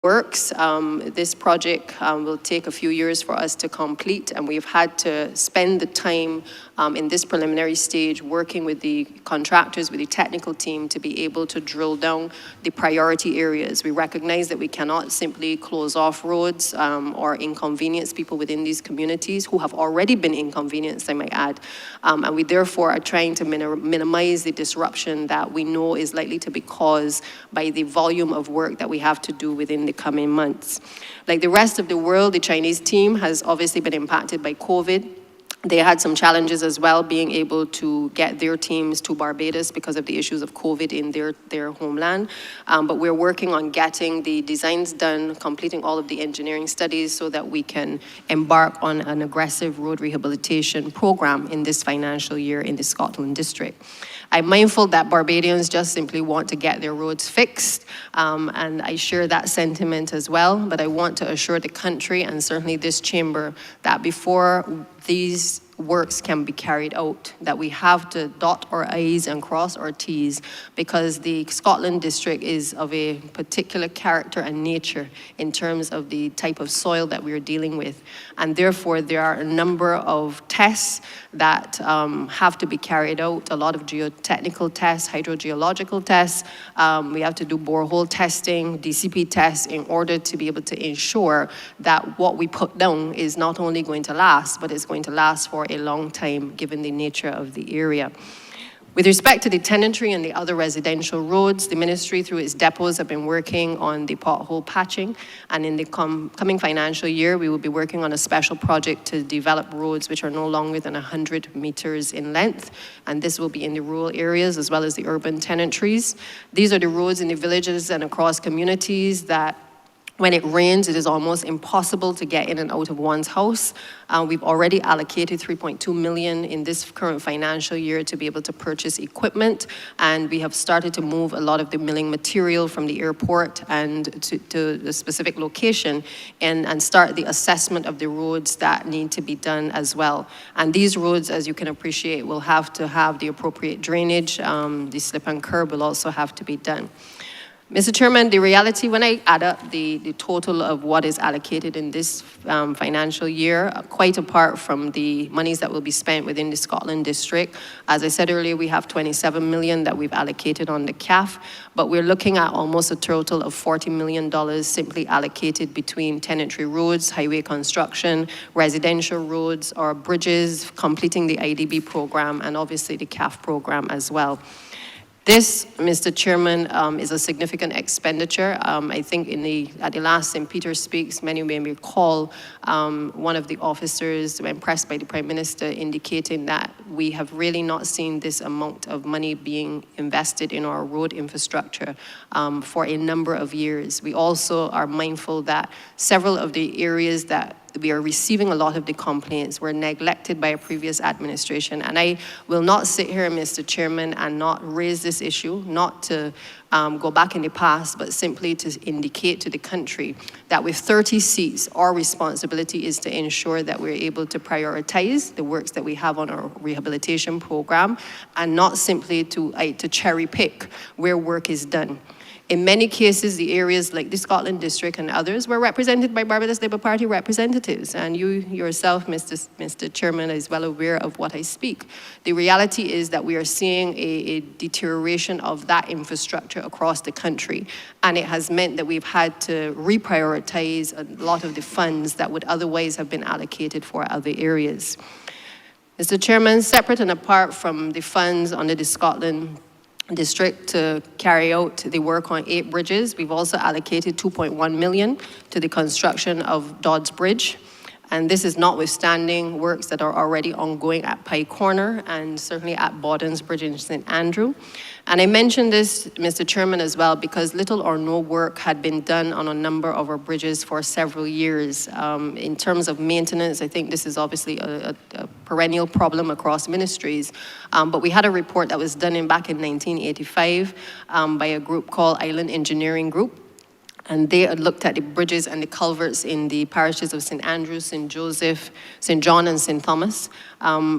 works. This project will take a few years for us to complete, and we've had to spend the time in this preliminary stage working with the contractors, with the technical team to be able to drill down the priority areas. We recognize that we cannot simply close off roads or inconvenience people within these communities who have already been inconvenienced, I might add. And we therefore are trying to minimize the disruption that we know is likely to be caused by the volume of work that we have to do within the coming months. Like the rest of the world, the Chinese team has obviously been impacted by COVID. They had some challenges as well being able to get their teams to Barbados because of the issues of COVID in their homeland. But we're working on getting the designs done, completing all of the engineering studies so that we can embark on an aggressive road rehabilitation program in this financial year in the Scotland district. I'm mindful that Barbadians just simply want to get their roads fixed, and I share that sentiment as well, but I want to assure the country and certainly this chamber that before these works can be carried out, that we have to dot our I's and cross our T's, because the Scotland district is of a particular character and nature in terms of the type of soil that we're dealing with. And therefore, there are a number of tests that have to be carried out, a lot of geotechnical tests, hydrogeological tests. We have to do borehole testing, DCP tests in order to be able to ensure that what we put down is not only going to last, but it's going to last for a long time given the nature of the area. With respect to the tenantry and the other residential roads, the ministry through its depots have been working on the pothole patching, and in the coming financial year we will be working on a special project to develop roads which are no longer than 100 meters in length, and this will be in the rural areas as well as the urban tenantries. These are the roads in the villages and across communities that when it rains, it is almost impossible to get in and out of one's house. We've already allocated $3.2 million in this current financial year to be able to purchase equipment, and we have started to move a lot of the milling material from the airport and to the specific location and start the assessment of the roads that need to be done as well. And these roads, as you can appreciate, will have to have the appropriate drainage. The slip and curb will also have to be done. Mr. Chairman, the reality, when I add up the total of what is allocated in this financial year, quite apart from the monies that will be spent within the Scotland district, as I said earlier, we have $27 million that we've allocated on the CAF, but we're looking at almost a total of $40 million simply allocated between tenantry roads, highway construction, residential roads, or bridges, completing the IDB program, and obviously the CAF program as well. This, Mr. Chairman, is a significant expenditure. I think at the last St. Peter Speaks, many may recall one of the officers when pressed by the Prime Minister indicating that we have really not seen this amount of money being invested in our road infrastructure for a number of years. We also are mindful that several of the areas that we are receiving a lot of the complaints were neglected by a previous administration. And I will not sit here, Mr. Chairman, and not raise this issue, not to go back in the past, but simply to indicate to the country that with 30 seats, our responsibility is to ensure that we're able to prioritize the works that we have on our rehabilitation program and not simply to cherry pick where work is done. In many cases, the areas like the Scotland district and others were represented by Barbados Labour Party representatives, and you yourself, Mr. Chairman, is well aware of what I speak. The reality is that we are seeing a deterioration of that infrastructure across the country, and it has meant that we've had to reprioritize a lot of the funds that would otherwise have been allocated for other areas. Mr. Chairman, separate and apart from the funds under the Scotland district to carry out the work on 8 bridges, we've also allocated $2.1 million to the construction of Dodds Bridge. And this is notwithstanding works that are already ongoing at Pye Corner and certainly at Bawden's Bridge in St. Andrew. And I mention this, Mr. Chairman, as well, because little or no work had been done on a number of our bridges for several years. In terms of maintenance, I think this is obviously a perennial problem across ministries. But we had a report that was done back in 1985 by a group called Island Engineering Group. And they had looked at the bridges and the culverts in the parishes of St. Andrew, St. Joseph, St. John, and St. Thomas.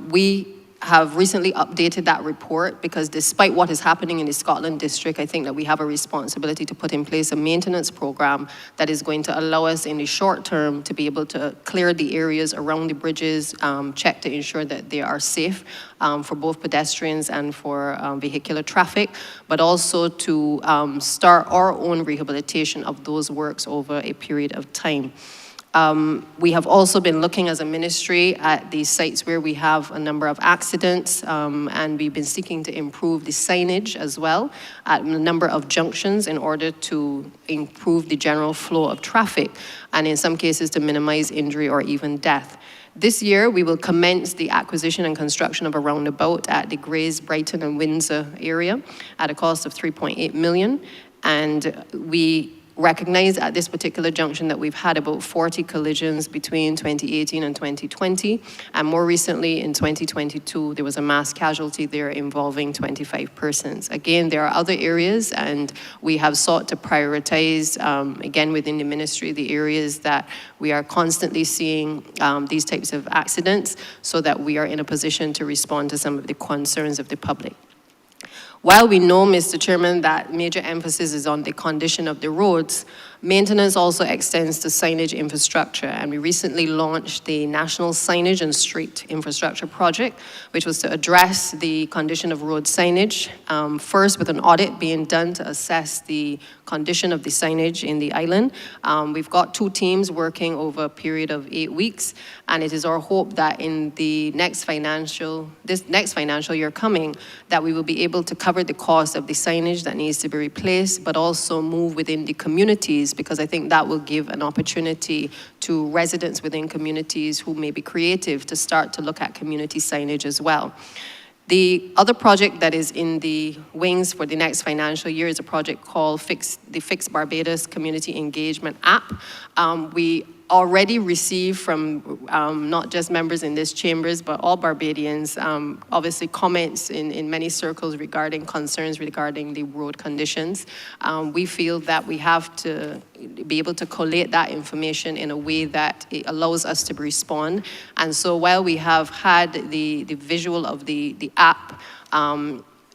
We have recently updated that report because despite what is happening in the Scotland district, I think that we have a responsibility to put in place a maintenance program that is going to allow us in the short term to be able to clear the areas around the bridges, check to ensure that they are safe for both pedestrians and for vehicular traffic, but also to start our own rehabilitation of those works over a period of time. We have also been looking as a ministry at the sites where we have a number of accidents, and we've been seeking to improve the signage as well at a number of junctions in order to improve the general flow of traffic, and in some cases to minimize injury or even death. This year, we will commence the acquisition and construction of a roundabout at the Grays, Brighton and Windsor area at a cost of $3.8 million, and we recognize at this particular junction that we've had about 40 collisions between 2018 and 2020, and more recently in 2022 there was a mass casualty there involving 25 persons. Again, there are other areas, and we have sought to prioritize, again within the ministry, the areas that we are constantly seeing these types of accidents so that we are in a position to respond to some of the concerns of the public. While we know, Mr. Chairman, that major emphasis is on the condition of the roads, maintenance also extends to signage infrastructure, and we recently launched the National Signage and Street Infrastructure Project, which was to address the condition of road signage, first with an audit being done to assess the condition of the signage in the island. We've got 2 teams working over a period of 8 weeks, and it is our hope that in the next financial year coming, that we will be able to cover the cost of the signage that needs to be replaced, but also move within the communities, because I think that will give an opportunity to residents within communities who may be creative to start to look at community signage as well. The other project that is in the wings for the next financial year is a project called the Fix Barbados Community Engagement App. We already received from not just members in this chambers, but all Barbadians, obviously comments in many circles regarding concerns regarding the road conditions. We feel that we have to be able to collate that information in a way that it allows us to respond. And so while we have had the visual of the app,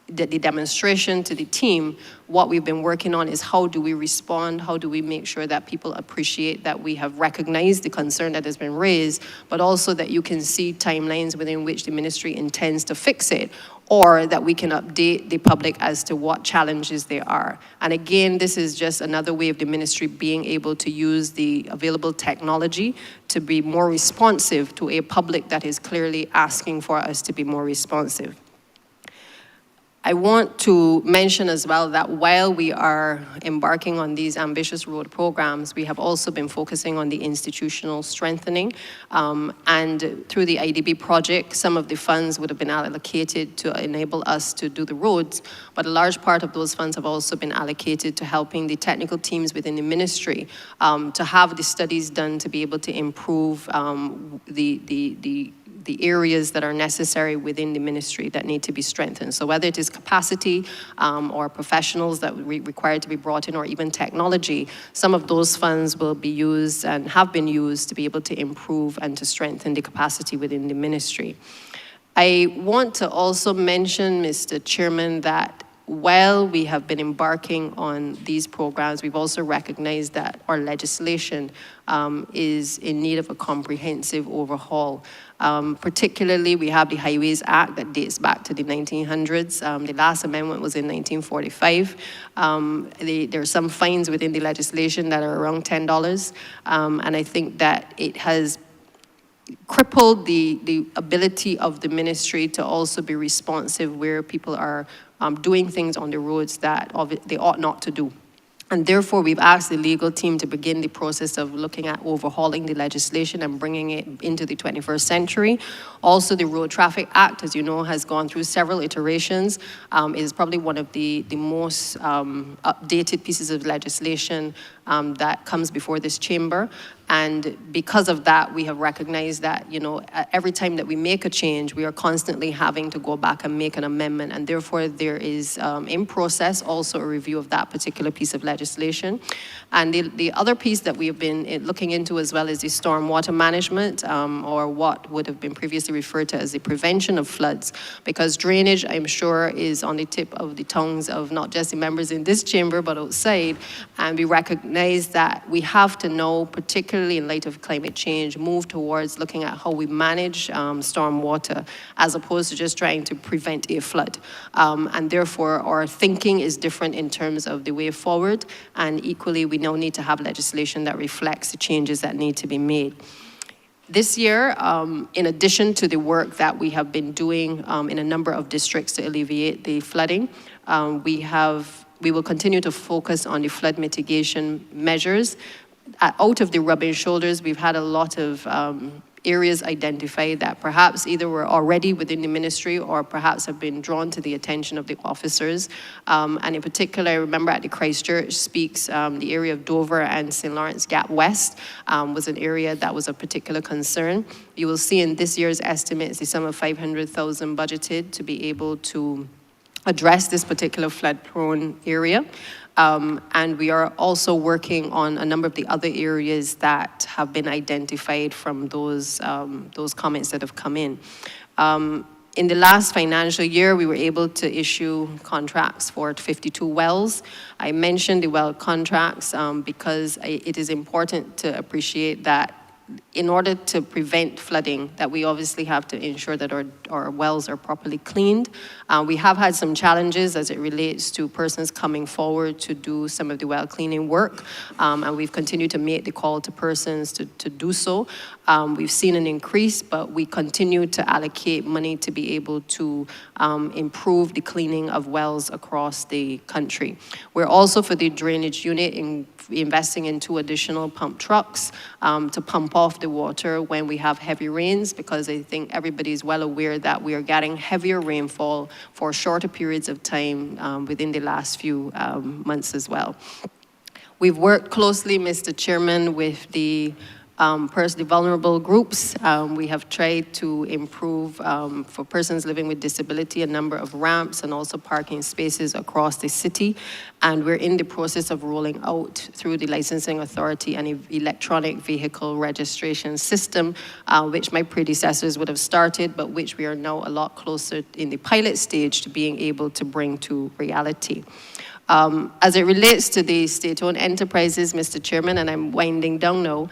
the demonstration to the team, what we've been working on is how do we respond, how do we make sure that people appreciate that we have recognized the concern that has been raised, but also that you can see timelines within which the ministry intends to fix it, or that we can update the public as to what challenges there are. And again, this is just another way of the ministry being able to use the available technology to be more responsive to a public that is clearly asking for us to be more responsive. I want to mention as well that while we are embarking on these ambitious road programs, we have also been focusing on the institutional strengthening. And through the IDB project, some of the funds would have been allocated to enable us to do the roads, but a large part of those funds have also been allocated to helping the technical teams within the ministry to have the studies done to be able to improve the areas that are necessary within the ministry that need to be strengthened. So whether it is capacity or professionals that require to be brought in, or even technology, some of those funds will be used and have been used to be able to improve and to strengthen the capacity within the ministry. I want to also mention, Mr. Chairman, that while we have been embarking on these programs, we've also recognized that our legislation is in need of a comprehensive overhaul. Particularly, we have the Highways Act that dates back to the 1900s. The last amendment was in 1945. There are some fines within the legislation that are around $10. And I think that it has crippled the ability of the ministry to also be responsive where people are doing things on the roads that they ought not to do. And therefore, we've asked the legal team to begin the process of looking at overhauling the legislation and bringing it into the 21st century. Also, the Road Traffic Act, as you know, has gone through several iterations. It is probably one of the most updated pieces of legislation that comes before this chamber. And because of that, we have recognized that, every time that we make a change, we are constantly having to go back and make an amendment. And therefore, there is, in process, also a review of that particular piece of legislation. And the other piece that we have been looking into as well is the stormwater management, or what would have been previously referred to as the prevention of floods. Because drainage, I'm sure, is on the tip of the tongues of not just the members in this chamber, but outside. And we recognize that we have to know, particularly in light of climate change, move towards looking at how we manage stormwater as opposed to just trying to prevent a flood. And therefore, our thinking is different in terms of the way forward. And equally, we now need to have legislation that reflects the changes that need to be made. This year, in addition to the work that we have been doing in a number of districts to alleviate the flooding, we will continue to focus on the flood mitigation measures. Out of the rubbing shoulders, we've had a lot of areas identified that perhaps either were already within the ministry or perhaps have been drawn to the attention of the officers. And in particular, I remember at the Christchurch Speaks, the area of Dover and St. Lawrence Gap West was an area that was of particular concern. You will see in this year's estimates the sum of $500,000 budgeted to be able to address this particular flood-prone area. And we are also working on a number of the other areas that have been identified from those comments that have come in. In the last financial year, we were able to issue contracts for 52 wells. I mentioned the well contracts because it is important to appreciate that in order to prevent flooding, that we obviously have to ensure that our wells are properly cleaned. We have had some challenges as it relates to persons coming forward to do some of the well cleaning work, and we've continued to make the call to persons to do so. We've seen an increase, but we continue to allocate money to be able to improve the cleaning of wells across the country. We're also, for the drainage unit, investing in 2 additional pump trucks to pump off the water when we have heavy rains, because I think everybody is well aware that we are getting heavier rainfall for shorter periods of time within the last few months as well. We've worked closely, Mr. Chairman, with the vulnerable groups. We have tried to improve, for persons living with disability, a number of ramps and also parking spaces across the city. And we're in the process of rolling out through the licensing authority an electronic vehicle registration system, which my predecessors would have started, but which we are now a lot closer in the pilot stage to being able to bring to reality. As it relates to the state-owned enterprises, Mr. Chairman, and I'm winding down now,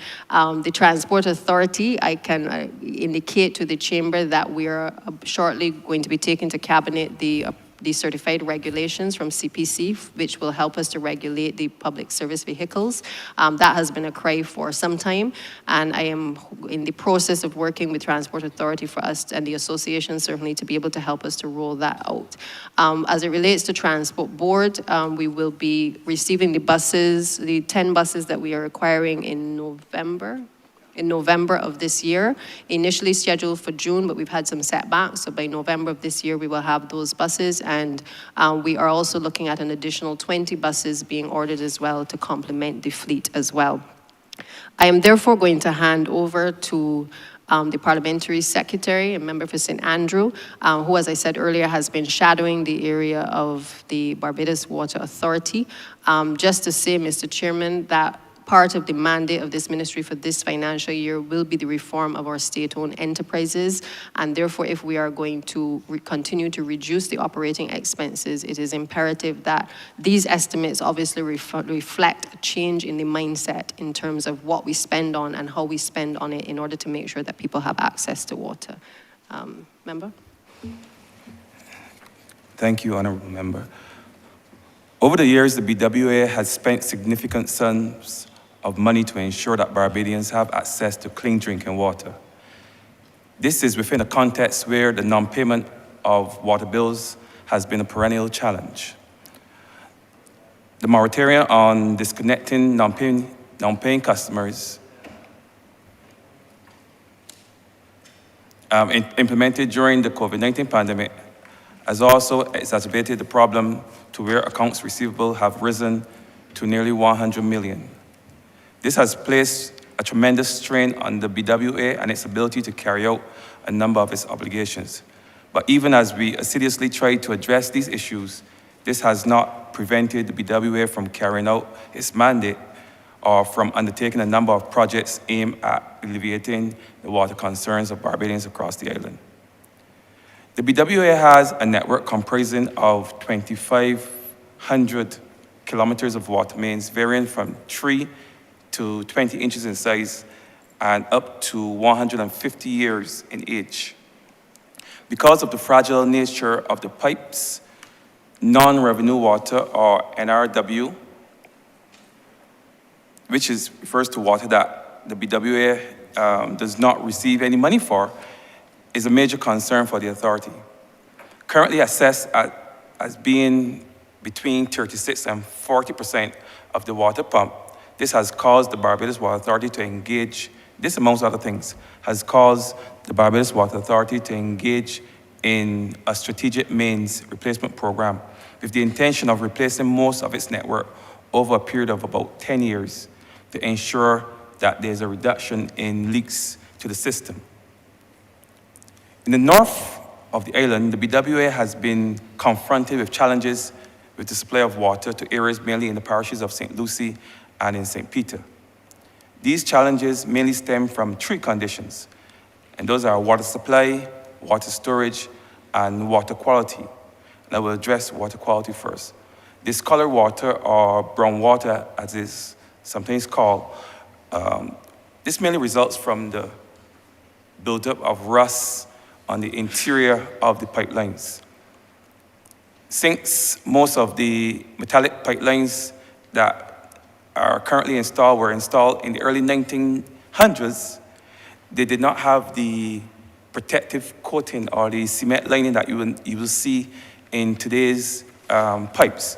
the Transport Authority, I can indicate to the Chamber that we are shortly going to be taking to Cabinet the certified regulations from CPC, which will help us to regulate the public service vehicles. That has been a cry for some time, and I am in the process of working with Transport Authority for us and the association certainly to be able to help us to roll that out. As it relates to Transport Board, we will be receiving the buses, the 10 buses that we are acquiring in November of this year, initially scheduled for June, but we've had some setbacks. So by November of this year, we will have those buses. And we are also looking at an additional 20 buses being ordered as well to complement the fleet as well. I am therefore going to hand over to the Parliamentary Secretary, a member for St. Andrew, who, as I said earlier, has been shadowing the area of the Barbados Water Authority. Just to say, Mr. Chairman, that part of the mandate of this ministry for this financial year will be the reform of our state-owned enterprises. And therefore, if we are going to continue to reduce the operating expenses, it is imperative that these estimates obviously reflect a change in the mindset in terms of what we spend on and how we spend on it in order to make sure that people have access to water. Member? Thank you, Honourable Member. Over the years, the BWA has spent significant sums of money to ensure that Barbadians have access to clean drinking water. This is within a context where the non-payment of water bills has been a perennial challenge. The moratorium on disconnecting non-paying customers implemented during the COVID-19 pandemic has also exacerbated the problem to where accounts receivable have risen to nearly 100 million. This has placed a tremendous strain on the BWA and its ability to carry out a number of its obligations. But even as we assiduously try to address these issues, this has not prevented the BWA from carrying out its mandate or from undertaking a number of projects aimed at alleviating the water concerns of Barbadians across the island. The BWA has a network comprising of 2,500 kilometers of water mains, varying from 3 to 20 inches in size and up to 150 years in age. Because of the fragile nature of the pipes, non-revenue water, or NRW, which refers to water that the BWA does not receive any money for, is a major concern for the authority. Currently assessed as being between 36 and 40% of the water pump, this has caused the Barbados Water Authority to engage, this amongst other things, has caused the Barbados Water Authority to engage in a strategic mains replacement program with the intention of replacing most of its network over a period of about 10 years to ensure that there's a reduction in leaks to the system. In the north of the island, the BWA has been confronted with challenges with the supply of water to areas mainly in the parishes of St. Lucie and in St. Peter. These challenges mainly stem from three conditions, and those are water supply, water storage, and water quality. And I will address water quality first. Discolored water, or brown water as is sometimes called, this mainly results from the buildup of rust on the interior of the pipelines. Since most of the metallic pipelines that are currently installed were installed in the early 1900s, they did not have the protective coating or the cement lining that you will see in today's pipes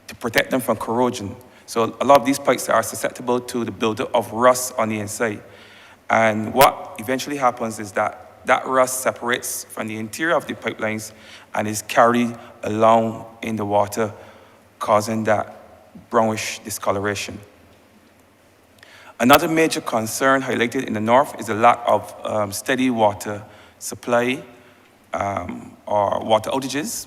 to protect them from corrosion. So a lot of these pipes are susceptible to the buildup of rust on the inside. And what eventually happens is that rust separates from the interior of the pipelines and is carried along in the water, causing that brownish discoloration. Another major concern highlighted in the north is the lack of steady water supply or water outages.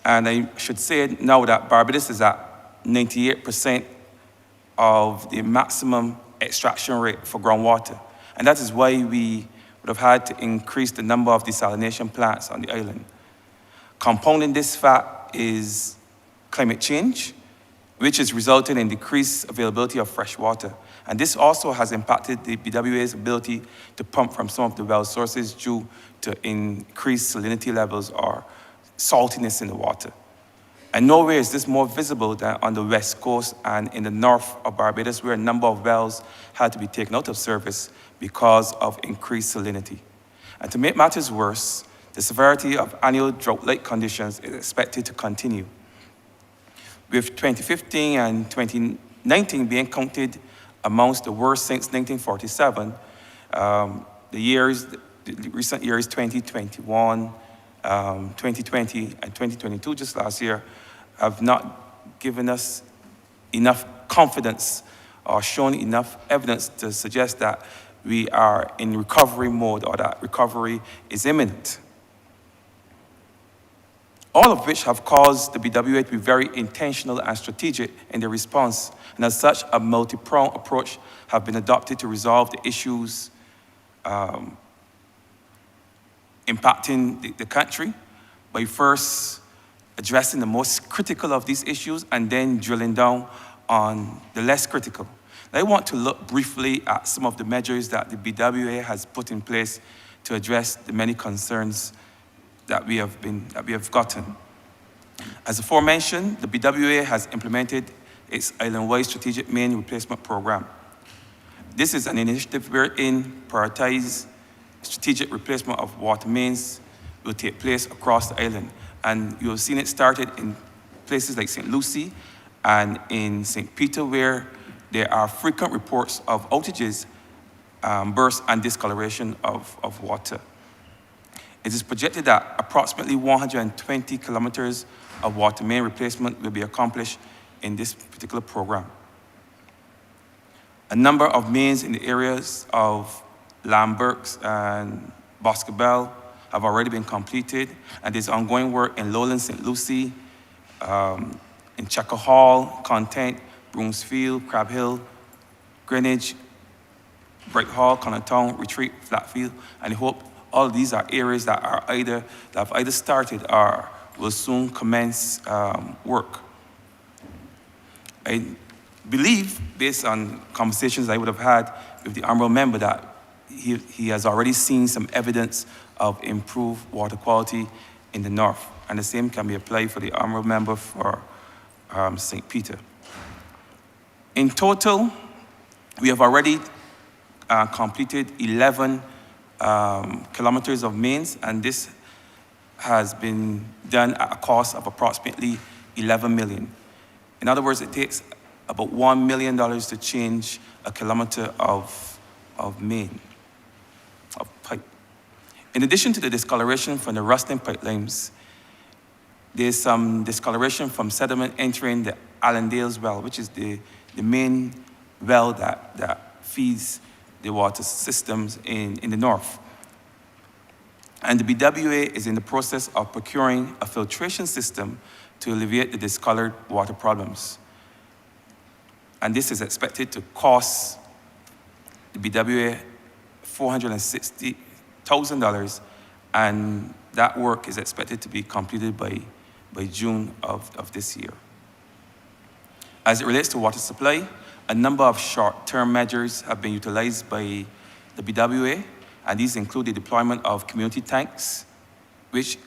And I should say now that Barbados is at 98% of the maximum extraction rate for groundwater. And that is why we would have had to increase the number of desalination plants on the island. Compounding this fact is climate change, which is resulting in decreased availability of fresh water. And this also has impacted the BWA's ability to pump from some of the well sources due to increased salinity levels or saltiness in the water. And nowhere is this more visible than on the west coast and in the north of Barbados, where a number of wells had to be taken out of service because of increased salinity. And to make matters worse, the severity of annual drought-like conditions is expected to continue, with 2015 and 2019 being counted amongst the worst since 1947. The recent years, 2021, 2020, and 2022, just last year, have not given us enough confidence or shown enough evidence to suggest that we are in recovery mode or that recovery is imminent. All of which have caused the BWA to be very intentional and strategic in their response. And as such, a multi-pronged approach have been adopted to resolve the issues impacting the country by first addressing the most critical of these issues and then drilling down on the less critical. I want to look briefly at some of the measures that the BWA has put in place to address the many concerns that we have gotten. As aforementioned, the BWA has implemented its island-wide strategic main replacement program. This is an initiative wherein prioritized strategic replacement of water mains will take place across the island. And you have seen it started in places like St. Lucie and in St. Peter, where there are frequent reports of outages, bursts, and discoloration of water. It is projected that approximately 120 kilometers of water main replacement will be accomplished in this particular program. A number of mains in the areas of Lamberts and Boscobel have already been completed, and there's ongoing work in Lowland, St. Lucie, in Checker Hall, Content, Broomsfield, Crab Hill, Greenwich, Bright Hall, Connaughton, Retreat, Flatfield, and I hope all of these are areas that have either started or will soon commence work. I believe, based on conversations I would have had with the honorable member, that he has already seen some evidence of improved water quality in the north, and the same can be applied for the honorable member for St. Peter. In total, we have already completed 11 kilometers of mains, and this has been done at a cost of approximately 11 million. In other words, it takes about $1 million to change a kilometer of main, of pipe. In addition to the discoloration from the rusting pipelines, there's some discoloration from sediment entering the Allendales well, which is the main well that feeds the water systems in the north. And the BWA is in the process of procuring a filtration system to alleviate the discolored water problems. And this is expected to cost the BWA $460,000, and that work is expected to be completed by June of this year. As it relates to water supply, a number of short-term measures have been utilized by the BWA, and these include the deployment of community tanks, which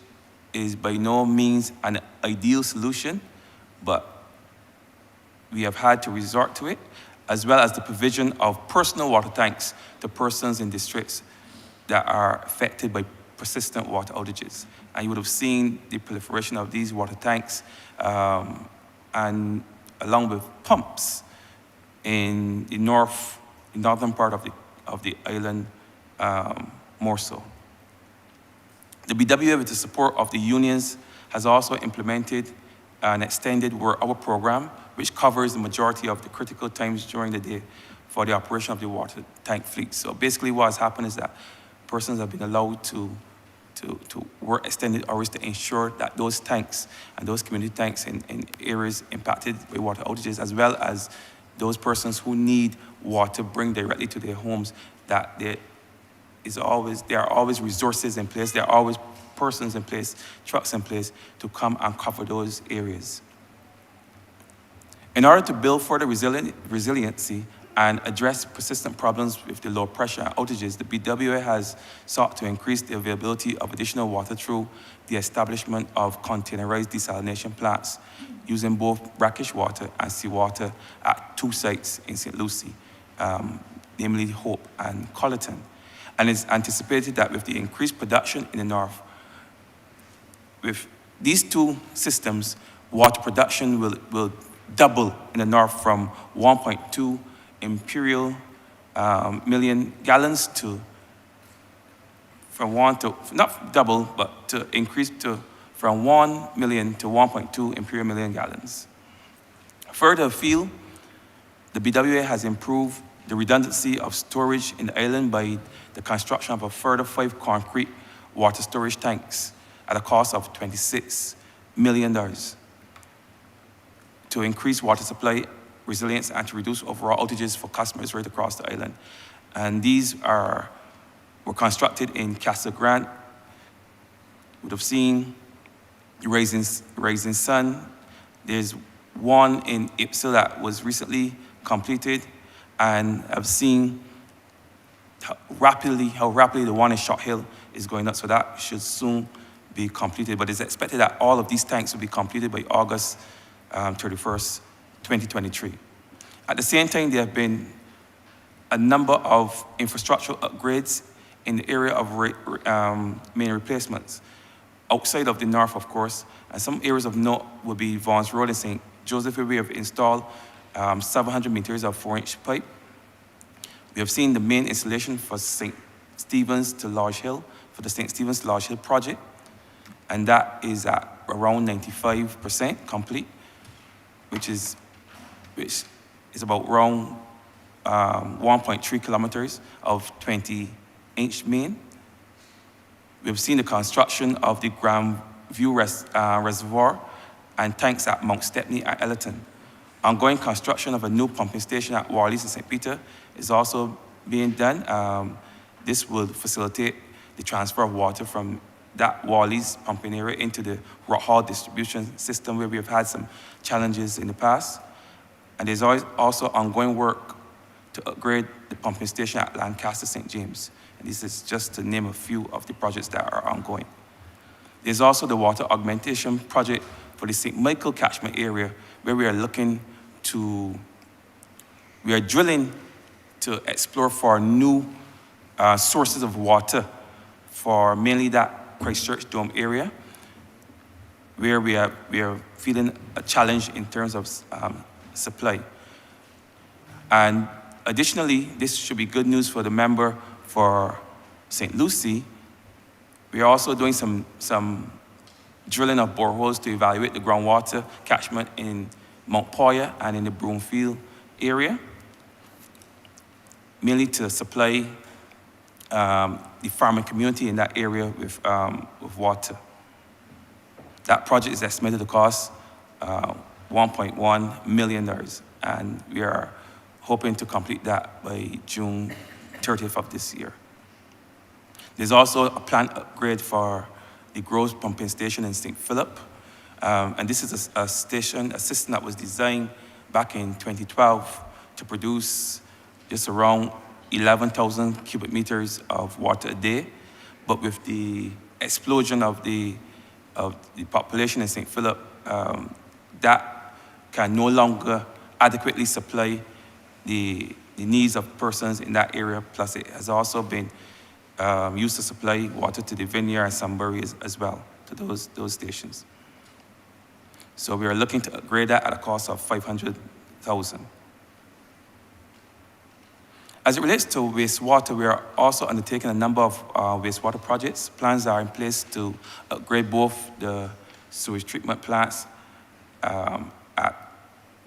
is by no means an ideal solution, but we have had to resort to it, as well as the provision of personal water tanks to persons in districts that are affected by persistent water outages. And you would have seen the proliferation of these water tanks, and along with pumps in the northern part of the island, more so. The BWA, with the support of the unions, has also implemented an extended work hour program, which covers the majority of the critical times during the day for the operation of the water tank fleet. So basically what has happened is that persons have been allowed to work extended hours to ensure that those tanks and those community tanks in areas impacted by water outages, as well as those persons who need water bring directly to their homes, that there are always resources in place, there are always persons in place, trucks in place to come and cover those areas. In order to build further resiliency and address persistent problems with the low pressure and outages, the BWA has sought to increase the availability of additional water through the establishment of containerized desalination plants using both brackish water and seawater at 2 sites in St. Lucie, namely Hope and Colleton. And it's anticipated that with the increased production in the north, with these 2 systems, water production will double in the north from 1.2 imperial million gallons not double, but to increase from 1 million to 1.2 imperial million gallons. Further afield, the BWA has improved the redundancy of storage in the island by the construction of a further 5 concrete water storage tanks at a cost of $26 million to increase water supply resilience and to reduce overall outages for customers right across the island. And these were constructed in Castle Grant. You would have seen the Rising Sun. There's one in Ipswich that was recently completed, and I've seen how rapidly the one in Short Hill is going up, so that should soon be completed. But it's expected that all of these tanks will be completed by August 31st, 2023. At the same time, there have been a number of infrastructural upgrades in the area of main replacements, outside of the north, of course, and some areas of note will be Vaughan's Road and St. Joseph, where we have installed 700 meters of 4-inch pipe. We have seen the main installation for St. Stephen's to Lodge Hill, for the St. Stephen's to Lodge Hill project, and that is at around 95% complete, which is about around 1.3 kilometers of 20-inch main. We've seen the construction of the Grand View Reservoir and tanks at Mount Stepney and Ellerton. Ongoing construction of a new pumping station at Warleys and St. Peter is also being done. This will facilitate the transfer of water from that Warleys pumping area into the Rock Hall distribution system, where we have had some challenges in the past. And there's also ongoing work to upgrade the pumping station at Lancaster St. James. And this is just to name a few of the projects that are ongoing. There's also the water augmentation project for the St. Michael catchment area, where we are drilling to explore for new sources of water for mainly that Christchurch Dome area, where we are feeling a challenge in terms of supply. And additionally, this should be good news for the member for St. Lucie. We are also doing some drilling of boreholes to evaluate the groundwater catchment in Mount Poya and in the Broomfield area, mainly to supply the farming community in that area with water. That project is estimated to cost $1.1 million, and we are hoping to complete that by June 30th of this year. There's also a planned upgrade for the Groves pumping station in St. Philip, and this is a system that was designed back in 2012 to produce just around 11,000 cubic meters of water a day. But with the explosion of the population in St. Philip, that can no longer adequately supply the needs of persons in that area. Plus, it has also been used to supply water to the Vineyard and Sunbury as well, to those stations. So we are looking to upgrade that at a cost of $500,000. As it relates to wastewater, we are also undertaking a number of wastewater projects. Plans are in place to upgrade both the sewage treatment plants at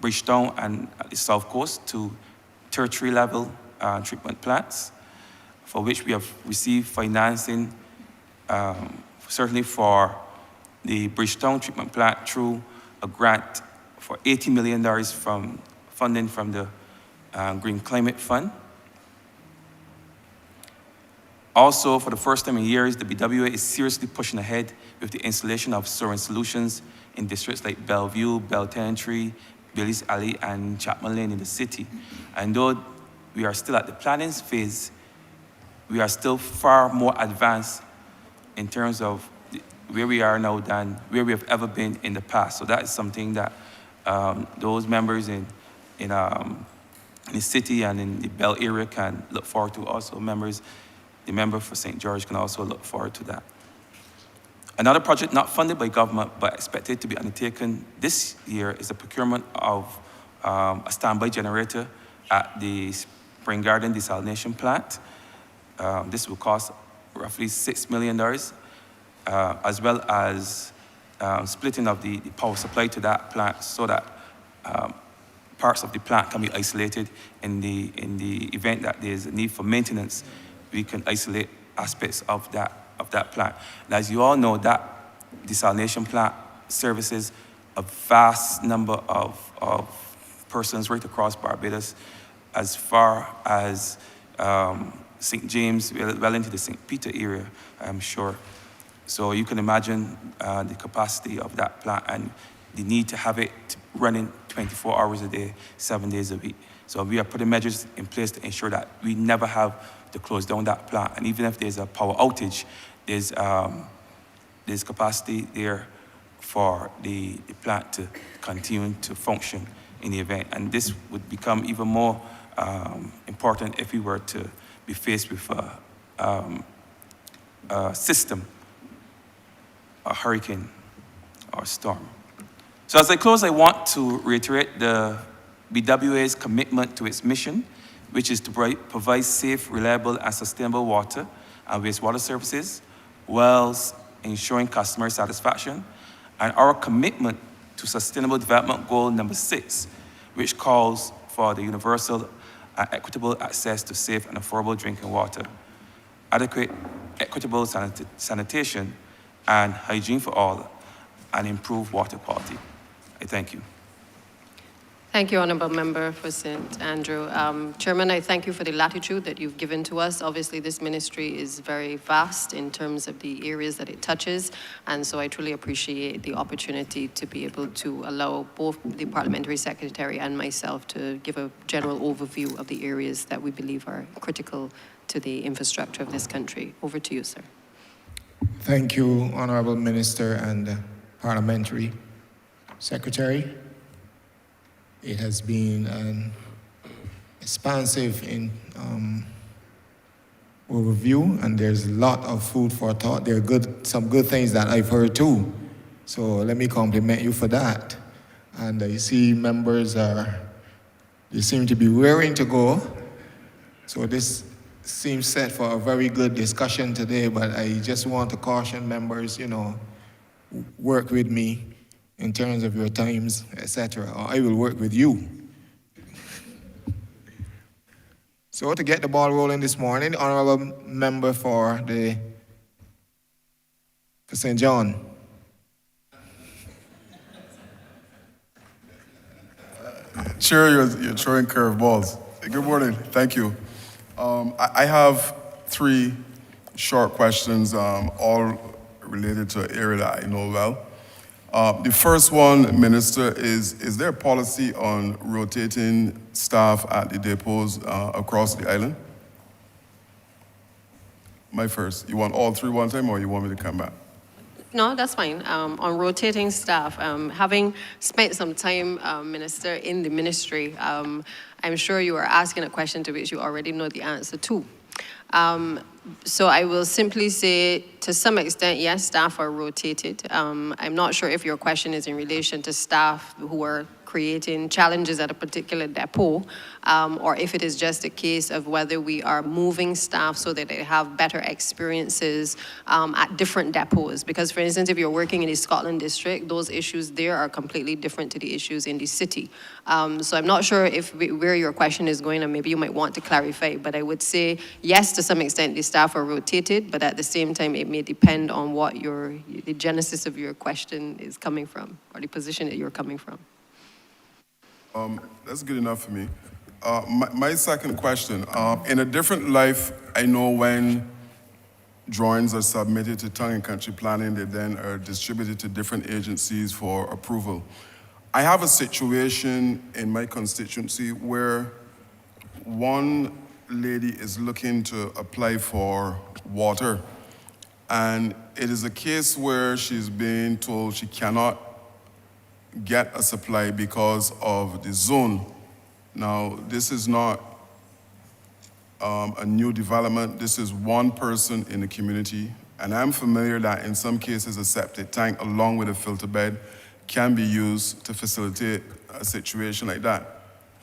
Bridgetown and at the South Coast to tertiary level treatment plants, for which we have received financing, certainly for the Bridgetown treatment plant through a grant for $80 million from funding from the Green Climate Fund. Also, for the first time in years, the BWA is seriously pushing ahead with the installation of soaring solutions in districts like Bellevue, Beltentree, Bailey's Alley, and Chapman Lane in the city. And though we are still at the planning phase, we are still far more advanced in terms of where we are now than where we have ever been in the past. So that is something that those members in the city and in the Bell area can look forward to. Also, the member for St. George can also look forward to that. Another project not funded by government but expected to be undertaken this year is the procurement of a standby generator at the Spring Garden desalination plant. This will cost roughly $6 million, as well as splitting of the power supply to that plant so that parts of the plant can be isolated in the event that there's a need for maintenance. We can isolate aspects of that plant. And as you all know, that desalination plant services a vast number of persons right across Barbados, as far as St. James, well into the St. Peter area, I'm sure. So you can imagine the capacity of that plant and the need to have it running 24 hours a day, 7 days a week. So we are putting measures in place to ensure that we never have to close down that plant. And even if there's a power outage, there's capacity there for the plant to continue to function in the event. And this would become even more important if we were to be faced with a system, a hurricane or storm. So as I close, I want to reiterate the BWA's commitment to its mission, which is to provide safe, reliable, and sustainable water and wastewater services, whilst ensuring customer satisfaction, and our commitment to Sustainable Development Goal number 6, which calls for the universal and equitable access to safe and affordable drinking water, adequate, equitable sanitation and hygiene for all, and improved water quality. I thank you. Thank you, Honourable Member for St. Andrew. Chairman, I thank you for the latitude that you've given to us. Obviously, this ministry is very vast in terms of the areas that it touches, and so I truly appreciate the opportunity to be able to allow both the Parliamentary Secretary and myself to give a general overview of the areas that we believe are critical to the infrastructure of this country. Over to you, sir. Thank you, Honourable Minister and Parliamentary Secretary. It has been an expansive overview, and there's a lot of food for thought. There are some good things that I've heard too. So let me compliment you for that. And you see members they seem to be raring to go. So this seems set for a very good discussion today, but I just want to caution members, work with me in terms of your times, etc., or I will work with you. So to get the ball rolling this morning, the Honourable Member for St. John. Chair, you're throwing curveballs. Good morning, thank you. I have 3 short questions, all related to an area that I know well. The first one, Minister, is there a policy on rotating staff at the depots across the island? My first. You want all 3 one time, or you want me to come back? No, that's fine. On rotating staff, having spent some time, Minister, in the ministry, I'm sure you are asking a question to which you already know the answer to. So I will simply say, to some extent, yes, staff are rotated. I'm not sure if your question is in relation to staff who are creating challenges at a particular depot, or if it is just a case of whether we are moving staff so that they have better experiences at different depots. Because, for instance, if you're working in the Scotland district, those issues there are completely different to the issues in the city. So I'm not sure where your question is going, and maybe you might want to clarify, but I would say, yes, to some extent, the staff are rotated, but at the same time, it may depend on what the genesis of your question is coming from, or the position that you're coming from. That's good enough for me. My second question, in a different life, I know when drawings are submitted to Tongue and Country Planning, they then are distributed to different agencies for approval. I have a situation in my constituency where one lady is looking to apply for water, and it is a case where she's being told she cannot get a supply because of the zone. Now, this is not a new development. This is one person in the community, and I'm familiar that in some cases a septic tank along with a filter bed can be used to facilitate a situation like that.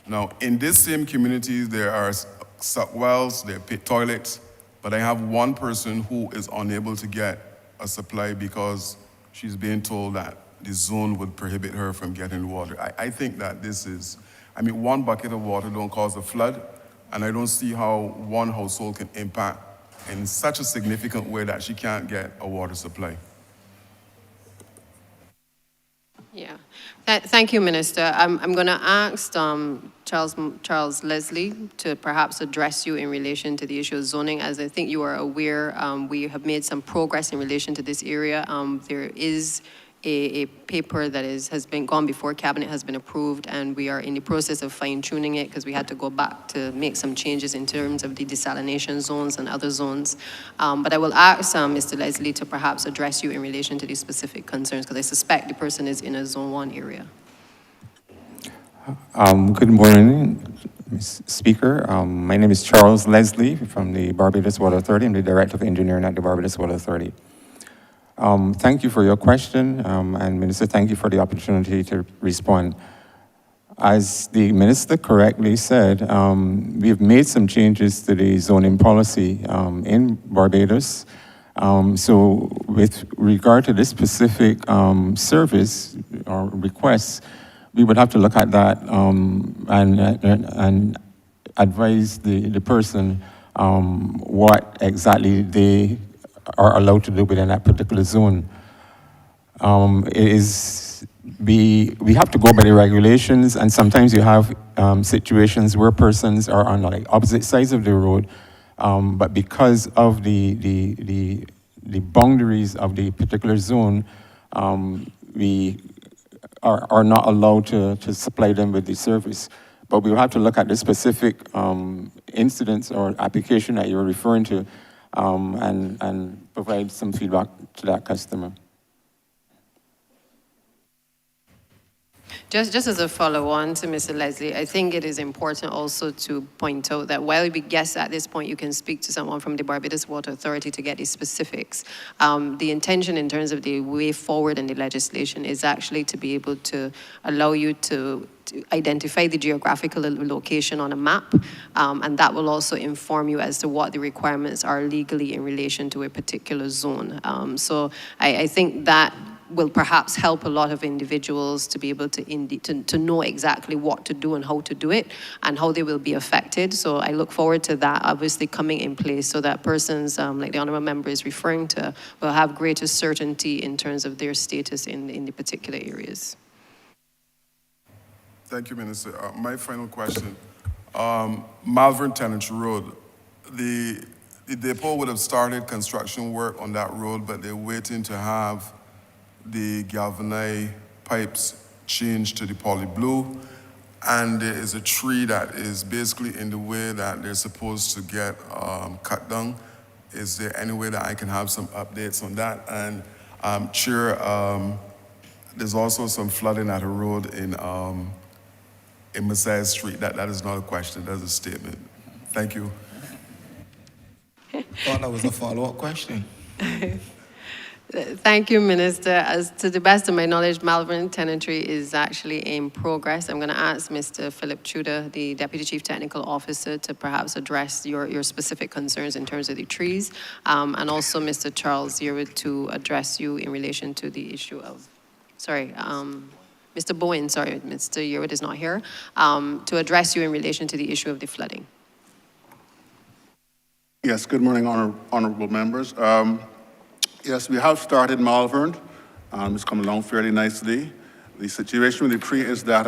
Now, in this same community, there are suck wells, there are pit toilets, but I have one person who is unable to get a supply because she's being told that the zone would prohibit her from getting water. I think that one bucket of water don't cause a flood, and I don't see how one household can impact in such a significant way that she can't get a water supply. Yeah, thank you, Minister. I'm going to ask Charles Leslie to perhaps address you in relation to the issue of zoning. As I think you are aware, we have made some progress in relation to this area. There is a paper that has been gone before Cabinet, has been approved, and we are in the process of fine-tuning it because we had to go back to make some changes in terms of the desalination zones and other zones. But I will ask Mr. Leslie to perhaps address you in relation to these specific concerns, because I suspect the person is in a Zone 1 area. Good morning, Ms. Speaker. My name is Charles Leslie from the Barbados Water Authority. I'm the Director of Engineering at the Barbados Water Authority. Thank you for your question, and Minister, thank you for the opportunity to respond. As the Minister correctly said, we've made some changes to the zoning policy in Barbados. So with regard to this specific service or request, we would have to look at that and advise the person what exactly they are allowed to do within that particular zone. We have to go by the regulations, and sometimes you have situations where persons are on like opposite sides of the road, but because of the boundaries of the particular zone, we are not allowed to supply them with the service. But we will have to look at the specific incidents or application that you're referring to, and provide some feedback to that customer. Just as a follow-on to Mr. Leslie, I think it is important also to point out that while we guess at this point you can speak to someone from the Barbados Water Authority to get the specifics, the intention in terms of the way forward in the legislation is actually to be able to allow you to identify the geographical location on a map, and that will also inform you as to what the requirements are legally in relation to a particular zone. So I think that will perhaps help a lot of individuals to be able to know exactly what to do and how to do it and how they will be affected. So I look forward to that obviously coming in place so that persons, like the Honourable Member is referring to, will have greater certainty in terms of their status in the particular areas. Thank you, Minister. My final question. Malvern Tenantry Road, the depot would have started construction work on that road, but they're waiting to have the galvanized pipes changed to the poly blue, and there is a tree that is basically in the way that they're supposed to get cut down. Is there any way that I can have some updates on that? And Chair, there's also some flooding at a road in Messiah Street. That is not a question, that's a statement. Thank you. Thought that was a follow-up question. Thank you, Minister. As to the best of my knowledge, Malvern Tenantry is actually in progress. I'm going to ask Mr. Philip Tudor, the Deputy Chief Technical Officer, to perhaps address your specific concerns in terms of the trees, and also Mr. Charles Yearwood to address you in relation to the issue of, Mr. Bowen, sorry, Mr. Yearwood is not here, to address you in relation to the issue of the flooding. Yes, good morning, honorable members. Yes, we have started Malvern. It's come along fairly nicely. The situation with the tree is that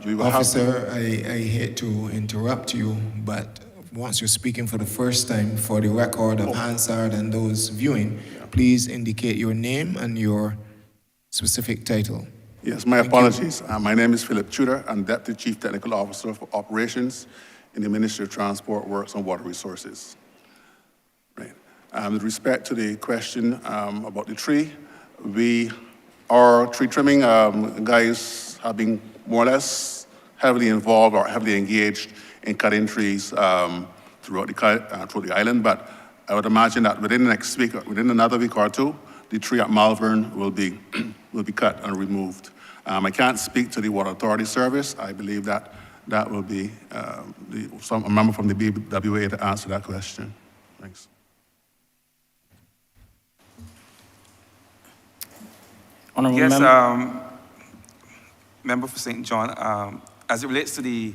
we will Officer, I hate to interrupt you, but once you're speaking for the first time, for the record of Hansard and those viewing, please indicate your name and your specific title. Yes, my apologies. My name is Philip Tudor. I'm Deputy Chief Technical Officer for Operations in the Ministry of Transport, Works and Water Resources. Right. With respect to the question about the tree, our tree trimming guys have been more or less heavily involved or heavily engaged in cutting trees throughout the island. But I would imagine that within the next week, within another week or two, the tree at Malvern will be cut and removed. I can't speak to the Water Authority Service. I believe that will be a member from the BWA to answer that question. Thanks. Honourable Member. Member for St. John, as it relates to the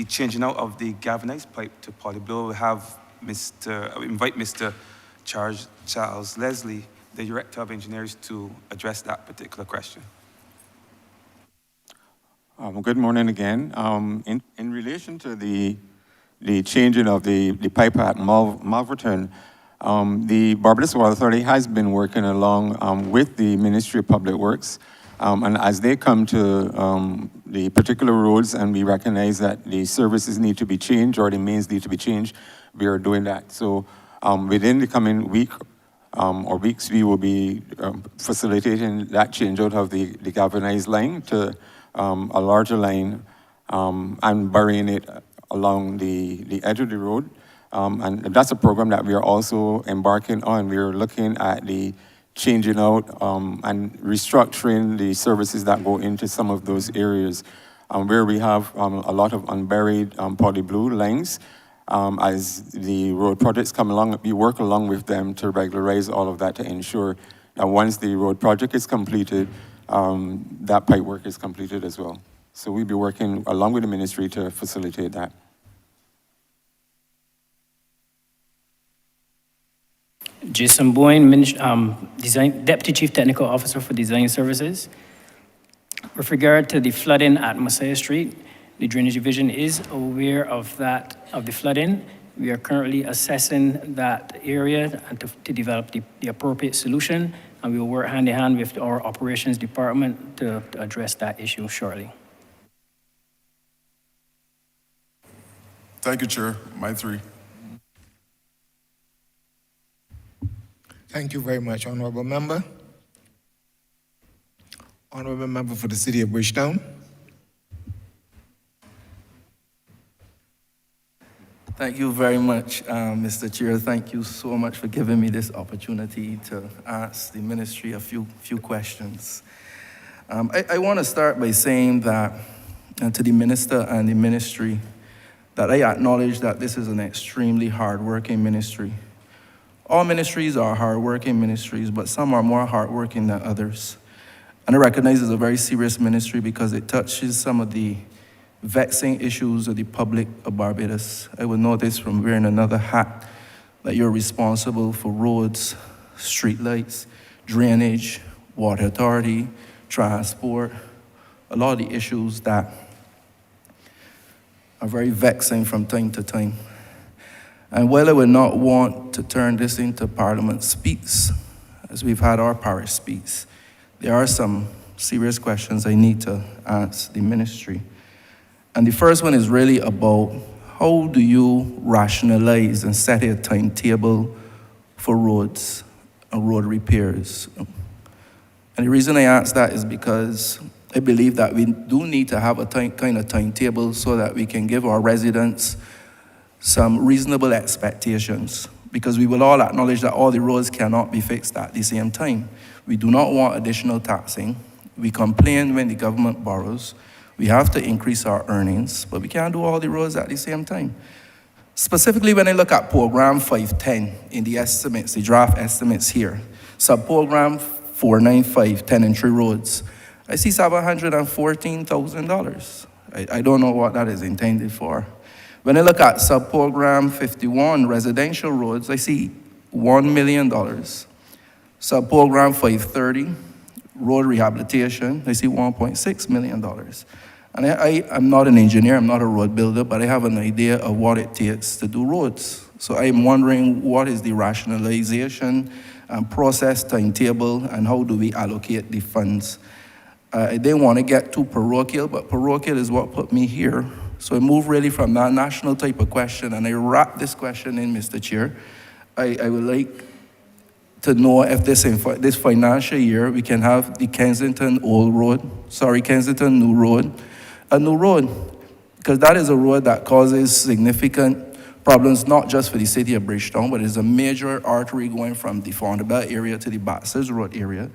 changing out of the galvanized pipe to polyblue, we have invite Mr. Charles Leslie, the Director of Engineers, to address that particular question. Good morning again. In relation to the changing of the pipe at Malverton, the Barbados Water Authority has been working along with the Ministry of Public Works, and as they come to the particular roads and we recognize that the services need to be changed or the mains need to be changed, we are doing that. So within the coming week or weeks, we will be facilitating that change out of the galvanized line to a larger line and burying it along the edge of the road. And that's a program that we are also embarking on. We are looking at the changing out and restructuring the services that go into some of those areas where we have a lot of unburied poly blue lines. As the road projects come along, we work along with them to regularize all of that to ensure that once the road project is completed, that pipe work is completed as well. So we'll be working along with the ministry to facilitate that. Jason Boyne, Deputy Chief Technical Officer for Design Services. With regard to the flooding at Messiah Street, the Drainage Division is aware of the flooding. We are currently assessing that area and to develop the appropriate solution, and we will work hand in hand with our operations department to address that issue shortly. Thank you, Chair. My three. Thank you very much, Honorable Member. Honorable Member for the City of Bridgetown. Thank you very much, Mr. Chair. Thank you so much for giving me this opportunity to ask the ministry a few questions. I want to start by saying that to the minister and the ministry that I acknowledge that this is an extremely hardworking ministry. All ministries are hardworking ministries, but some are more hardworking than others. And I recognize it's a very serious ministry because it touches some of the vexing issues of the public of Barbados. I will notice from wearing another hat that you're responsible for roads, streetlights, drainage, water authority, transport, a lot of the issues that are very vexing from time to time. And while I would not want to turn this into Parliament speaks, as we've had our parish speaks, there are some serious questions I need to ask the ministry. And the first one is really about how do you rationalize and set a timetable for roads and road repairs? And the reason I ask that is because I believe that we do need to have a kind of timetable so that we can give our residents some reasonable expectations, because we will all acknowledge that all the roads cannot be fixed at the same time. We do not want additional taxing. We complain when the government borrows. We have to increase our earnings, but we can't do all the roads at the same time. Specifically, when I look at Program 510 in the estimates, the draft estimates here, sub-program 495, 10 and 3 roads, I see $714,000. I don't know what that is intended for. When I look at sub-program 51, residential roads, I see $1 million. Sub-program 530, road rehabilitation, I see $1.6 million. And I'm not an engineer, I'm not a road builder, but I have an idea of what it takes to do roads. So I'm wondering what is the rationalization and process timetable, and how do we allocate the funds? I didn't want to get too parochial, but parochial is what put me here. So I move really from that national type of question, and I wrap this question in, Mr. Chair. I would like to know if this financial year we can have the Kensington New Road, a new road, because that is a road that causes significant problems, not just for the city of Bridgetown, but it's a major artery going from the Fondabel area to the Baxters Road area.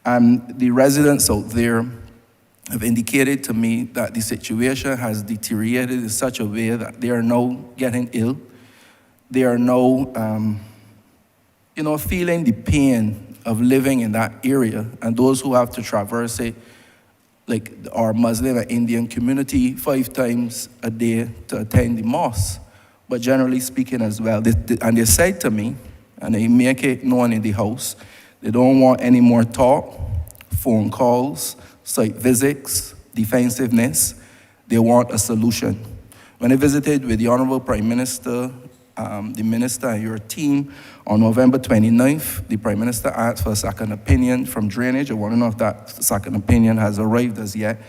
And the residents out there have indicated to me that the situation has deteriorated in such a way that they are now getting ill. They are now, feeling the pain of living in that area, and those who have to traverse it, like our Muslim and Indian community, 5 times a day to attend the mosque, but generally speaking as well. And they said to me, and they make it known in the house, they don't want any more talk, phone calls, site visits, defensiveness. They want a solution. When I visited with the Honorable Prime Minister, the Minister and your team on November 29th, the Prime Minister asked for a second opinion from drainage. I want to know if that second opinion has arrived as yet.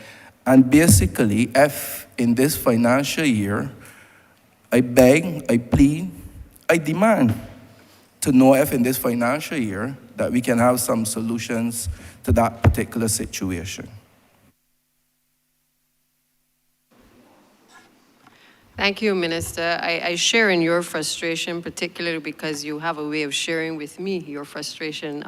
And basically, if in this financial year, I beg, I plead, I demand to know if in this financial year that we can have some solutions to that particular situation. Thank you, Minister. I share in your frustration, particularly because you have a way of sharing with me your frustration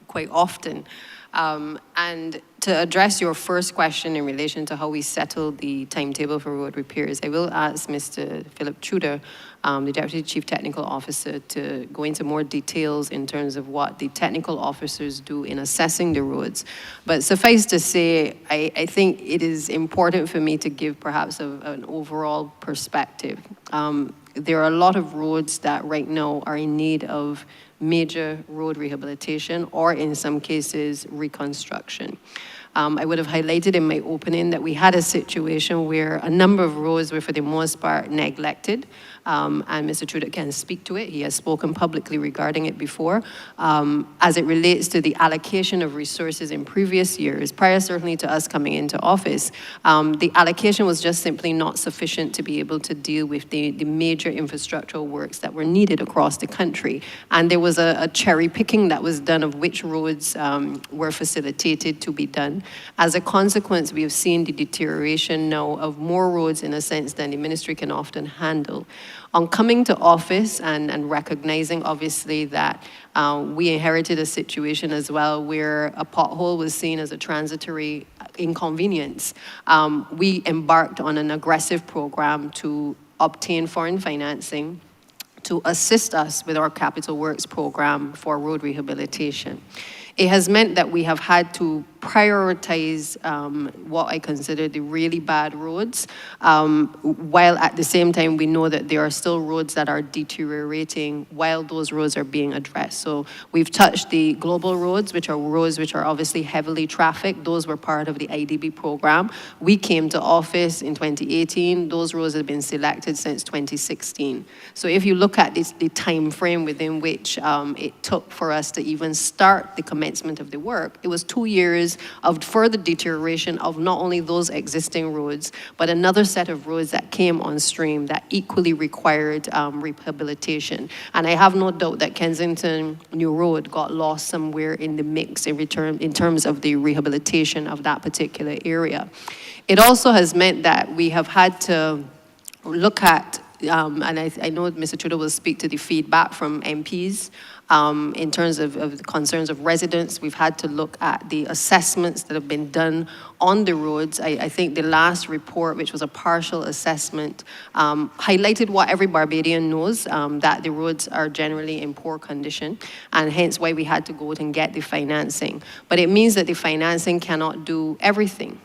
quite often. And to address your first question in relation to how we settle the timetable for road repairs, I will ask Mr. Philip Tudor, the Deputy Chief Technical Officer, to go into more details in terms of what the technical officers do in assessing the roads. But suffice to say, I think it is important for me to give perhaps an overall perspective. there are a lot of roads that right now are in need of major road rehabilitation or in some cases reconstruction. I would have highlighted in my opening that we had a situation where a number of roads were for the most part neglected, and Mr. Trudeau can speak to it. He has spoken publicly regarding it before. As it relates to the allocation of resources in previous years, prior certainly to us coming into office, the allocation was just simply not sufficient to be able to deal with the major infrastructural works that were needed across the country. And there was a cherry picking that was done of which roads were facilitated to be done. As a consequence, we have seen the deterioration now of more roads in a sense than the ministry can often handle. On coming to office and recognizing obviously that we inherited a situation as well where a pothole was seen as a transitory inconvenience, we embarked on an aggressive program to obtain foreign financing to assist us with our capital works program for road rehabilitation. It has meant that we have had to prioritize what I consider the really bad roads, while at the same time we know that there are still roads that are deteriorating while those roads are being addressed. So we've touched the global roads, which are roads which are obviously heavily trafficked. Those were part of the IDB program. We came to office in 2018. Those roads have been selected since 2016. So if you look at the time frame within which it took for us to even start the commencement of the work, it was 2 years of further deterioration of not only those existing roads, but another set of roads that came on stream that equally required rehabilitation. And I have no doubt that Kensington New Road got lost somewhere in the mix in terms of the rehabilitation of that particular area. It also has meant that we have had to look at, and I know Mr. Trudeau will speak to the feedback from MPs, in terms of the concerns of residents. We've had to look at the assessments that have been done on the roads. I think the last report, which was a partial assessment, highlighted what every Barbadian knows, that the roads are generally in poor condition, and hence why we had to go out and get the financing. But it means that the financing cannot do everything.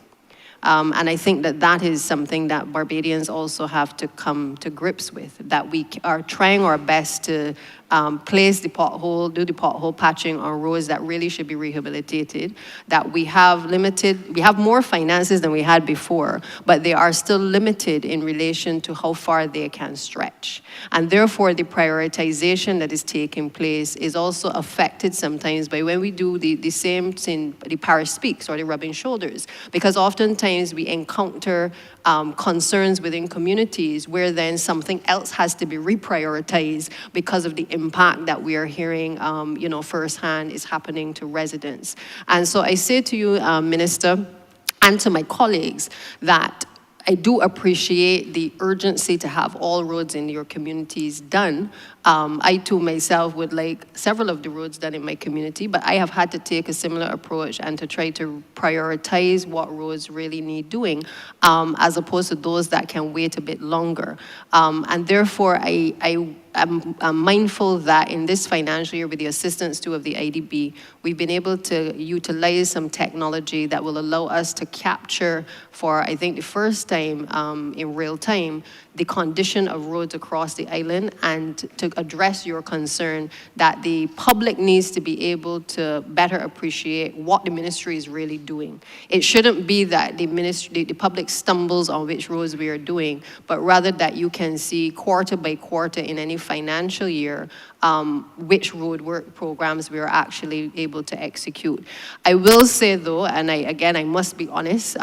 And I think that that is something that Barbadians also have to come to grips with, that we are trying our best to place the pothole, do the pothole patching on roads that really should be rehabilitated, that we have more finances than we had before, but they are still limited in relation to how far they can stretch. And therefore, the prioritization that is taking place is also affected sometimes by when we do the same thing, the parish speaks or the rubbing shoulders, because oftentimes we encounter concerns within communities where then something else has to be reprioritized because of the impact that we are hearing, firsthand is happening to residents. And so I say to you, Minister, and to my colleagues, that I do appreciate the urgency to have all roads in your communities done. I too myself would like several of the roads done in my community, but I have had to take a similar approach and to try to prioritize what roads really need doing, as opposed to those that can wait a bit longer. And therefore, I'm mindful that in this financial year, with the assistance too of the IDB, we've been able to utilize some technology that will allow us to capture, for I think the first time in real time, the condition of roads across the island, and to address your concern that the public needs to be able to better appreciate what the ministry is really doing. It shouldn't be that the public stumbles on which roads we are doing, but rather that you can see quarter by quarter in any financial year which road work programs we are actually able to execute. I will say though, and I must be honest,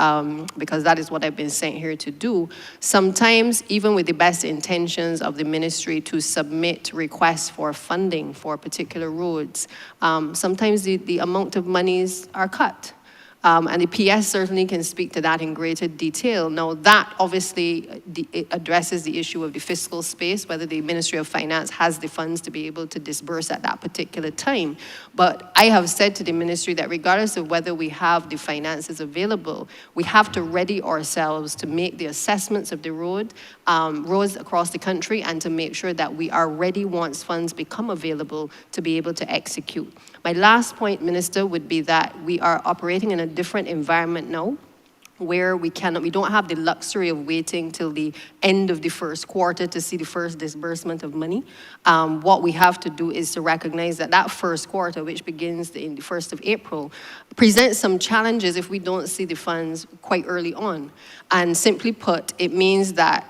because that is what I've been sent here to do, sometimes even with the best intentions of the ministry to submit requests for funding for particular roads, sometimes the amount of monies are cut. And the PS certainly can speak to that in greater detail. Now, that obviously it addresses the issue of the fiscal space, whether the Ministry of Finance has the funds to be able to disburse at that particular time. But I have said to the ministry that regardless of whether we have the finances available, we have to ready ourselves to make the assessments of the roads across the country, and to make sure that we are ready once funds become available to be able to execute. My last point, Minister, would be that we are operating in a different environment now, where we don't have the luxury of waiting till the end of the first quarter to see the first disbursement of money. What we have to do is to recognize that that first quarter, which begins in the 1st of April, presents some challenges if we don't see the funds quite early on. And simply put, it means that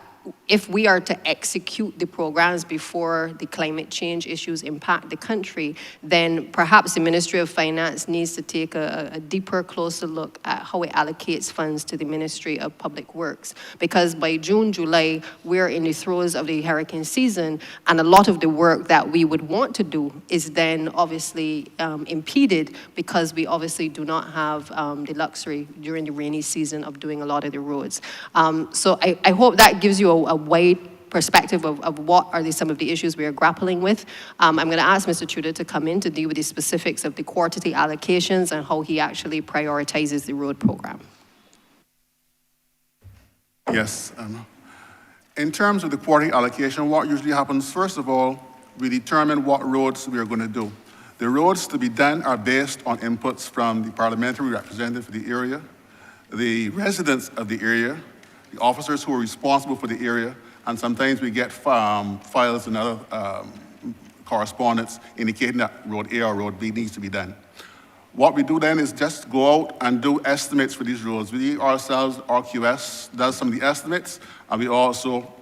if we are to execute the programs before the climate change issues impact the country, then perhaps the Ministry of Finance needs to take a deeper, closer look at how it allocates funds to the Ministry of Public Works. Because by June, July, we're in the throes of the hurricane season, and a lot of the work that we would want to do is then obviously impeded because we obviously do not have the luxury during the rainy season of doing a lot of the roads. So I hope that gives you a wide perspective of what are some of the issues we are grappling with. I'm going to ask Mr. Tudor to come in to deal with the specifics of the quarterly allocations and how he actually prioritizes the road program. Yes. In terms of the quarterly allocation, what usually happens, first of all, we determine what roads we are going to do. The roads to be done are based on inputs from the parliamentary representative for the area, the residents of the area, the officers who are responsible for the area, and sometimes we get files and other correspondence indicating that Road A or Road B needs to be done. What we do then is just go out and do estimates for these roads. We ourselves, RQS, does some of the estimates, and we also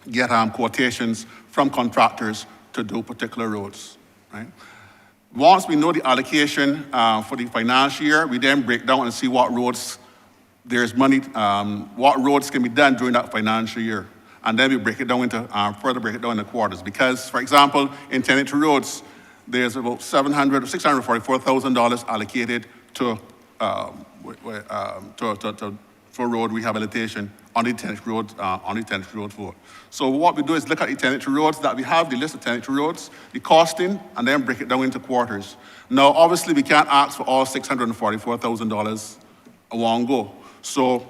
get quotations from contractors to do particular roads, right? Once we know the allocation for the financial year, we then break down and see what roads there's money, what roads can be done during that financial year. And then we break it down into, further break it down into quarters. Because, for example, in Tenantry Roads, there's about $644,000 allocated for road rehabilitation on the Tenantry Road, for. So what we do is look at the Tenantry Roads that we have, the list of Tenantry Roads, the costing, and then break it down into quarters. Now, obviously, we can't ask for all $644,000 a one go. So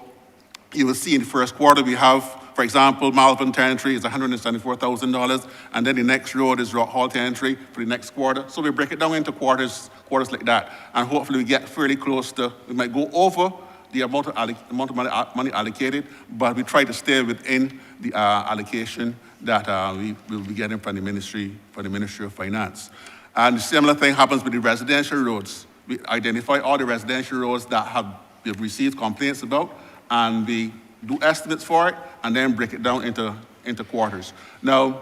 you will see in the first quarter we have, for example, Malvern Tenantry is $174,000, and then the next road is Rock Hall Tenantry for the next quarter. So we break it down into quarters like that, and hopefully we get fairly close to, we might go over the amount of money allocated, but we try to stay within the allocation that we will be getting from the Ministry of Finance. And the similar thing happens with the residential roads. We identify all the residential roads that we've received complaints about, and we do estimates for it, and then break it down into quarters. Now,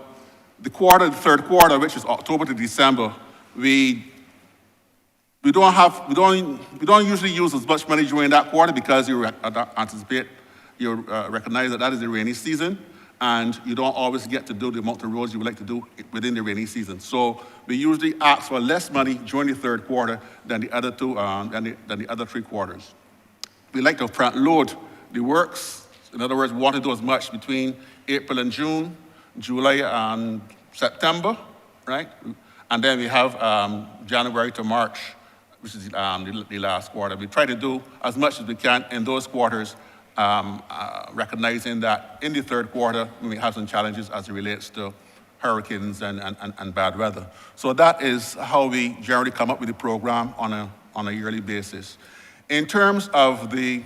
the third quarter, which is October to December, we don't usually use as much money during that quarter because you recognize that is the rainy season, and you don't always get to do the amount of roads you would like to do within the rainy season. So we usually ask for less money during the third quarter than the other than the other 3 quarters. We like to front load the works. In other words, we want to do as much between April and June, July and September, right? And then we have January to March, which is the last quarter. We try to do as much as we can in those quarters, recognizing that in the third quarter, we may have some challenges as it relates to hurricanes and bad weather. So that is how we generally come up with the program on a yearly basis. In terms of the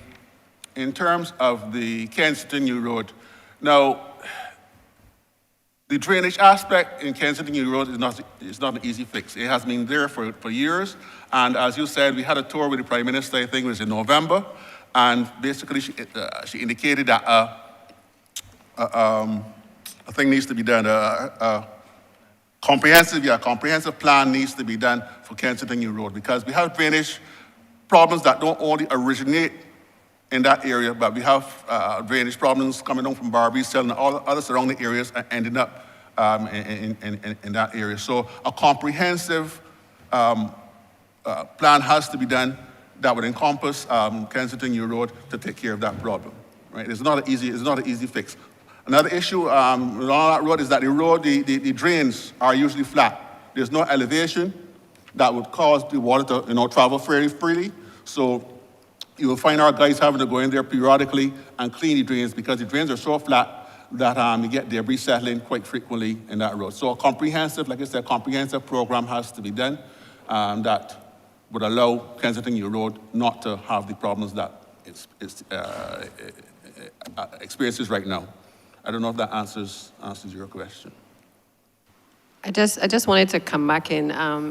Kensington New Road, now, the drainage aspect in Kensington New Road is not an easy fix. It has been there for years, and as you said, we had a tour with the Prime Minister, I think it was in November, and basically she indicated that a thing needs to be done, a comprehensive plan needs to be done for Kensington New Road, because we have drainage problems that don't only originate in that area, but we have drainage problems coming down from Barbees Hill and all other surrounding areas and ending up in that area. So a comprehensive plan has to be done that would encompass Kensington New Road to take care of that problem. Right? It's not an easy fix. Another issue on that road is that the drains are usually flat. There's no elevation that would cause the water to travel fairly freely. So you will find our guys having to go in there periodically and clean the drains because the drains are so flat that you get debris settling quite frequently in that road. So a comprehensive program has to be done that would allow Kensington New Road not to have the problems that experiences right now. I don't know if that answers your question. I just wanted to come back in,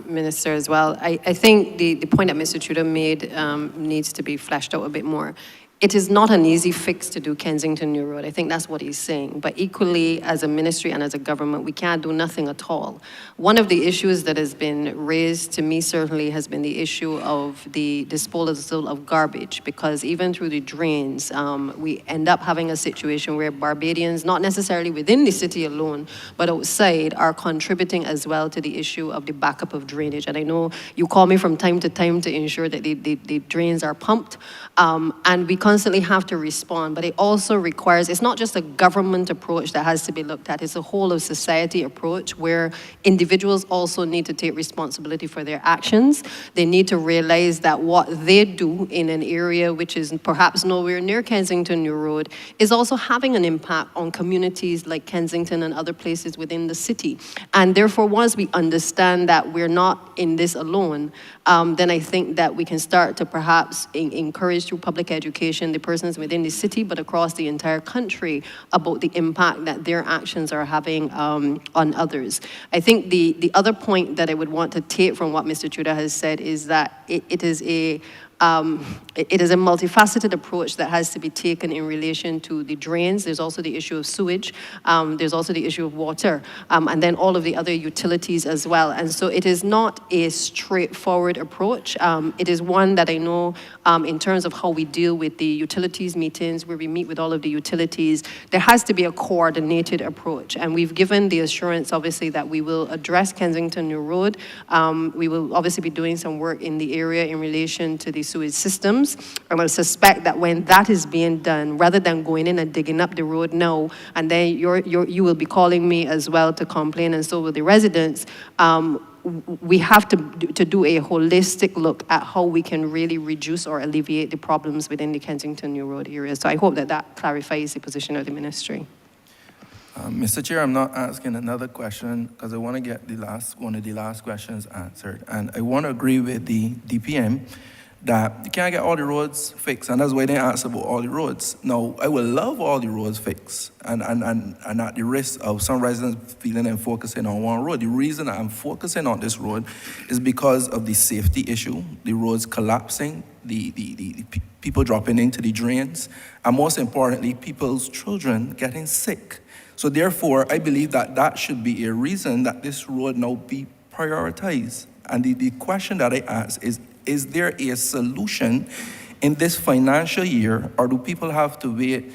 Minister, as well. I think the point that Mr. Tudor made needs to be fleshed out a bit more. It is not an easy fix to do Kensington New Road. I think that's what he's saying. But equally, as a ministry and as a government, we can't do nothing at all. One of the issues that has been raised to me certainly has been the issue of the disposal of garbage, because even through the drains, we end up having a situation where Barbadians, not necessarily within the city alone, but outside, are contributing as well to the issue of the backup of drainage. And I know you call me from time to time to ensure that the drains are pumped, and we constantly have to respond, but it also requires, it's not just a government approach that has to be looked at, it's a whole of society approach where individuals also need to take responsibility for their actions. They need to realize that what they do in an area which is perhaps nowhere near Kensington New Road is also having an impact on communities like Kensington and other places within the city. And therefore, once we understand that we're not in this alone, then I think that we can start to perhaps encourage through public education the persons within the city, but across the entire country, about the impact that their actions are having on others. I think the other point that I would want to take from what Mr. Tudor has said is that it is a multifaceted approach that has to be taken in relation to the drains. There's also the issue of sewage. There's also the issue of water, and then all of the other utilities as well. And so it is not a straightforward approach. It is one that I know in terms of how we deal with the utilities meetings, where we meet with all of the utilities, there has to be a coordinated approach. And we've given the assurance, obviously, that we will address Kensington New Road. We will obviously be doing some work in the area in relation to the sewage systems. I will suspect that when that is being done, rather than going in and digging up the road now, and then you will be calling me as well to complain, and so will the residents, we have to do a holistic look at how we can really reduce or alleviate the problems within the Kensington New Road area. So I hope that that clarifies the position of the ministry. Mr. Chair, I'm not asking another question because I want to get one of the last questions answered. And I want to agree with the DPM that you can't get all the roads fixed, and that's why they ask about all the roads. Now, I would love all the roads fixed, and at the risk of some residents feeling and focusing on one road. The reason I'm focusing on this road is because of the safety issue, the roads collapsing, the people dropping into the drains, and most importantly, people's children getting sick. So therefore, I believe that that should be a reason that this road now be prioritized. And the question that I ask is there a solution in this financial year, or do people have to wait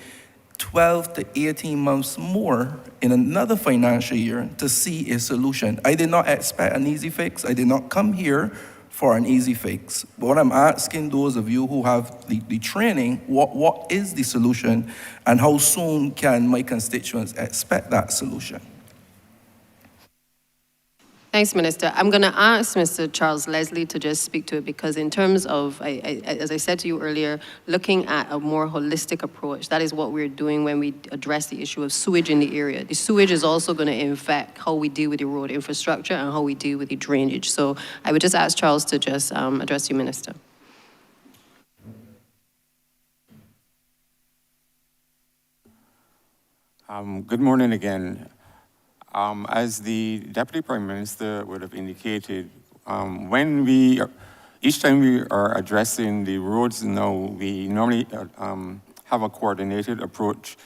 12 to 18 months more in another financial year to see a solution? I did not expect an easy fix. I did not come here for an easy fix. But what I'm asking those of you who have the training, what is the solution, and how soon can my constituents expect that solution? Thanks, Minister. I'm going to ask Mr. Charles Leslie to just speak to it, because in terms of, as I said to you earlier, looking at a more holistic approach, that is what we're doing when we address the issue of sewage in the area. The sewage is also going to affect how we deal with the road infrastructure and how we deal with the drainage. So I would just ask Charles to just address you, Minister. Good morning again. As the Deputy Prime Minister would have indicated, each time we are addressing the roads now, we normally have a coordinated approach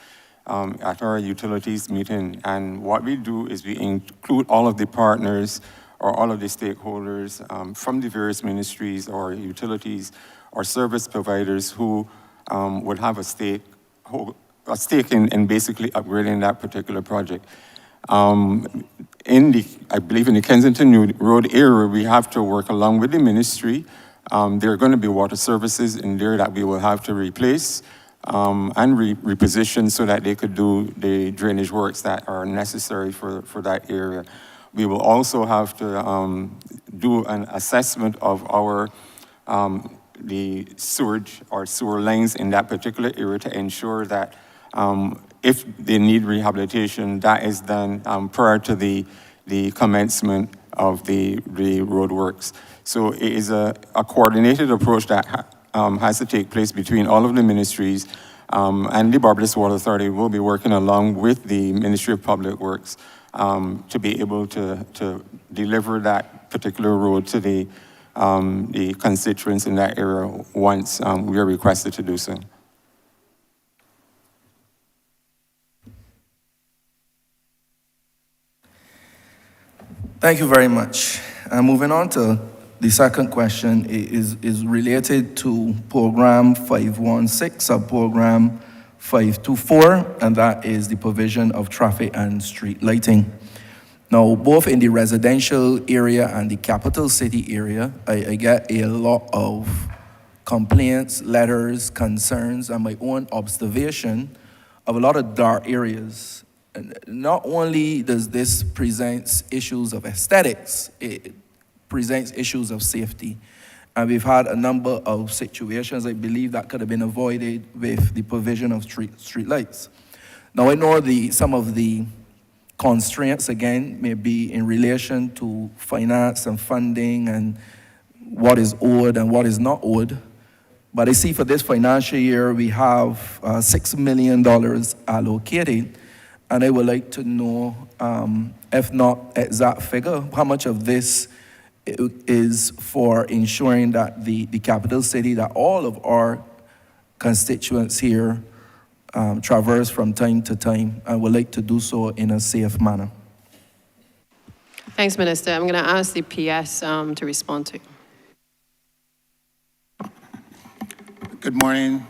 at our utilities meeting. And what we do is we include all of the partners or all of the stakeholders from the various ministries or utilities or service providers who would have a stake in basically upgrading that particular project. I believe in the Kensington New Road area, we have to work along with the ministry. There are going to be water services in there that we will have to replace and reposition so that they could do the drainage works that are necessary for that area. We will also have to do an assessment of the sewage or sewer lines in that particular area to ensure that if they need rehabilitation, that is done prior to the commencement of the road works. So it is a coordinated approach that has to take place between all of the ministries, and the Barbados Water Authority will be working along with the Ministry of Public Works to be able to deliver that particular road to the constituents in that area once we are requested to do so. Thank you very much. Moving on to the second question is related to Program 516, Subprogram 524, and that is the provision of traffic and street lighting. Now, both in the residential area and the capital city area, I get a lot of complaints, letters, concerns, and my own observation of a lot of dark areas. And not only does this present issues of aesthetics, it presents issues of safety. And we've had a number of situations, I believe, that could have been avoided with the provision of street lights. Now, I know some of the constraints, again, may be in relation to finance and funding and what is owed and what is not owed. But I see for this financial year, we have $6 million allocated. And I would like to know, if not exact figure, how much of this is for ensuring that the capital city, that all of our constituents here traverse from time to time, and would like to do so in a safe manner. Thanks, Minister. I'm going to ask the PS to respond to you. Good morning,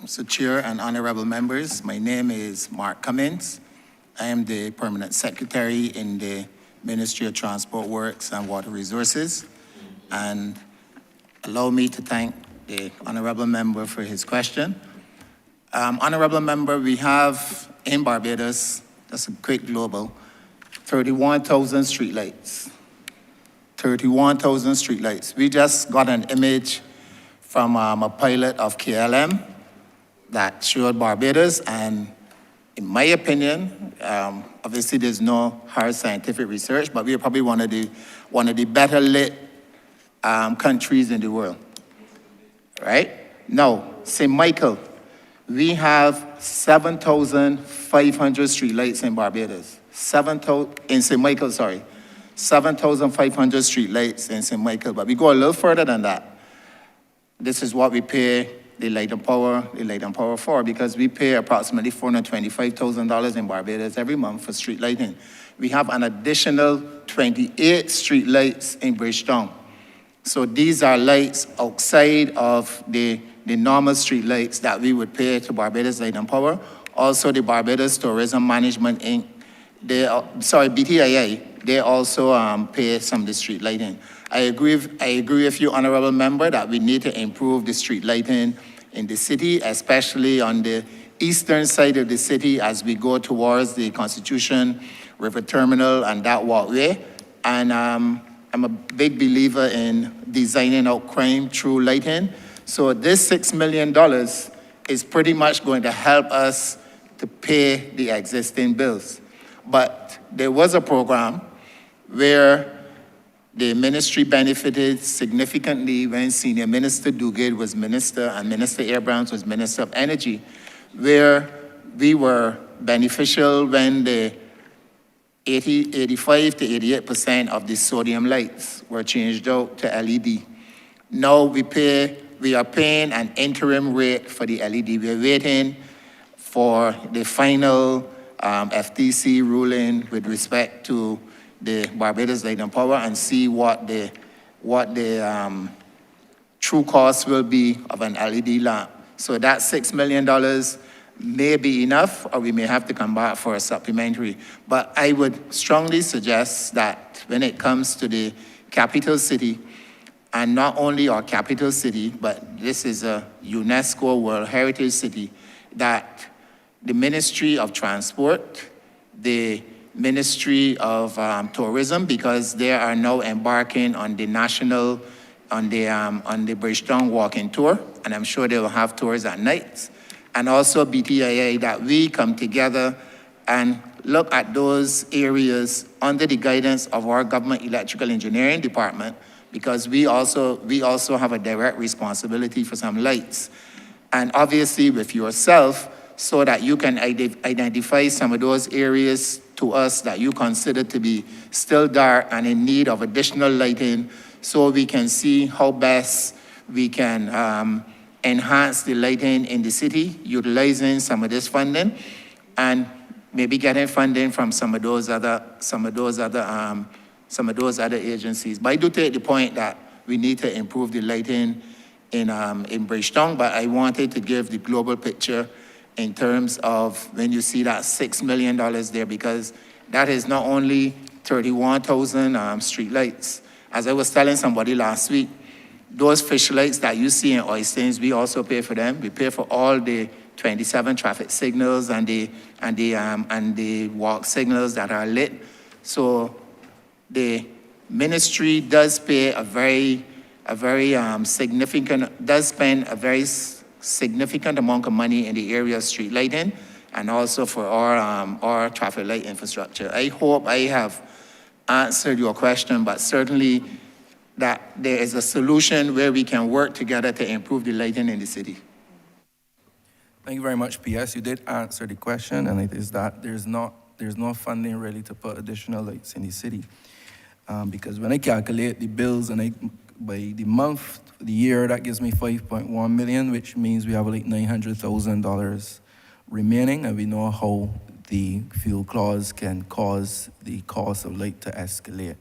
Mr. Chair and honorable members. My name is Mark Cummins. I am the Permanent Secretary in the Ministry of Transport Works and Water Resources. And allow me to thank the honorable member for his question. Honorable member, we have in Barbados, that's a quick global, 31,000 streetlights. 31,000 streetlights. We just got an image from a pilot of KLM that showed Barbados, and in my opinion, obviously there's no hard scientific research, but we're probably one of the better lit countries in the world, right? Now, St. Michael, we have 7,500 streetlights in Barbados. 7,500 streetlights in St. Michael, but we go a little further than that. This is what we pay the Light and Power for, because we pay approximately $425,000 in Barbados every month for street lighting. We have an additional 28 street lights in Bridgetown. So these are lights outside of the normal street lights that we would pay to Barbados Light and Power. Also, the Barbados Tourism Management Inc., BTIA, they also pay some of the street lighting. I agree with you, honorable member, that we need to improve the street lighting in the city, especially on the eastern side of the city as we go towards the Constitution River Terminal and that walkway. And I'm a big believer in designing out crime through lighting. So this $6 million is pretty much going to help us to pay the existing bills. But there was a program where the ministry benefited significantly when Senior Minister Duguid was minister and Minister Abrams was Minister of Energy, where we were beneficial when the 85 to 88% of the sodium lights were changed out to LED. Now we are paying an interim rate for the LED. We're waiting for the final FTC ruling with respect to the Barbados Light and Power and see what the true cost will be of an LED lamp. So that $6 million may be enough, or we may have to come back for a supplementary. But I would strongly suggest that when it comes to the capital city, and not only our capital city, but this is a UNESCO World Heritage City, that the Ministry of Transport, the Ministry of Tourism, because they are now embarking on the Bridgetown walking tour, and I'm sure they will have tours at night. And also BTIA, that we come together and look at those areas under the guidance of our Government Electrical Engineering Department because we also have a direct responsibility for some lights. And obviously with yourself, so that you can identify some of those areas to us that you consider to be still dark and in need of additional lighting, so we can see how best we can enhance the lighting in the city, utilizing some of this funding, and maybe getting funding from some of those other agencies. But I do take the point that we need to improve the lighting in Bridgetown, but I wanted to give the global picture in terms of when you see that $6 million there, because that is not only 31,000 street lights. As I was telling somebody last week, those fish lights that you see in Oistins, we also pay for them. We pay for all the 27 traffic signals and the walk signals that are lit. So the ministry does pay spend a very significant amount of money in the area of street lighting and also for our traffic light infrastructure. I hope I have answered your question, but certainly that there is a solution where we can work together to improve the lighting in the city. Thank you very much, PS. You did answer the question, and it is that there's no funding really to put additional lights in the city. Because when I calculate the bills and by the month, the year, that gives me 5.1 million, which means we have like $900,000 remaining, and we know how the fuel clause can cause the cost of light to escalate.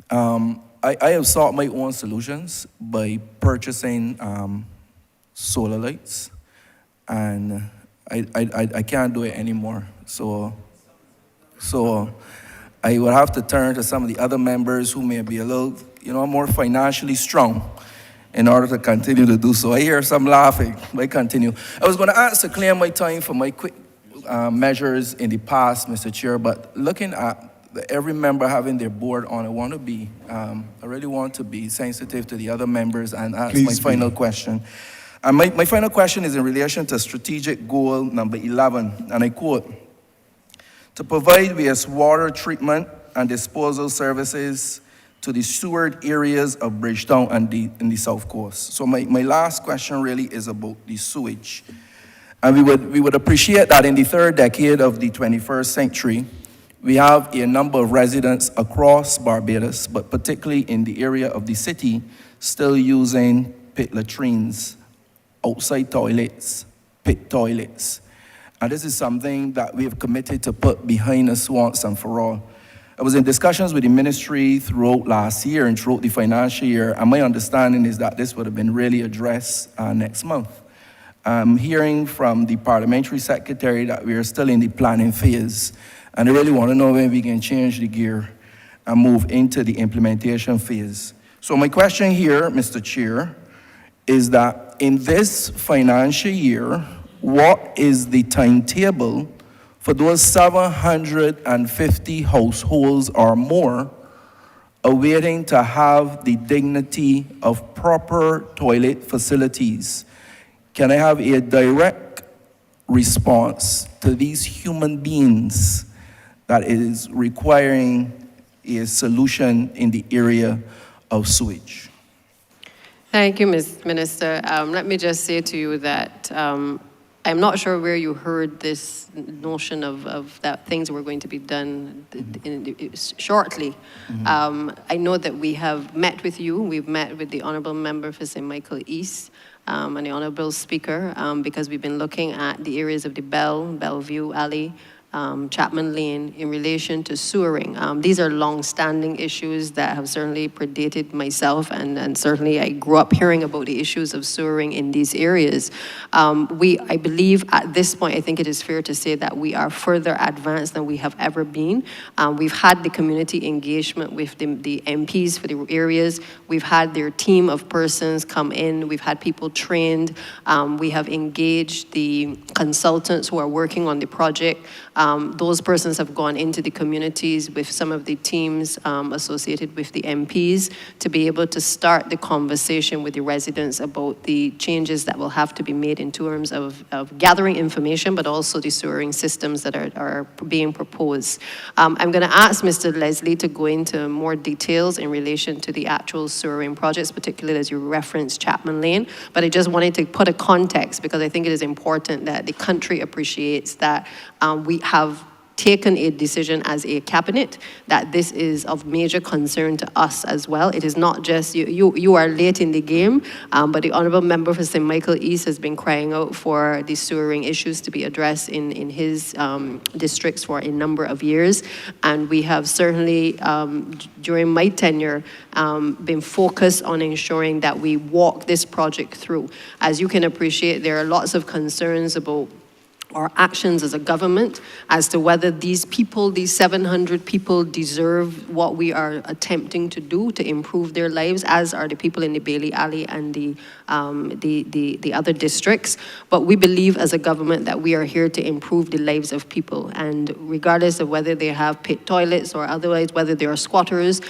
I have sought my own solutions by purchasing solar lights, and I can't do it anymore. So I would have to turn to some of the other members who may be a little, more financially strong in order to continue to do so. I hear some laughing, but I continue. I was going to ask to clear my time for my quick measures in the past, Mr. Chair, but looking at every member having their board on, I really want to be sensitive to the other members and ask my final question. And my final question is in relation to strategic goal number 11, and I quote, to provide wastewater treatment and disposal services to the sewered areas of Bridgetown and in the South Coast. So my last question really is about the sewage. And we would appreciate that in the third decade of the 21st century, we have a number of residents across Barbados, but particularly in the area of the city, still using pit latrines, outside toilets, pit toilets. And this is something that we have committed to put behind us once and for all. I was in discussions with the ministry throughout last year and throughout the financial year, and my understanding is that this would have been really addressed next month. I'm hearing from the parliamentary secretary that we are still in the planning phase, and I really want to know when we can change the gear and move into the implementation phase. So my question here, Mr. Chair, is that in this financial year, what is the timetable for those 750 households or more awaiting to have the dignity of proper toilet facilities? Can I have a direct response to these human beings that is requiring a solution in the area of sewage? Thank you, Ms. Minister. Let me just say to you that I'm not sure where you heard this notion of that things were going to be done shortly. I know that we have met with you. We've met with the Honourable Member for St. Michael East and the Honourable Speaker because we've been looking at the areas of the Bellevue Alley, Chapman Lane in relation to sewering. These are long-standing issues that have certainly predated myself, and certainly I grew up hearing about the issues of sewering in these areas. I believe at this point, I think it is fair to say that we are further advanced than we have ever been. We've had the community engagement with the MPs for the areas. We've had their team of persons come in. We've had people trained. We have engaged the consultants who are working on the project. Those persons have gone into the communities with some of the teams associated with the MPs to be able to start the conversation with the residents about the changes that will have to be made in terms of gathering information, but also the sewering systems that are being proposed. I'm going to ask Mr. Leslie to go into more details in relation to the actual sewering projects, particularly as you referenced Chapman Lane, but I just wanted to put a context because I think it is important that the country appreciates that we have taken a decision as a cabinet that this is of major concern to us as well. It is not just you are late in the game, but the Honourable Member for St. Michael East has been crying out for the sewering issues to be addressed in his districts for a number of years. And we have certainly, during my tenure, been focused on ensuring that we walk this project through. As you can appreciate, there are lots of concerns about our actions as a government as to whether these people, these 700 people, deserve what we are attempting to do to improve their lives, as are the people in the Bailey Alley and the other districts. But we believe as a government that we are here to improve the lives of people, and regardless of whether they have pit toilets or otherwise, whether they are squatters,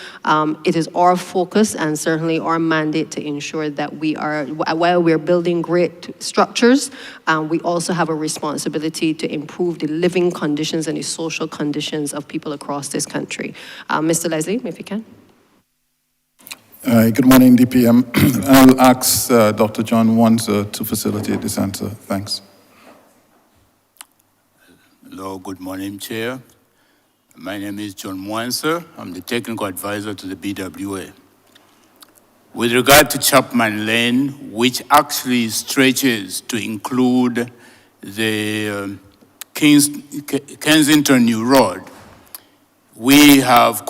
it is our focus and certainly our mandate to ensure that we are, while we're building great structures, we also have a responsibility to improve the living conditions and the social conditions of people across this country. Mr. Leslie, if you can. Good morning, DPM. I'll ask Dr. John Wanzer to facilitate this answer. Thanks. Hello, good morning, Chair. My name is John Wanzer. I'm the technical advisor to the BWA. With regard to Chapman Lane, which actually stretches to include the Kensington New Road, we have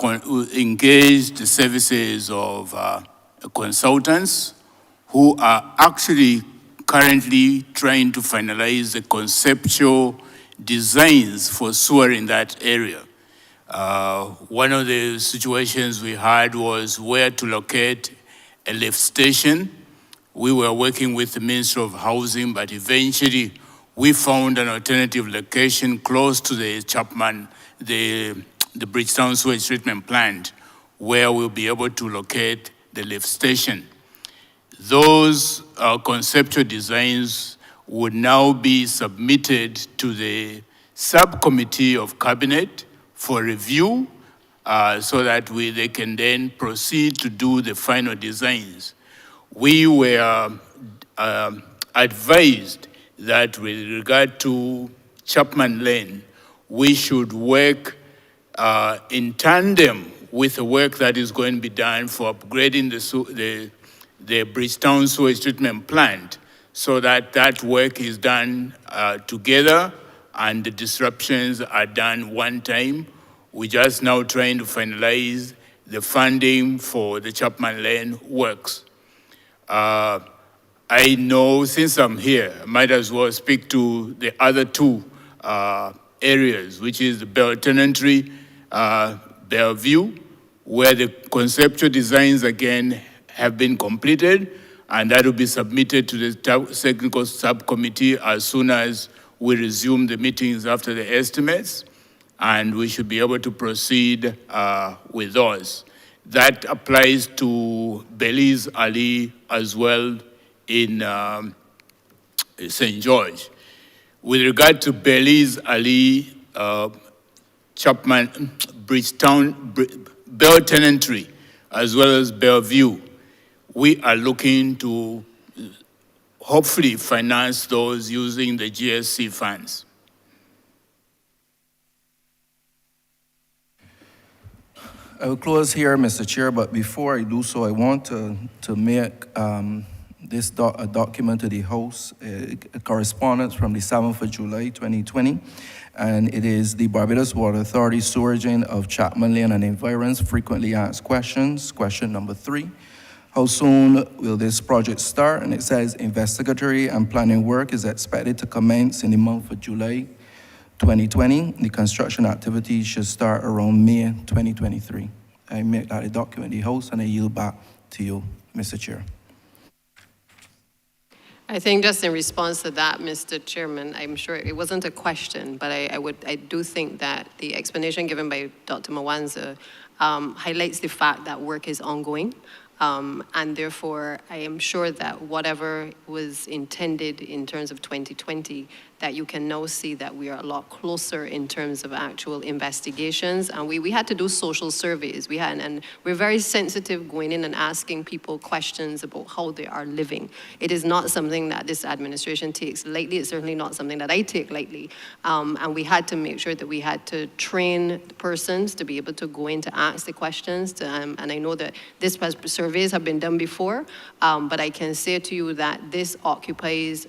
engaged the services of consultants who are actually currently trying to finalize the conceptual designs for sewer in that area. One of the situations we had was where to locate a lift station. We were working with the Ministry of Housing, but eventually we found an alternative location close to the Chapman, the Bridgetown Sewage Treatment Plant, where we'll be able to locate the lift station. Those conceptual designs would now be submitted to the subcommittee of cabinet for review so that they can then proceed to do the final designs. We were advised that with regard to Chapman Lane, we should work in tandem with the work that is going to be done for upgrading the Bridgetown Sewage Treatment Plant, so that that work is done together and the disruptions are done one time. We're just now trying to finalize the funding for the Chapman Lane works. I know, since I'm here, I might as well speak to the other two areas, which is the Bell Tenantry, Bellevue, where the conceptual designs again have been completed, and that will be submitted to the technical subcommittee as soon as we resume the meetings after the estimates, and we should be able to proceed with those. That applies to Belize Alley as well in St. George. With regard to Belize Alley, Chapman, Bridgetown, Bell Tenantry, as well as Bellevue, we are looking to hopefully finance those using the GSC funds. I will close here, Mr. Chair, but before I do so, I want to make this a document to the House, a correspondence from the 7th of July, 2020, and it is the Barbados Water Authority Seweraging of Chapman Lane and Environs frequently asked questions. Question number 3, how soon will this project start? And it says investigatory and planning work is expected to commence in the month of July 2020. The construction activities should start around May 2023. I make that a document in the House and I yield back to you, Mr. Chair. I think just in response to that, Mr. Chairman, I'm sure it wasn't a question, but I do think that the explanation given by Dr. Mwanza highlights the fact that work is ongoing. And therefore, I am sure that whatever was intended in terms of 2020, that you can now see that we are a lot closer in terms of actual investigations. And we had to do social surveys. And we're very sensitive going in and asking people questions about how they are living. It is not something that this administration takes lightly. It's certainly not something that I take lightly. And we had to make sure that we had to train the persons to be able to go in to ask the questions. And I know that this surveys have been done before, but I can say to you that this occupies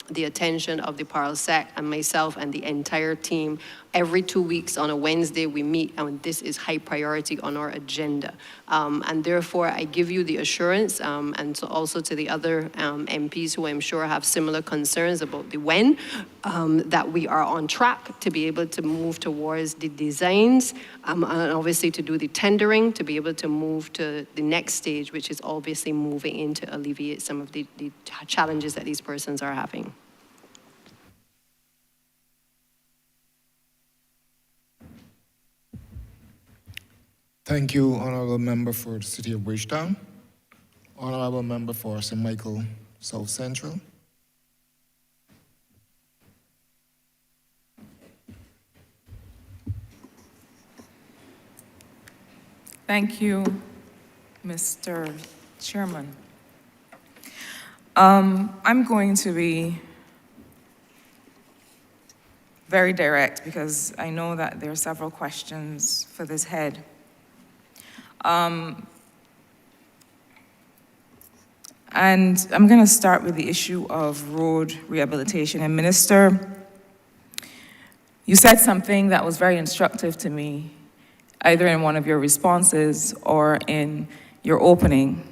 the attention of the Parlsec and myself and the entire team. Every 2 weeks on a Wednesday we meet, and this is high priority on our agenda. And therefore, I give you the assurance, and so also to the other MPs who I'm sure have similar concerns about the when, that we are on track to be able to move towards the designs, and obviously to do the tendering, to be able to move to the next stage, which is obviously moving in to alleviate some of the challenges that these persons are having. Thank you, Honorable Member for the City of Bridgetown. Honorable Member for St. Michael South Central. Thank you, Mr. Chairman. I'm going to be very direct because I know that there are several questions for this head. And I'm going to start with the issue of road rehabilitation. And Minister, you said something that was very instructive to me, either in one of your responses or in your opening.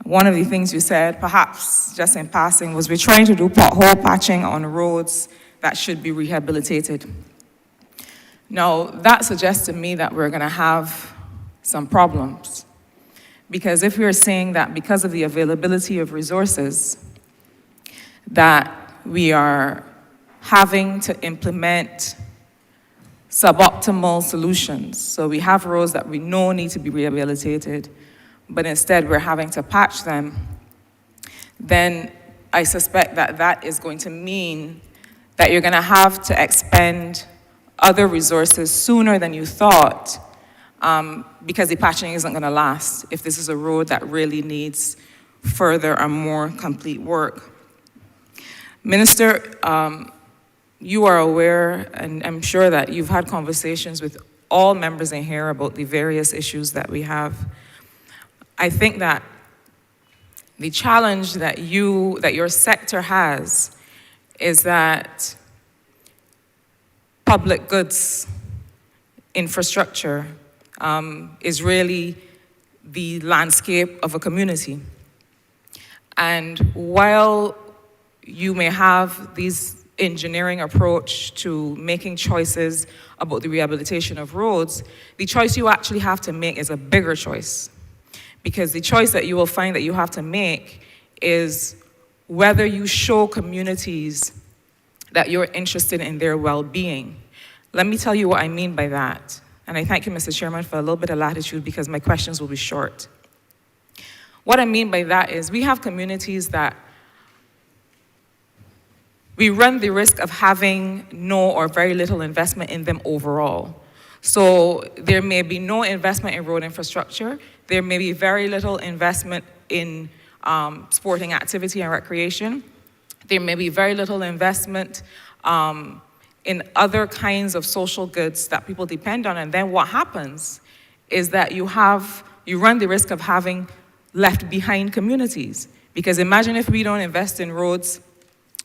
One of the things you said, perhaps just in passing, was we're trying to do pothole patching on roads that should be rehabilitated. Now, that suggests to me that we're going to have some problems. Because if we're saying that because of the availability of resources, that we are having to implement suboptimal solutions. So we have roads that we know need to be rehabilitated, but instead we're having to patch them, then I suspect that that is going to mean that you're going to have to expend other resources sooner than you thought, because the patching isn't going to last if this is a road that really needs further and more complete work. Minister, you are aware, and I'm sure that you've had conversations with all members in here about the various issues that we have. I think that the challenge that your sector has is that public goods infrastructure is really the landscape of a community. And while you may have these engineering approach to making choices about the rehabilitation of roads, the choice you actually have to make is a bigger choice. Because the choice that you will find that you have to make is whether you show communities that you're interested in their well-being. Let me tell you what I mean by that. And I thank you, Mr. Chairman, for a little bit of latitude because my questions will be short. What I mean by that is we have communities that we run the risk of having no or very little investment in them overall. So there may be no investment in road infrastructure. There may be very little investment in sporting activity and recreation. There may be very little investment in other kinds of social goods that people depend on. And then what happens is that you run the risk of having left behind communities. Because imagine if we don't invest in roads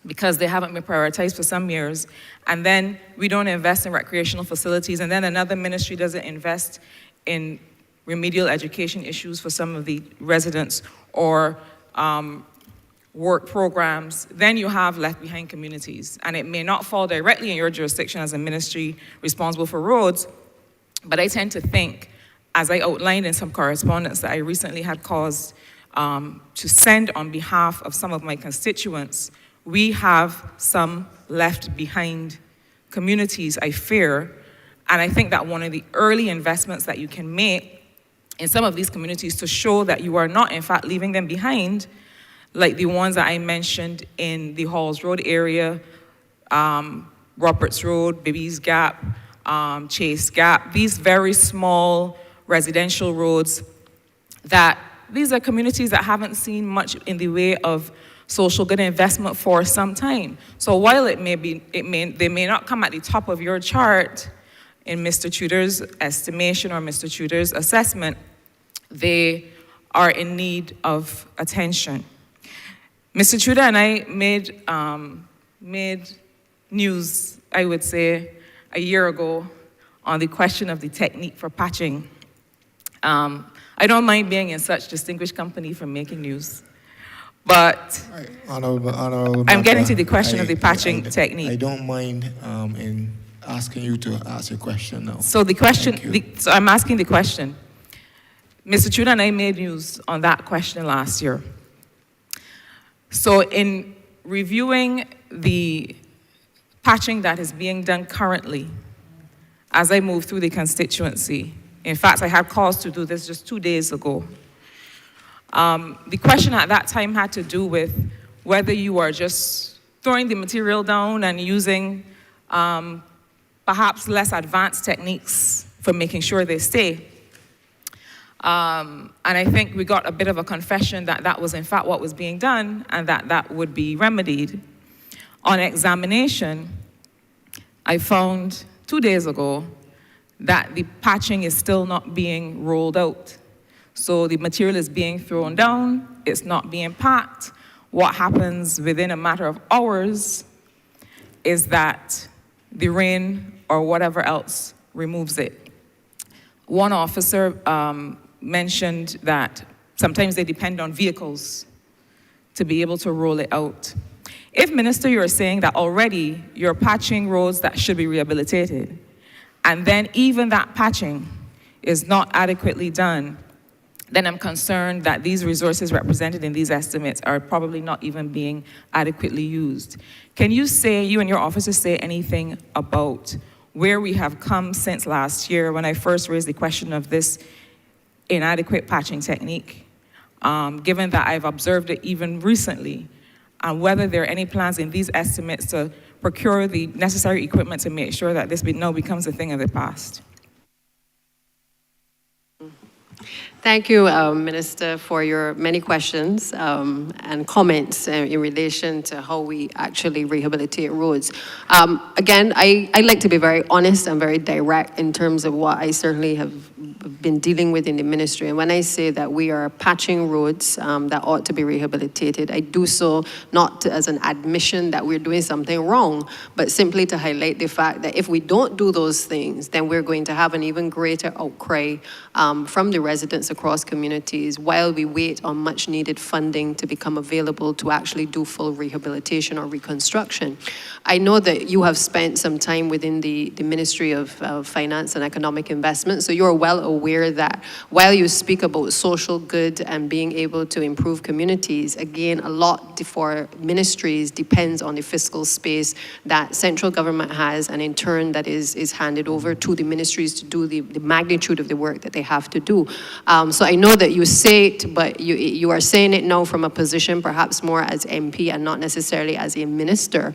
because they haven't been prioritized for some years, and then we don't invest in recreational facilities, and then another ministry doesn't invest in remedial education issues for some of the residents or work programs, then you have left behind communities. And it may not fall directly in your jurisdiction as a ministry responsible for roads, but I tend to think, as I outlined in some correspondence that I recently had caused to send on behalf of some of my constituents, we have some left behind communities, I fear. And I think that one of the early investments that you can make in some of these communities to show that you are not, in fact, leaving them behind, like the ones that I mentioned in the Halls Road area, Roberts Road, Bibby's Gap, Chase Gap, these very small residential roads, that these are communities that haven't seen much in the way of social good investment for some time. So while they may not come at the top of your chart in Mr. Tudor's estimation or Mr. Tudor's assessment, they are in need of attention. Mr. Tudor and I made news, I would say, a year ago on the question of the technique for patching. I don't mind being in such distinguished company for making news, but Honorable I'm getting member, to the question of the patching technique. I don't mind in asking you to ask your question now. So the question, so I'm asking the question. Mr. Tudor and I made news on that question last year. So in reviewing the patching that is being done currently, as I move through the constituency, in fact, I had calls to do this just 2 days ago. The question at that time had to do with whether you are just throwing the material down and using perhaps less advanced techniques for making sure they stay. And I think we got a bit of a confession that that was in fact what was being done and that that would be remedied. On examination, I found 2 days ago that the patching is still not being rolled out. So the material is being thrown down, it's not being packed. What happens within a matter of hours is that the rain or whatever else removes it. One officer mentioned that sometimes they depend on vehicles to be able to roll it out. If, Minister, you're saying that already you're patching roads that should be rehabilitated, and then even that patching is not adequately done, then I'm concerned that these resources represented in these estimates are probably not even being adequately used. Can you say, you and your officers say anything about where we have come since last year when I first raised the question of this inadequate patching technique, given that I've observed it even recently, and whether there are any plans in these estimates to procure the necessary equipment to make sure that this now becomes a thing of the past? Thank you, Minister, for your many questions and comments in relation to how we actually rehabilitate roads. Again, I like to be very honest and very direct in terms of what I certainly have been dealing with in the ministry. And when I say that we are patching roads that ought to be rehabilitated, I do so not as an admission that we're doing something wrong, but simply to highlight the fact that if we don't do those things, then we're going to have an even greater outcry from the residents across communities while we wait on much needed funding to become available to actually do full rehabilitation or reconstruction. I know that you have spent some time within the Ministry of Finance and Economic Investment, so you're well aware that while you speak about social good and being able to improve communities, again, a lot for ministries depends on the fiscal space that central government has, and in turn that is handed over to the ministries to do the magnitude of the work that they have to do. So I know that you say it, but you are saying it now from a position perhaps more as MP and not necessarily as a minister,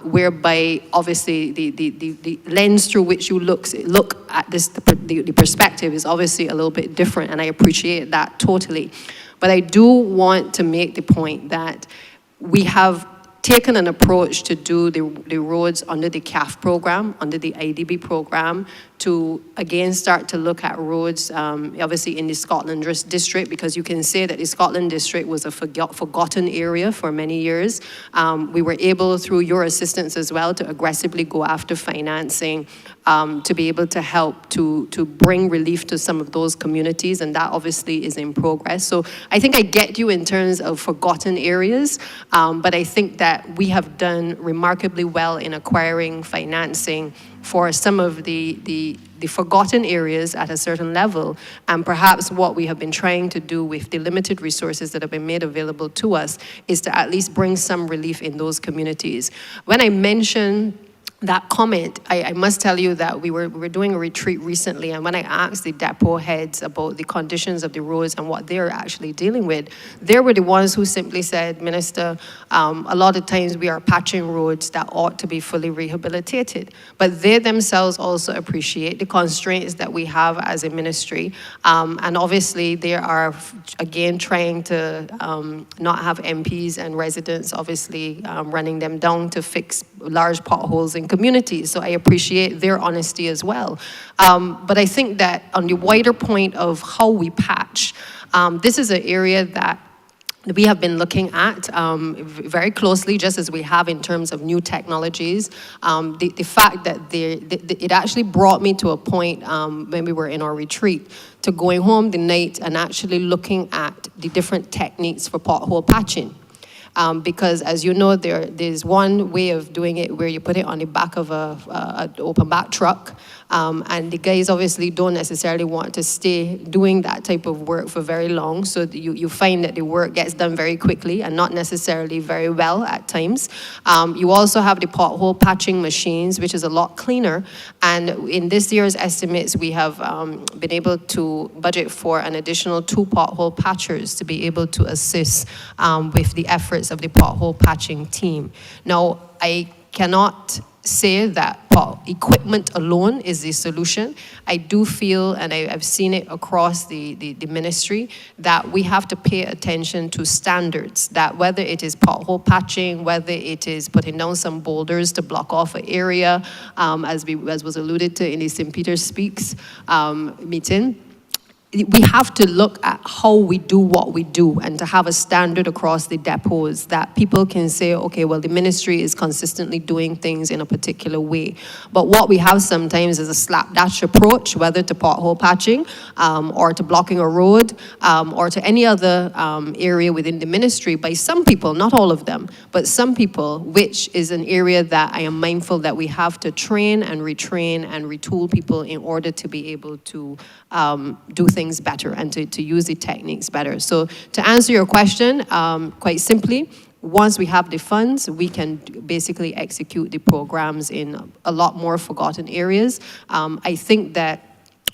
whereby obviously the lens through which you look at this, the perspective is obviously a little bit different, and I appreciate that totally. But I do want to make the point that we have taken an approach to do the roads under the CAF program, under the IDB program, to again start to look at roads, obviously in the Scotland district, because you can say that the Scotland district was a forgotten area for many years. We were able, through your assistance as well, to aggressively go after financing to be able to help to bring relief to some of those communities, and that obviously is in progress. So I think I get you in terms of forgotten areas, but I think that we have done remarkably well in acquiring financing for some of the forgotten areas at a certain level. And perhaps what we have been trying to do with the limited resources that have been made available to us is to at least bring some relief in those communities. When I mention that comment, I must tell you that we were doing a retreat recently, and when I asked the depot heads about the conditions of the roads and what they're actually dealing with, they were the ones who simply said, Minister, a lot of times we are patching roads that ought to be fully rehabilitated. But they themselves also appreciate the constraints that we have as a ministry, and obviously they are, again, trying to not have MPs and residents obviously running them down to fix large potholes in communities. So I appreciate their honesty as well. But I think that on the wider point of how we patch, this is an area that we have been looking at very closely, just as we have in terms of new technologies. The fact that it actually brought me to a point when we were in our retreat to going home the night and actually looking at the different techniques for pothole patching. Because as you know, there's one way of doing it where you put it on the back of an open back truck, and the guys obviously don't necessarily want to stay doing that type of work for very long, so you find that the work gets done very quickly and not necessarily very well at times. You also have the pothole patching machines, which is a lot cleaner, and in this year's estimates, we have been able to budget for an additional 2 pothole patchers to be able to assist with the efforts of the pothole patching team. Now, I cannot say that equipment alone is the solution. I do feel, and I've seen it across the ministry, that we have to pay attention to standards, that whether it is pothole patching, whether it is putting down some boulders to block off an area, as was alluded to in the St. Peter Speaks meeting, we have to look at how we do what we do and to have a standard across the depots that people can say, okay, well, the ministry is consistently doing things in a particular way. But what we have sometimes is a slapdash approach, whether to pothole patching or to blocking a road or to any other area within the ministry by some people, not all of them, but some people, which is an area that I am mindful that we have to train and retrain and retool people in order to be able to do things better and to use the techniques better. So to answer your question, quite simply, once we have the funds, we can basically execute the programs in a lot more forgotten areas. I think that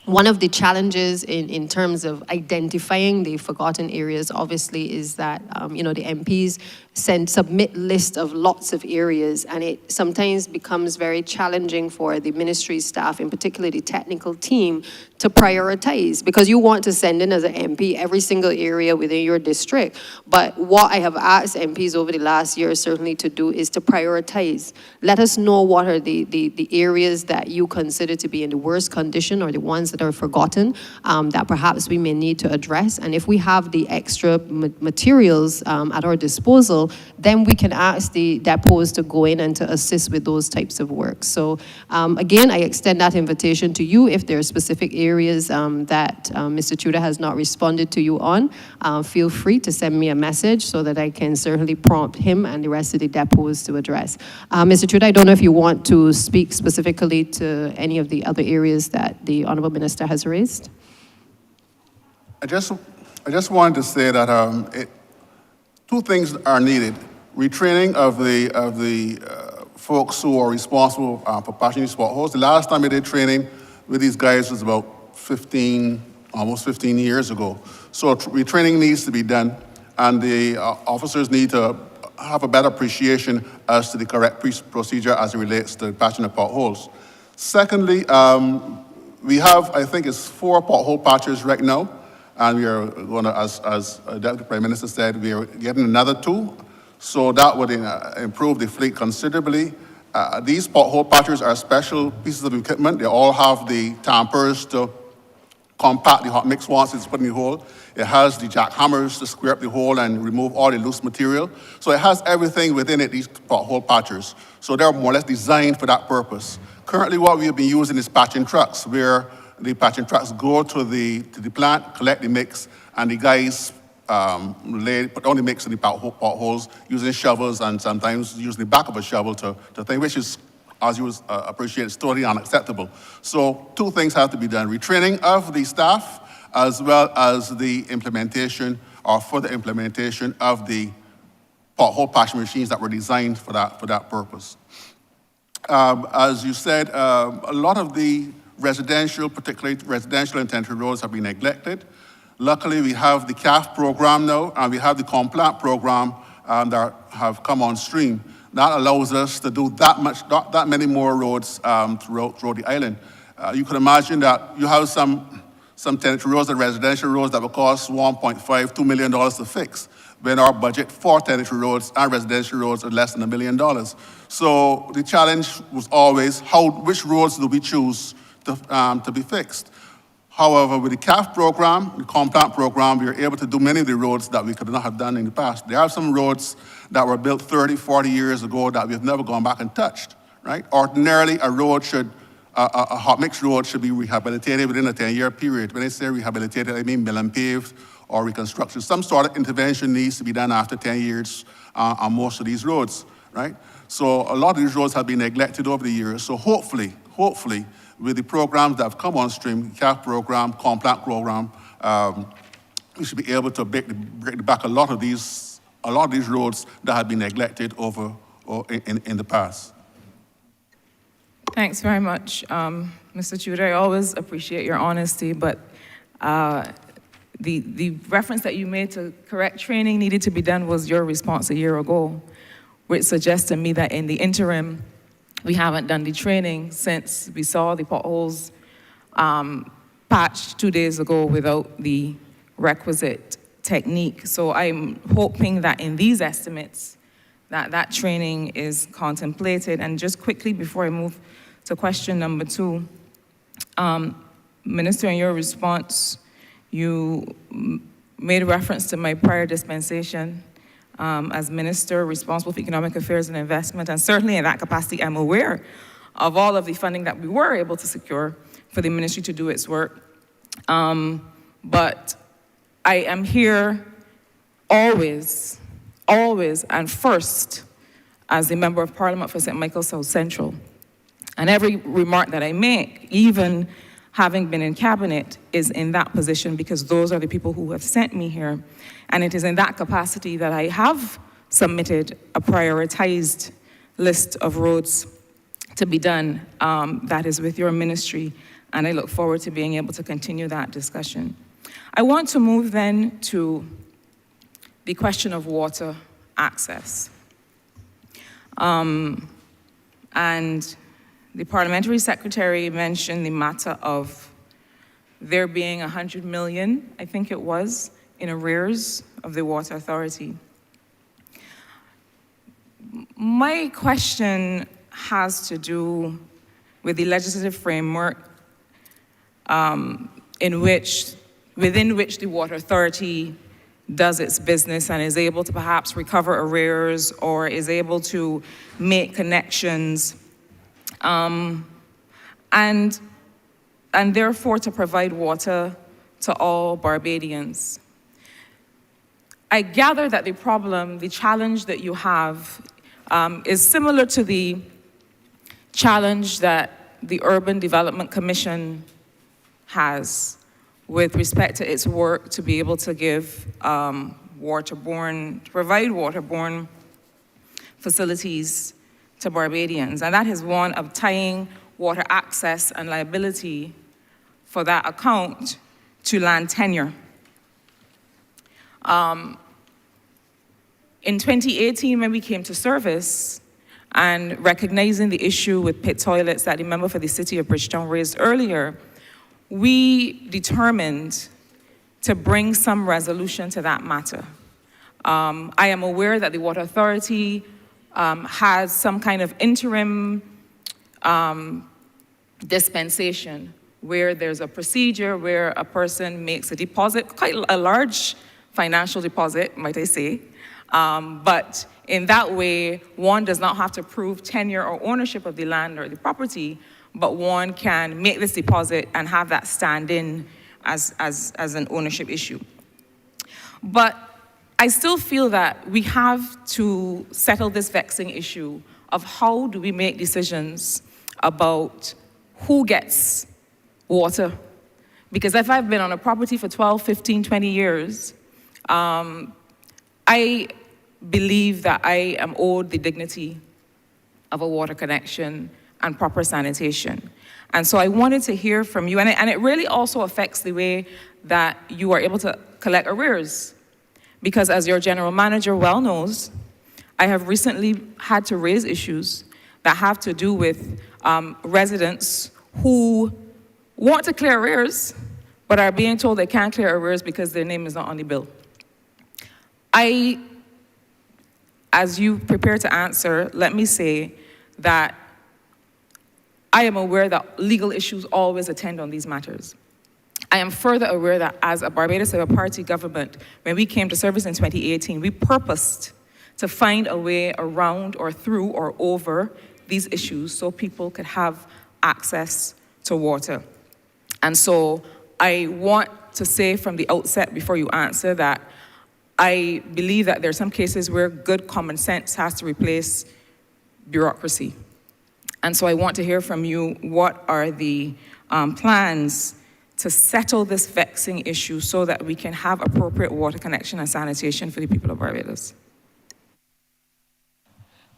one of the challenges in terms of identifying the forgotten areas, obviously, is that the MPs submit list of lots of areas, and it sometimes becomes very challenging for the ministry staff, in particular the technical team, to prioritize, because you want to send in as an MP every single area within your district. But what I have asked MPs over the last year certainly to do is to prioritize. Let us know what are the areas that you consider to be in the worst condition or the ones that are forgotten that perhaps we may need to address. And if we have the extra materials at our disposal, then we can ask the depots to go in and to assist with those types of work. So again, I extend that invitation to you. If there are specific areas that Mr. Tudor has not responded to you on, feel free to send me a message so that I can certainly prompt him and the rest of the depots to address. Mr. Tudor, I don't know if you want to speak specifically to any of the other areas that the Honourable Minister has raised. I just wanted to say that two things are needed: retraining of the folks who are responsible for patching these potholes. The last time I did training with these guys was about almost 15 years ago. So retraining needs to be done, and the officers need to have a better appreciation as to the correct procedure as it relates to patching the potholes. Secondly, we have, I think it's 4 pothole patchers right now, and we are going to, as Deputy Prime Minister said, we are getting another 2. So that would improve the fleet considerably. These pothole patchers are special pieces of equipment. They all have the tampers to compact the hot mix once it's put in the hole. It has the jackhammers to square up the hole and remove all the loose material. So it has everything within it, these pothole patchers. So they're more or less designed for that purpose. Currently, what we have been using is patching trucks, where the patching trucks go to the plant, collect the mix, and the guys put on the mix in the potholes using shovels and sometimes using the back of a shovel to thing, which is as you would appreciate, is totally unacceptable. So 2 things have to be done: retraining of the staff, as well as the implementation or further implementation of the pothole patching machines that were designed for that purpose. As you said, a lot of the residential, particularly residential and tenancy roads, have been neglected. Luckily, we have the CAF program now, and we have the Complant program that have come on stream. That allows us to do that many more roads throughout the island. You can imagine that you have some tenancy roads and residential roads that will cost $1.5, $2 million to fix, when our budget for tenancy roads and residential roads are less than $1 million. So the challenge was always which roads do we choose to be fixed? However, with the CAF program, the Complant program, we were able to do many of the roads that we could not have done in the past. There are some roads that were built 30, 40 years ago that we've never gone back and touched, right? Ordinarily, a hot mix road should be rehabilitated within a 10-year period. When I say rehabilitated, I mean mill and paved or reconstruction. Some sort of intervention needs to be done after 10 years on most of these roads, right? So a lot of these roads have been neglected over the years. So hopefully, with the programs that have come on stream, CAF program, Complant program, we should be able to break back a lot of these roads that have been neglected in the past. Thanks very much, Mr. Tudor. I always appreciate your honesty, but the reference that you made to correct training needed to be done was your response a year ago, which suggests to me that in the interim, we haven't done the training since we saw the potholes patched 2 days ago without the requisite technique. So I'm hoping that in these estimates, that training is contemplated. And just quickly before I move to question number 2, Minister, in your response, you made reference to my prior dispensation as Minister responsible for Economic Affairs and Investment, and certainly in that capacity, I'm aware of all of the funding that we were able to secure for the ministry to do its work. But I am here always, and first as the Member of Parliament for St. Michael South Central. And every remark that I make, even having been in cabinet, is in that position because those are the people who have sent me here. And it is in that capacity that I have submitted a prioritized list of roads to be done that is with your ministry. And I look forward to being able to continue that discussion. I want to move then to the question of water access. And the parliamentary secretary mentioned the matter of there being 100 million, I think it was, in arrears of the Water Authority. My question has to do with the legislative framework within which the Water Authority does its business and is able to perhaps recover arrears or is able to make connections and therefore to provide water to all Barbadians. I gather that the challenge that you have is similar to the challenge that the Urban Development Commission has with respect to its work to be able to give provide waterborne facilities to Barbadians. And that is one of tying water access and liability for that account to land tenure. In 2018, when we came to service and recognizing the issue with pit toilets that the member for the city of Bridgetown raised earlier, we determined to bring some resolution to that matter. I am aware that the Water Authority has some kind of interim dispensation where there's a procedure where a person makes a deposit, quite a large financial deposit, might I say, but in that way, one does not have to prove tenure or ownership of the land or the property, but one can make this deposit and have that stand in as an ownership issue. But I still feel that we have to settle this vexing issue of how do we make decisions about who gets water. Because if I've been on a property for 12, 15, 20 years, I believe that I am owed the dignity of a water connection and proper sanitation. And so I wanted to hear from you, and it really also affects the way that you are able to collect arrears. Because as your general manager well knows, I have recently had to raise issues that have to do with residents who want to clear arrears, but are being told they can't clear arrears because their name is not on the bill. As you prepare to answer, let me say that I am aware that legal issues always attend on these matters. I am further aware that as a Barbados Labour Party government, when we came to service in 2018, we purposed to find a way around or through or over these issues so people could have access to water. And so I want to say from the outset before you answer that I believe that there are some cases where good common sense has to replace bureaucracy. And so I want to hear from you, what are the plans to settle this vexing issue so that we can have appropriate water connection and sanitation for the people of Barbados?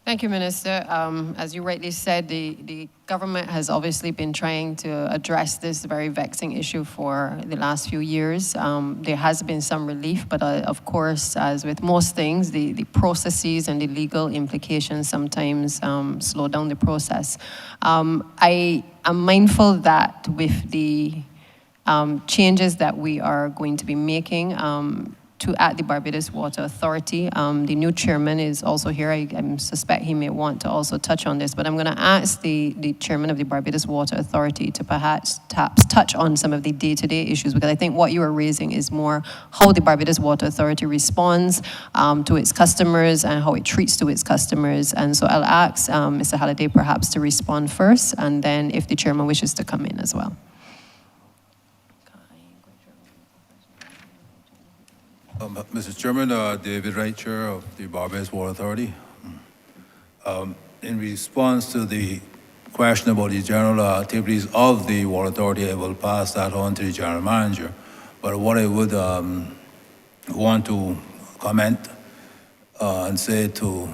Thank you, Minister. As you rightly said, the government has obviously been trying to address this very vexing issue for the last few years. There has been some relief, but of course, as with most things, the processes and the legal implications sometimes slow down the process. I am mindful that with the changes that we are going to be making at the Barbados Water Authority. The new chairman is also here. I suspect he may want to also touch on this, but I'm going to ask the chairman of the Barbados Water Authority to perhaps touch on some of the day-to-day issues, because I think what you are raising is more how the Barbados Water Authority responds to its customers and how it treats to its customers. And so I'll ask Mr. Halliday perhaps to respond first, and then if the chairman wishes to come in as well. Mr. Chairman, David Wright, Chair of the Barbados Water Authority. In response to the question about the general activities of the Water Authority, I will pass that on to the General Manager. But what I would want to comment and say to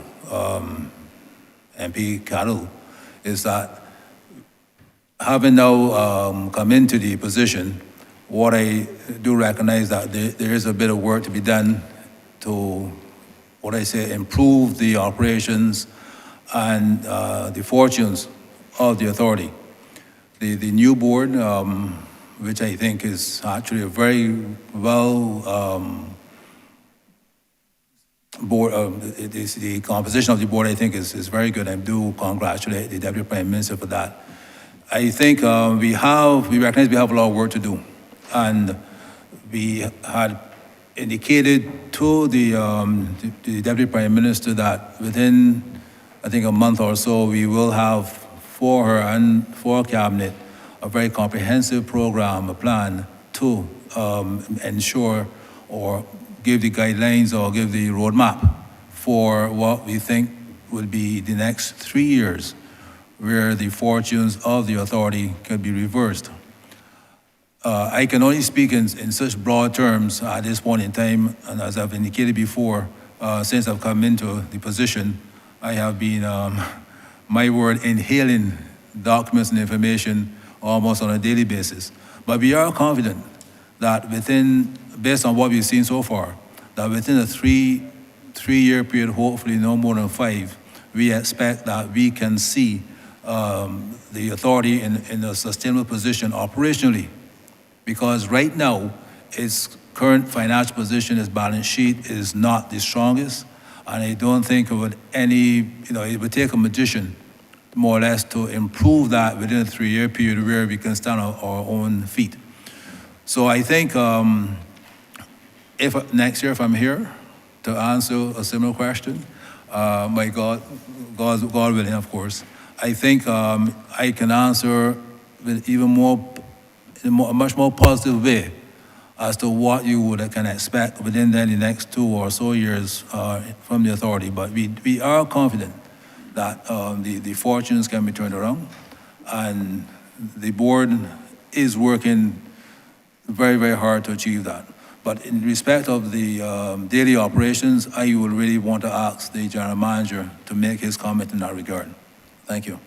MP Carroll is that having now come into the position, what I do recognize that there is a bit of work to be done to, what I say, improve the operations and the fortunes of the authority. The new board, which I think is actually a very well board, the composition of the board I think is very good. I do congratulate the Deputy Prime Minister for that. I think we recognize we have a lot of work to do. And we had indicated to the Deputy Prime Minister that within, I think, a month or so, we will have for her and for Cabinet a very comprehensive program, a plan to ensure or give the guidelines or give the roadmap for what we think will be the next 3 years, where the fortunes of the authority can be reversed. I can only speak in such broad terms at this point in time, and as I've indicated before, since I've come into the position, I have been, my word, inhaling documents and information almost on a daily basis. But we are confident that based on what we've seen so far, that within a three-year period, hopefully no more than 5, we expect that we can see the authority in a sustainable position operationally. Because right now, its current financial position, its balance sheet is not the strongest. And I don't think it would it would take a magician, more or less, to improve that within a 3-year period where we can stand on our own feet. So I think if next year, if I'm here to answer a similar question, my God willing, of course, I think I can answer with even more, in a much more positive way as to what you can expect within the next 2 or so years from the authority. But we are confident that the fortunes can be turned around. And the board is working very, very hard to achieve that. But in respect of the daily operations, I would really want to ask the general manager to make his comment in that regard. Thank you.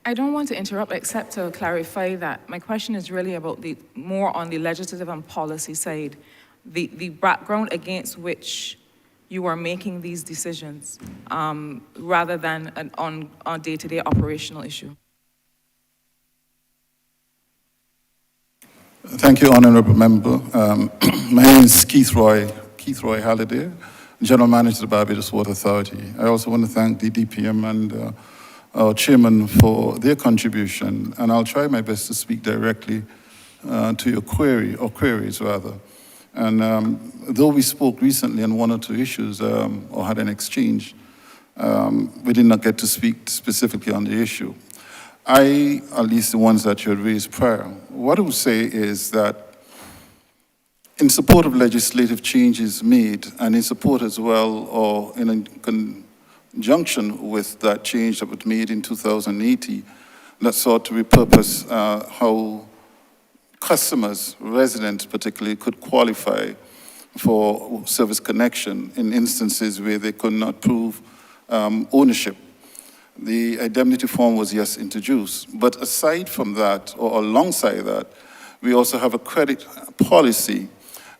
I don't want to interrupt except to clarify that my question is really about more on the legislative and policy side, the background against which you are making these decisions, rather than on a day-to-day operational issue. Thank you, Honourable Member. My name is Keith Roy Halliday, General Manager of the Barbados Water Authority. I also want to thank the DPM and our Chairman for their contribution, and I'll try my best to speak directly to your query, or queries rather. And though we spoke recently on one or two issues, or had an exchange, we did not get to speak specifically on the issue. At least the ones that you had raised prior, what I would say is that in support of legislative changes made, and in support as well, or in conjunction with that change that was made in 2018, that sought to repurpose how customers, residents particularly, could qualify for service connection in instances where they could not prove ownership. The indemnity form was, yes, introduced. But aside from that, or alongside that, we also have a credit policy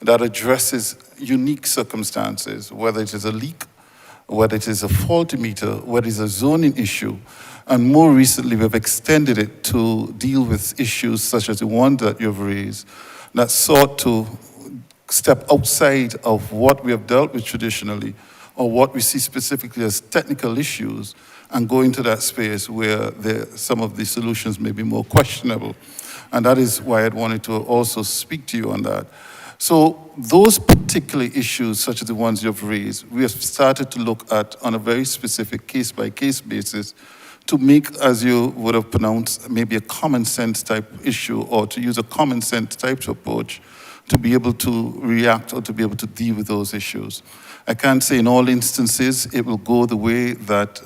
that addresses unique circumstances, whether it is a leak, whether it is a faulty meter, whether it is a zoning issue. And more recently, we've extended it to deal with issues such as the one that you've raised, that sought to step outside of what we have dealt with traditionally, or what we see specifically as technical issues, and go into that space where some of the solutions may be more questionable. And that is why I'd wanted to also speak to you on that. So those particular issues, such as the ones you've raised, we have started to look at on a very specific case-by-case basis to make, as you would have pronounced, maybe a common sense type issue, or to use a common sense type approach to be able to react or to be able to deal with those issues. I can't say in all instances it will go the way that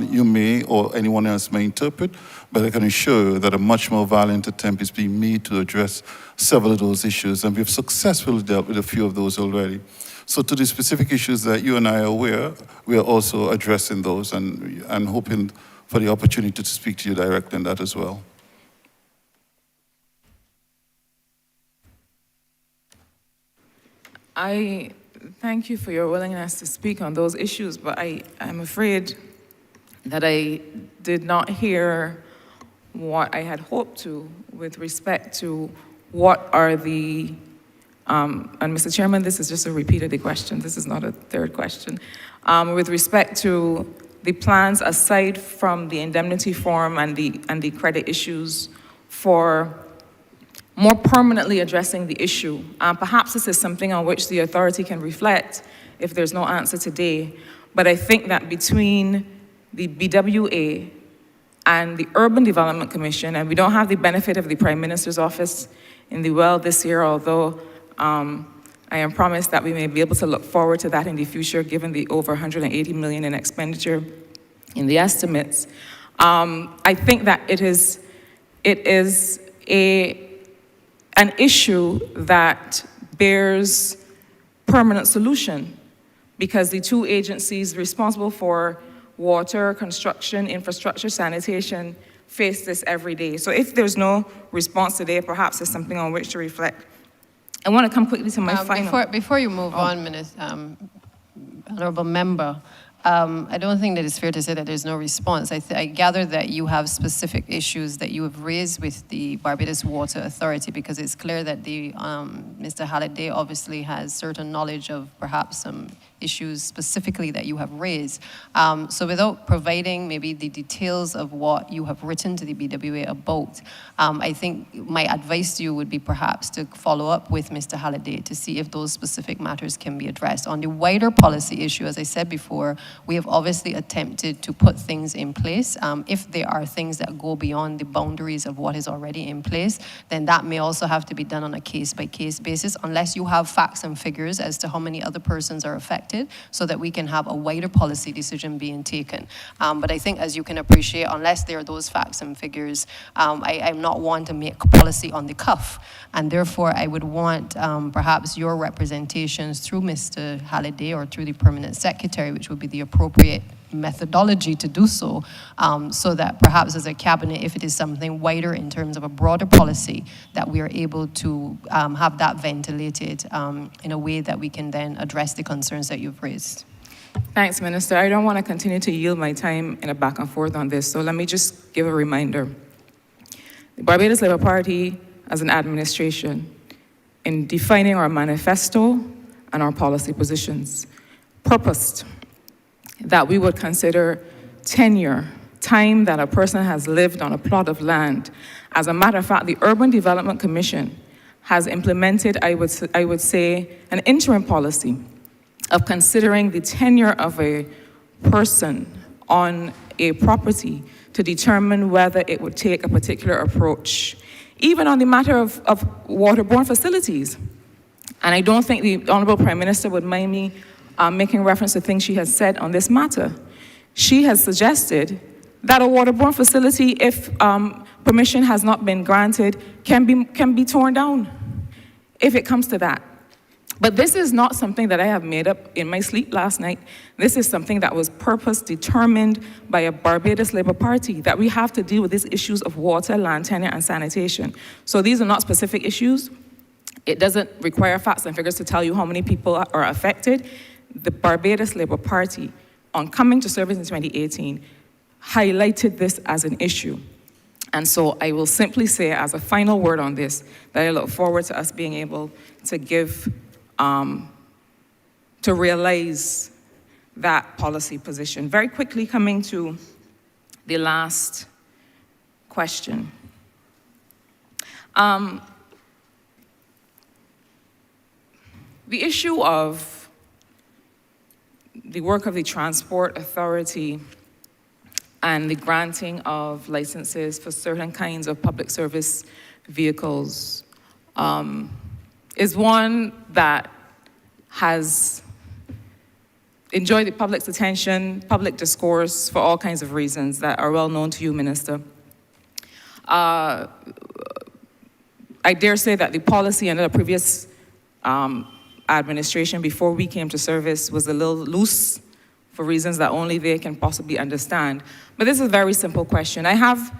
you may or anyone else may interpret, but I can assure you that a much more valiant attempt is being made to address several of those issues, and we've successfully dealt with a few of those already. So to the specific issues that you and I are aware, we are also addressing those and hoping for the opportunity to speak to you directly on that as well. I thank you for your willingness to speak on those issues, but I'm afraid that I did not hear what I had hoped to with respect to what are the, and Mr. Chairman, this is just a repeat of the question, this is not a third question. With respect to the plans aside from the indemnity form and the credit issues for more permanently addressing the issue. Perhaps this is something on which the authority can reflect if there's no answer today. But I think that between the BWA and the Urban Development Commission, and we don't have the benefit of the Prime Minister's office in the well this year, although I am promised that we may be able to look forward to that in the future, given the over 180 million in expenditure in the estimates. I think that it is an issue that bears permanent solution, because the two agencies responsible for water, construction, infrastructure, sanitation face this every day. So if there's no response today, perhaps there's something on which to reflect. I want to come quickly to my final. Before you move on, Honourable Member, I don't think that it's fair to say that there's no response. I gather that you have specific issues that you have raised with the Barbados Water Authority, because it's clear that Mr. Halliday obviously has certain knowledge of perhaps some issues specifically that you have raised. So without providing maybe the details of what you have written to the BWA about, I think my advice to you would be perhaps to follow up with Mr. Halliday to see if those specific matters can be addressed. On the wider policy issue, as I said before, we have obviously attempted to put things in place. If there are things that go beyond the boundaries of what is already in place, then that may also have to be done on a case-by-case basis, unless you have facts and figures as to how many other persons are affected, so that we can have a wider policy decision being taken. But I think, as you can appreciate, unless there are those facts and figures, I'm not one to make policy on the cuff. And therefore, I would want perhaps your representations through Mr. Halliday or through the permanent secretary, which would be the appropriate methodology to do so, so that perhaps as a cabinet, if it is something wider in terms of a broader policy, that we are able to have that ventilated in a way that we can then address the concerns that you've raised. Thanks, Minister. I don't want to continue to yield my time in a back and forth on this, so let me just give a reminder. The Barbados Labour Party, as an administration, in defining our manifesto and our policy positions, purposed that we would consider tenure, time that a person has lived on a plot of land. As a matter of fact, the Urban Development Commission has implemented, I would say, an interim policy of considering the tenure of a person on a property to determine whether it would take a particular approach, even on the matter of waterborne facilities. And I don't think the Honorable Prime Minister would mind me making reference to things she has said on this matter. She has suggested that a waterborne facility, if permission has not been granted, can be torn down, if it comes to that. But this is not something that I have made up in my sleep last night. This is something that was purpose determined by a Barbados Labour Party, that we have to deal with these issues of water, land tenure, and sanitation. So these are not specific issues. It doesn't require facts and figures to tell you how many people are affected. The Barbados Labour Party, on coming to service in 2018, highlighted this as an issue. And so I will simply say, as a final word on this, that I look forward to us being able to give, to realize that policy position. Very quickly, coming to the last question. The issue of the work of the Transport Authority and the granting of licenses for certain kinds of public service vehicles is one that has enjoyed the public's attention, public discourse, for all kinds of reasons that are well known to you, Minister. I dare say that the policy under the previous administration, before we came to service, was a little loose for reasons that only they can possibly understand. But this is a very simple question. I have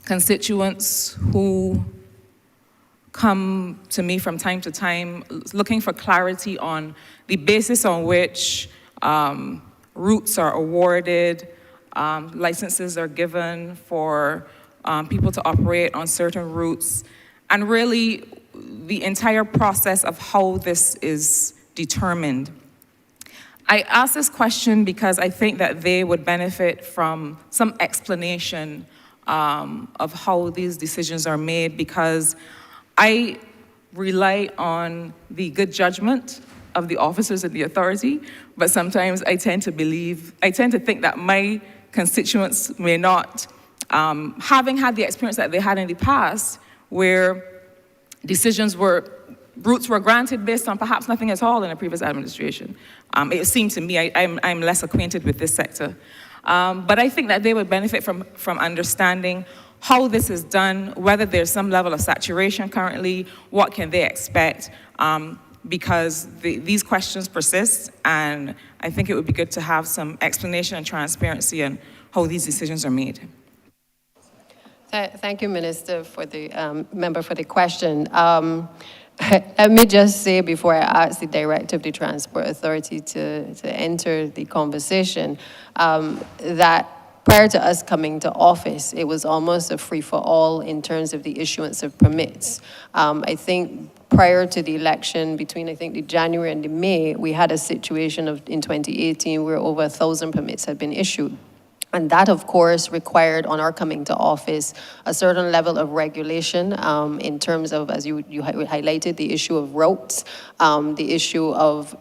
constituents who come to me from time to time looking for clarity on the basis on which routes are awarded, licenses are given for people to operate on certain routes, and really the entire process of how this is determined. I ask this question because I think that they would benefit from some explanation of how these decisions are made, because I rely on the good judgment of the officers in the authority, but sometimes I tend to think that my constituents may not, having had the experience that they had in the past, where routes were granted based on perhaps nothing at all in a previous administration. It seemed to me, I'm less acquainted with this sector. But I think that they would benefit from understanding how this is done, whether there's some level of saturation currently, what can they expect, because these questions persist, and I think it would be good to have some explanation and transparency on how these decisions are made. Thank you, Minister, for the member for the question. Let me just say, before I ask the Director of the Transport Authority to enter the conversation, that prior to us coming to office, it was almost a free-for-all in terms of the issuance of permits. I think prior to the election, between I think the January and the May, we had a situation in 2018 where over 1,000 permits had been issued. And that, of course, required on our coming to office a certain level of regulation in terms of, as you highlighted, the issue of routes, the issue of,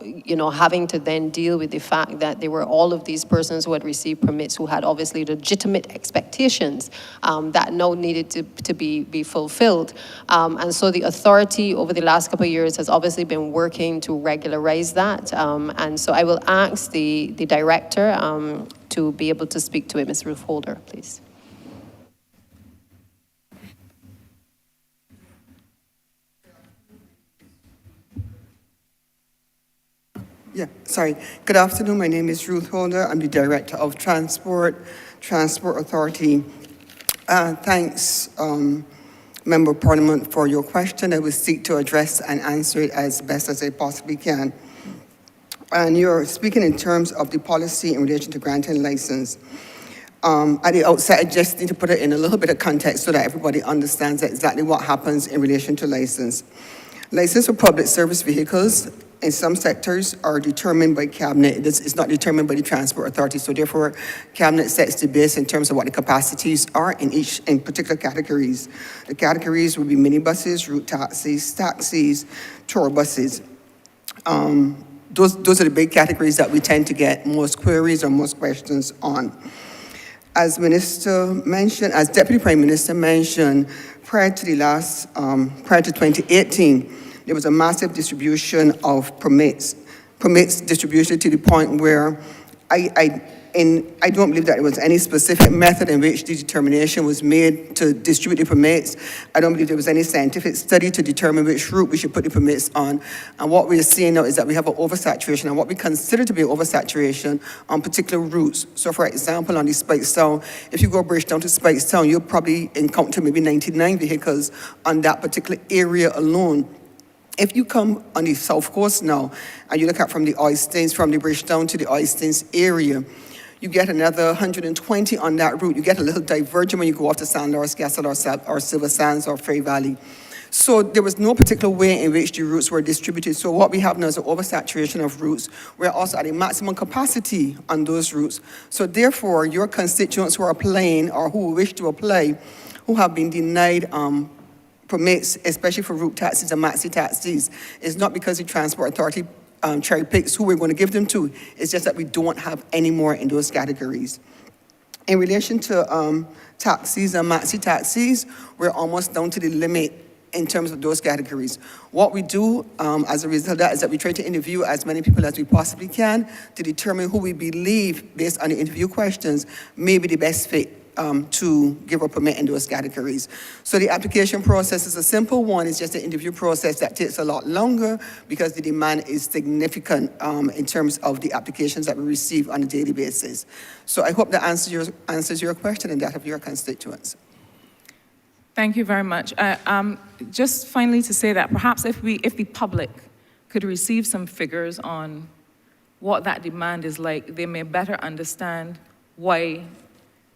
having to then deal with the fact that there were all of these persons who had received permits who had obviously legitimate expectations that now needed to be fulfilled. And so the authority over the last couple of years has obviously been working to regularize that. And so I will ask the director to be able to speak to it. Ms. Ruth Holder, please. Yeah, sorry. Good afternoon. My name is Ruth Holder. I'm the Director of Transport Authority. Thanks, Member of Parliament, for your question. I will seek to address and answer it as best as I possibly can. And you're speaking in terms of the policy in relation to granting license. At the outset, I just need to put it in a little bit of context so that everybody understands exactly what happens in relation to license. License for public service vehicles in some sectors are determined by Cabinet. It's not determined by the Transport Authority, so therefore, Cabinet sets the base in terms of what the capacities are in particular categories. The categories will be minibuses, route taxis, tour buses. Those are the big categories that we tend to get most queries or most questions on. As Deputy Prime Minister mentioned, prior to 2018, there was a massive distribution of permits distributed to the point where I don't believe that there was any specific method in which the determination was made to distribute the permits. I don't believe there was any scientific study to determine which route we should put the permits on. And what we're seeing now is that we have an oversaturation, and what we consider to be oversaturation on particular routes. So for example, on the Speightstown, if you go Bridgetown to Speightstown, you'll probably encounter maybe 99 vehicles on that particular area alone. If you come on the South Coast now, and you look at from the Oistins, from the Bridgetown to the Oistins area, you get another 120 on that route. You get a little divergent when you go off to San Lawrence Castle or Silver Sands or Frey Valley. So there was no particular way in which the routes were distributed. So what we have now is an oversaturation of routes. We're also at a maximum capacity on those routes. So therefore, your constituents who are applying or who wish to apply, who have been denied permits, especially for route taxis and maxi taxis, is not because the Transport Authority cherry picks who we're going to give them to. It's just that we don't have any more in those categories. In relation to taxis and maxi taxis, we're almost down to the limit in terms of those categories. What we do as a result of that is that we try to interview as many people as we possibly can to determine who we believe, based on the interview questions, may be the best fit to give a permit in those categories. So the application process is a simple one. It's just an interview process that takes a lot longer because the demand is significant in terms of the applications that we receive on a daily basis. So I hope that answers your question and that of your constituents. Thank you very much. Just finally to say that perhaps if the public could receive some figures on what that demand is like, they may better understand why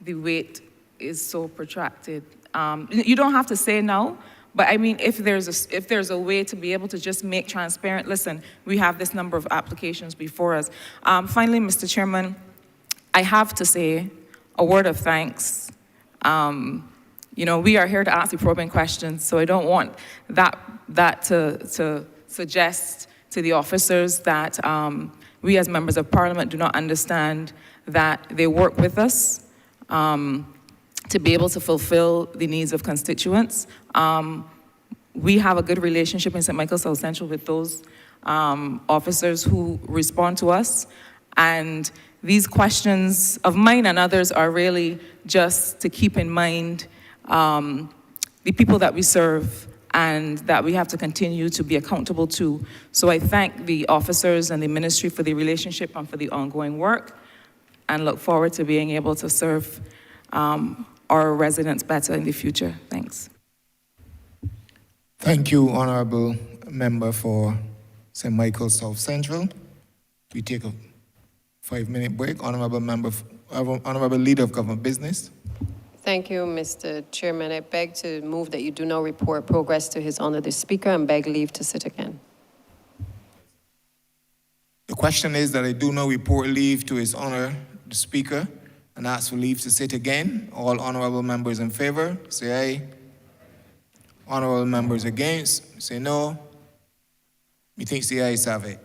the wait is so protracted. You don't have to say no, but I mean, if there's a way to be able to just make transparent, listen, we have this number of applications before us. Finally, Mr. Chairman, I have to say a word of thanks. We are here to ask the probing questions, so I don't want that to suggest to the officers that we as members of Parliament do not understand that they work with us to be able to fulfill the needs of constituents. We have a good relationship in St. Michael South Central with those officers who respond to us. And these questions of mine and others are really just to keep in mind the people that we serve and that we have to continue to be accountable to. So I thank the officers and the ministry for the relationship and for the ongoing work, and look forward to being able to serve our residents better in the future. Thanks. Thank you, Honorable Member for St. Michael South Central. We take a 5-minute break. Honorable Leader of Government Business. Thank you, Mr. Chairman. I beg to move that you do not report progress to His Honor the Speaker and beg leave to sit again. The question is that I do not report leave to His Honor the Speaker and ask for leave to sit again. All honorable members in favor, say aye. Honorable members against, say no. Methinks the ayes have it.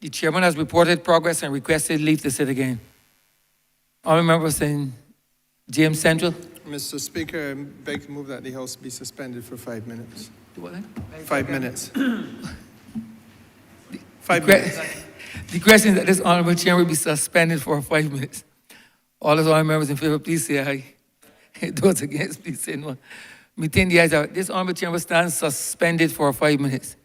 The chairman has reported progress and requested leave to sit again. Honorable member saying James Central. Mr. Speaker, I beg to move that the House be suspended for 5 minutes. What? 5 minutes. 5 minutes. The question is that this honorable chair will be suspended for 5 minutes. All those honorable members in favor, please say aye. Those against, please say no. Meeting the ayes have it. This honorable chair will stand suspended for 5 minutes.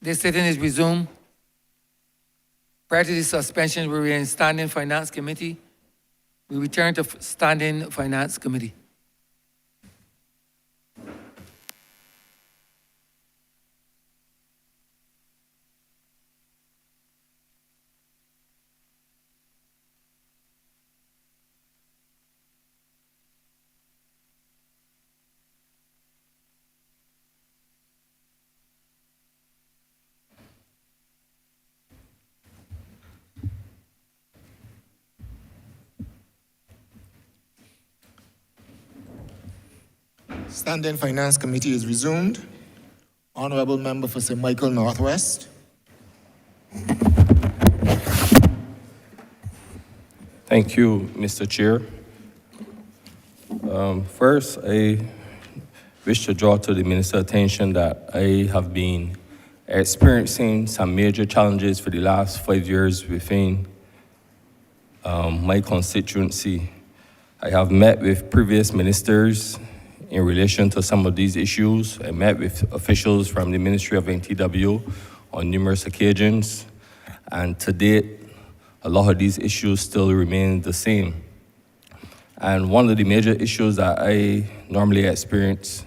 This sitting is resumed. Prior to the suspension, we were in Standing Finance Committee. We return to Standing Finance Committee. Standing Finance Committee is resumed. Honorable Member for St. Michael Northwest. Thank you, Mr. Chair. First, I wish to draw to the Minister's attention that I have been experiencing some major challenges for the last 5 years within my constituency. I have met with previous ministers in relation to some of these issues. I met with officials from the Ministry of NTW on numerous occasions, and to date, a lot of these issues still remain the same. And one of the major issues that I normally experience,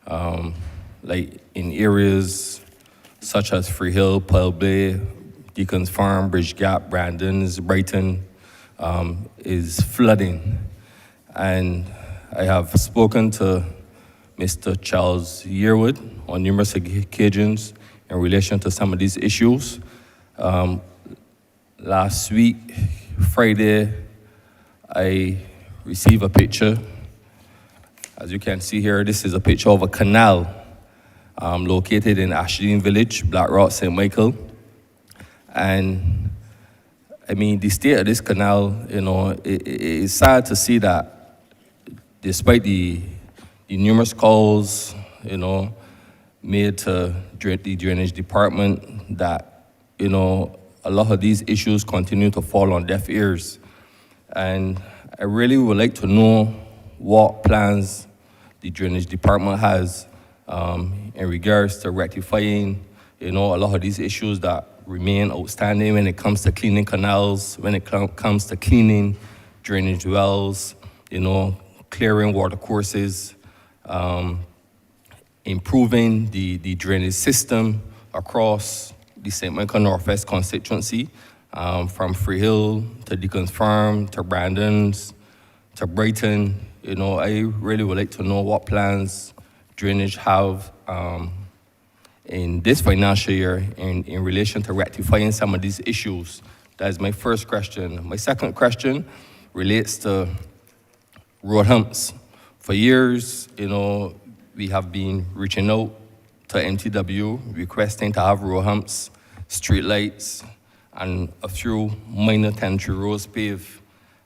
like in areas such as Freehill, Pile Bay, Deacon's Farm, Bridge Gap, Brandon's, Brighton, is flooding. And I have spoken to Mr. Charles Yearwood on numerous occasions in relation to some of these issues. Last week, Friday, I received a picture. As you can see here, this is a picture of a canal located in Ashleen Village, Black Rock, St. Michael. And I mean, the state of this canal, you know, it's sad to see that despite the numerous calls, you know, made to the drainage department, that, you know, a lot of these issues continue to fall on deaf ears. And I really would like to know what plans the drainage department has in regards to rectifying, you know, a lot of these issues that remain outstanding when it comes to cleaning canals, when it comes to cleaning drainage wells, you know, clearing water courses, improving the drainage system across the St. Michael Northwest constituency, from Freehill to Deacon's Farm to Brandon's to Brighton. You know, I really would like to know what plans drainage have in this financial year in relation to rectifying some of these issues. That is my first question. My second question relates to road humps. For years, you know, we have been reaching out to MTW requesting to have road humps, street lights, and a few minor tenantry roads paved.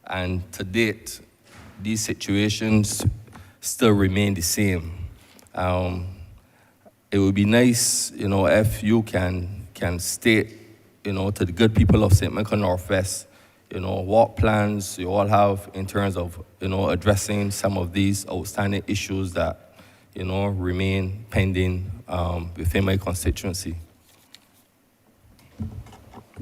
And to date, these situations still remain the same. It would be nice, you know, if you can state, you know, to the good people of St. Michael Northwest, you know, what plans you all have in terms of, you know, addressing some of these outstanding issues that, you know, remain pending within my constituency.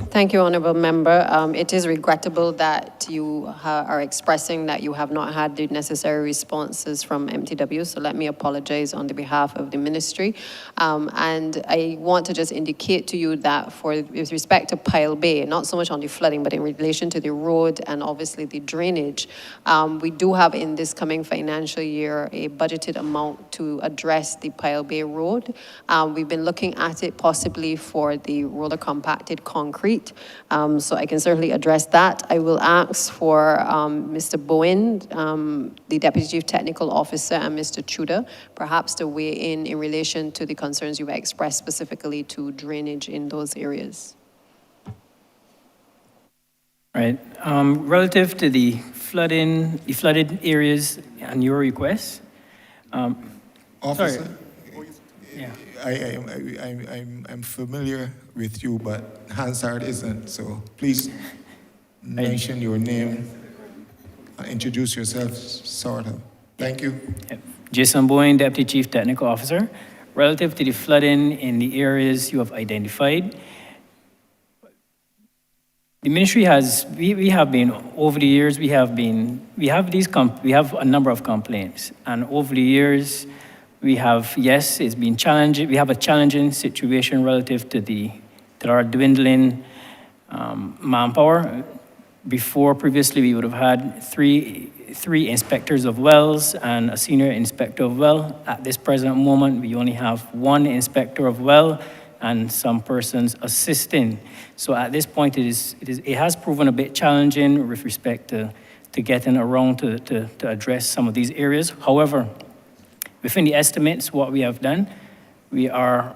Thank you, Honourable Member. It is regrettable that you are expressing that you have not had the necessary responses from MTW, so let me apologize on the behalf of the Ministry. And I want to just indicate to you that with respect to Pile Bay, not so much on the flooding, but in relation to the road and obviously the drainage, we do have in this coming financial year a budgeted amount to address the Pile Bay Road. We've been looking at it possibly for the roller compacted concrete. So I can certainly address that. I will ask for Mr. Bowen, the Deputy Chief Technical Officer, and Mr. Tudor, perhaps to weigh in relation to the concerns you've expressed specifically to drainage in those areas. Right. Relative to the flooded areas and your requests. Officer, sorry. Yeah. I'm familiar with you, but Hansard isn't, so please mention your name, introduce yourself, sort of. Thank you. Jason Boyne, Deputy Chief Technical Officer. Relative to the flooding in the areas you have identified, the ministry we have been, over the years, we have a number of complaints. And over the years, it's been challenging. We have a challenging situation relative to our dwindling manpower. Previously, we would have had three inspectors of wells and a senior inspector of well. At this present moment, we only have one inspector of well and some persons assisting. So at this point, it has proven a bit challenging with respect to getting around to address some of these areas. However, within the estimates, what we have done, and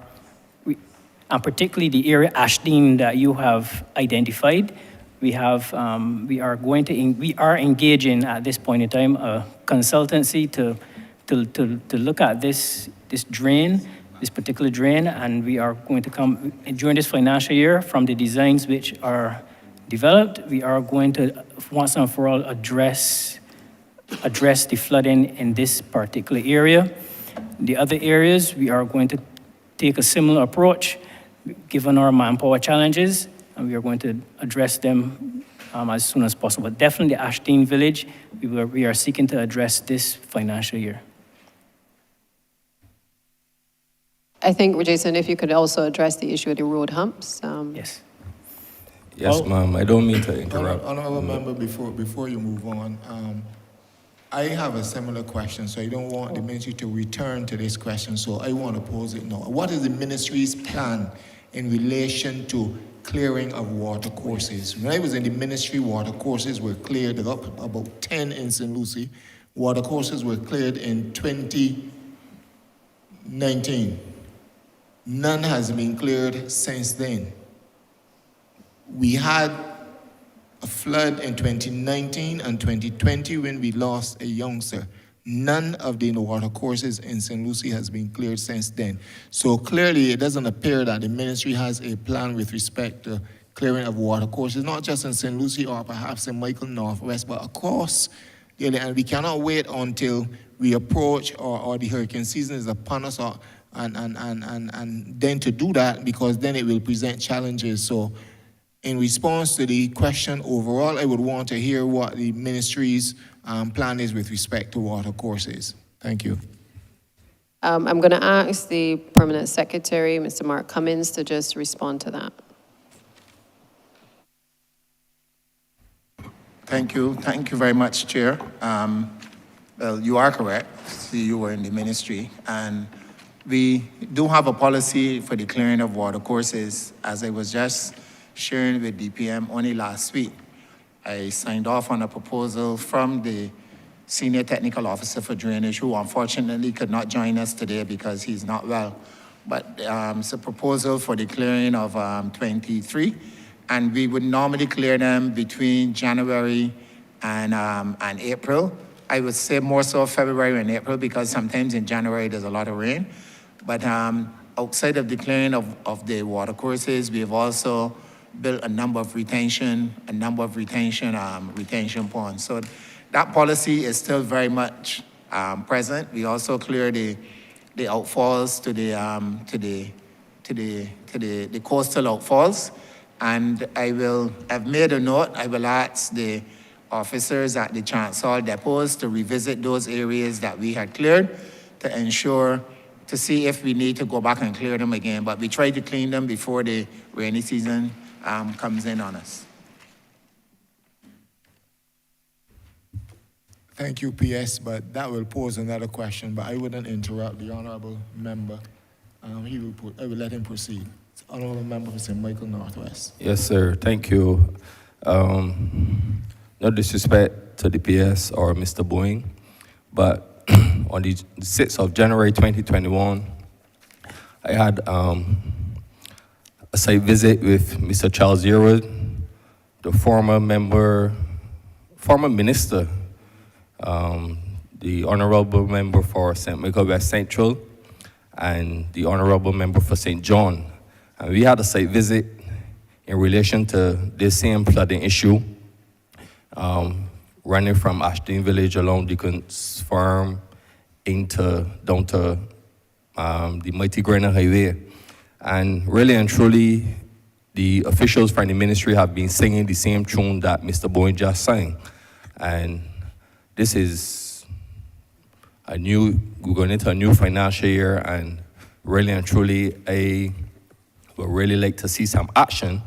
particularly the area Ashdene that you have identified, we are engaging at this point in time a consultancy to look at this particular drain, and we are going to come during this financial year from the designs which are developed. We are going to once and for all address the flooding in this particular area. The other areas, we are going to take a similar approach, given our manpower challenges, and we are going to address them as soon as possible. Definitely Ashdene Village, we are seeking to address this financial year. I think, Jason, if you could also address the issue of the road humps. Yes. Yes, ma'am. I don't mean to interrupt. Honorable member, before you move on, I have a similar question, so I don't want the ministry to return to this question, so I want to pose it now. What is the ministry's plan in relation to clearing of water courses? When I was in the ministry, water courses were cleared up, about 10 in St. Lucie. Water courses were cleared in 2019. None has been cleared since then. We had a flood in 2019 and 2020 when we lost a youngster. None of the water courses in St. Lucie has been cleared since then. So clearly it doesn't appear that the ministry has a plan with respect to clearing of water courses, not just in St. Lucie or perhaps in Michael Northwest, but across the area. And we cannot wait until we approach or the hurricane season is upon us and then to do that, because then it will present challenges. So in response to the question overall, I would want to hear what the ministry's plan is with respect to water courses. Thank you. I'm going to ask the Permanent Secretary, Mr. Mark Cummins, to just respond to that. Thank you. Thank you very much, Chair. Well, you are correct. See, you were in the ministry. And we do have a policy for the clearing of water courses. As I was just sharing with DPM only last week, I signed off on a proposal from the Senior Technical Officer for Drainage, who unfortunately could not join us today because he's not well. But it's a proposal for the clearing of 23, and we would normally clear them between January and April. I would say more so February and April, because sometimes in January there's a lot of rain. But outside of the clearing of the water courses, we have also built a number of retention ponds. So that policy is still very much present. We also clear the outfalls to the coastal outfalls. And I've made a note. I will ask the officers at the Chancellor depots to revisit those areas that we had cleared to see if we need to go back and clear them again. But we try to clean them before the rainy season comes in on us. Thank you, PS, but that will pose another question, but I wouldn't interrupt the honorable member. I will let him proceed. Honorable member for St. Michael Northwest. Yes, sir. Thank you. No disrespect to the PS or Mr. Boeing, but on the 6th of January 2021, I had a site visit with Mr. Charles Yearwood, the former minister, the honorable member for St. Michael West Central, and the honorable member for St. John. And we had a site visit in relation to this same flooding issue. running from Ashton Village along Deacon's Farm down to the Mighty Granite Highway. And really and truly, the officials from the ministry have been singing the same tune that Mr. Bowen just sang. And this is we're going into a new financial year, and really and truly, I would really like to see some action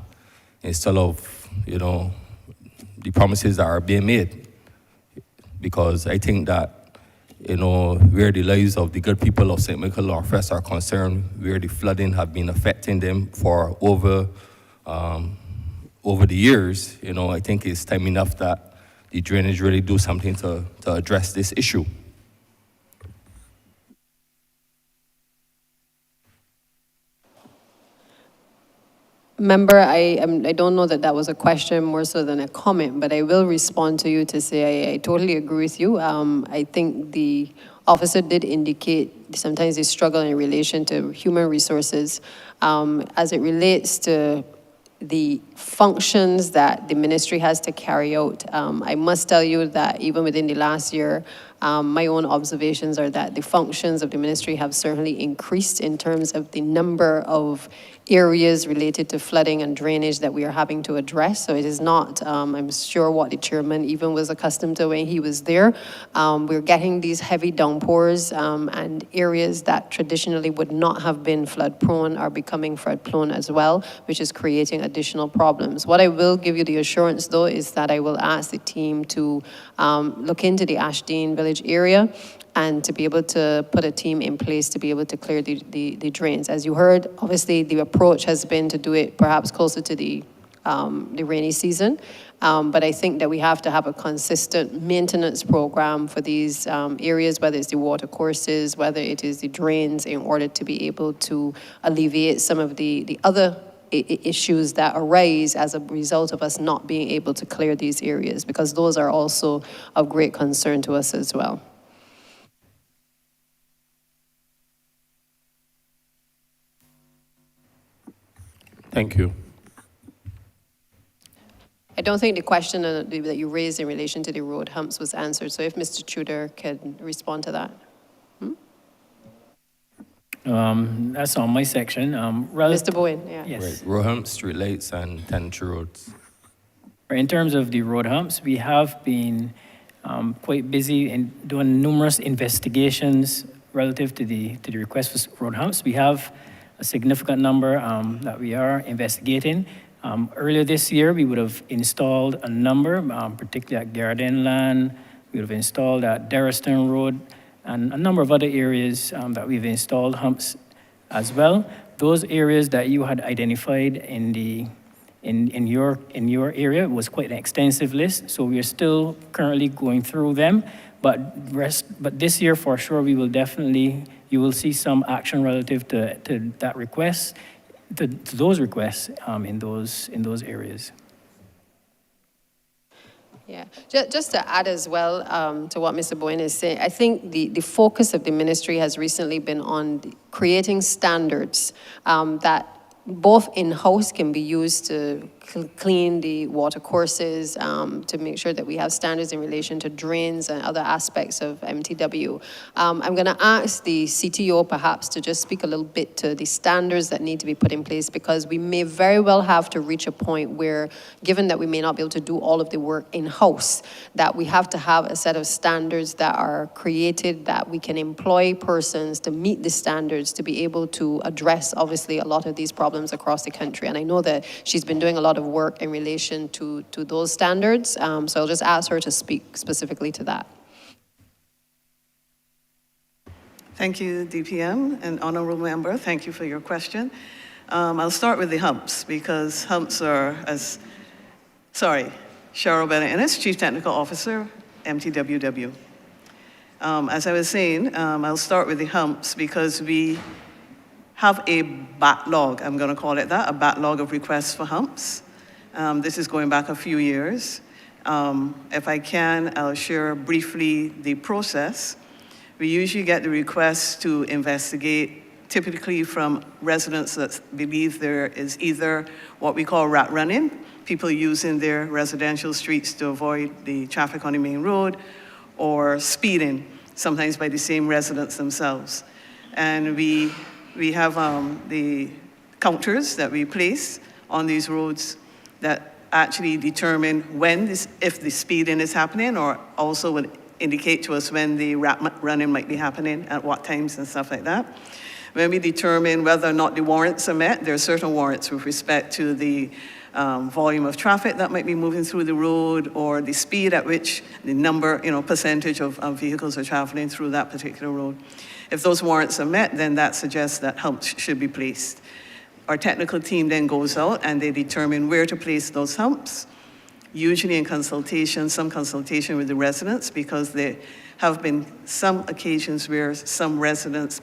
instead of, the promises that are being made. Because I think that, where the lives of the good people of St. Michael Northwest are concerned, where the flooding have been affecting them for over the years, I think it's time enough that the drainage really do something to address this issue. Member, I don't know that was a question more so than a comment, but I will respond to you to say I totally agree with you. I think the officer did indicate sometimes they struggle in relation to human resources as it relates to the functions that the ministry has to carry out. I must tell you that even within the last year, my own observations are that the functions of the ministry have certainly increased in terms of the number of areas related to flooding and drainage that we are having to address. So it is not, I'm sure, what the chairman even was accustomed to when he was there. We're getting these heavy downpours and areas that traditionally would not have been flood prone are becoming flood prone as well, which is creating additional problems. What I will give you the assurance though is that I will ask the team to look into the Ashton Village area and to be able to put a team in place to be able to clear the drains. As you heard, obviously the approach has been to do it perhaps closer to the rainy season, but I think that we have to have a consistent maintenance program for these areas, whether it's the water courses, whether it is the drains, in order to be able to alleviate some of the other issues that arise as a result of us not being able to clear these areas, because those are also of great concern to us as well. Thank you. I don't think the question that you raised in relation to the road humps was answered, so if Mr. Tudor can respond to that. That's on my section. Mr. Bowen, yeah. Yes. Right. Road humps, street lights, and tenantry roads. In terms of the road humps, we have been quite busy in doing numerous investigations relative to the request for road humps. We have a significant number that we are investigating. Earlier this year, we would have installed a number, particularly at Garden Land. We would have installed at Derriston Road, and a number of other areas that we've installed humps as well. Those areas that you had identified in your area was quite an extensive list, so we are still currently going through them. But this year, for sure, we will definitely, you will see some action relative to that request, to those requests in those areas. Yeah, just to add as well to what Mr. Bowen is saying, I think the focus of the ministry has recently been on creating standards that both in-house can be used to clean the water courses, to make sure that we have standards in relation to drains and other aspects of MTW. I'm going to ask the CTO perhaps to just speak a little bit to the standards that need to be put in place, because we may very well have to reach a point where, given that we may not be able to do all of the work in-house, that we have to have a set of standards that are created, that we can employ persons to meet the standards to be able to address, obviously, a lot of these problems across the country. And I know that she's been doing a lot of work in relation to those standards. So I'll just ask her to speak specifically to that. Thank you, DPM, and honorable member. Thank you for your question. I'll start with the humps, because humps are, Cheryl Bennett-Innes, Chief Technical Officer, MTWW. As I was saying, I'll start with the humps because we have a backlog, I'm going to call it that, a backlog of requests for humps. This is going back a few years. If I can, I'll share briefly the process. We usually get the requests to investigate, typically from residents that believe there is either what we call rat running, people using their residential streets to avoid the traffic on the main road, or speeding, sometimes by the same residents themselves. And we have the counters that we place on these roads that actually determine if the speeding is happening, or also would indicate to us when the running might be happening, at what times and stuff like that. When we determine whether or not the warrants are met, there are certain warrants with respect to the volume of traffic that might be moving through the road, or the speed at which the number, percentage of vehicles are traveling through that particular road. If those warrants are met, then that suggests that humps should be placed. Our technical team then goes out and they determine where to place those humps, usually in some consultation with the residents, because there have been some occasions where some residents,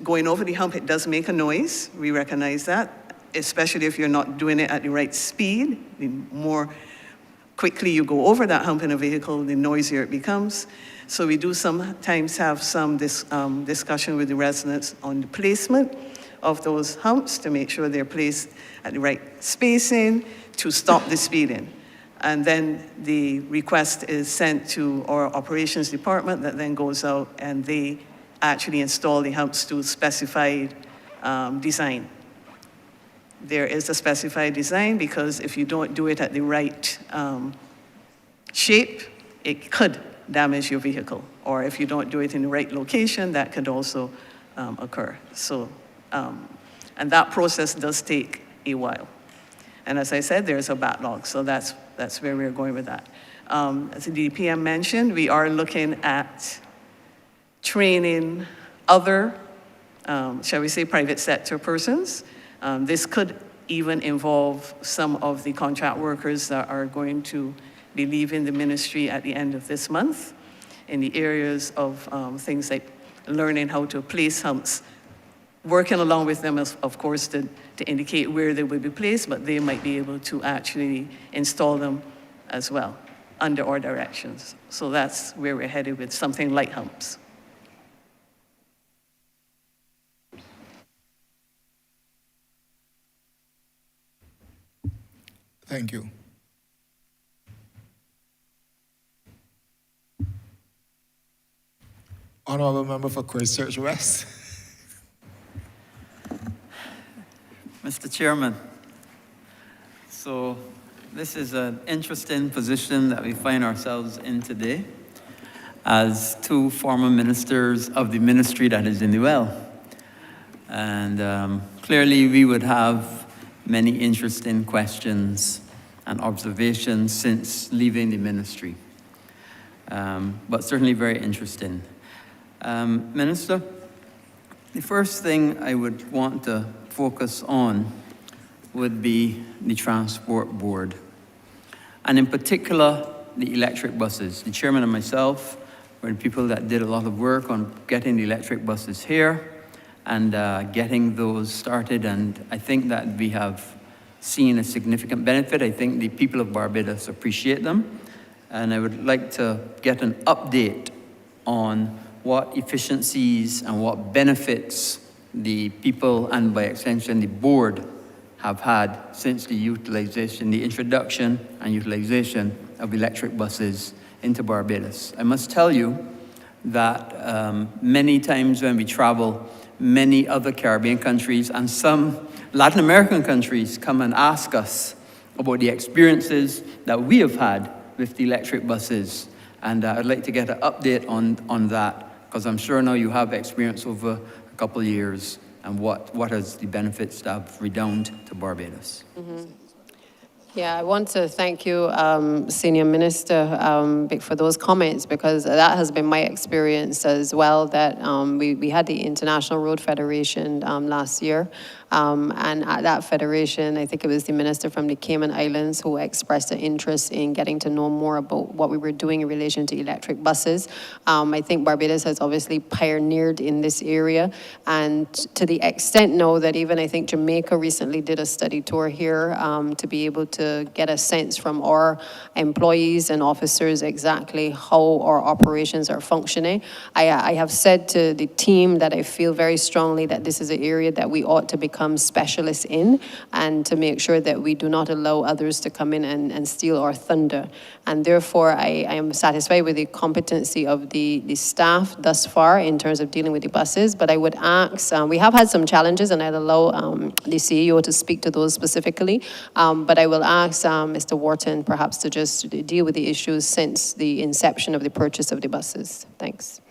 going over the hump, it does make a noise. We recognize that, especially if you're not doing it at the right speed. The more quickly you go over that hump in a vehicle, the noisier it becomes. So we do sometimes have some discussion with the residents on the placement of those humps to make sure they're placed at the right spacing to stop the speeding. And then the request is sent to our operations department that then goes out and they actually install the humps to specified design. There is a specified design, because if you don't do it at the right shape, it could damage your vehicle. Or if you don't do it in the right location, that could also occur. So, and that process does take a while. And as I said, there's a backlog, so that's where we're going with that. As the DPM mentioned, we are looking at training other, shall we say, private sector persons. This could even involve some of the contract workers that are going to be leaving the ministry at the end of this month, in the areas of things like learning how to place humps, working along with them, of course, to indicate where they will be placed, but they might be able to actually install them as well under our directions. So that's where we're headed with something like humps. Thank you. Honorable Member for Christchurch West. Mr. Chairman, so this is an interesting position that we find ourselves in today as two former ministers of the ministry that is in the well. And clearly we would have many interesting questions and observations since leaving the ministry, but certainly very interesting. Minister, the first thing I would want to focus on would be the Transport Board, and in particular, the electric buses. The chairman and myself were the people that did a lot of work on getting the electric buses here and getting those started, and I think that we have seen a significant benefit. I think the people of Barbados appreciate them, and I would like to get an update on what efficiencies and what benefits the people, and by extension the board, have had since the introduction and utilization of electric buses into Barbados. I must tell you that many times when we travel, many other Caribbean countries and some Latin American countries come and ask us about the experiences that we have had with the electric buses. And I'd like to get an update on that, because I'm sure now you have experience over a couple of years, and what has the benefits that have redounded to Barbados. Mm-hmm. Yeah, I want to thank you, Senior Minister, for those comments, because that has been my experience as well, that we had the International Road Federation last year, and at that federation, I think it was the minister from the Cayman Islands who expressed an interest in getting to know more about what we were doing in relation to electric buses. I think Barbados has obviously pioneered in this area, and to the extent now that even I think Jamaica recently did a study tour here to be able to get a sense from our employees and officers exactly how our operations are functioning. I have said to the team that I feel very strongly that this is an area that we ought to become become specialists in, and to make sure that we do not allow others to come in and steal our thunder. And therefore, I am satisfied with the competency of the staff thus far in terms of dealing with the buses, but I would ask, we have had some challenges, and I'll allow the CEO to speak to those specifically, but I will ask Mr. Wharton perhaps to just deal with the issues since the inception of the purchase of the buses. Thanks.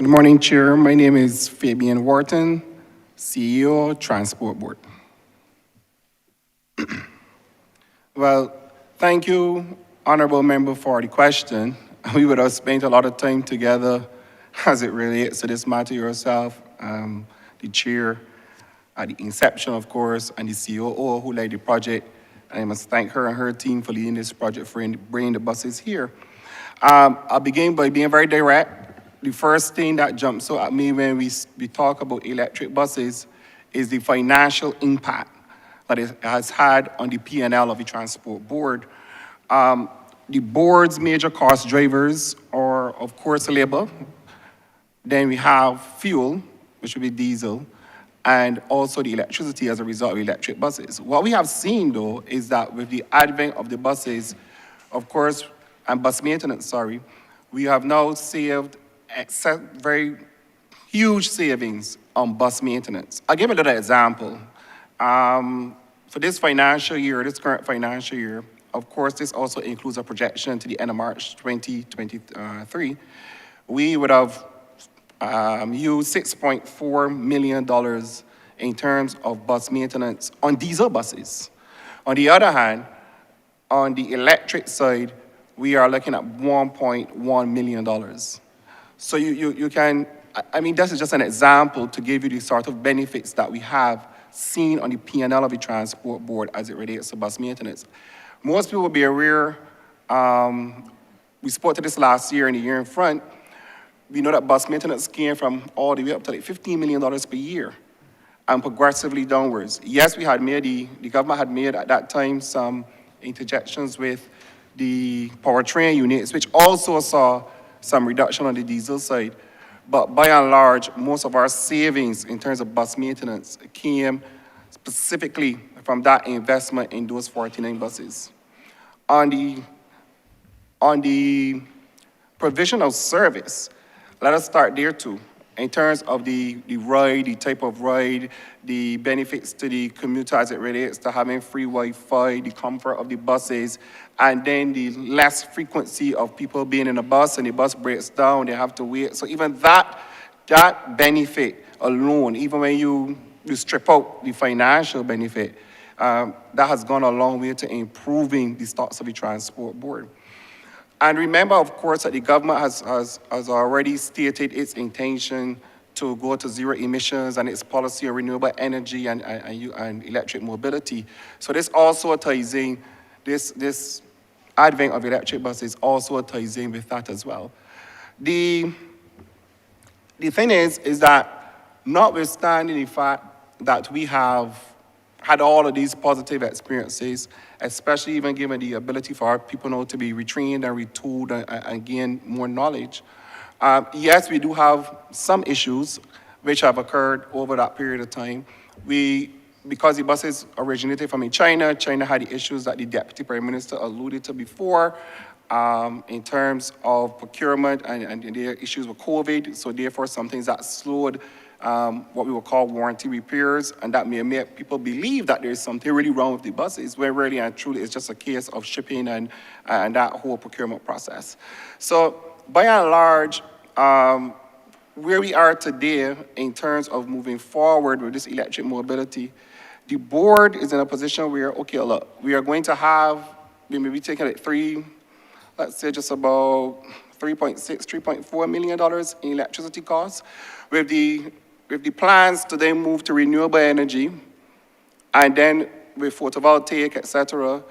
Good morning, Chair. My name is Fabian Wharton, CEO, Transport Board. Well, thank you, Honorable Member, for the question. We would have spent a lot of time together as it relates to this matter yourself, the Chair, at the inception, of course, and the COO who led the project. And I must thank her and her team for leading this project for bringing the buses here. I'll begin by being very direct. The first thing that jumps out at me when we talk about electric buses is the financial impact that it has had on the P&L of the Transport Board. The board's major cost drivers are, of course, labor. Then we have fuel, which would be diesel, and also the electricity as a result of electric buses. What we have seen, though, is that with the advent of the buses, of course, and bus maintenance, sorry, we have now saved very huge savings on bus maintenance. I'll give a little example. For this financial year, this current financial year, of course, this also includes a projection to the end of March 2023. We would have used $6.4 million in terms of bus maintenance on diesel buses. On the other hand, on the electric side, we are looking at $1.1 million. So you can, I mean, this is just an example to give you the sort of benefits that we have seen on the P&L of the Transport Board as it relates to bus maintenance. Most people will be aware, we spoke to this last year and the year in front, we know that bus maintenance came from all the way up to like $15 million per year and progressively downwards. Yes, we had made, the government had made at that time some interjections with the powertrain units, which also saw some reduction on the diesel side. But by and large, most of our savings in terms of bus maintenance came specifically from that investment in those 49 buses. On the provision of service, let us start there too. In terms of the ride, the type of ride, the benefits to the commuter as it relates to having free Wi-Fi, the comfort of the buses, and then the less frequency of people being in a bus and the bus breaks down, they have to wait. So even that benefit alone, even when you strip out the financial benefit, that has gone a long way to improving the stocks of the Transport Board. And remember, of course, that the government has already stated its intention to go to zero emissions and its policy on renewable energy and electric mobility. So this also ties in, this advent of electric buses also ties in with that as well. The thing is that notwithstanding the fact that we have had all of these positive experiences, especially even given the ability for our people now to be retrained and retooled and gain more knowledge. Yes, we do have some issues which have occurred over that period of time. Because the buses originated from China, China had the issues that the Deputy Prime Minister alluded to before in terms of procurement and their issues with COVID. So therefore, some things that slowed what we would call warranty repairs, and that may make people believe that there's something really wrong with the buses, where really and truly it's just a case of shipping and that whole procurement process. So by and large, where we are today in terms of moving forward with this electric mobility, the board is in a position where, okay, look, we are going to have, we may be taking like let's say just about $3.4 million in electricity costs, with the plans to then move to renewable energy, and then with photovoltaic, etc.,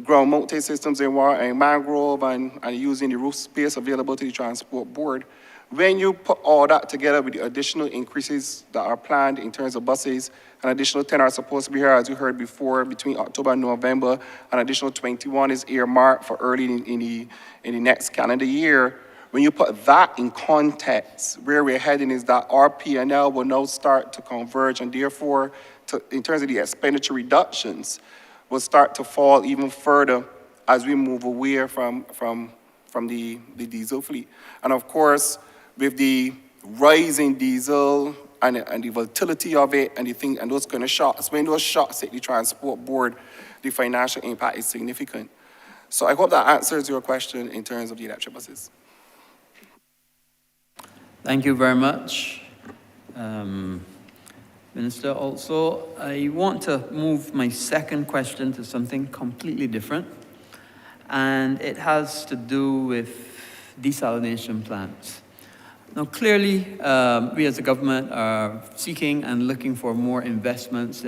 ground-mounted systems in water and mangrove, and using the roof space available to the Transport Board, When you put all that together with the additional increases that are planned in terms of buses, an additional 10 are supposed to be here, as you heard before, between October and November, an additional 21 is earmarked for early in the next calendar year. When you put that in context, where we're heading is that our P&L will now start to converge, and therefore, in terms of the expenditure reductions, will start to fall even further as we move away from the diesel fleet. And of course, with the rise in diesel and the volatility of it and those kind of shocks, when those shocks hit the transport board, the financial impact is significant. So I hope that answers your question in terms of the electric buses. Thank you very much. Minister, also, I want to move my second question to something completely different, and it has to do with desalination plants. Now, clearly, we as a government are seeking and looking for more investments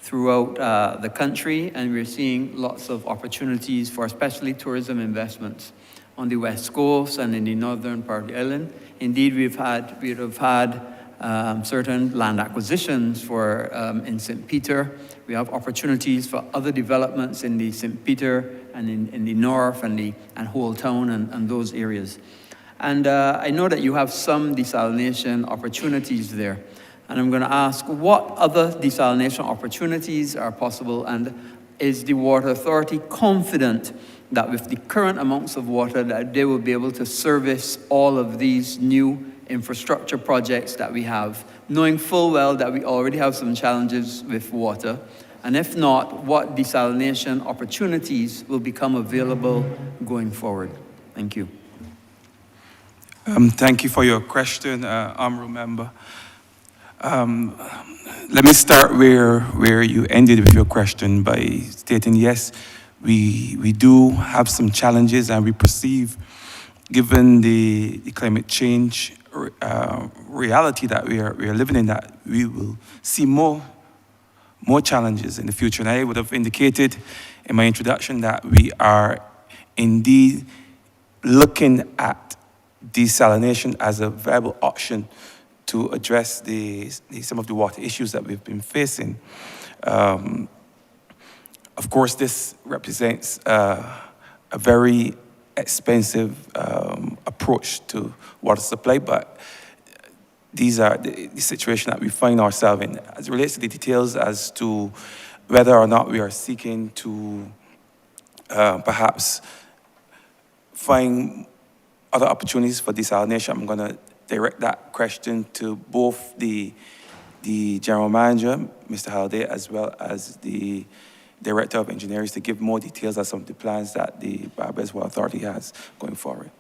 throughout the country, and we're seeing lots of opportunities for especially tourism investments on the West Coast and in the northern part of the island. Indeed, we have had certain land acquisitions for in St. Peter. We have opportunities for other developments in the St. Peter and in the north and Whole Town and those areas. And I know that you have some desalination opportunities there. And I'm going to ask, what other desalination opportunities are possible, and is the Water Authority confident that with the current amounts of water that they will be able to service all of these new infrastructure projects that we have, knowing full well that we already have some challenges with water? And if not, what desalination opportunities will become available going forward? Thank you. Thank you for your question, honorable member. Let me start where you ended with your question by stating, yes, we do have some challenges, and we perceive, given the climate change reality that we are living in, that we will see more challenges in the future. And I would have indicated in my introduction that we are indeed looking at desalination as a viable option to address some of the water issues that we've been facing. Of course, this represents a very expensive approach to water supply, but these are the situation that we find ourselves in. As it relates to the details as to whether or not we are seeking to perhaps find other opportunities for desalination, I'm going to direct that question to both the General Manager, Mr. Halliday, as well as the Director of Engineering, to give more details on some of the plans that the Barbados Water Authority has going forward.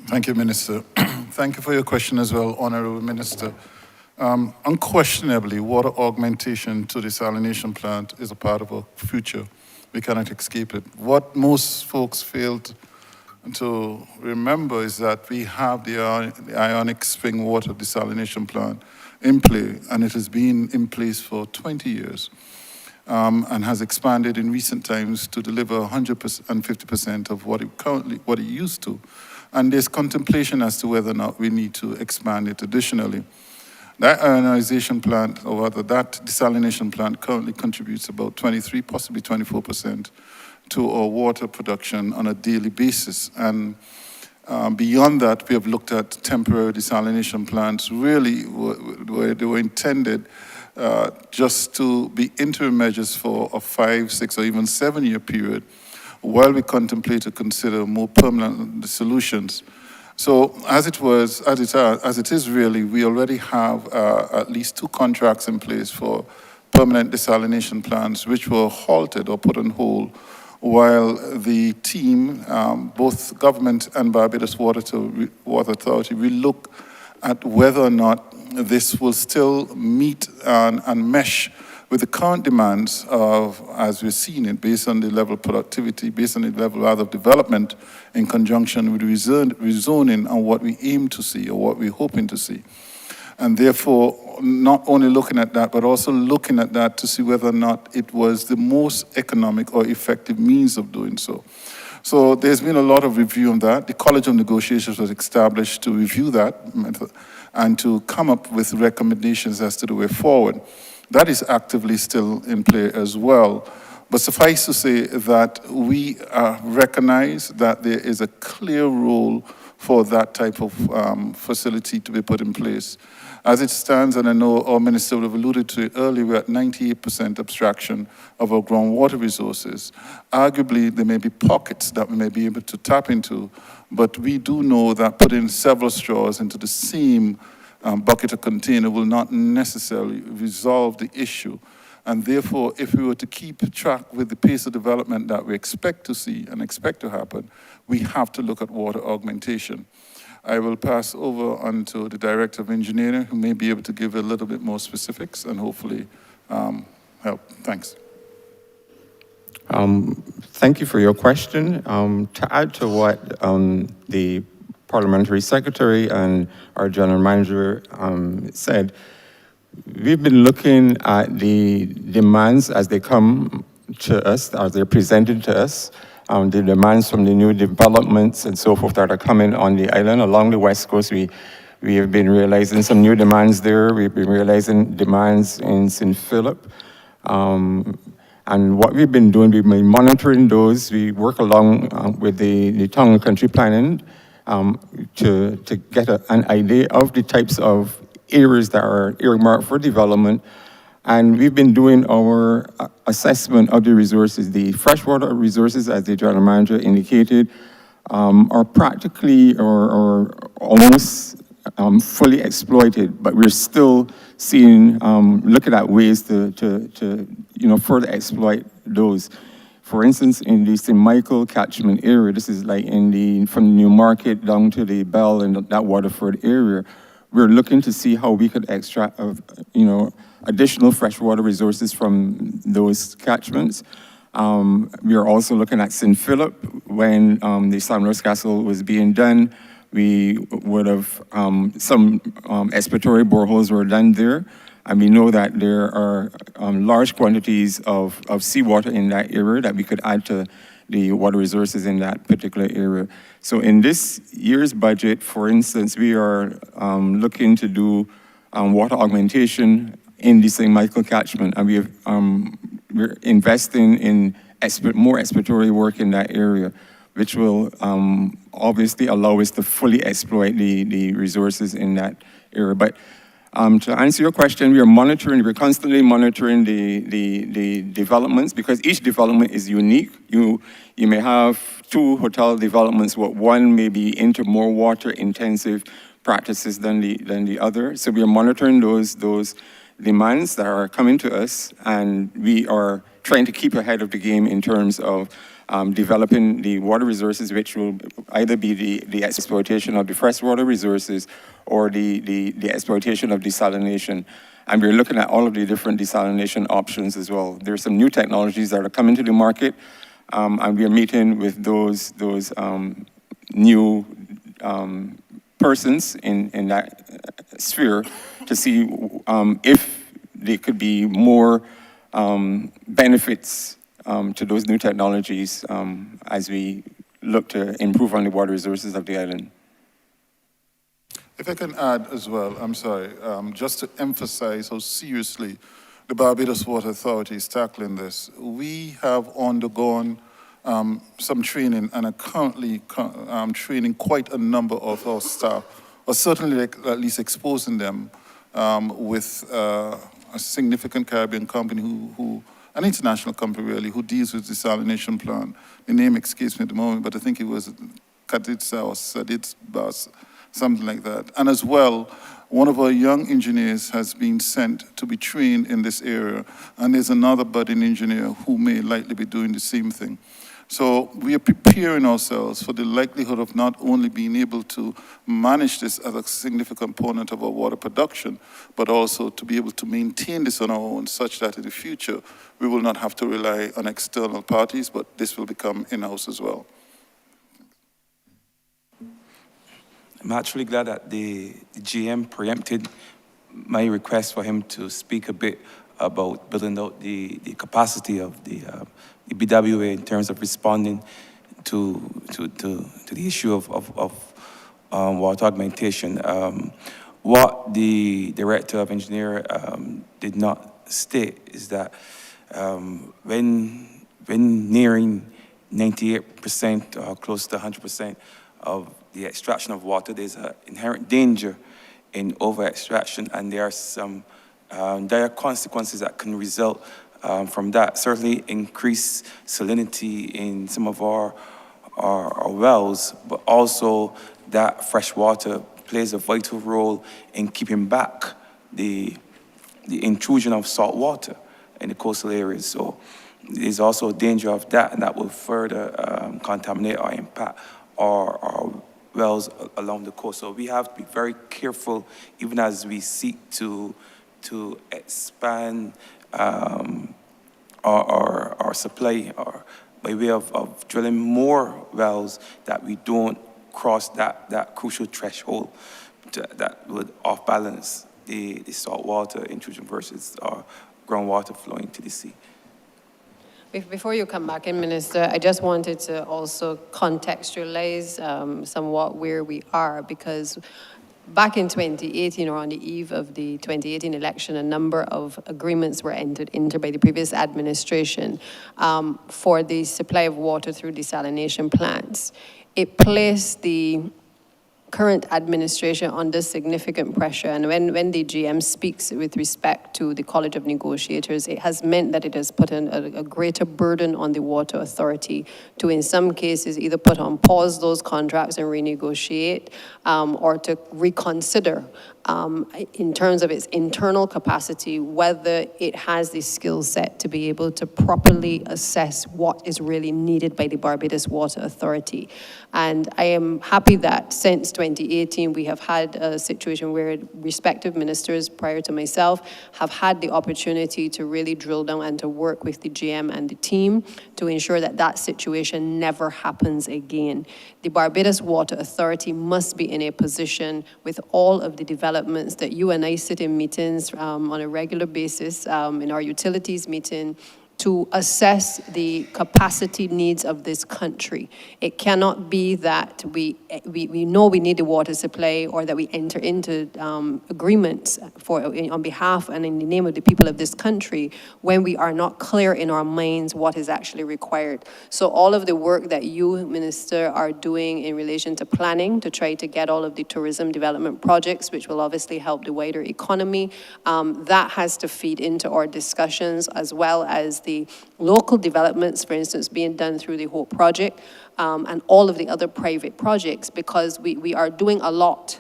Thank you, Minister. Thank you for your question as well, Honorable Minister. Unquestionably, water augmentation to desalination plant is a part of our future. We cannot escape it. What most folks failed to remember is that we have the Ionic Spring Water Desalination Plant in play, and it has been in place for 20 years and has expanded in recent times to deliver 150% of what it used to. And there's contemplation as to whether or not we need to expand it additionally. That ionization plant, or rather that desalination plant, currently contributes about 23, possibly 24% to our water production on a daily basis. And beyond that, we have looked at temporary desalination plants, really where they were intended just to be interim measures for a 5, 6, or even 7-year period, while we contemplate to consider more permanent solutions. So as it is really, we already have at least 2 contracts in place for permanent desalination plants, which were halted or put on hold, while the team, both government and Barbados Water Authority, will look at whether or not this will still meet and mesh with the current demands of, as we're seeing it, based on the level of productivity, based on the level of development, in conjunction with rezoning and what we aim to see or what we're hoping to see. And therefore, not only looking at that, but also looking at that to see whether or not it was the most economic or effective means of doing so. So there's been a lot of review on that. The College of Negotiations was established to review that method and to come up with recommendations as to the way forward. That is actively still in play as well. But suffice to say that we recognize that there is a clear role for that type of facility to be put in place. As it stands, and I know our minister would have alluded to it earlier, we're at 98% abstraction of our groundwater resources. Arguably, there may be pockets that we may be able to tap into, but we do know that putting several straws into the same bucket or container will not necessarily resolve the issue. And therefore, if we were to keep track with the pace of development that we expect to see and expect to happen, we have to look at water augmentation. I will pass over on to the Director of Engineering, who may be able to give a little bit more specifics and hopefully help. Thanks. Thank you for your question. To add to what the Parliamentary Secretary and our General Manager said, we've been looking at the demands as they come to us, as they're presented to us, the demands from the new developments and so forth that are coming on the island. Along the West Coast, we have been realizing some new demands there. We've been realizing demands in St. Philip. And what we've been doing, we've been monitoring those. We work along with the Tongue and Country Planning to get an idea of the types of areas that are earmarked for development. And we've been doing our assessment of the resources. The freshwater resources, as the General Manager indicated, are practically or almost fully exploited, but we're still seeing, looking at ways to further exploit those. For instance, in the St. Michael catchment area, this is like from the New Market down to the Bell and that Waterford area, we're looking to see how we could extract, additional freshwater resources from those catchments. We are also looking at St. Philip. When the Sandhurst Castle was being done, we would have, some exploratory boreholes were done there. And we know that there are large quantities of seawater in that area that we could add to the water resources in that particular area. So in this year's budget, for instance, we are looking to do water augmentation in the St. Michael catchment, and we're investing in more exploratory work in that area, which will obviously allow us to fully exploit the resources in that area. But to answer your question, we're constantly monitoring the developments, because each development is unique. You may have 2 hotel developments, where one may be into more water intensive practices than the other. So we are monitoring those demands that are coming to us, and we are trying to keep ahead of the game in terms of developing the water resources, which will either be the exploitation of the freshwater resources or the exploitation of desalination. And we're looking at all of the different desalination options as well. There are some new technologies that are coming to the market, and we are meeting with those new persons in that sphere to see if there could be more benefits to those new technologies as we look to improve on the water resources of the island. If I can add as well, I'm sorry, just to emphasize how seriously the Barbados Water Authority is tackling this. We have undergone some training and are currently training quite a number of our staff, or certainly at least exposing them with a significant Caribbean company an international company really, who deals with desalination plant. The name escapes me at the moment, but I think it was Kaditsa or Sadit's Bas, something like that. And as well, one of our young engineers has been sent to be trained in this area, and there's another budding engineer who may likely be doing the same thing. So we are preparing ourselves for the likelihood of not only being able to manage this as a significant component of our water production, but also to be able to maintain this on our own, such that in the future we will not have to rely on external parties, but this will become in-house as well. I'm actually glad that the GM preempted my request for him to speak a bit about building out the capacity of the BWA in terms of responding the issue of water augmentation. What the Director of Engineering did not state is that when nearing 98% or close to 100% of the extraction of water, there's an inherent danger in over-extraction, and there are some dire consequences that can result from that. Certainly increased salinity in some of our wells, but also that fresh water plays a vital role in keeping back the intrusion of salt water in the coastal areas. So there's also a danger of that, and that will further contaminate or impact our wells along the coast. So we have to be very careful, even as we seek to expand our supply, or by way of drilling more wells, that we don't cross that crucial threshold that would off-balance the saltwater intrusion versus groundwater flowing to the sea. Before you come back in, Minister, I just wanted to also contextualize somewhat where we are, because back in 2018, or on the eve of the 2018 election, a number of agreements were entered into by the previous administration for the supply of water through desalination plants. It placed the current administration under significant pressure, and when the GM speaks with respect to the College of Negotiators, it has meant that it has put a greater burden on the Water Authority to, in some cases, either put on pause those contracts and renegotiate, or to reconsider in terms of its internal capacity, whether it has the skill set to be able to properly assess what is really needed by the Barbados Water Authority. And I am happy that since 2018, we have had a situation where respective ministers prior to myself have had the opportunity to really drill down and to work with the GM and the team to ensure that that situation never happens again. The Barbados Water Authority must be in a position, with all of the developments that you and I sit in meetings on a regular basis, in our utilities meeting, to assess the capacity needs of this country. It cannot be that we know we need the water supply, or that we enter into agreements on behalf and in the name of the people of this country when we are not clear in our minds what is actually required. So all of the work that you, Minister, are doing in relation to planning to try to get all of the tourism development projects, which will obviously help the wider economy, that has to feed into our discussions, as well as the local developments, for instance, being done through the HOPE project, and all of the other private projects, because we are doing a lot.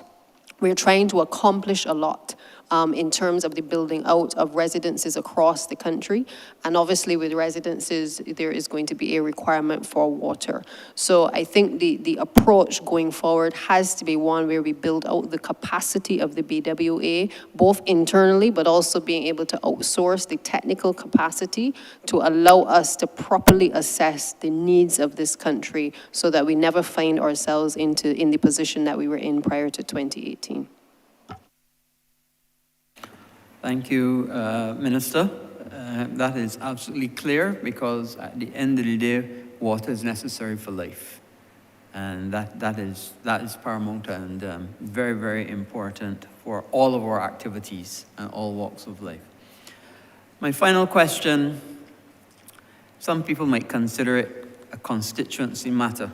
We're trying to accomplish a lot in terms of the building out of residences across the country. And obviously with residences, there is going to be a requirement for water. So I think the approach going forward has to be one where we build out the capacity of the BWA, both internally, but also being able to outsource the technical capacity to allow us to properly assess the needs of this country, so that we never find ourselves in the position that we were in prior to 2018. Thank you, Minister. That is absolutely clear, because at the end of the day, water is necessary for life. And that is paramount and very, very important for all of our activities and all walks of life. My final question, some people might consider it a constituency matter.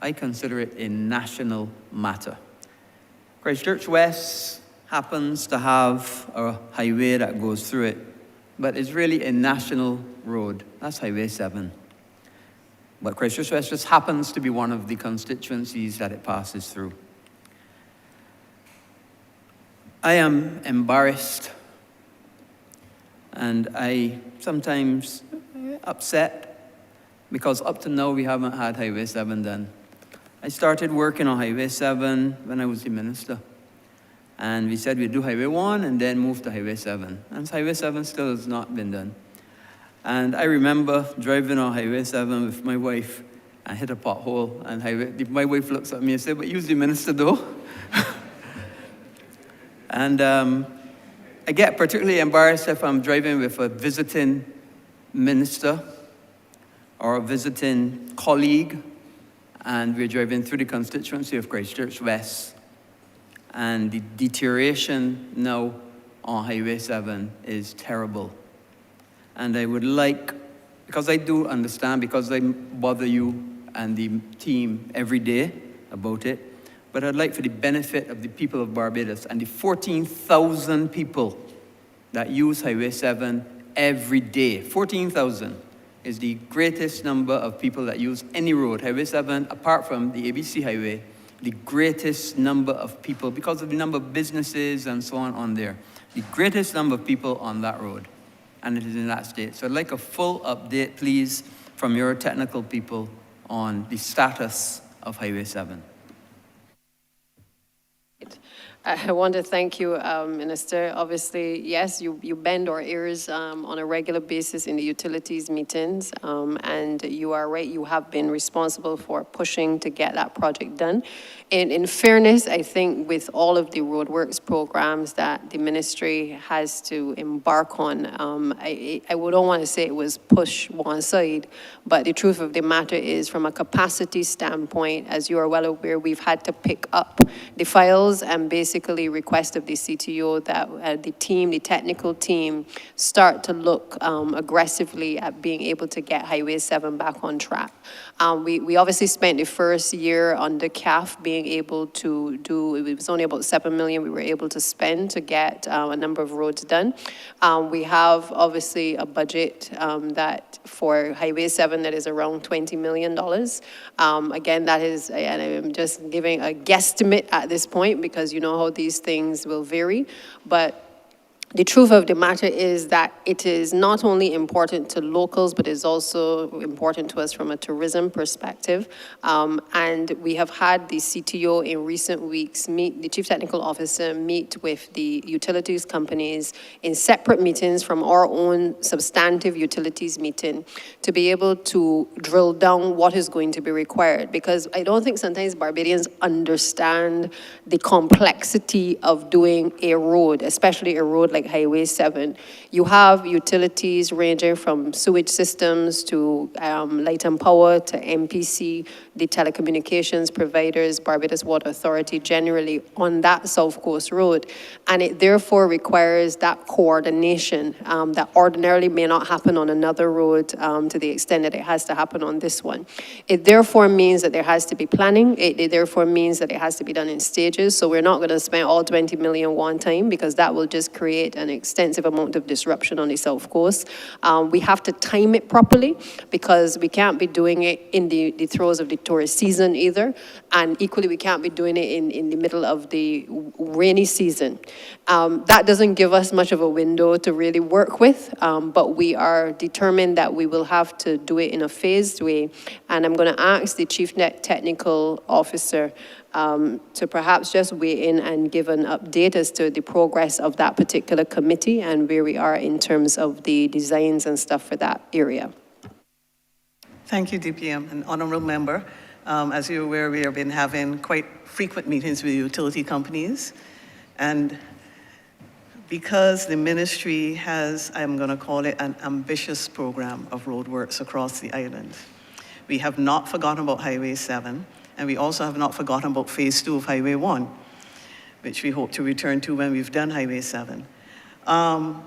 I consider it a national matter. Christchurch West happens to have a highway that goes through it, but it's really a national road. That's Highway 7. But Christchurch West just happens to be one of the constituencies that it passes through. I am embarrassed, and I sometimes upset, because up to now we haven't had Highway 7 done. I started working on Highway 7 when I was the minister. And we said we'd do Highway 1 and then move to Highway 7. And Highway 7 still has not been done. And I remember driving on Highway 7 with my wife and hit a pothole. And my wife looks at me and said, "But you're the minister though." And I get particularly embarrassed if I'm driving with a visiting minister or a visiting colleague, and we're driving through the constituency of Christchurch West, and the deterioration now on Highway 7 is terrible. And I would like, because I do understand, because I bother you and the team every day about it, but I'd like for the benefit of the people of Barbados and the 14,000 people that use Highway 7 every day. 14,000 is the greatest number of people that use any road. Highway 7, apart from the ABC Highway, the greatest number of people, because of the number of businesses and so on there, the greatest number of people on that road, and it is in that state. So I'd like a full update, please, from your technical people on the status of Highway 7. I want to thank you, Minister. Obviously, yes, you bend our ears on a regular basis in the utilities meetings, and you are right, you have been responsible for pushing to get that project done. In fairness, I think with all of the roadworks programs that the ministry has to embark on, I don't want to say it was push one side, but the truth of the matter is, from a capacity standpoint, as you are well aware, we've had to pick up the files and basically request of the CTO that the team, the technical team, start to look aggressively at being able to get Highway 7 back on track. We obviously spent the first year under CAF being able to do, it was only about 7 million we were able to spend to get a number of roads done. We have obviously a budget that for Highway 7 that is around $20 million. Again, that is, and I'm just giving a guesstimate at this point because you know how these things will vary, but the truth of the matter is that it is not only important to locals, but it's also important to us from a tourism perspective. And we have had the CTO in recent weeks meet, the Chief Technical Officer meet with the utilities companies in separate meetings from our own substantive utilities meeting to be able to drill down what is going to be required. Because I don't think sometimes Barbadians understand the complexity of doing a road, especially a road like Highway 7. You have utilities ranging from sewage systems to light and power to MPC, the telecommunications providers, Barbados Water Authority generally on that South Coast Road. And it therefore requires that coordination that ordinarily may not happen on another road to the extent that it has to happen on this one. It therefore means that there has to be planning. It therefore means that it has to be done in stages. So we're not going to spend all 20 million one time because that will just create an extensive amount of disruption on the South Coast. We have to time it properly because we can't be doing it in the throes of the tourist season either. And equally, we can't be doing it in the middle of the rainy season. That doesn't give us much of a window to really work with, but we are determined that we will have to do it in a phased way. And I'm going to ask the Chief Technical Officer to perhaps just weigh in and give an update as to the progress of that particular committee and where we are in terms of the designs and stuff for that area. Thank you, DPM. And honorable member, as you're aware, we have been having quite frequent meetings with utility companies. And because the ministry has, I'm going to call it an ambitious program of roadworks across the island, we have not forgotten about Highway 7. And we also have not forgotten about phase 2 of Highway 1, which we hope to return to when we've done Highway 7.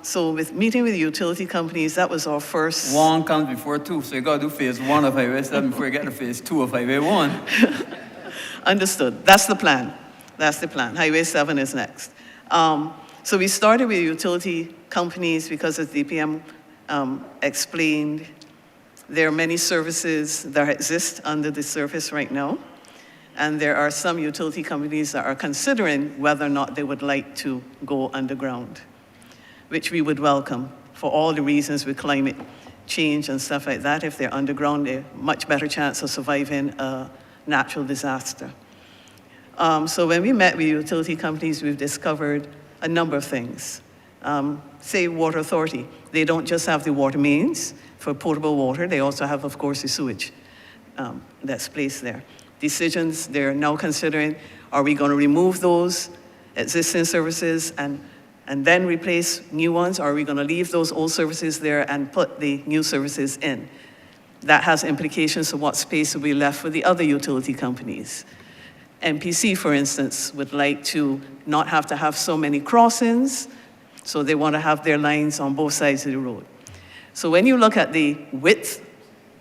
So with meeting with the utility companies, that was our first... 1 comes before 2, so you got to do phase 1 of Highway 7 before you get to phase 2 of Highway 1. Understood. That's the plan. That's the plan. Highway 7 is next. So we started with utility companies because, as DPM explained, there are many services that exist under the surface right now. And there are some utility companies that are considering whether or not they would like to go underground, which we would welcome for all the reasons with climate change and stuff like that. If they're underground, they're much better chance of surviving a natural disaster. So when we met with utility companies, we've discovered a number of things. Say Water Authority, they don't just have the water mains for potable water, they also have, of course, the sewage that's placed there. Decisions they're now considering, are we going to remove those existing services and then replace new ones, or are we going to leave those old services there and put the new services in? that has implications of what space will be left for the other utility companies. MPC, for instance, would like to not have to have so many crossings, so they want to have their lines on both sides of the road. So when you look at the width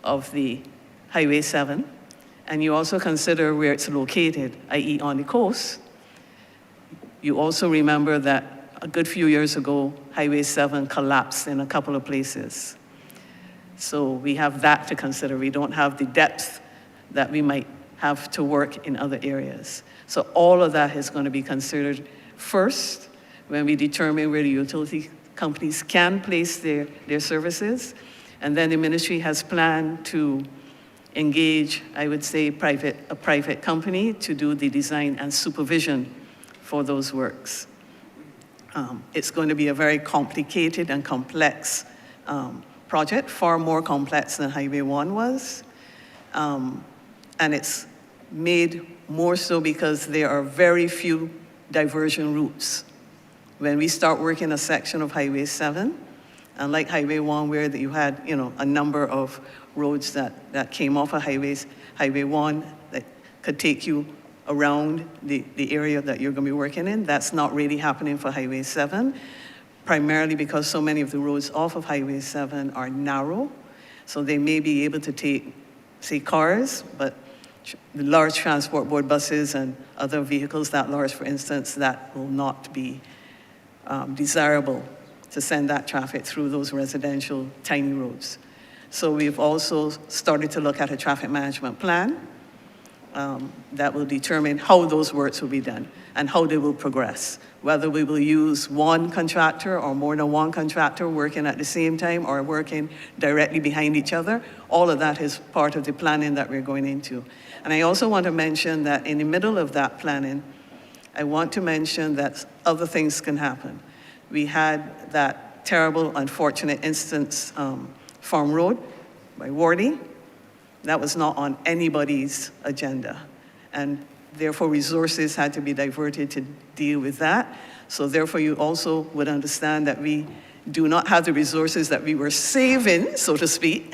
of the Highway 7, and you also consider where it's located, i.e. on the coast, you also remember that a good few years ago, Highway 7 collapsed in a couple of places. So we have that to consider. We don't have the depth that we might have to work in other areas. So all of that is going to be considered first when we determine where the utility companies can place their services. And then the ministry has planned to engage, I would say, a private company to do the design and supervision for those works. It's going to be a very complicated and complex project, far more complex than Highway 1 was. And it's made more so because there are very few diversion routes. When we start working a section of Highway 7, unlike Highway 1 where you had a number of roads that came off of Highway 1 that could take you around the area that you're going to be working in, that's not really happening for Highway 7. Primarily because so many of the roads off of Highway 7 are narrow, so they may be able to take, say, cars, but the large transport board buses and other vehicles that large, for instance, that will not be desirable to send that traffic through those residential tiny roads. So we've also started to look at a traffic management plan that will determine how those works will be done and how they will progress. Whether we will use one contractor or more than one contractor working at the same time or working directly behind each other, all of that is part of the planning that we're going into. And I also want to mention that in the middle of that planning, I want to mention that other things can happen. We had that terrible, unfortunate instance, Farm Road by Wardy. That was not on anybody's agenda. And therefore, resources had to be diverted to deal with that. So therefore, you also would understand that we do not have the resources that we were saving, so to speak,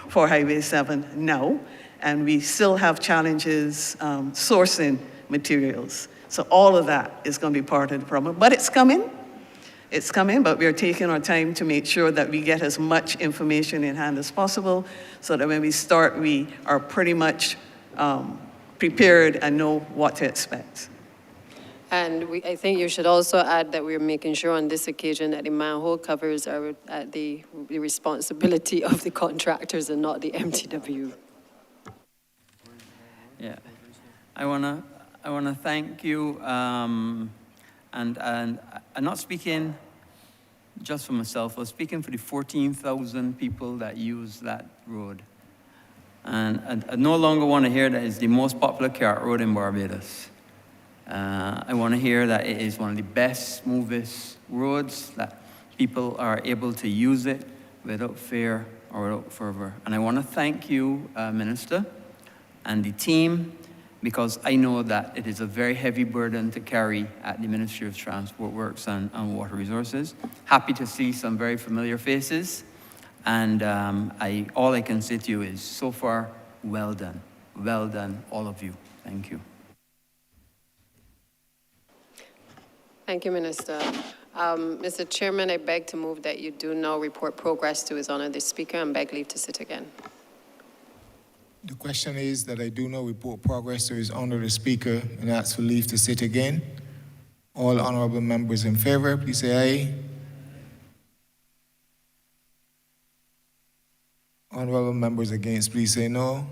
for Highway 7 now. And we still have challenges sourcing materials. So all of that is going to be part of the problem. But it's coming. It's coming, but we are taking our time to make sure that we get as much information in hand as possible so that when we start, we are pretty much prepared and know what to expect. And I think you should also add that we're making sure on this occasion that the manhole covers are at the responsibility of the contractors and not the MTW. Yeah, I wanna thank you, and I'm not speaking just for myself. I'm speaking for the 14,000 people that use that road. And I no longer want to hear that it's the most popular CART road in Barbados. I want to hear that it is one of the best, smoothest roads, that people are able to use it without fear or without fervor. And I want to thank you, Minister, and the team, because I know that it is a very heavy burden to carry at the Ministry of Transport Works and Water Resources. Happy to see some very familiar faces. And all I can say to you is, so far, well done. Well done, all of you. Thank you. Thank you, Minister. Mr. Chairman, I beg to move that you do now report progress to His Honor the Speaker and beg leave to sit again. The question is that I do not report progress to His Honor the Speaker and ask for leave to sit again. All honorable members in favor, please say aye. Honorable members against, please say no.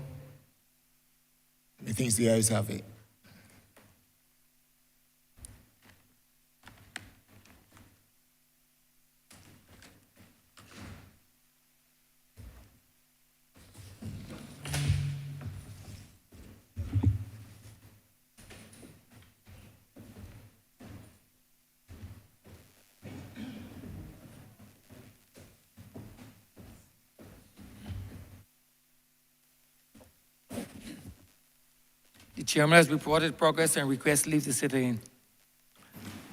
Methinks the ayes have it. The chairman has reported progress and requests leave to sit in.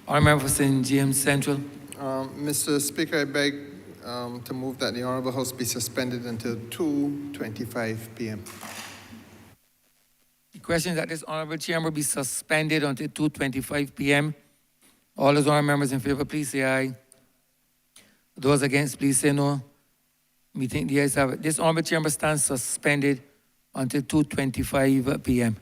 Honourable member for St. James Central. Mr. Speaker, I beg to move that the Honorable House be suspended until 2:25 p.m. The question is that this honorable chamber be suspended until 2:25 p.m. All those honorable members in favor, please say aye. Those against, please say no. We think the ayes have it. This honorable chamber stands suspended until 2:25 p.m.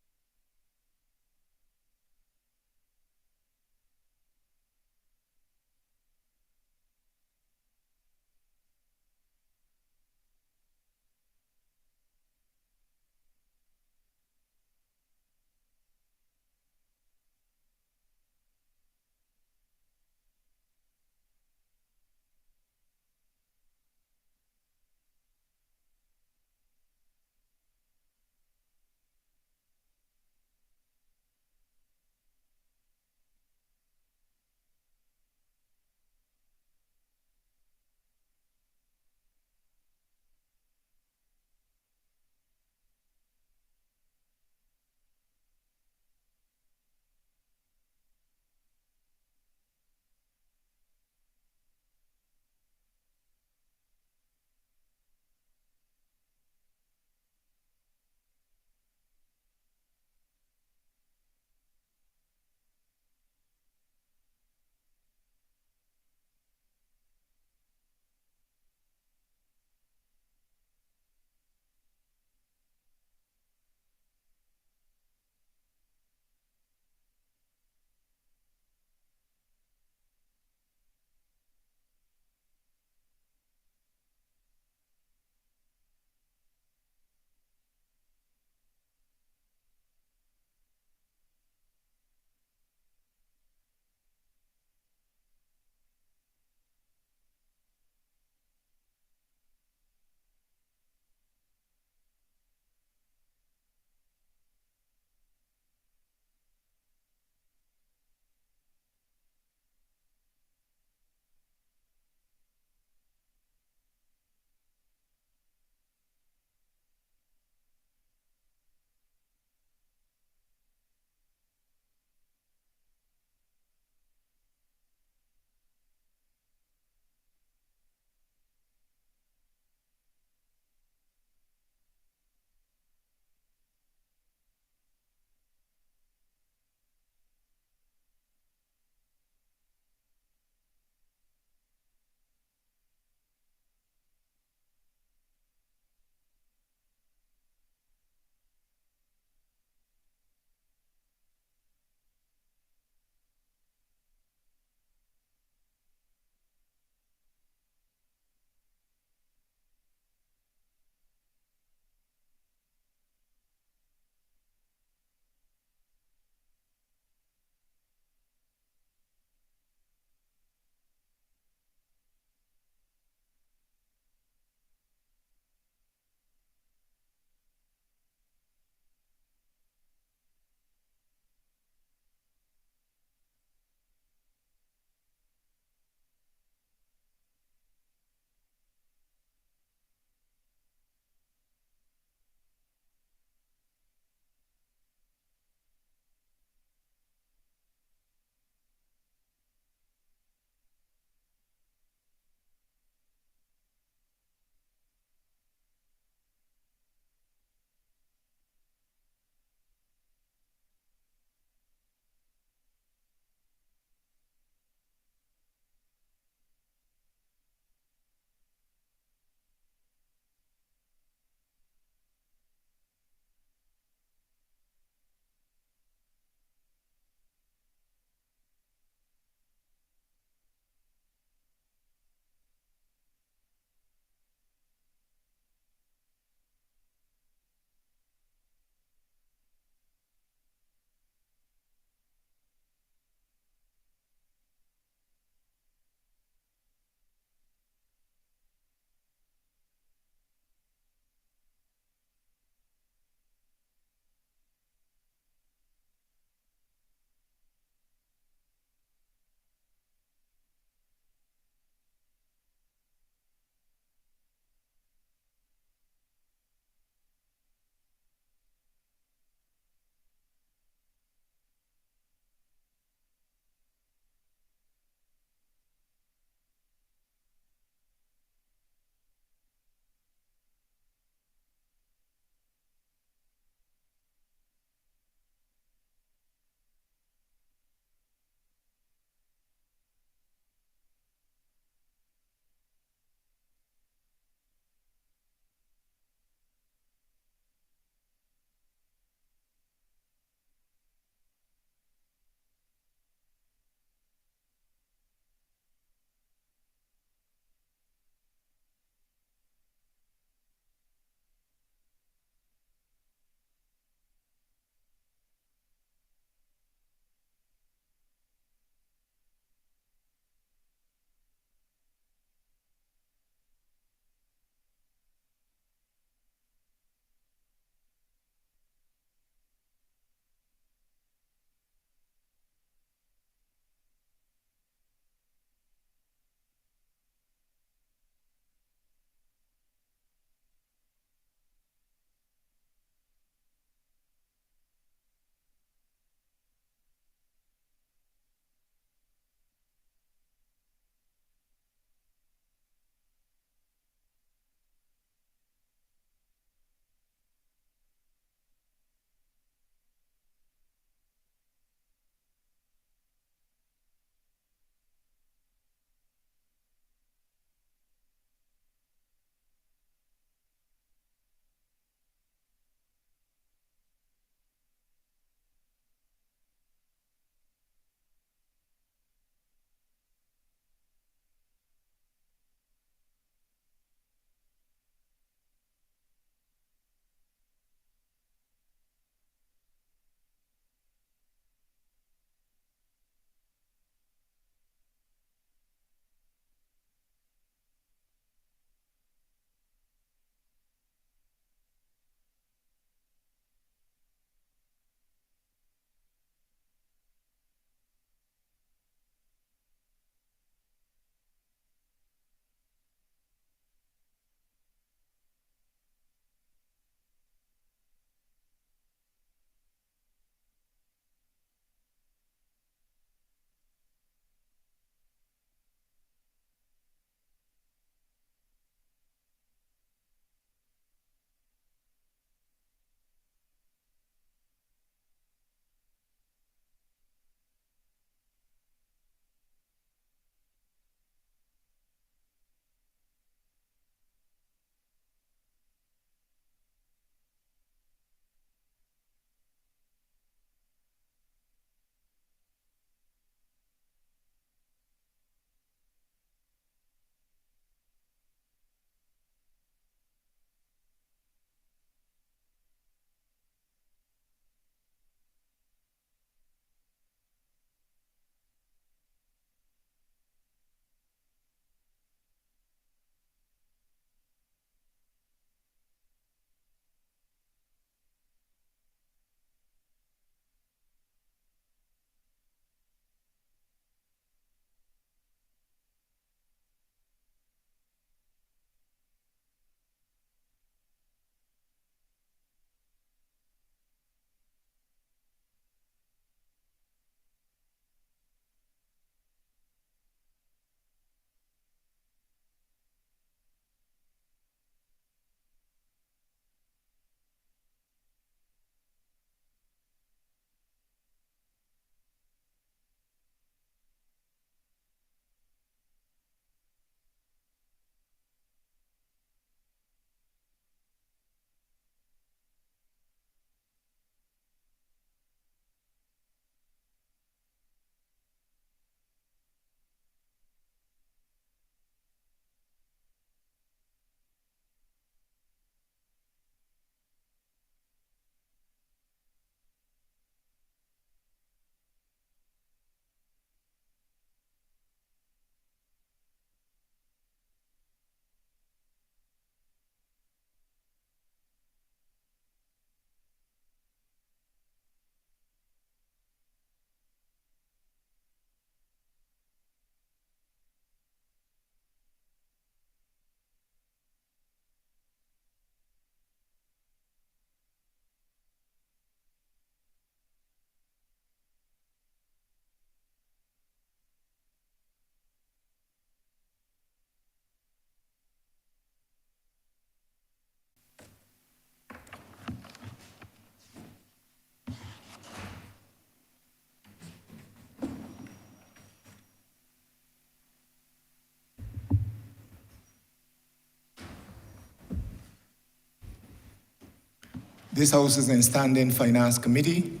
This House is in Standing Finance Committee.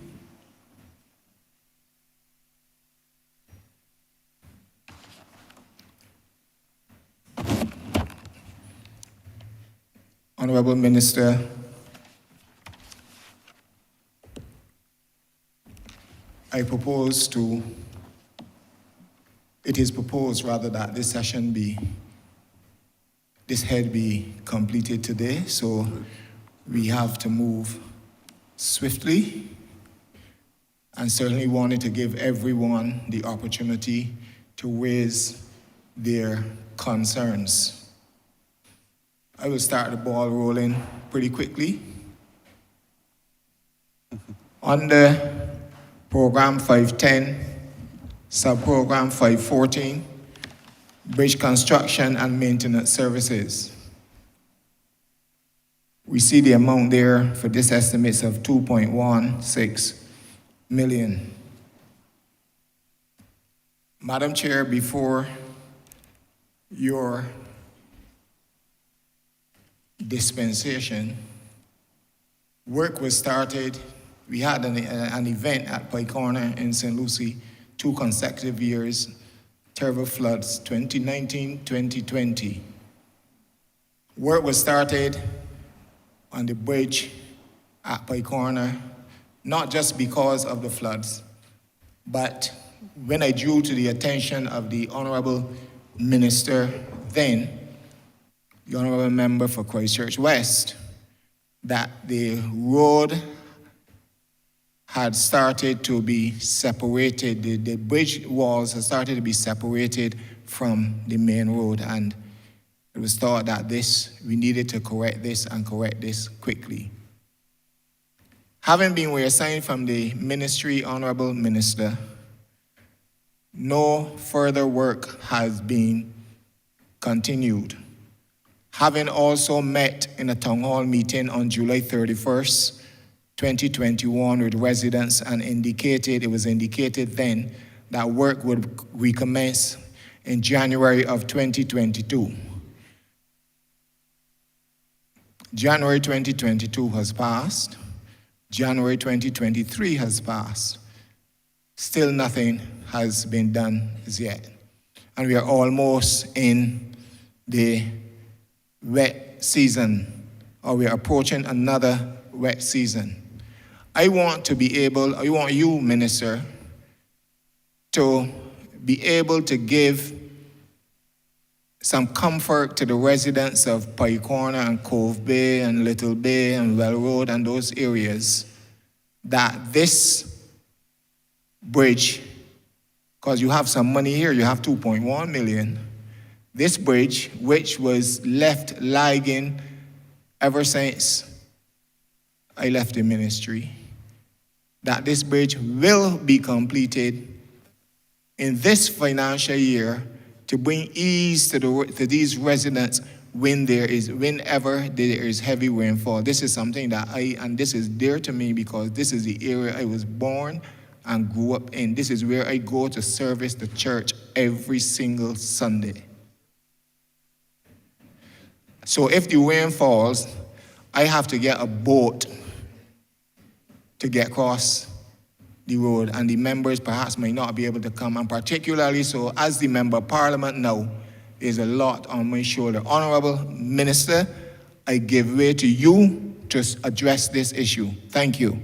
Honorable Minister, it is proposed rather that this head be completed today, so we have to move swiftly and certainly wanted to give everyone the opportunity to raise their concerns. I will start the ball rolling pretty quickly. Under Program 510, Subprogram 514, Bridge Construction and Maintenance Services. We see the amount there for this estimates of 2.16 million. Madam Chair, before your dispensation, work was started. We had an event at Pike Corner in St. Lucie, 2 consecutive years, terrible floods, 2019, 2020. Work was started on the bridge at Pike Corner, not just because of the floods, but when I drew to the attention of the Honorable Minister then, the Honorable Member for Christchurch West, that the road had started to be separated, the bridge walls had started to be separated from the main road, and it was thought that we needed to correct this and correct this quickly. Having been reassigned from the ministry, Honorable Minister, no further work has been continued. Having also met in a town hall meeting on July 31st, 2021 with residents and it was indicated then that work would recommence in January of 2022. January 2022 has passed. January 2023 has passed. Still nothing has been done as yet. And we are almost in the wet season, or we are approaching another wet season. I want you, Minister, to be able to give some comfort to the residents of Pike Corner and Cove Bay and Little Bay and Well Road and those areas that this bridge, because you have some money here, you have 2.1 million, this bridge, which was left lagging ever since I left the ministry, that this bridge will be completed in this financial year to bring ease to these residents whenever there is heavy rainfall. This is something that and this is dear to me because this is the area I was born and grew up in. This is where I go to service the church every single Sunday. So if the rain falls, I have to get a boat to get across the road, and the members perhaps may not be able to come, and particularly so as the Member of Parliament now, there's a lot on my shoulder. Honorable Minister, I give way to you to address this issue. Thank you.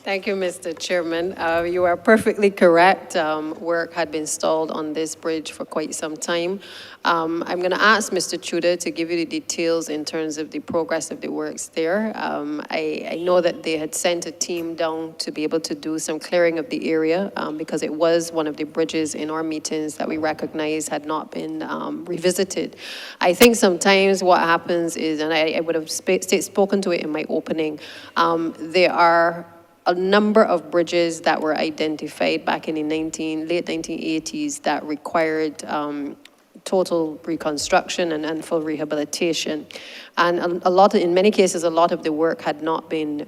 Thank you, Mr. Chairman. You are perfectly correct. Work had been stalled on this bridge for quite some time. I'm going to ask Mr. Tudor to give you the details in terms of the progress of the works there. I know that they had sent a team down to be able to do some clearing of the area because it was one of the bridges in our meetings that we recognized had not been revisited. I think sometimes what happens is, and I would have spoken to it in my opening, there are a number of bridges that were identified back in the late 1980s that required total reconstruction and full rehabilitation. And in many cases, a lot of the work had not been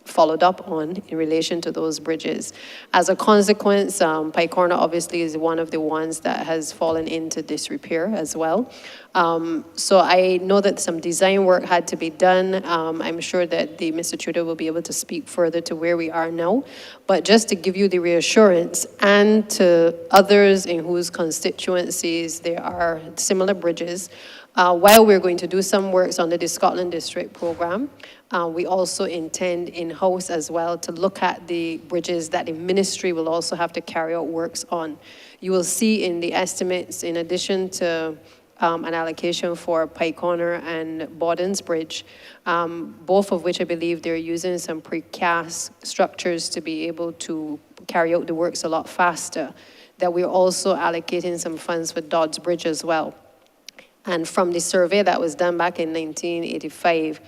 followed up on in relation to those bridges. As a consequence, Pike Corner obviously is one of the ones that has fallen into disrepair as well. So I know that some design work had to be done. I'm sure that Mr. Tudor will be able to speak further to where we are now. But just to give you the reassurance, and to others in whose constituencies there are similar bridges, while we're going to do some works under the Scotland District program, we also intend in-house as well to look at the bridges that the ministry will also have to carry out works on. You will see in the estimates, in addition to an allocation for Pike Corner and Bawden's Bridge, both of which I believe they're using some precast structures to be able to carry out the works a lot faster, that we're also allocating some funds for Dodds Bridge as well. And from the survey that was done back in 1985,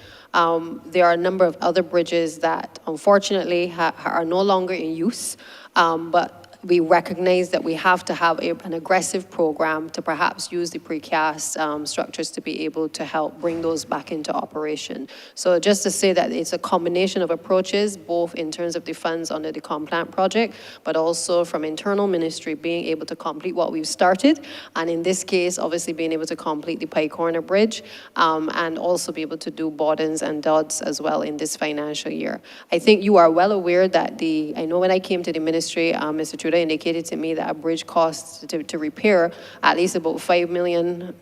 there are a number of other bridges that unfortunately are no longer in use, but we recognize that we have to have an aggressive program to perhaps use the precast structures to be able to help bring those back into operation. So just to say that it's a combination of approaches, both in terms of the funds under the Complant project, but also from internal ministry being able to complete what we've started. And in this case, obviously being able to complete the Pike Corner Bridge, and also be able to do Bawden's and Dodds as well in this financial year. I think you are well aware that I know when I came to the ministry, Mr. Tudor indicated to me that a bridge costs to repair at least about $5 million,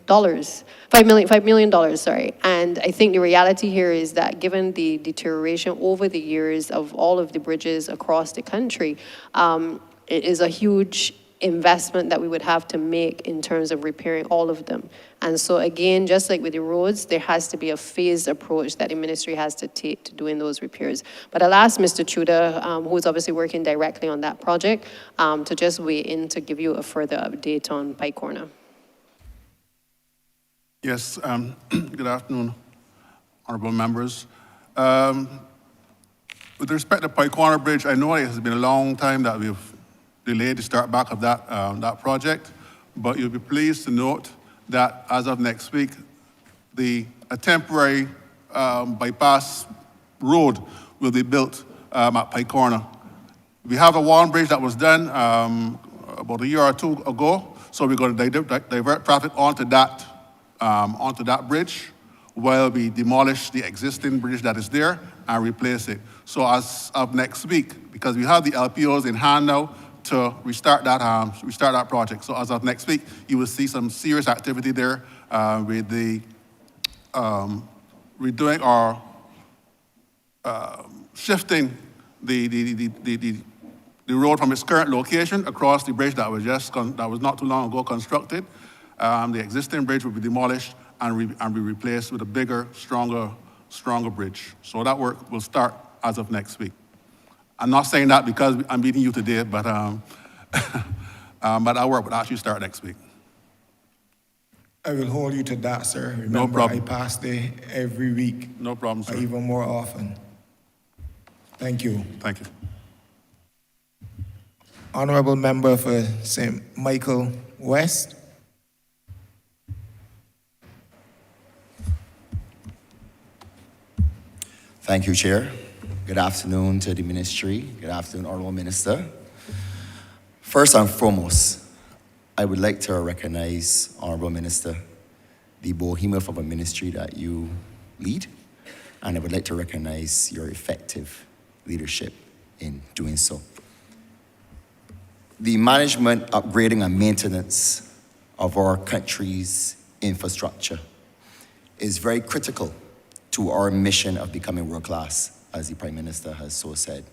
sorry. And I think the reality here is that given the deterioration over the years of all of the bridges across the country, it is a huge investment that we would have to make in terms of repairing all of them. And so again, just like with the roads, there has to be a phased approach that the ministry has to take to doing those repairs. But I'll ask Mr. Tudor, who's obviously working directly on that project, to just weigh in to give you a further update on Pike Corner. Yes, good afternoon, honorable members. With respect to Pike Corner Bridge, I know it has been a long time that we've delayed the start back of that project, but you'll be pleased to note that as of next week, a temporary bypass road will be built at Pike Corner. We have a one bridge that was done about a year or two ago, so we're going to divert traffic onto that bridge while we demolish the existing bridge that is there and replace it. So as of next week, because we have the LPOs in hand now to restart that project. So as of next week, you will see some serious activity there with the redoing or shifting the road from its current location across the bridge that was not too long ago constructed. The existing bridge will be demolished and be replaced with a bigger, stronger bridge. So that work will start as of next week. I'm not saying that because I'm meeting you today, but that work will actually start next week. I will hold you to that, sir. Remember, No problem. I pass there every week. No problem, sir. Or even more often. Thank you. Thank you. Honorable member for St. Michael West. Thank you, Chair. Good afternoon to the ministry. Good afternoon, Honorable Minister. First and foremost, I would like to recognize, Honorable Minister, the behemoth of a ministry that you lead, and I would like to recognize your effective leadership in doing so. The management, upgrading, and maintenance of our country's infrastructure is very critical to our mission of becoming world class, as the Prime Minister has so said.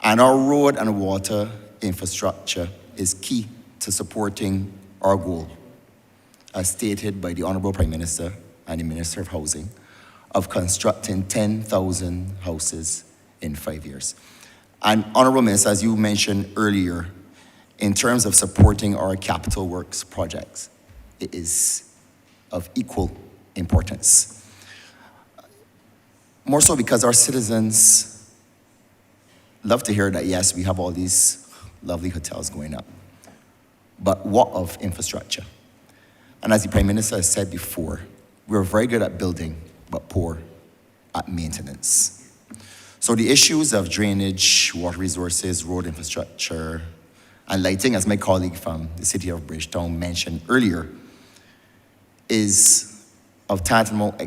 And our road and water infrastructure is key to supporting our goal, as stated by the Honorable Prime Minister and the Minister of Housing, of constructing 10,000 houses in 5 years. And Honorable Minister, as you mentioned earlier, in terms of supporting our capital works projects, it is of equal importance. More so because our citizens love to hear that, yes, we have all these lovely hotels going up. But what of infrastructure? And as the Prime Minister has said before, we're very good at building, but poor at maintenance. So the issues of drainage, water resources, road infrastructure, and lighting, as my colleague from the city of Bridgetown mentioned earlier, is of tantamount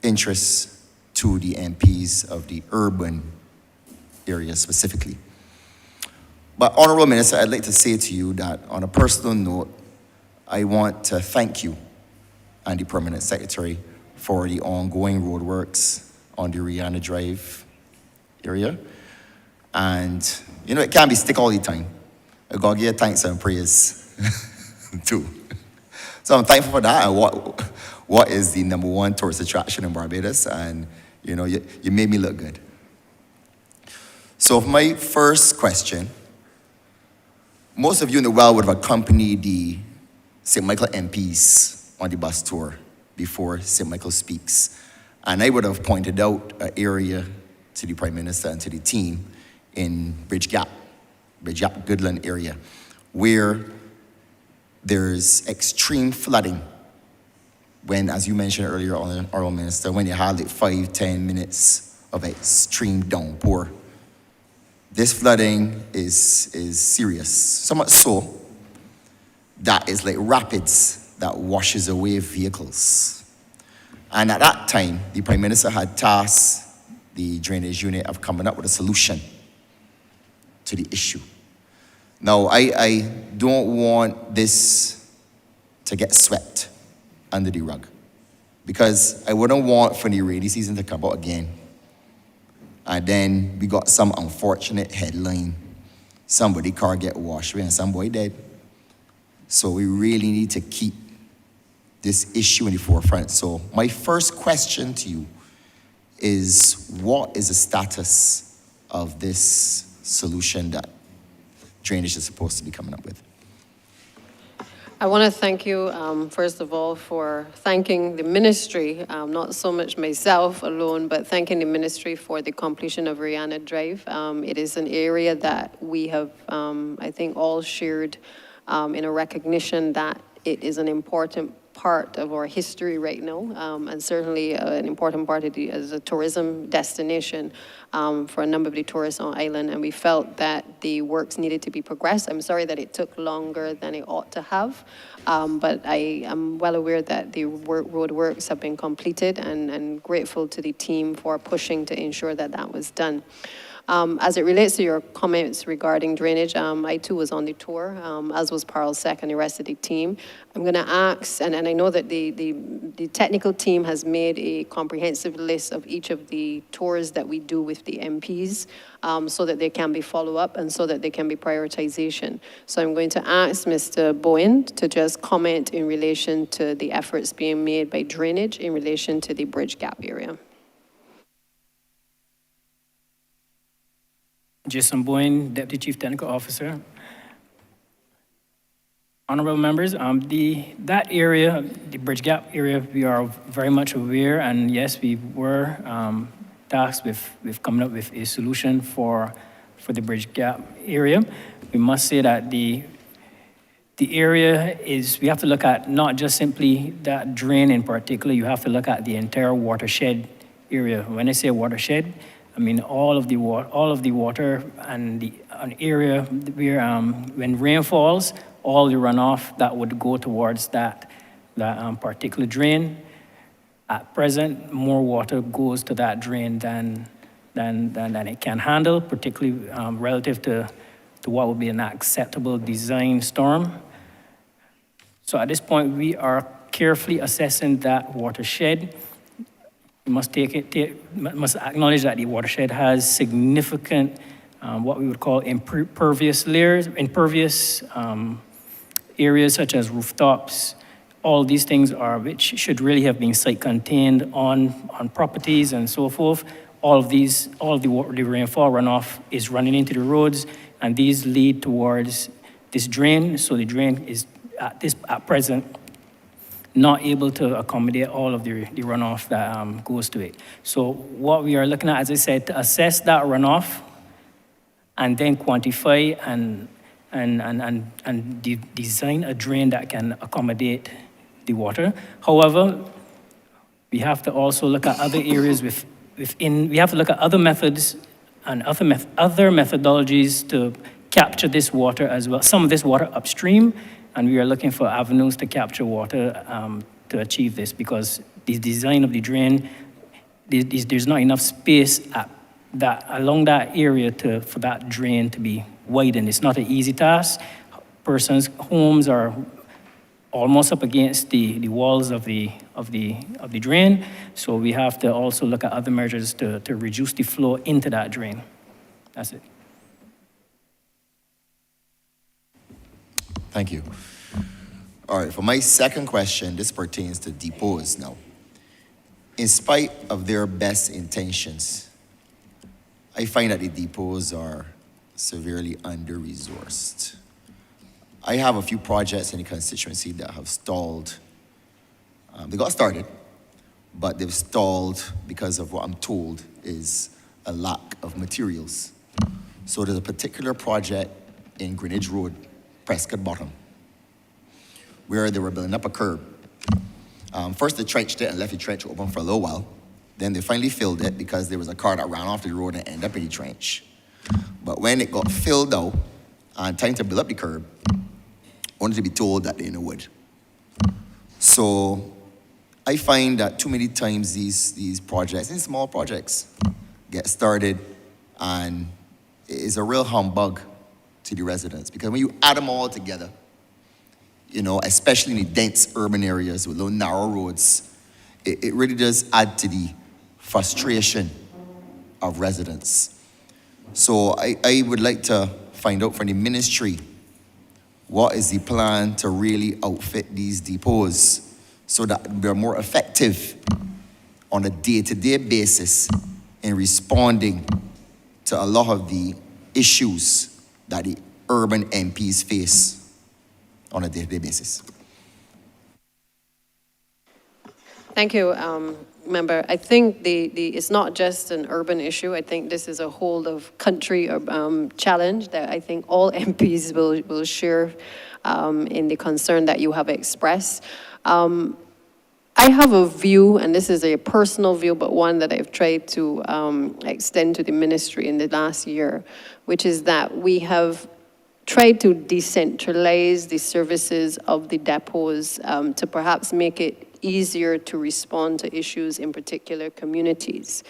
interest to the MPs of the urban area specifically. But Honorable Minister, I'd like to say to you that on a personal note, I want to thank you and the Permanent Secretary for the ongoing roadworks on the Rihanna Drive area. And, you know, it can't be stick all the time. I gotta give thanks and praise too. So I'm thankful for that. And what is the #1 tourist attraction in Barbados? And, you know, you made me look good. So for my first question, most of you in the well would have accompanied the St. Michael MPs on the bus tour before St. Michael speaks. And I would have pointed out an area to the Prime Minister and to the team in Bridge Gap Goodland area, where there's extreme flooding. When, as you mentioned earlier, Honorable Minister, when you had like 5-10 minutes of extreme downpour. This flooding is serious, so much so that it's like rapids that washes away vehicles. And at that time, the Prime Minister had tasked the drainage unit of coming up with a solution to the issue. Now, I don't want this to get swept under the rug, because I wouldn't want for the rainy season to come out again. And then we got some unfortunate headline, somebody car get washed away and some boy dead. So we really need to keep this issue in the forefront. So my first question to you is, what is the status of this solution that drainage is supposed to be coming up with? I want to thank you, first of all, for thanking the ministry, not so much myself alone, but thanking the ministry for the completion of Rihanna Drive. It is an area that we have, I think, all shared in a recognition that it is an important part of our history right now, and certainly an important part of as a tourism destination for a number of the tourists on island, and we felt that the works needed to be progressed. I'm sorry that it took longer than it ought to have, but I am well aware that the road works have been completed, and grateful to the team for pushing to ensure that that was done. As it relates to your comments regarding drainage, I too was on the tour, as was Parlsec and the rest of the team. I'm going to ask, and I know that the technical team has made a comprehensive list of each of the tours that we do with the MPs, so that there can be follow-up and so that there can be prioritization. So I'm going to ask Mr. Bowen to just comment in relation to the efforts being made by drainage in relation to the Bridge Gap area. Jason Boyne, Deputy Chief Technical Officer. Honorable members, that area, the Bridge Gap area, we are very much aware, and yes, we were tasked with coming up with a solution for the Bridge Gap area. We must say that the area is, we have to look at not just simply that drain in particular, you have to look at the entire watershed area. When I say watershed, I mean all of the water and an area where when rain falls, all the runoff that would go towards that particular drain. At present, more water goes to that drain than it can handle, particularly relative to what would be an acceptable design storm. So at this point, we are carefully assessing that watershed. We must must acknowledge that the watershed has significant, what we would call impervious layers, areas such as rooftops. All these things which should really have been site contained on properties and so forth. All of the rainfall runoff is running into the roads, and these lead towards this drain. So the drain is at present not able to accommodate all of the runoff that goes to it. So what we are looking at, as I said, to assess that runoff and then quantify and design a drain that can accommodate the water. However, we have to also look at other areas we have to look at other methods and other methodologies to capture this water as well, some of this water upstream, and we are looking for avenues to capture water to achieve this, because the design of the drain, there's not enough space along that area for that drain to be widened. It's not an easy task. Persons' homes are almost up against the walls of the drain, so we have to also look at other measures to reduce the flow into that drain. That's it. Thank you. All right, for my second question, this pertains to depots now. In spite of their best intentions, I find that the depots are severely under-resourced. I have a few projects in the constituency that have stalled. They got started, but they've stalled because of what I'm told is a lack of materials. So there's a particular project in Greenwich Road, Prescott Bottom, where they were building up a curb. First they trenched it and left the trench open for a little while. Then they finally filled it because there was a car that ran off the road and ended up in the trench. But when it got filled out and time to build up the curb, only to be told that they're in the wood. So I find that too many times these projects, these small projects, get started and it is a real humbug to the residents, because when you add them all together, you know, especially in the dense urban areas with little narrow roads, it really does add to the frustration of residents. So I would like to find out from the ministry, what is the plan to really outfit these depots so that they're more effective on a day-to-day basis in responding to a lot of the issues that the urban MPs face on a day-to-day basis? Thank you, Member. I think it's not just an urban issue. I think this is a whole of country challenge that I think all MPs will share in the concern that you have expressed. I have a view, and this is a personal view, but one that I've tried to extend to the ministry in the last year, which is that we have tried to decentralize the services of the depots to perhaps make it easier to respond to issues in particular communities.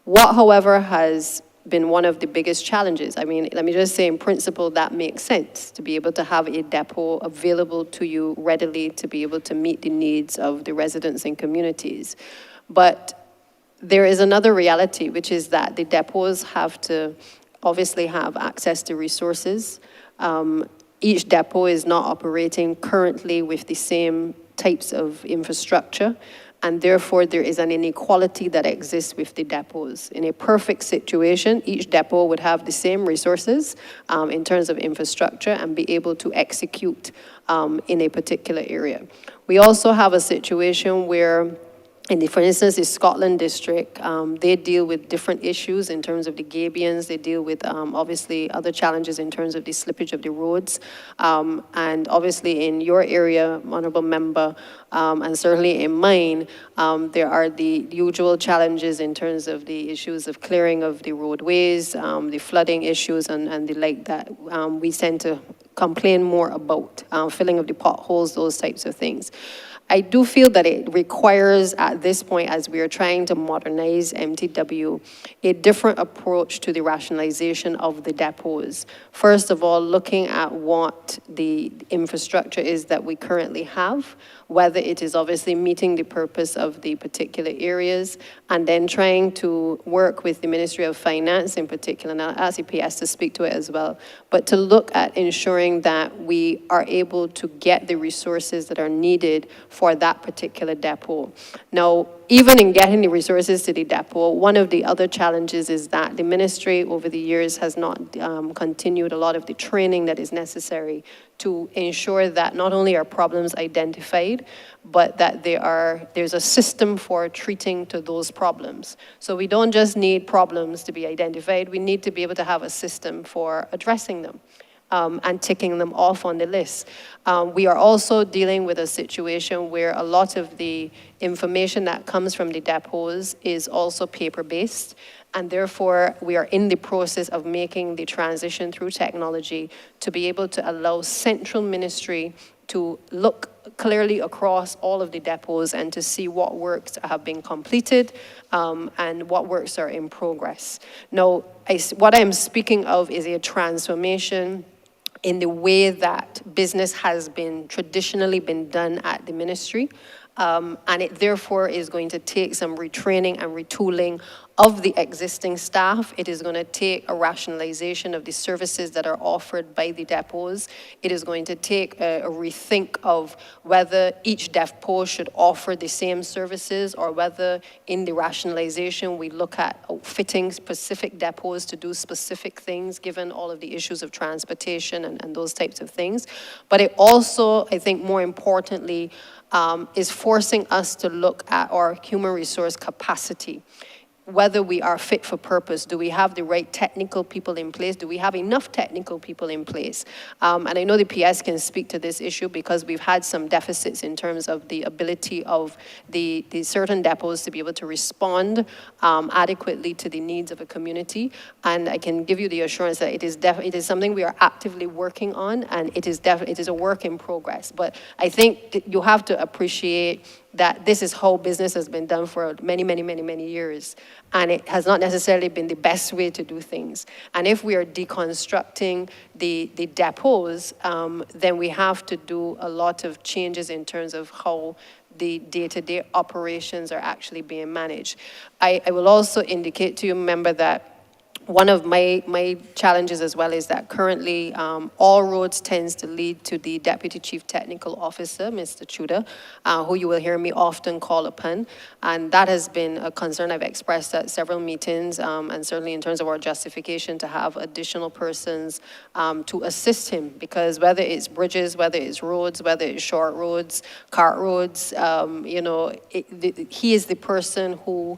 What, however, has been one of the biggest challenges, I mean, let me just say in principle that makes sense, to be able to have a depot available to you readily to be able to meet the needs of the residents and communities. But there is another reality, which is that the depots have to obviously have access to resources. Each depot is not operating currently with the same types of infrastructure, and therefore there is an inequality that exists with the depots. In a perfect situation, each depot would have the same resources in terms of infrastructure and be able to execute in a particular area. We also have a situation where, for instance, the Scotland district, they deal with different issues in terms of the gabions. They deal with, obviously, other challenges in terms of the slippage of the roads. And obviously in your area, Honorable Member, and certainly in mine, there are the usual challenges in terms of the issues of clearing of the roadways, the flooding issues and the like that we tend to complain more about, filling of the potholes, those types of things. I do feel that it requires, at this point, as we are trying to modernize MTW, a different approach to the rationalization of the depots. First of all, looking at what the infrastructure is that we currently have, whether it is obviously meeting the purpose of the particular areas, and then trying to work with the Ministry of Finance in particular, and I'll ask EPS to speak to it as well, but to look at ensuring that we are able to get the resources that are needed for that particular depot. Now, even in getting the resources to the depot, one of the other challenges is that the ministry over the years has not continued a lot of the training that is necessary to ensure that not only are problems identified, but that there's a system for treating to those problems. So we don't just need problems to be identified, we need to be able to have a system for addressing them. and ticking them off on the list. We are also dealing with a situation where a lot of the information that comes from the depots is also paper-based, and therefore we are in the process of making the transition through technology to be able to allow central ministry to look clearly across all of the depots and to see what works have been completed and what works are in progress. Now, what I'm speaking of is a transformation in the way that business has been traditionally been done at the ministry. And it therefore is going to take some retraining and retooling of the existing staff. It is going to take a rationalization of the services that are offered by the depots. It is going to take a rethink of whether each depot should offer the same services or whether in the rationalization we look at fitting specific depots to do specific things given all of the issues of transportation and those types of things. But it also, I think more importantly, is forcing us to look at our human resource capacity. Whether we are fit for purpose, do we have the right technical people in place? Do we have enough technical people in place? And I know the PS can speak to this issue because we've had some deficits in terms of the ability of the certain depots to be able to respond adequately to the needs of a community. And I can give you the assurance that it is something we are actively working on, and it is a work in progress. But I think you have to appreciate that this is how business has been done for many, many, many, many years. And it has not necessarily been the best way to do things. And if we are deconstructing the depots, then we have to do a lot of changes in terms of how the day-to-day operations are actually being managed. I will also indicate to you, member, that one of my challenges as well is that currently all roads tends to lead to the Deputy Chief Technical Officer, Mr. Tudor, who you will hear me often call upon. And that has been a concern I've expressed at several meetings, and certainly in terms of our justification to have additional persons to assist him, because whether it's bridges, whether it's roads, whether it's short roads, cart roads, he is the person who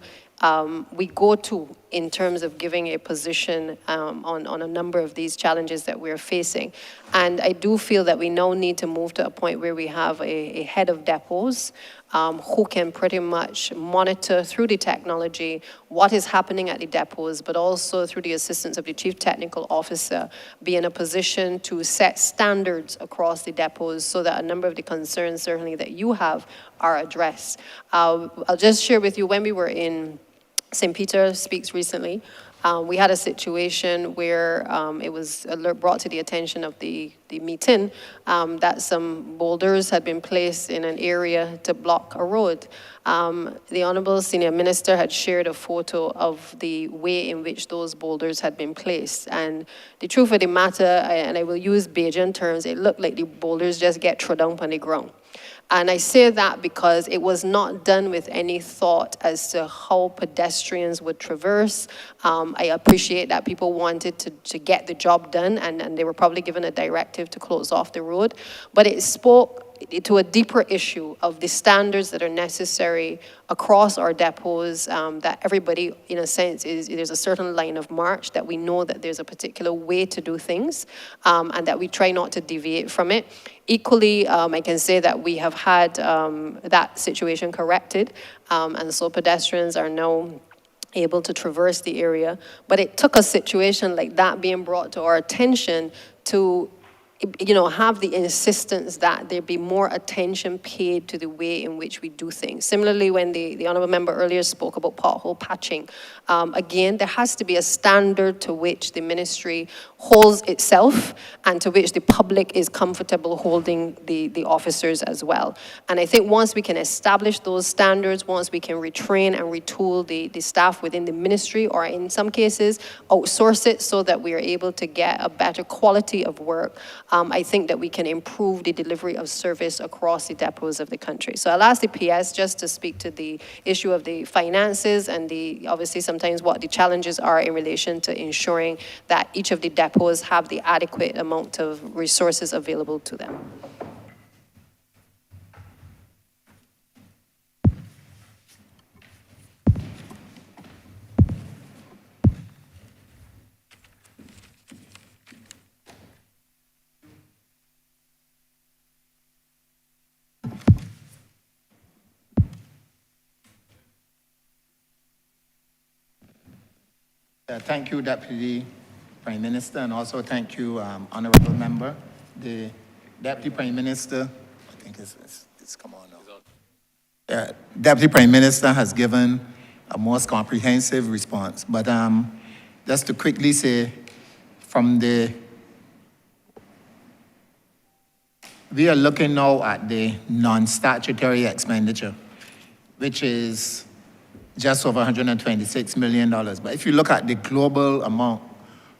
we go to in terms of giving a position on a number of these challenges that we're facing. And I do feel that we now need to move to a point where we have a head of depots who can pretty much monitor through the technology what is happening at the depots, but also through the assistance of the Chief Technical Officer, be in a position to set standards across the depots so that a number of the concerns certainly that you have are addressed. I'll just share with you, when we were in St. Peter Speaks recently, we had a situation where it was brought to the attention of the meeting that some boulders had been placed in an area to block a road. The Honorable Senior Minister had shared a photo of the way in which those boulders had been placed. And the truth of the matter, and I will use Bajan terms, it looked like the boulders just get thrown down on the ground. And I say that because it was not done with any thought as to how pedestrians would traverse. I appreciate that people wanted to get the job done, and they were probably given a directive to close off the road. But it spoke to a deeper issue of the standards that are necessary across our depots, that everybody, in a sense, there's a certain line of march, that we know that there's a particular way to do things, and that we try not to deviate from it. Equally, I can say that we have had that situation corrected, and so pedestrians are now able to traverse the area. But it took a situation like that being brought to our attention to have the insistence that there be more attention paid to the way in which we do things. Similarly, when the honourable member earlier spoke about pothole patching, again, there has to be a standard to which the ministry holds itself and to which the public is comfortable holding the officers as well. And I think once we can establish those standards, once we can retrain and retool the staff within the ministry, or in some cases, outsource it so that we are able to get a better quality of work, I think that we can improve the delivery of service across the depots of the country. So I'll ask the PS just to speak to the issue of the finances and obviously sometimes what the challenges are in relation to ensuring that each of the depots have the adequate amount of resources available to them. Thank you, Deputy Prime Minister, and also thank you, Honorable Member. The Deputy Prime Minister, I think it's come on now. Deputy Prime Minister has given a most comprehensive response, but just to quickly say, we are looking now at the non-statutory expenditure, which is just over $126 million. But if you look at the global amount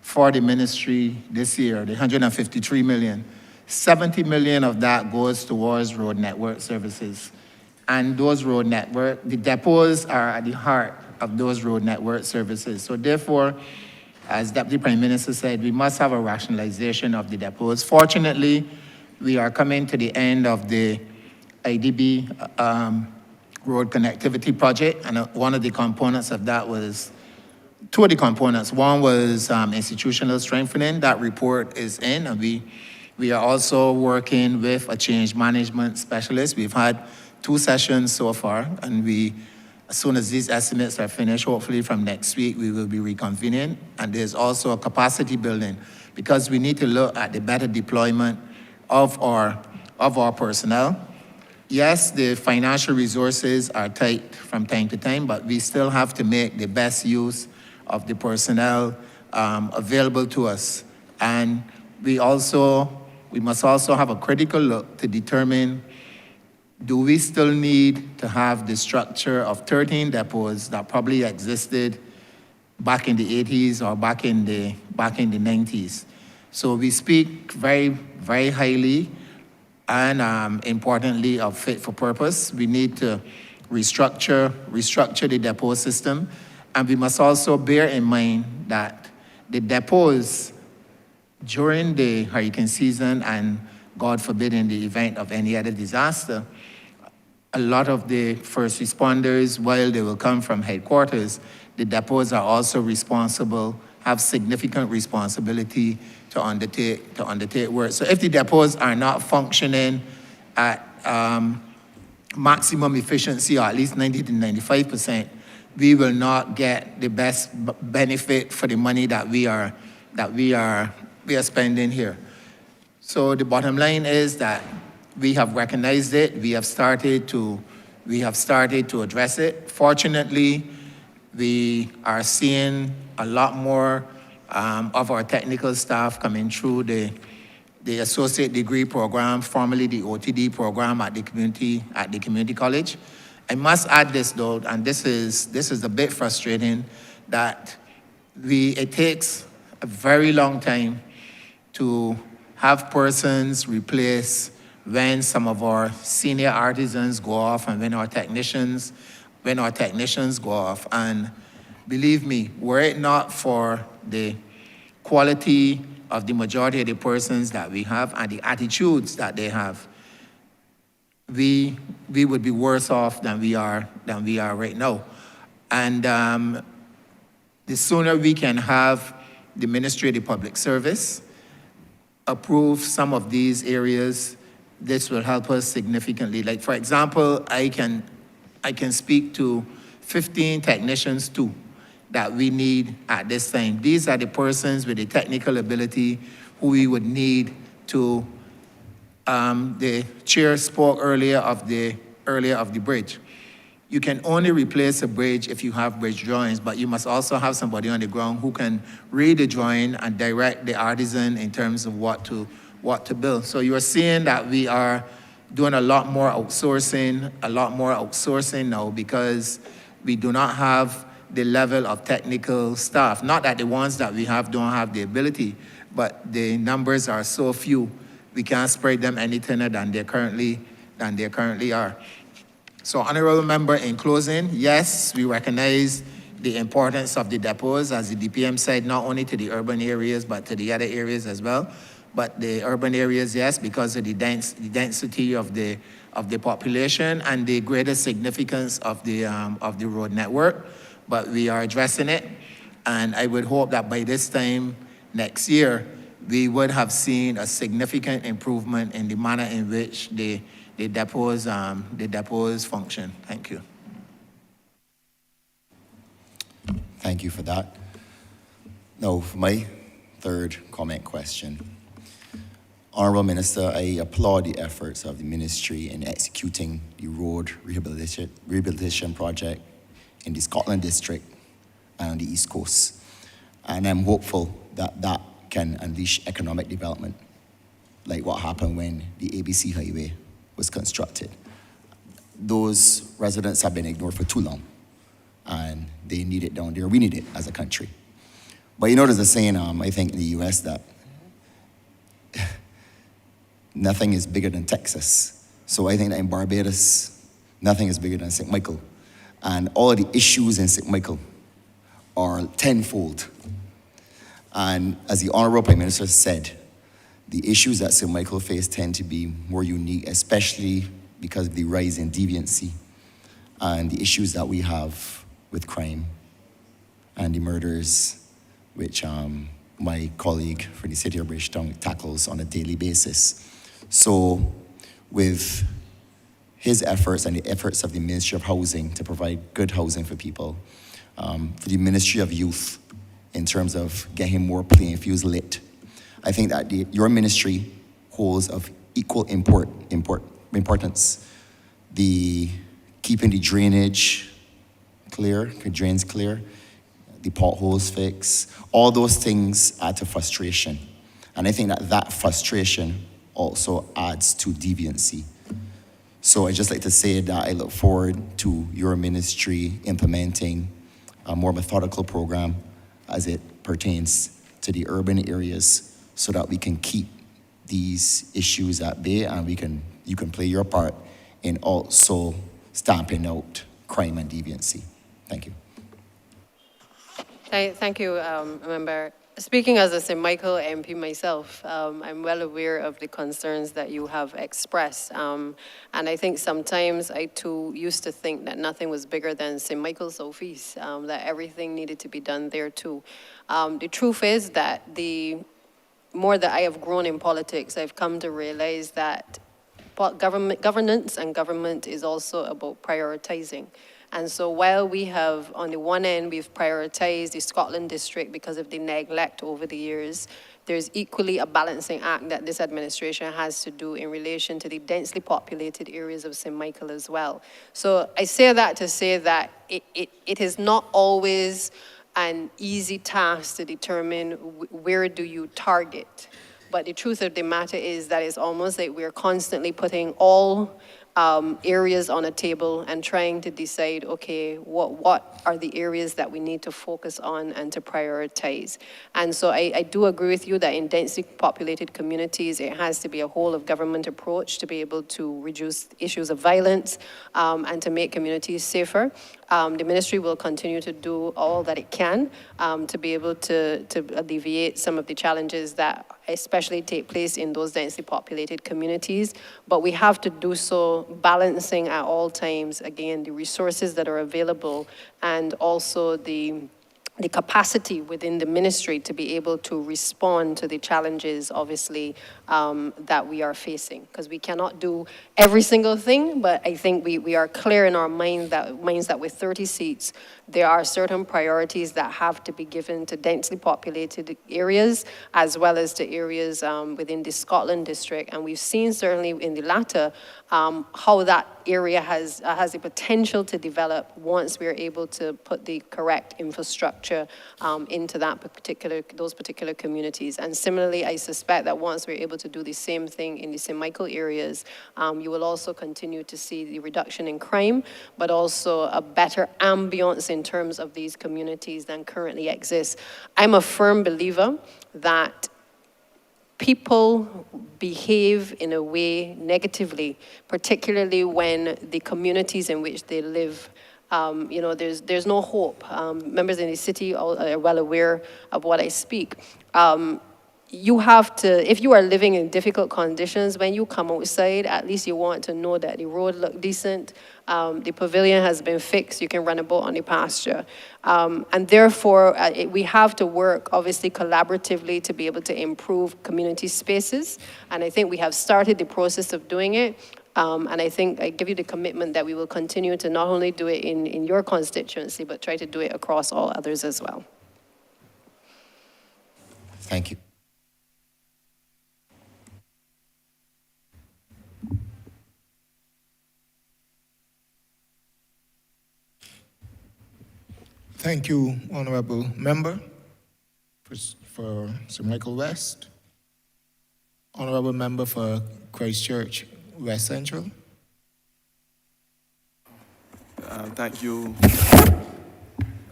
for the ministry this year, the $153 million, $70 million of that goes towards road network services. And those road network, the depots are at the heart of those road network services. So therefore, as Deputy Prime Minister said, we must have a rationalization of the depots. Fortunately, we are coming to the end of the IDB road connectivity project, and one of the components of that was, two of the components. One was institutional strengthening. That report is in, and we are also working with a change management specialist. We've had 2 sessions so far, and as soon as these estimates are finished, hopefully from next week, we will be reconvening. And there's also a capacity building, because we need to look at the better deployment of our personnel. Yes, the financial resources are tight from time to time, but we still have to make the best use of the personnel available to us. And we must also have a critical look to determine, do we still need to have the structure of 13 depots that probably existed back in the 80s or back in the 90s? So we speak very, very highly and importantly of fit for purpose. We need to restructure the depot system. And we must also bear in mind that the depots during the hurricane season, and God forbid in the event of any other disaster, a lot of the first responders, while they will come from headquarters, the depots are also responsible, have significant responsibility to undertake work. So if the depots are not functioning at maximum efficiency, or at least 90 to 95%, we will not get the best benefit for the money that we are spending here. So the bottom line is that we have recognized it. We have started to address it. Fortunately, we are seeing a lot more of our technical staff coming through the associate degree program, formerly the OTD program at the community college. I must add this though, and this is a bit frustrating, that it takes a very long time to have persons replace when some of our senior artisans go off and when our technicians go off. And believe me, were it not for the quality of the majority of the persons that we have and the attitudes that they have, we would be worse off than we are right now. And the sooner we can have the Ministry of the Public Service approve some of these areas, this will help us significantly. Like, for example, I can speak to 15 technicians too that we need at this time. These are the persons with the technical ability who we would need to, the chair spoke earlier of the bridge. You can only replace a bridge if you have bridge drawings, but you must also have somebody on the ground who can read the drawing and direct the artisan in terms of what to build. So you're seeing that we are doing a lot more outsourcing now, because we do not have the level of technical staff. Not that the ones that we have don't have the ability, but the numbers are so few, we can't spread them any thinner than they currently are. So, Honorable Member, in closing, yes, we recognize the importance of the depots, as the DPM said, not only to the urban areas, but to the other areas as well. But the urban areas, yes, because of the density of the population and the greater significance of the road network. But we are addressing it, and I would hope that by this time next year, we would have seen a significant improvement in the manner in which the depots function. Thank you. Thank you for that. Now, for my third comment question. Honorable Minister, I applaud the efforts of the ministry in executing the road rehabilitation project in the Scotland district and on the East Coast. And I'm hopeful that that can unleash economic development, like what happened when the ABC Highway was constructed. Those residents have been ignored for too long, and they need it down there. We need it as a country. But you know, there's a saying, I think in the US, that nothing is bigger than Texas. So I think that in Barbados, nothing is bigger than St. Michael. And all of the issues in St. Michael are tenfold. And as the Honorable Prime Minister said, the issues that St. Michael face tend to be more unique, especially because of the rise in deviancy and the issues that we have with crime and the murders, which my colleague for the City of Bridgetown tackles on a daily basis. So with his efforts and the efforts of the Ministry of Housing to provide good housing for people, for the Ministry of Youth in terms of getting more playing fields lit, I think that your ministry holds of equal importance. The keeping the drainage clear, the drains clear, the potholes fixed, all those things add to frustration. And I think that that frustration also adds to deviancy. So I'd just like to say that I look forward to your ministry implementing a more methodical program as it pertains to the urban areas so that we can keep these issues at bay and you can play your part in also stamping out crime and deviancy. Thank you. Thank you, Member. Speaking as a St. Michael MP myself, I'm well aware of the concerns that you have expressed. And I think sometimes I too used to think that nothing was bigger than St. Michael's office, that everything needed to be done there too. The truth is that the more that I have grown in politics, I've come to realize that governance and government is also about prioritizing. And so while we have, on the one end, we've prioritized the Scotland district because of the neglect over the years, there's equally a balancing act that this administration has to do in relation to the densely populated areas of St. Michael as well. So I say that to say that it is not always an easy task to determine where do you target. But the truth of the matter is that it's almost like we're constantly putting all areas on a table and trying to decide, okay, what are the areas that we need to focus on and to prioritize. And so I do agree with you that in densely populated communities, it has to be a whole of government approach to be able to reduce issues of violence and to make communities safer. The ministry will continue to do all that it can to be able to alleviate some of the challenges that especially take place in those densely populated communities. But we have to do so balancing at all times, again, the resources that are available and also the capacity within the ministry to be able to respond to the challenges, obviously, that we are facing. Because we cannot do every single thing, but I think we are clear in our minds that with 30 seats, there are certain priorities that have to be given to densely populated areas, as well as to areas within the Scotland district. And we've seen certainly in the latter how that area has the potential to develop once we're able to put the correct infrastructure into those particular communities. And similarly, I suspect that once we're able to do the same thing in the St. Michael areas, you will also continue to see the reduction in crime, but also a better ambience in terms of these communities than currently exists. I'm a firm believer that people behave in a way negatively, particularly when the communities in which they live, there's no hope. Members in the city are well aware of what I speak. You have to, if you are living in difficult conditions, when you come outside, at least you want to know that the road looks decent, the pavilion has been fixed, you can run a boat on the pasture. And therefore, we have to work, obviously, collaboratively to be able to improve community spaces. And I think we have started the process of doing it. And I think I give you the commitment that we will continue to not only do it in your constituency, but try to do it across all others as well. Thank you. Thank you, Honorable Member, for Sir Michael West. Honorable Member for Christchurch West Central. Thank you,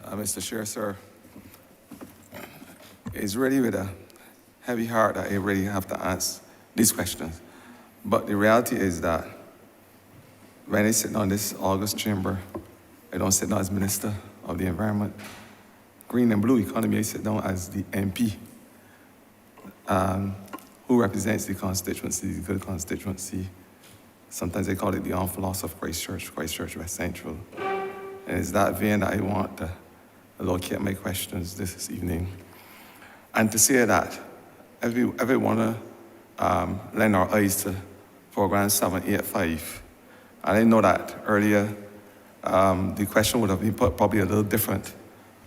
Mr. Chair, sir. It's really with a heavy heart that I really have to answer these questions. But the reality is that when I sit on this August chamber, I don't sit down as Minister of the Environment. Green and Blue Economy, I sit down as the MP who represents the constituency, the good constituency. Sometimes they call it the armed floss of Christchurch West Central. And it's that vein that I want to locate my questions this evening. And to say that if we want to lend our eyes to Program 785, and I know that earlier the question would have been put probably a little different,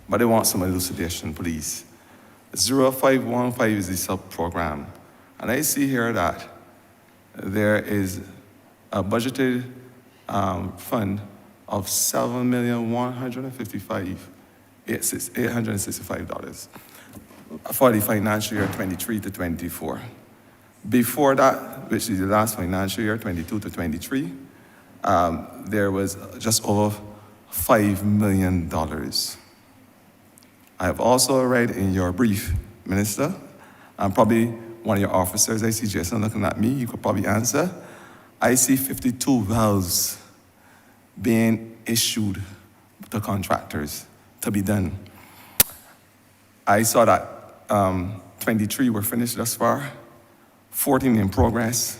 but I want some elucidation, please. 0515 is the sub-program, and I see here that there is a budgeted fund of $7,155,865 for the financial year 23 to 24. Before that, which is the last financial year, 22 to 23, there was just over $5 million. I have also read in your brief, Minister, and probably one of your officers, I see Jason looking at me, you could probably answer. I see 52 wells being issued to contractors to be done. I saw that 23 were finished thus far, 14 in progress,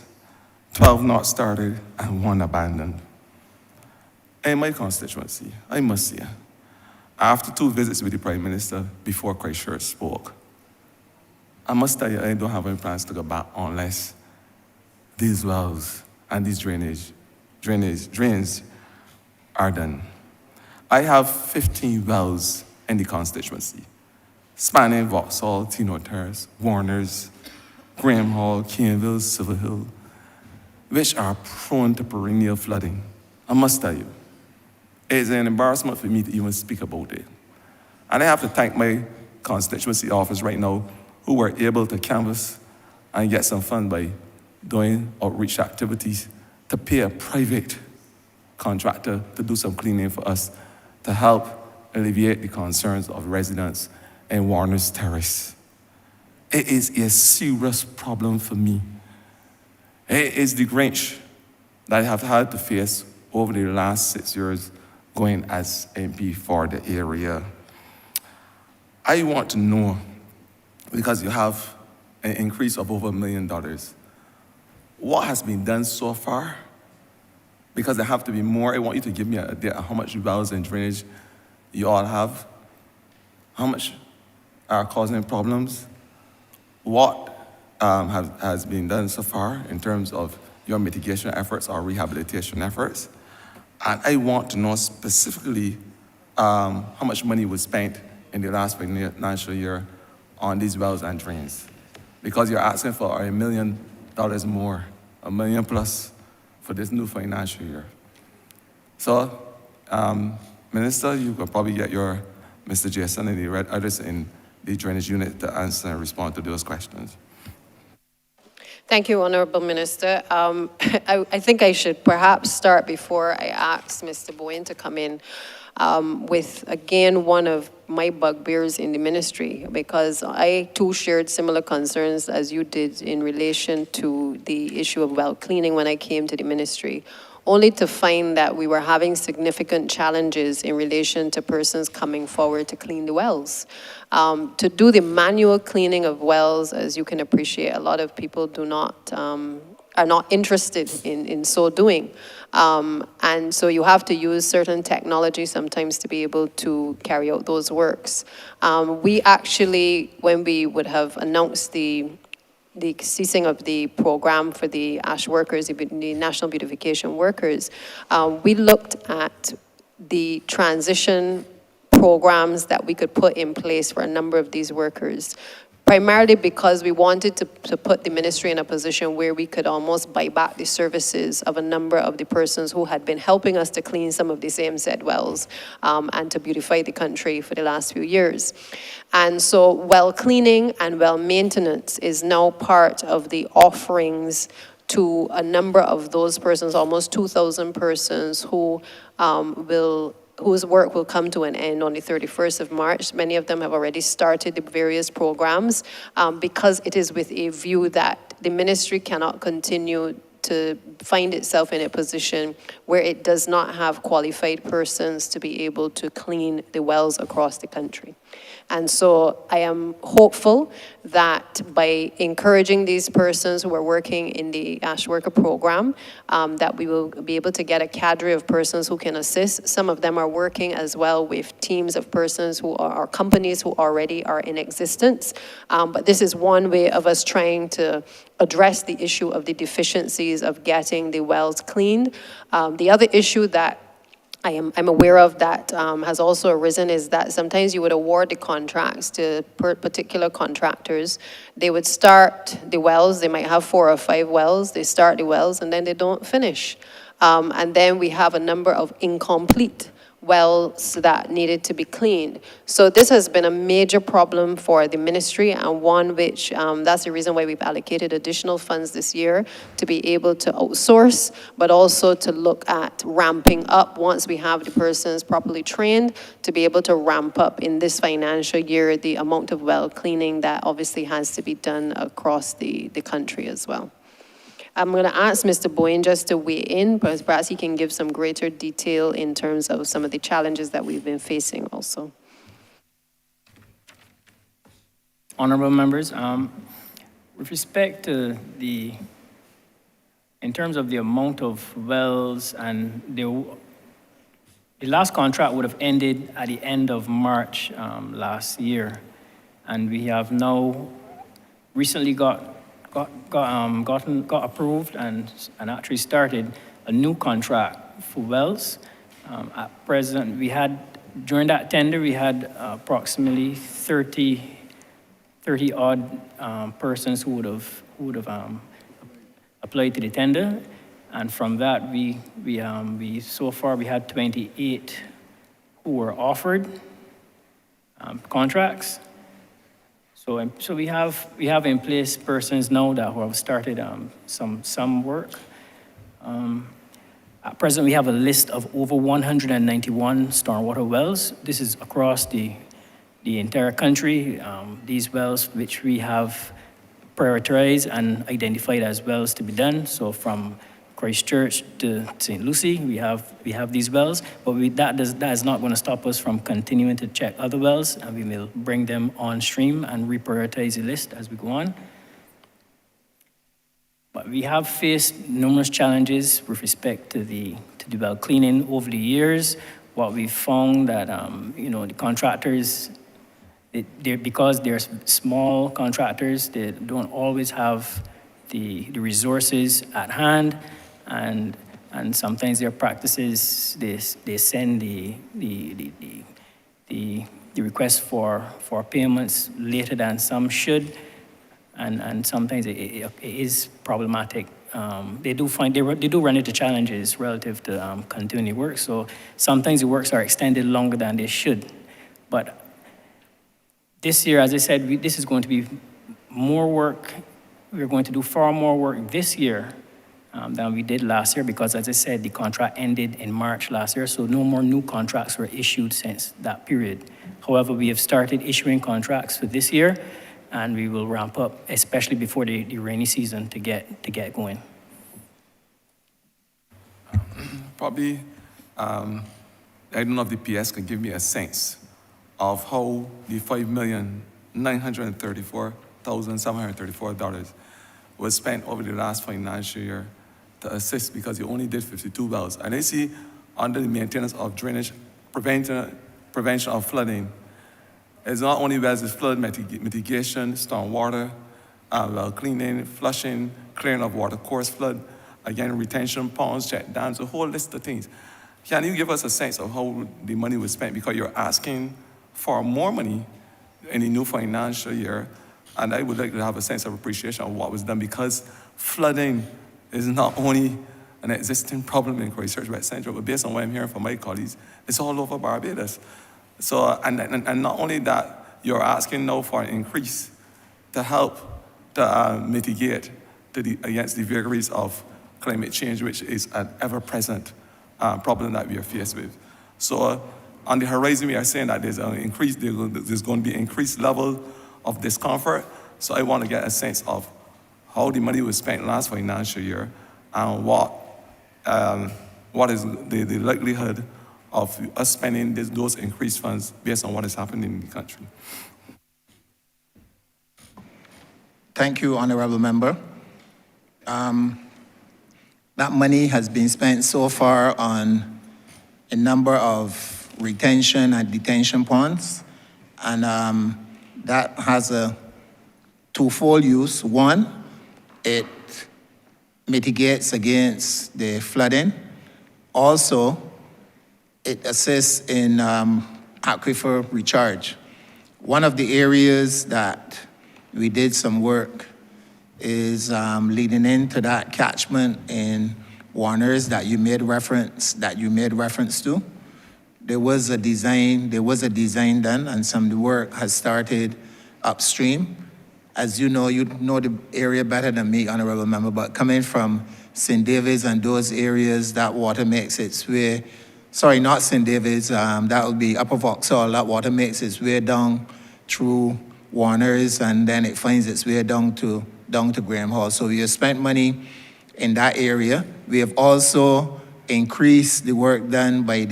12 not started, and 1 abandoned. In my constituency, I must say, after 2 visits with the Prime Minister before Christchurch spoke, I must tell you, I don't have any plans to go back unless these wells and these drains are done. I have 15 wells in the constituency, spanning Vauxhall, Tino Terrace, Warners, Graham Hall, Caneville, Silver Hill, which are prone to perennial flooding. I must tell you, it is an embarrassment for me to even speak about it. And I have to thank my constituency office right now who were able to canvass and get some funds by doing outreach activities to pay a private contractor to do some cleaning for us to help alleviate the concerns of residents in Warner's Terrace. It is a serious problem for me. It is the Grinch that I have had to face over the last 6 years going as MP for the area. I want to know, because you have an increase of over $1 million, what has been done so far? Because there have to be more. I want you to give me an idea of how much wells and drainage you all have, how much are causing problems, what has been done so far in terms of your mitigation efforts or rehabilitation efforts. And I want to know specifically how much money was spent in the last financial year on these wells and drains. Because you're asking for $1 million more, $1 million plus for this new financial year. So, Minister, you could probably get your Mr. Jason and the red others in the drainage unit to answer and respond to those questions. Thank you, Honorable Minister. I think I should perhaps start before I ask Mr. Bowen to come in with, again, one of my bugbears in the ministry, because I too shared similar concerns as you did in relation to the issue of well cleaning when I came to the ministry, only to find that we were having significant challenges in relation to persons coming forward to clean the wells. To do the manual cleaning of wells, as you can appreciate, a lot of people are not interested in so doing. And so you have to use certain technology sometimes to be able to carry out those works. We actually, when we would have announced the ceasing of the program for the ASH workers, the National Beautification Workers, we looked at the transition programs that we could put in place for a number of these workers, primarily because we wanted to put the ministry in a position where we could almost buy back the services of a number of the persons who had been helping us to clean some of the same said wells and to beautify the country for the last few years. And so well cleaning and well maintenance is now part of the offerings to a number of those persons, almost 2,000 persons whose work will come to an end on the 31st of March. Many of them have already started the various programs because it is with a view that the ministry cannot continue to find itself in a position where it does not have qualified persons to be able to clean the wells across the country. And so I am hopeful that by encouraging these persons who are working in the Ash Worker program, that we will be able to get a cadre of persons who can assist. Some of them are working as well with teams of persons who are companies who already are in existence. But this is one way of us trying to address the issue of the deficiencies of getting the wells cleaned. The other issue that I'm aware of that has also arisen is that sometimes you would award the contracts to particular contractors. They would start the wells, they might have 4 or 5 wells, they start the wells and then they don't finish. And then we have a number of incomplete wells that needed to be cleaned. So this has been a major problem for the ministry, and one which, that's the reason why we've allocated additional funds this year to be able to outsource, but also to look at ramping up once we have the persons properly trained to be able to ramp up in this financial year the amount of well cleaning that obviously has to be done across the country as well. I'm going to ask Mr. Boyne just to weigh in, because perhaps he can give some greater detail in terms of some of the challenges that we've been facing also. Honorable members, with respect to in terms of the amount of wells, and the last contract would have ended at the end of March last year, and we have now recently got approved and actually started a new contract for wells. At present, during that tender, we had approximately 30 odd persons who would have applied to the tender. And from that, so far we had 28 who were offered contracts. So we have in place persons now that who have started some work. At present, we have a list of over 191 stormwater wells. This is across the entire country. These wells which we have prioritized and identified as wells to be done. So from Christchurch to St. Lucie, we have these wells, but that is not going to stop us from continuing to check other wells, and we will bring them on stream and reprioritize the list as we go on. But we have faced numerous challenges with respect to the well cleaning over the years. What we found that the contractors, because they're small contractors, they don't always have the resources at hand. And sometimes their practices, they send the request for payments later than some should, and sometimes it is problematic. They do run into challenges relative to continuing work. So sometimes the works are extended longer than they should. But this year, as I said, this is going to be more work. We're going to do far more work this year than we did last year, because, as I said, the contract ended in March last year, so no more new contracts were issued since that period. However, we have started issuing contracts for this year, and we will ramp up, especially before the rainy season, to get going. Probably, I don't know if the PS can give me a sense of how the $5,934,734 was spent over the last financial year to assist, because you only did 52 wells. And I see under the maintenance of drainage, prevention of flooding, it's not only wells, it's flood mitigation, stormwater, well cleaning, flushing, clearing of water course flood, again, retention ponds, check dams, a whole list of things. Can you give us a sense of how the money was spent? Because you're asking for more money in the new financial year, And I would like to have a sense of appreciation of what was done, because flooding is not only an existing problem in Christchurch West Central, but based on what I'm hearing from my colleagues, it's all over Barbados. So, and not only that, you're asking now for an increase to help to mitigate against the vagaries of climate change, which is an ever-present problem that we are faced with. So on the horizon, we are saying that there's going to be increased level of discomfort. So I want to get a sense of how the money was spent last financial year and what is the likelihood of us spending those increased funds based on what is happening in the country. Thank you, Honorable Member. That money has been spent so far on a number of retention and detention ponds, and that has a twofold use. One, it mitigates against the flooding. Also, it assists in aquifer recharge. One of the areas that we did some work is leading into that catchment in Warners that you made reference to. There was a design done, and some of the work has started upstream. As you know the area better than me, Honorable Member, but coming from St. David's and those areas, that water makes its way, sorry, not St. David's, that would be Upper Vauxhall. That water makes its way down through Warners, and then it finds its way down to Graham Hall. So we have spent money in that area. We have also increased the work done by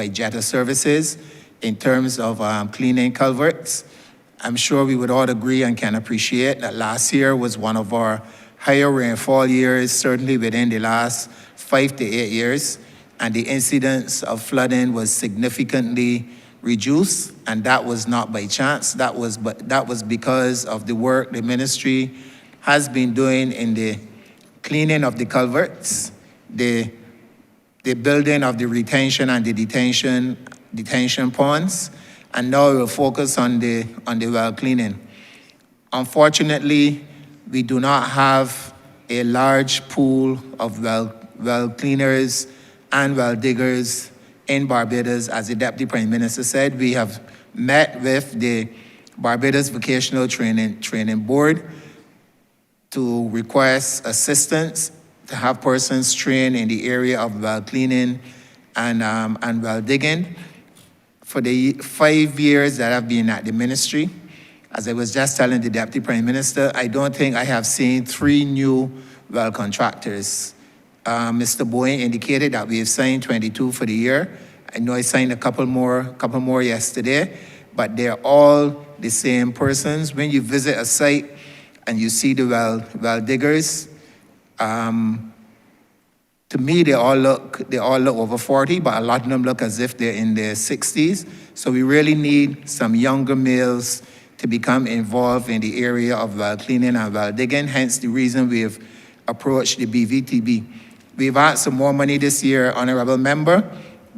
Jetta Services in terms of cleaning culverts. I'm sure we would all agree and can appreciate that last year was one of our higher rainfall years, certainly within the last 5 to 8 years, and the incidence of flooding was significantly reduced, and that was not by chance. That was because of the work the ministry has been doing in the cleaning of the culverts, the building of the retention and the detention ponds, and now we'll focus on the well cleaning. Unfortunately, we do not have a large pool of well cleaners and well diggers in Barbados. As the Deputy Prime Minister said, we have met with the Barbados Vocational Training Board to request assistance to have persons trained in the area of well cleaning and well digging. For the 5 years that I've been at the ministry, as I was just telling the Deputy Prime Minister, I don't think I have seen 3 new well contractors. Mr. Boeing indicated that we have signed 22 for the year. I know I signed a couple more yesterday, but they're all the same persons. When you visit a site and you see the well diggers, to me they all look over 40, but a lot of them look as if they're in their 60s. So we really need some younger males to become involved in the area of well cleaning and well digging, hence the reason we have approached the BVTB. We've asked some more money this year, Honorable Member,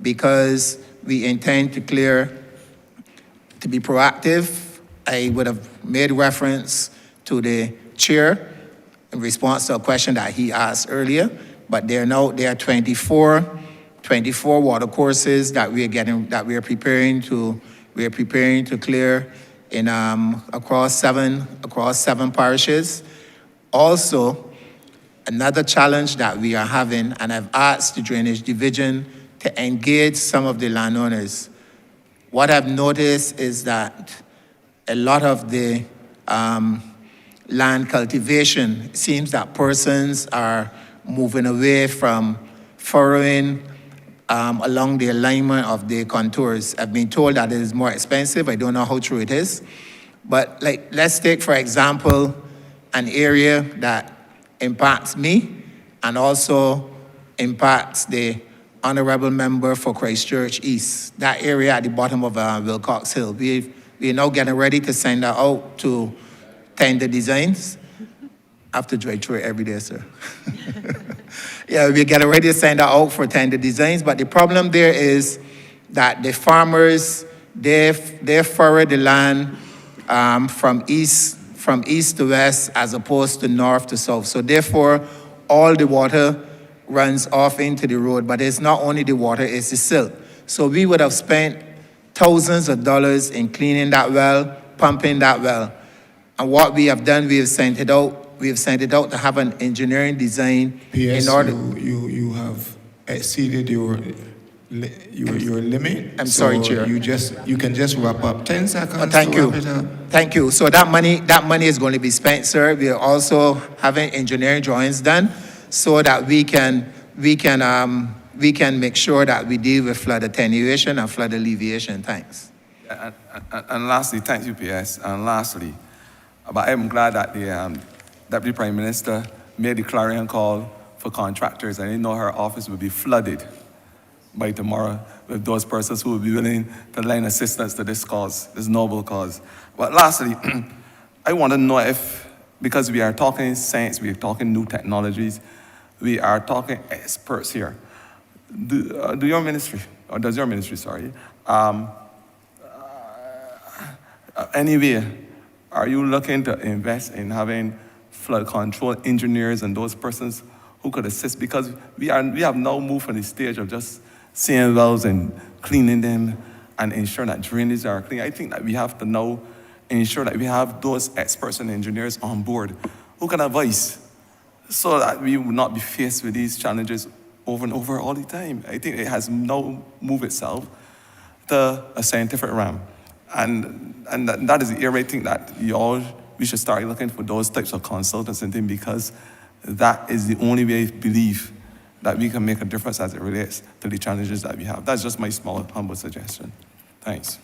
because we intend to be proactive. I would have made reference to the chair in response to a question that he asked earlier, but there are 24 water courses that we are preparing to clear in across seven parishes. Also, another challenge that we are having, and I've asked the Drainage Division to engage some of the landowners. What I've noticed is that a lot of the land cultivation, it seems that persons are moving away from furrowing along the alignment of the contours. I've been told that it is more expensive. I don't know how true it is. But let's take, for example, an area that impacts me and also impacts the Honorable Member for Christchurch East, that area at the bottom of Wilcox Hill. We're now getting ready to send that out to tender designs. I have to drive through it every day, sir. Yeah, we're getting ready to send that out for tender designs, but the problem there is that the farmers, they furrow the land from east from east to west as opposed to north to south. So therefore, all the water runs off into the road, but it's not only the water, it's the silt. So we would have spent thousands of dollars in cleaning that well, pumping that well. And what we have done, we have sent it out. We have sent it out to have an engineering design P.S. in order. You have exceeded your limit. I'm sorry, Chair. You can just wrap up 10 seconds. Oh, thank to you. wrap it up. Thank you. So that money is going to be spent, sir. We are also having engineering drawings done so that we can make sure that we deal with flood attenuation and flood alleviation. Thanks. And lastly, thank you, PS. And lastly, but I'm glad that the Deputy Prime Minister made the clarion call for contractors. I didn't know her office would be flooded by tomorrow with those persons who will be willing to lend assistance to this cause, this noble cause. But lastly, I want to know if, because we are talking science, we are talking new technologies, we are talking experts here. Does your ministry, anyway, are you looking to invest in having flood control engineers and those persons who could assist? Because we have now moved from the stage of just seeing wells and cleaning them and ensuring that drainages are clean. I think that we have to now ensure that we have those experts and engineers on board who can advise so that we will not be faced with these challenges over and over all the time. I think it has now moved itself to a scientific realm. And that is the area I think that we should start looking for those types of consultants and things, because that is the only way I believe that we can make a difference as it relates to the challenges that we have. That's just my small, humble suggestion. Thanks.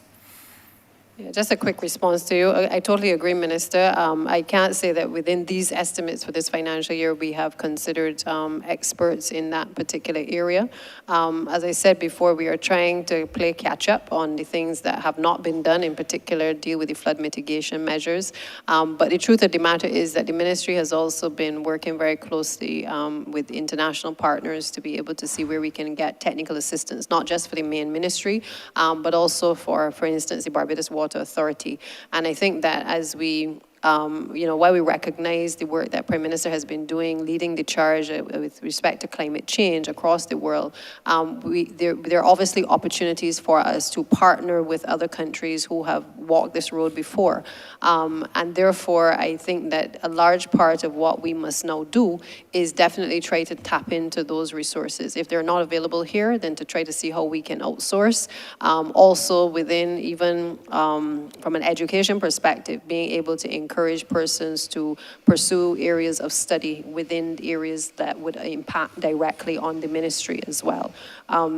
Yeah, just a quick response to you. I totally agree, Minister. I can't say that within these estimates for this financial year, we have considered experts in that particular area. As I said before, we are trying to play catch up on the things that have not been done, in particular, deal with the flood mitigation measures. But the truth of the matter is that the ministry has also been working very closely with international partners to be able to see where we can get technical assistance, not just for the main ministry, but also for instance, the Barbados Water Authority. And I think that as we, while we recognize the work that Prime Minister has been doing, leading the charge with respect to climate change across the world, there are obviously opportunities for us to partner with other countries who have walked this road before. And therefore, I think that a large part of what we must now do is definitely try to tap into those resources. If they're not available here, then to try to see how we can outsource. Also within even from an education perspective, being able to encourage persons to pursue areas of study within the areas that would impact directly on the ministry as well.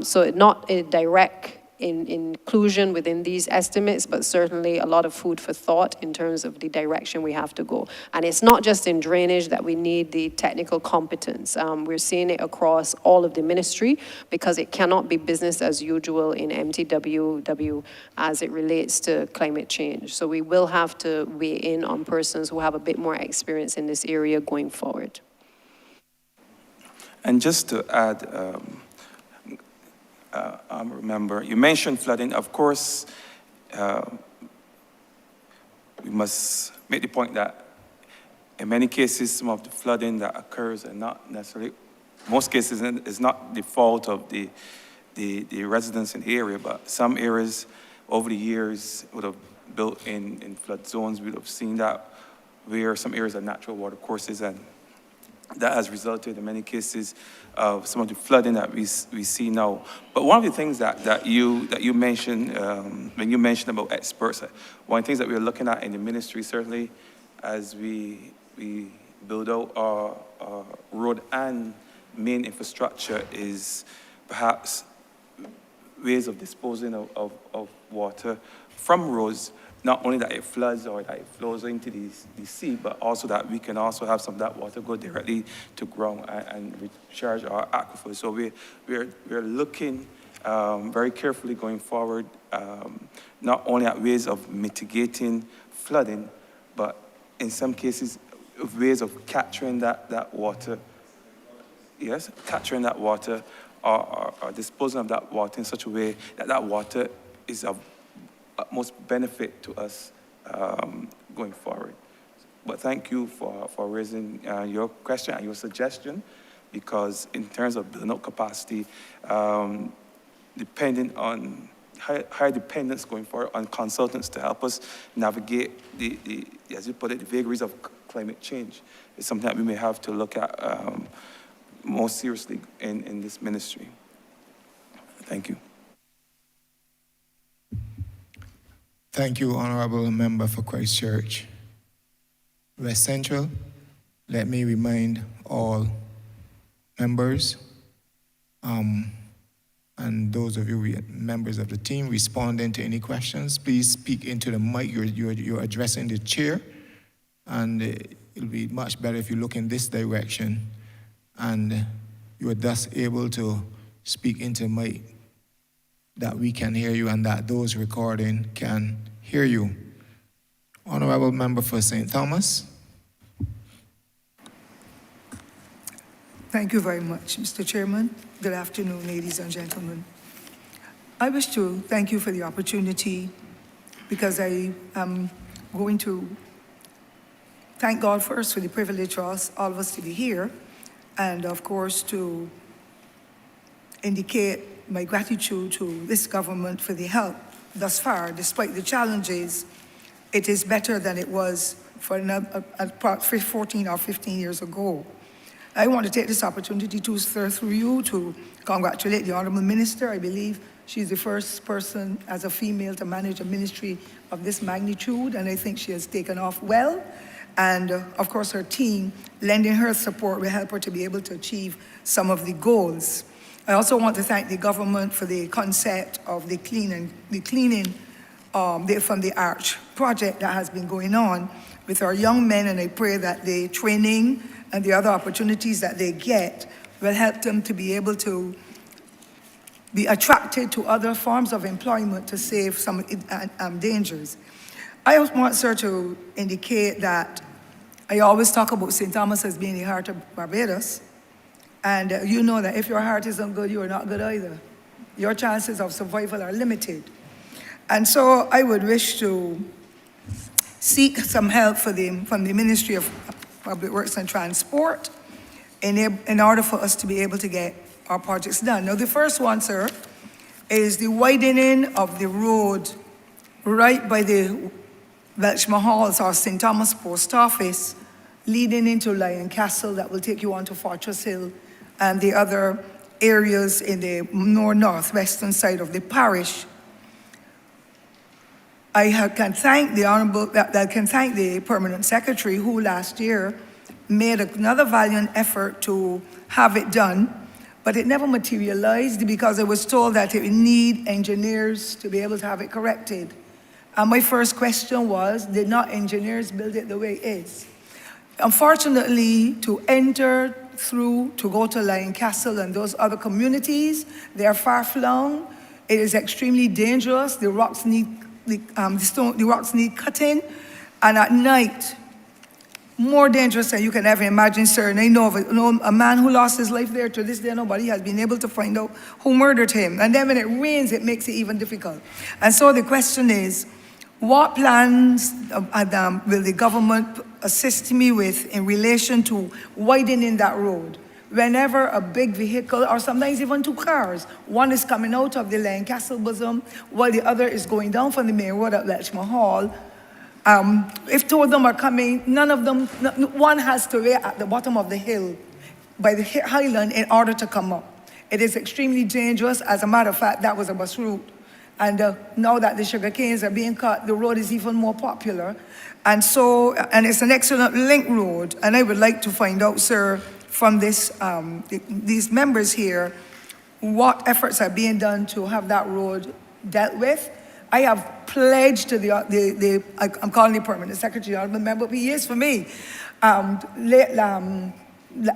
So not a direct inclusion within these estimates, but certainly a lot of food for thought in terms of the direction we have to go. And it's not just in drainage that we need the technical competence. We're seeing it across all of the ministry, because it cannot be business as usual in MTWW as it relates to climate change. So we will have to weigh in on persons who have a bit more experience in this area going forward. And just to add, remember, you mentioned flooding. Of course, we must make the point that in many cases, some of the flooding that occurs are not necessarily, most cases, is not the fault of the residents in the area, but some areas over the years would have built in flood zones. We would have seen that where some areas are natural water courses, and that has resulted in many cases of some of the flooding that we see now. But one of the things that you mentioned, when you mentioned about experts, one of the things that we're looking at in the ministry, certainly as we build out our road and main infrastructure, is perhaps ways of disposing of water from roads, not only that it floods or that it flows into the sea, but also that we can also have some of that water go directly to ground and recharge our aquifers. So we're looking very carefully going forward, not only at ways of mitigating flooding, but in some cases, ways of capturing that water. Yes, capturing that water or disposing of that water in such a way that that water is of utmost benefit to us going forward. But thank you for raising your question and your suggestion, because in terms of building up capacity, depending on higher dependence going forward on consultants to help us navigate the as you put it, the vagaries of climate change, is something that we may have to look at more seriously in this ministry. Thank you. Thank you, Honorable Member for Christchurch. West Central, let me remind all members and those of you members of the team responding to any questions, please speak into the mic. You're addressing the chair, and it'll be much better if you look in this direction and you are thus able to speak into the mic, that we can hear you and that those recording can hear you. Honorable Member for St. Thomas. Thank you very much, Mr. Chairman. Good afternoon, ladies and gentlemen. I wish to thank you for the opportunity, because I am going to thank God first for the privilege for us, all of us, to be here, and of course to indicate my gratitude to this government for the help thus far. Despite the challenges, it is better than it was for 14 or 15 years ago. I want to take this opportunity to, sir, through you, to congratulate the Honorable Minister. I believe she's the first person as a female to manage a ministry of this magnitude, and I think she has taken off well. And of course, her team, lending her support, will help her to be able to achieve some of the goals. I also want to thank the government for the concept of the cleaning from the Arch project that has been going on with our young men, and I pray that the training and the other opportunities that they get will help them to be able to be attracted to other forms of employment to save some dangers. I also want, sir, to indicate that I always talk about St. Thomas as being the heart of Barbados. And you know that if your heart isn't good, you are not good either. Your chances of survival are limited. And so I would wish to seek some help from the Ministry of Public Works and Transport in order for us to be able to get our projects done. Now, the first one, sir, is the widening of the road right by the Welshma Halls or St. Thomas Post Office, leading into Lion Castle, that will take you on to Fortress Hill and the other areas in the northwestern side of the parish. I can thank the Permanent Secretary, who last year made another valiant effort to have it done, but it never materialized because I was told that it would need engineers to be able to have it corrected. And my first question was, did not engineers build it the way it is? Unfortunately, to enter through, to go to Lion Castle and those other communities, they are far-flung. It is extremely dangerous. The rocks need cutting, and at night, more dangerous than you can ever imagine, sir. And I know of a man who lost his life there. To this day, nobody has been able to find out who murdered him. And then when it rains, it makes it even difficult. And so the question is, what plans will the government assist me with in relation to widening that road? Whenever a big vehicle, or sometimes even two cars, one is coming out of the Lion Castle bosom while the other is going down from the main road at Welshma Hall, if two of them are coming, one has to wait at the bottom of the hill by the highland in order to come up. It is extremely dangerous. As a matter of fact, that was a bus route. And now that the sugar canes are being cut, the road is even more popular. And so, and it's an excellent link road. And I would like to find out, sir, from these members here, what efforts are being done to have that road dealt with. I have pledged to I'm calling the Permanent Secretary, I remember, but he is for me,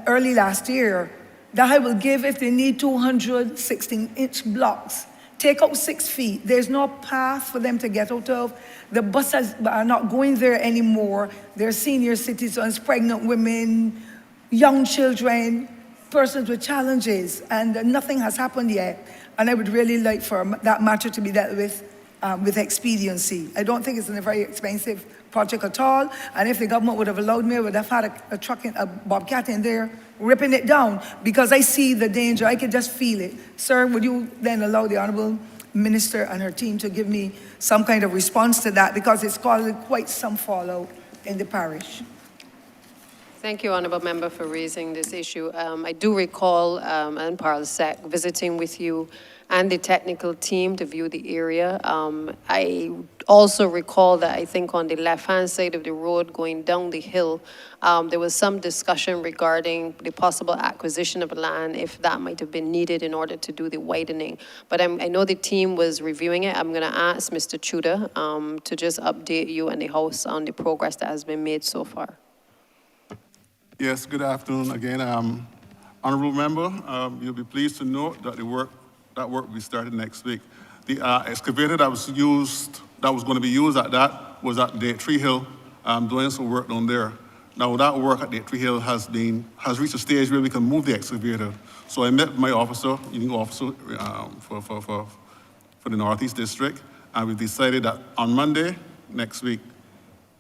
early last year, that I will give, if they need 200 16-inch blocks, take out 6 feet. There's no path for them to get out of. The buses are not going there anymore. They're senior citizens, pregnant women, young children, persons with challenges, and nothing has happened yet. And I would really like for that matter to be dealt with expediency. I don't think it's a very expensive project at all. And if the government would have allowed me, I would have had a truck, a Bobcat in there ripping it down, because I see the danger. I can just feel it. Sir, would you then allow the Honorable Minister and her team to give me some kind of response to that, because it's causing quite some fallout in the parish? Thank you, Honourable Member, for raising this issue. I do recall, and Parlsec, visiting with you and the technical team to view the area. I also recall that I think on the left-hand side of the road going down the hill, there was some discussion regarding the possible acquisition of land, if that might have been needed in order to do the widening. But I know the team was reviewing it. I'm going to ask Mr. Tudor to just update you and the House on the progress that has been made so far. Yes, good afternoon again. Honorable Member, you'll be pleased to note that that work will be started next week. The excavator that was going to be used at that was at Day Tree Hill, doing some work down there. Now that work at Day Tree Hill has reached a stage where we can move the excavator. So I met my officer, union officer for the Northeast District, and we decided that on Monday next week,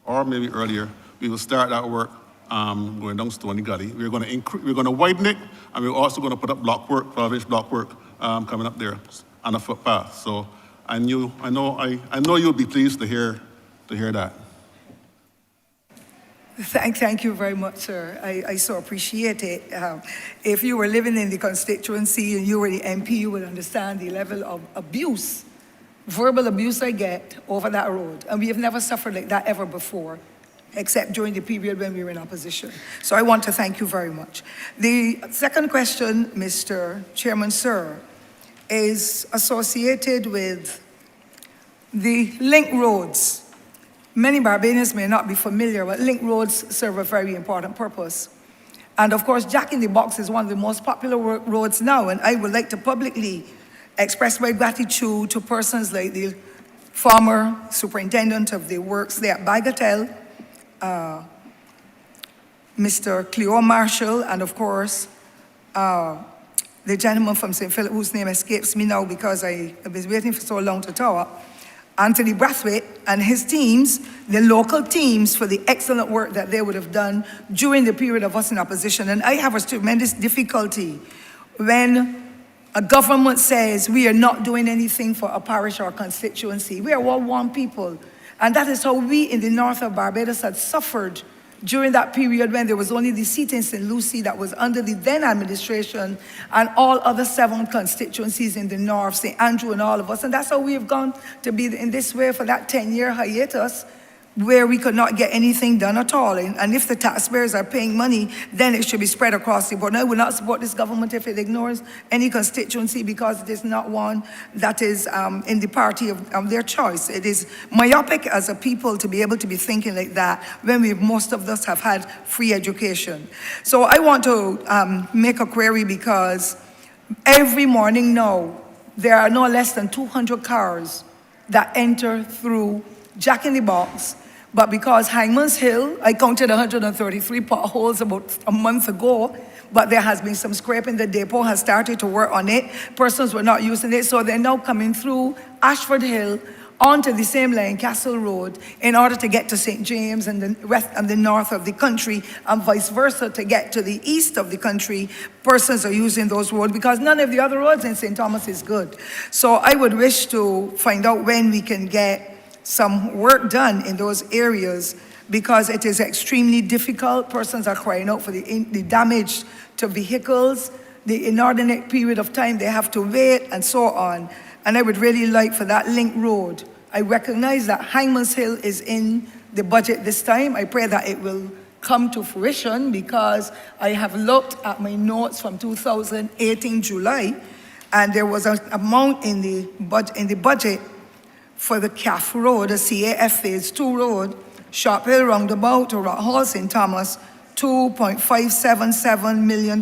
or maybe earlier, we will start that work going down Stony Gully. We're going to widen it, and we're also going to put up block work, 12-inch block work coming up there on a footpath. So I know you'll be pleased to hear that. Thank you very much, sir. I so appreciate it. If you were living in the constituency and you were the MP, you would understand the level of abuse, verbal abuse I get over that road. And we have never suffered like that ever before, except during the period when we were in opposition. So I want to thank you very much. The second question, Mr. Chairman, sir, is associated with the link roads. Many Barbadians may not be familiar, but link roads serve a very important purpose. And of course, Jack in the Box is one of the most popular roads now, and I would like to publicly express my gratitude to persons like the former superintendent of the works there at Bagatelle, Mr. Cleo Marshall, and of course, the gentleman from St. Philip, whose name escapes me now because I was waiting for so long to talk, Anthony Brathwaite and his teams, the local teams, for the excellent work that they would have done during the period of us in opposition. And I have a tremendous difficulty when a government says we are not doing anything for a parish or a constituency. We are all one people. And that is how we in the north of Barbados had suffered during that period when there was only the seat in St. Lucie that was under the then administration, and all other 7 constituencies in the north, St. Andrew and all of us. And that's how we have gone to be in this way for that 10-year hiatus, where we could not get anything done at all. And if the taxpayers are paying money, then it should be spread across the board. And I would not support this government if it ignores any constituency, because it is not one that is in the party of their choice. It is myopic as a people to be able to be thinking like that when most of us have had free education. So I want to make a query, because every morning now, there are no less than 200 cars that enter through Jack in the Box. But because Hangman's Hill, I counted 133 potholes about a month ago, but there has been some scraping. The depot has started to work on it. Persons were not using it, so they're now coming through Ashford Hill onto the same lane, Castle Road, in order to get to St. James and the west and the north of the country, and vice versa to get to the east of the country. Persons are using those roads because none of the other roads in St. Thomas is good. So I would wish to find out when we can get some work done in those areas, because it is extremely difficult. Persons are crying out for the damage to vehicles, the inordinate period of time they have to wait, and so on. And I would really like for that link road. I recognize that Hangman's Hill is in the budget this time. I pray that it will come to fruition, because I have looked at my notes from 2018 July, and there was an amount in the budget for the CAF Road, the CAF Phase 2 Road, Sharp Hill Roundabout to Rock Hall, St. Thomas, $2.577 million,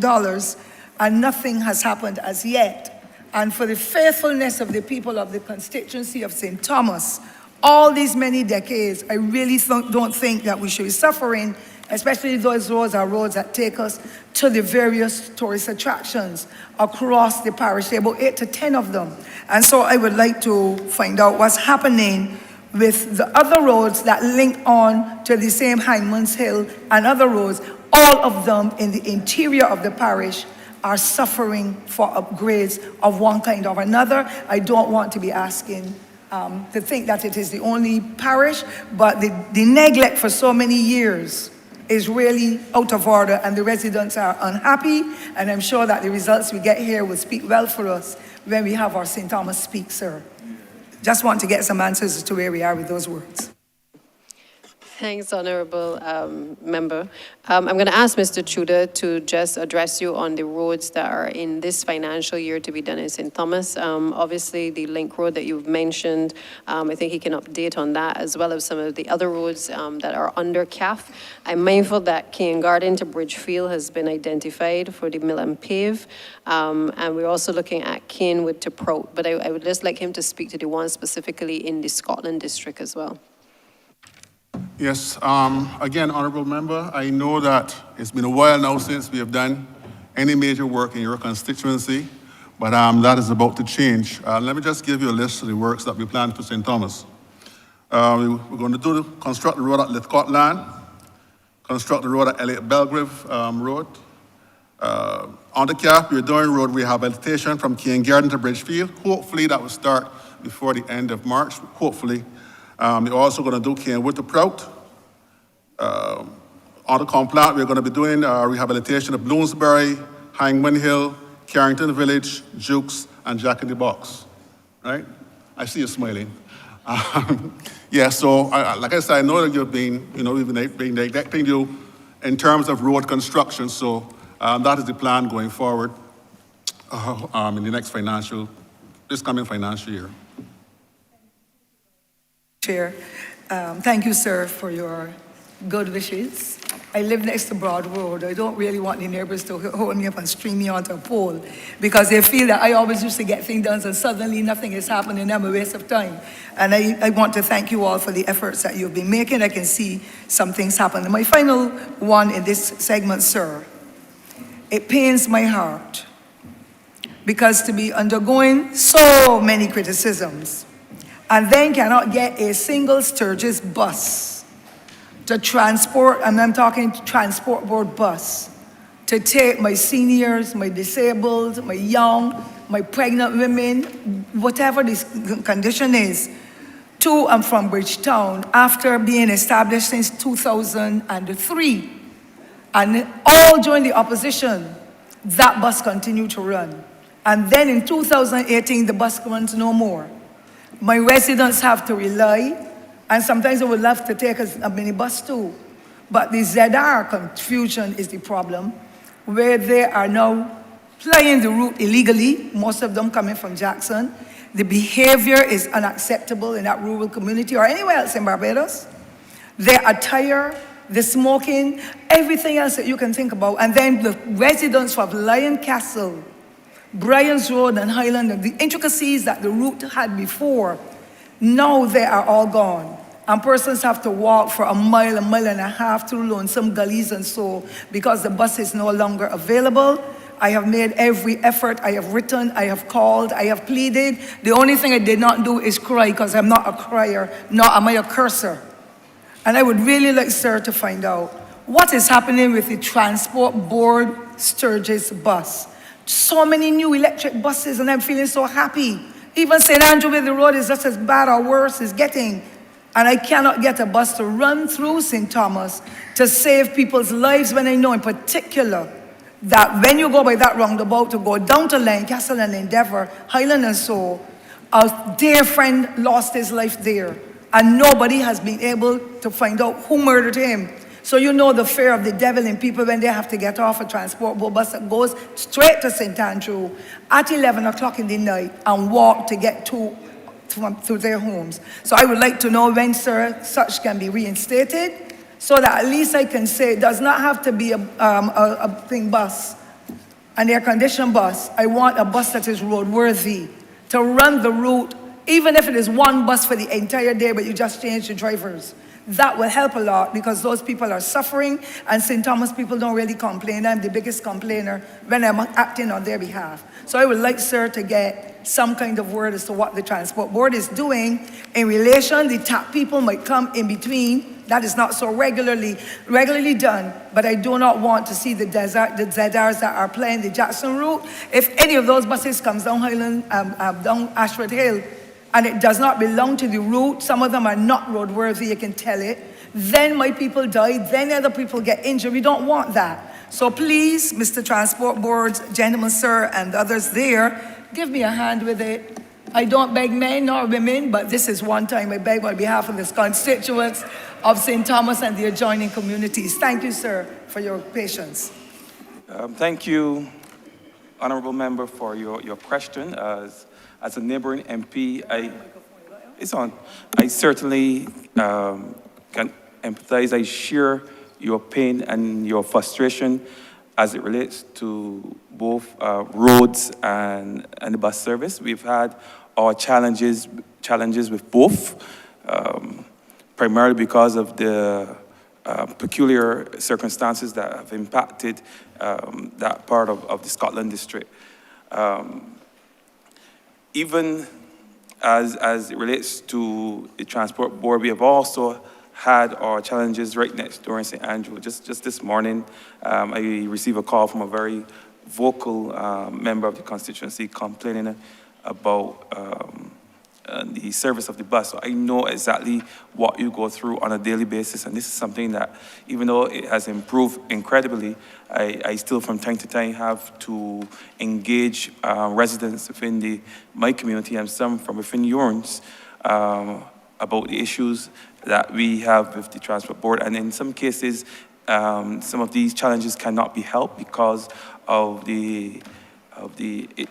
and nothing has happened as yet. And for the faithfulness of the people of the constituency of St. Thomas, all these many decades, I really don't think that we should be suffering, especially those roads are roads that take us to the various tourist attractions across the parish. There are about 8 to 10 of them. And so I would like to find out what's happening with the other roads that link on to the same Hindman's Hill and other roads, all of them in the interior of the parish are suffering for upgrades of one kind or another. I don't want to be asking to think that it is the only parish, but the neglect for so many years is really out of order, and the residents are unhappy, and I'm sure that the results we get here will speak well for us when we have our St. Thomas speak, sir. Just want to get some answers as to where we are with those words. Thanks, Honorable Member. I'm going to ask Mr. Tudor to just address you on the roads that are in this financial year to be done in St. Thomas. Obviously, the link road that you've mentioned, I think he can update on that, as well as some of the other roads that are under CAF. I'm mindful that Kean Garden to Bridgefield has been identified for the mill and pave, and we're also looking at Canewood to Prout, but I would just like him to speak to the one specifically in the Scotland district as well. Yes, again, Honourable Member, I know that it's been a while now since we have done any major work in your constituency, but that is about to change. Let me just give you a list of the works that we plan for St. Thomas. We're going to construct the road at Lithcotland, construct the road at Elliott Belgrave Road. On the CAF, we're doing road rehabilitation from Kean Garden to Bridgefield. Hopefully that will start before the end of March, hopefully. We're also going to do Canewood to Prout. On the Complant, we're going to be doing rehabilitation of Bloomsbury, Hangman Hill, Carrington Village, Jukes, and Jack in the Box. Right? I see you smiling. Yeah, so like I said, I know that you've been, we've been neglecting you in terms of road construction, so that is the plan going forward in the next this coming financial year. Chair, thank you, sir, for your good wishes. I live next to Broad Road. I don't really want the neighbors to hold me up and string me onto a pole because they feel that I always used to get things done and suddenly nothing is happening. I'm a waste of time. And I want to thank you all for the efforts that you've been making. I can see some things happen. My final one in this segment, sir, it pains my heart because to be undergoing so many criticisms and then cannot get a single Sturgis bus to transport, and I'm talking transport board bus, to take my seniors, my disabled, my young, my pregnant women, whatever this condition is, to and from Bridgetown after being established since 2003. And all during the opposition, that bus continued to run. And then in 2018, the bus runs no more. My residents have to rely, and sometimes they would love to take a minibus too, but the ZR confusion is the problem, where they are now plying the route illegally, most of them coming from Jackson. The behavior is unacceptable in that rural community or anywhere else in Barbados. Their attire, the smoking, everything else that you can think about. And then the residents of Lion Castle, Bryans Road and Highland, and the intricacies that the route had before, now they are all gone. And persons have to walk for a mile and a half through lonesome gullies and so, because the bus is no longer available. I have made every effort. I have written, I have called, I have pleaded. The only thing I did not do is cry, because I'm not a crier, nor am I a cursor. And I would really like, sir, to find out what is happening with the Transport Board Sturgis bus. So many new electric buses, and I'm feeling so happy. Even St. Andrew, where the road is just as bad or worse, is getting. And I cannot get a bus to run through St. Thomas to save people's lives, when I know in particular that when you go by that roundabout to go down to Lancaster and Endeavour, Highland and so, a dear friend lost his life there. And nobody has been able to find out who murdered him. So you know the fear of the devil in people when they have to get off a transport bus that goes straight to St. Andrew at 11 o'clock in the night and walk to get to their homes. So I would like to know when, sir, such can be reinstated, so that at least I can say it does not have to be a thing bus, an air-conditioned bus. I want a bus that is roadworthy to run the route, even if it is one bus for the entire day, but you just change the drivers. That will help a lot, because those people are suffering, and St. Thomas people don't really complain. I'm the biggest complainer when I'm acting on their behalf. So I would like, sir, to get some kind of word as to what the Transport Board is doing in relation. The TAP people might come in between. That is not so regularly done, but I do not want to see the ZRs that are playing the Jackson route. If any of those buses comes down Highland, down Ashford Hill, and it does not belong to the route, some of them are not roadworthy, you can tell it, then my people die, then other people get injured. We don't want that. So please, Mr. Transport Board, gentlemen, sir, and others there, give me a hand with it. I don't beg men nor women, but this is one time I beg on behalf of the constituents of St. Thomas and the adjoining communities. Thank you, sir, for your patience. Thank you, Honourable Member, for your question. As a neighbouring MP, I certainly can empathize. I share your pain and your frustration as it relates to both roads and the bus service. We've had our challenges with both, primarily because of the peculiar circumstances that have impacted that part of the Scotland district. Even as it relates to the Transport Board, we have also had our challenges right next door in St. Andrew. Just this morning, I received a call from a very vocal member of the constituency complaining about the service of the bus. So I know exactly what you go through on a daily basis, and this is something that, even though it has improved incredibly, I still from time to time have to engage residents within my community and some from within yours about the issues that we have with the Transport Board. And in some cases, some of these challenges cannot be helped because of the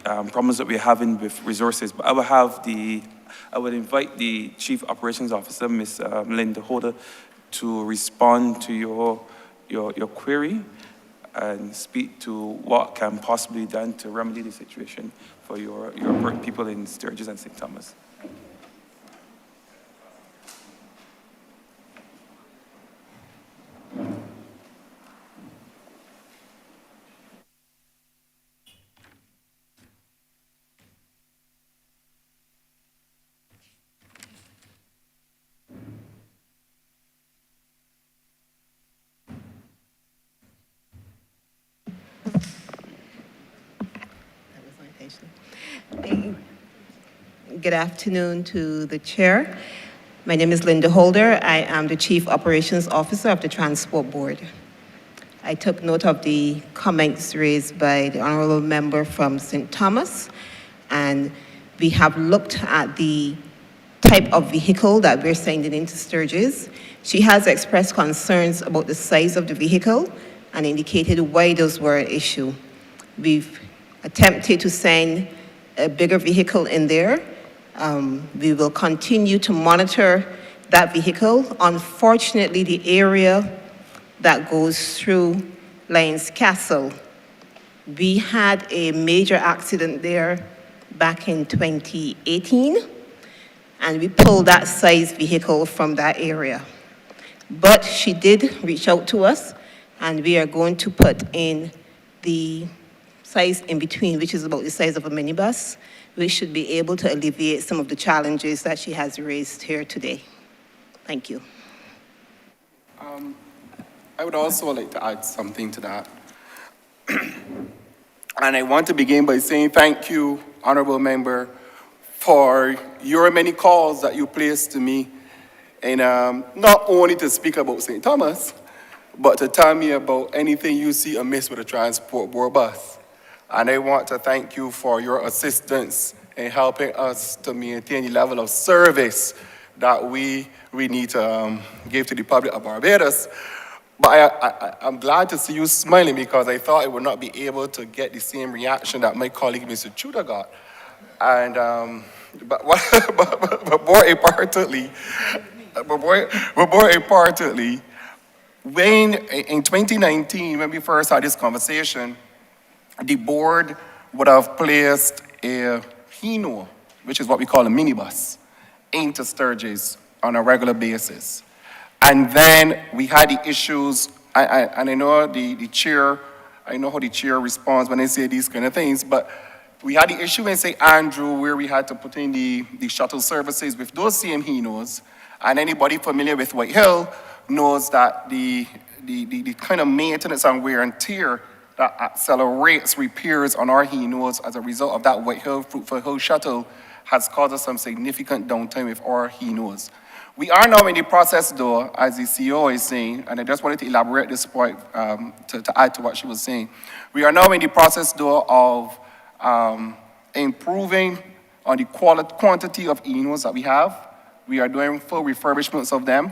problems that we're having with resources. But I would invite the Chief Operations Officer, Ms. Linda Holder, to respond to your query and speak to what can possibly be done to remedy the situation for your people in Sturgis and St. Thomas. Good afternoon to the chair. My name is Linda Holder. I am the Chief Operations Officer of the Transport Board. I took note of the comments raised by the honorable member from St. Thomas, and we have looked at the type of vehicle that we're sending into Sturgis. She has expressed concerns about the size of the vehicle and indicated why those were an issue. We've attempted to send a bigger vehicle in there. We will continue to monitor that vehicle. Unfortunately, the area that goes through Lions Castle, we had a major accident there back in 2018, and we pulled that size vehicle from that area. But she did reach out to us, and we are going to put in the size in between, which is about the size of a minibus, which should be able to alleviate some of the challenges that she has raised here today. Thank you. I would also like to add something to that. And I want to begin by saying thank you, Honorable Member, for your many calls that you placed to me, and not only to speak about St. Thomas, but to tell me about anything you see amiss with a Transport Board bus. And I want to thank you for your assistance in helping us to maintain the level of service that we need to give to the public of Barbados. But I'm glad to see you smiling, because I thought I would not be able to get the same reaction that my colleague, Mr. Tudor, got. And, but more importantly, when in 2019, when we first had this conversation, the board would have placed a Hino, which is what we call a minibus, into Sturgis on a regular basis. And then we had the issues, and I know the chair, I know how the chair responds when I say these kind of things, but We had the issue in St. Andrew where we had to put in the shuttle services with those same Hinos. And anybody familiar with White Hill knows that the kind of maintenance and wear and tear that accelerates repairs on our Hinos as a result of that White Hill Fruitful Hill shuttle has caused us some significant downtime with our Hinos. We are now in the process, though, as the CEO is saying, and I just wanted to elaborate this point to add to what she was saying. We are now in the process, though, of improving on the quantity of Hinos that we have. We are doing full refurbishments of them.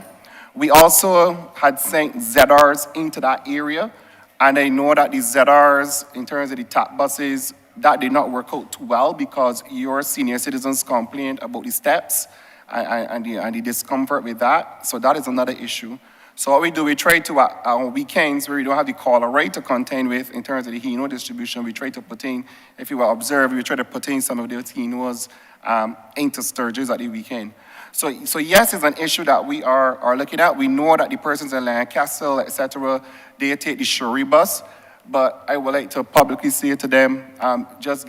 We also had sent ZRs into that area, and I know that the ZRs, in terms of the TAP buses, that did not work out too well because your senior citizens complained about the steps and the discomfort with that. So that is another issue. So what we do, we try to, on weekends where we don't have the caller right to contend with in terms of the Hino distribution, we try to put in, if you will observe, we try to put in some of those Hinos into Sturgis at the weekend. So yes, it's an issue that we are looking at. We know that the persons in Lancaster, etc., they take the Shuri bus, but I would like to publicly say to them, just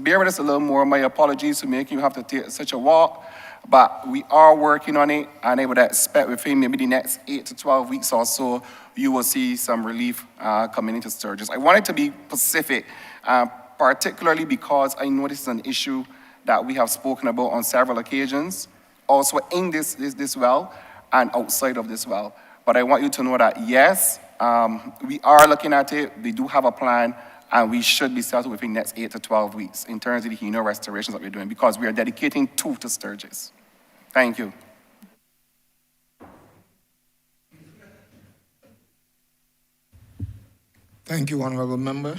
bear with us a little more. My apologies for making you have to take such a walk, but we are working on it, and I would expect within maybe the next 8 to 12 weeks or so, you will see some relief coming into Sturgis. I wanted to be specific, particularly because I know this is an issue that we have spoken about on several occasions, also in this well and outside of this well. But I want you to know that, yes, we are looking at it, we do have a plan, and we should be settled within the next 8 to 12 weeks in terms of the Hino restorations that we're doing, because we are dedicating 2 to Sturgis. Thank you. Thank you, Honorable Member.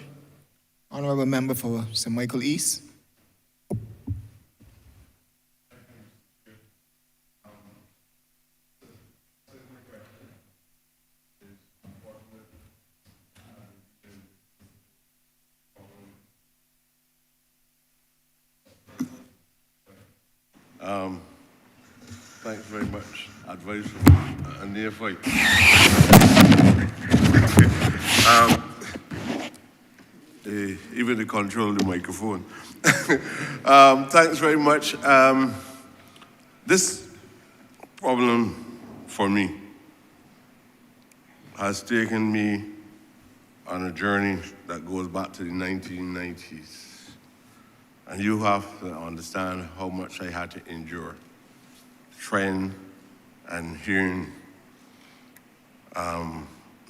Honorable Member for St. Michael East. Thanks very much. Advice from a neophyte. Even to control the microphone. Thanks very much. This problem for me has taken me on a journey that goes back to the 1990s. And you have to understand how much I had to endure. Trend and hearing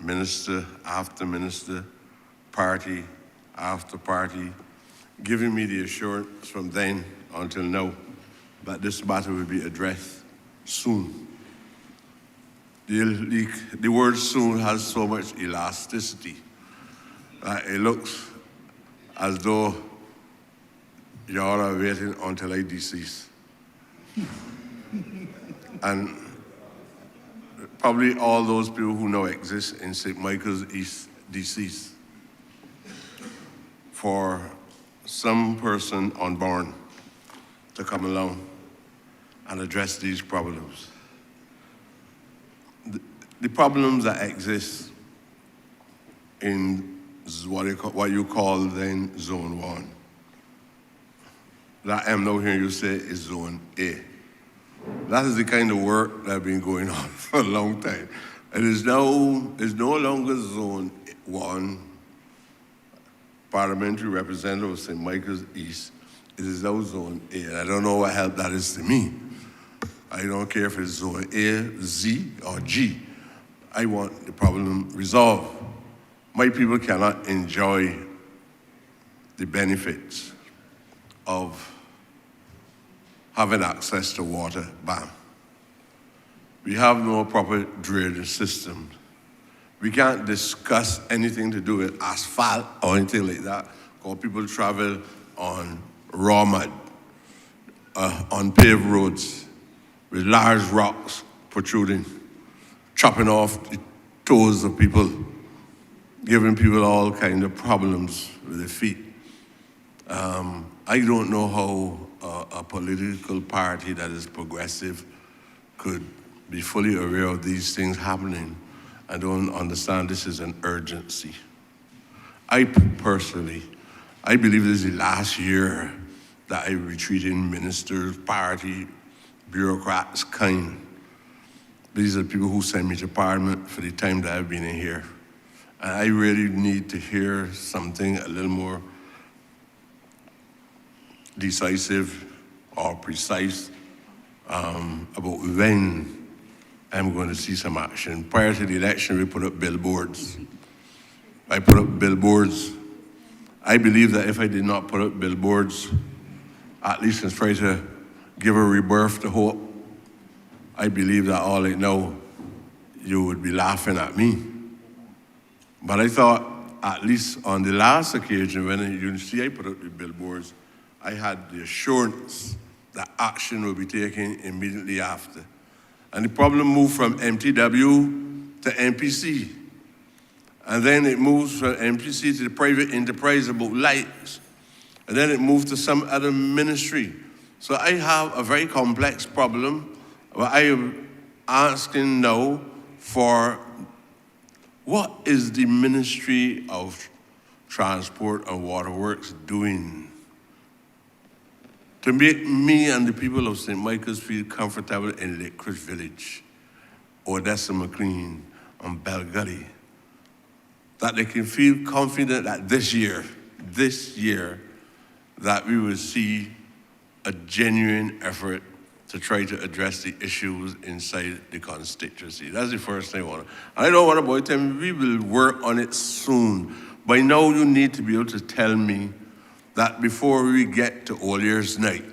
minister after minister, party after party, giving me the assurance from then until now that this matter will be addressed soon. The word soon has so much elasticity that it looks as though y'all are waiting until I decease. And probably all those people who now exist in St. Michael's East deceased for some person unborn to come along and address these problems. The problems that exist in what you call then Zone 1, that I'm now hearing you say is Zone A. That is the kind of work that has been going on for a long time. It is no longer Zone 1, parliamentary representative of St. Michael's East. It is now Zone A, and I don't know what help that is to me. I don't care if it's Zone A, Z, or G. I want the problem resolved. My people cannot enjoy the benefits of having access to water, bam. We have no proper drainage system. We can't discuss anything to do with asphalt or anything like that, because people travel on raw mud, on paved roads, with large rocks protruding, chopping off the toes of people, giving people all kinds of problems with their feet. I don't know how a political party that is progressive could be fully aware of these things happening. I don't understand this is an urgency. I personally I believe this is the last year that I will be treating ministers, party, bureaucrats kind. These are the people who send me to Parliament for the time that I've been in here. And I really need to hear something a little more decisive or precise about when I'm going to see some action. Prior to the election, we put up billboards. I put up billboards. I believe that if I did not put up billboards, at least in try to give a rebirth to hope, I believe that all I know, you would be laughing at me. But I thought, at least on the last occasion when you see I put up the billboards, I had the assurance that action will be taken immediately after. And the problem moved from MTW to MPC. And then it moves from MPC to the private enterprise about lights. And then it moved to some other ministry. So I have a very complex problem where I am asking now for what is the Ministry of Transport and Waterworks doing to make me and the people of St. Michael's feel comfortable in Lakeridge Village, Odessa McLean, and Bell Gully, that they can feel confident that this year, that we will see a genuine effort to try to address the issues inside the constituency. That's the first thing I want. I don't want to tell me we will work on it soon. By now you need to be able to tell me that before we get to All Year's Night,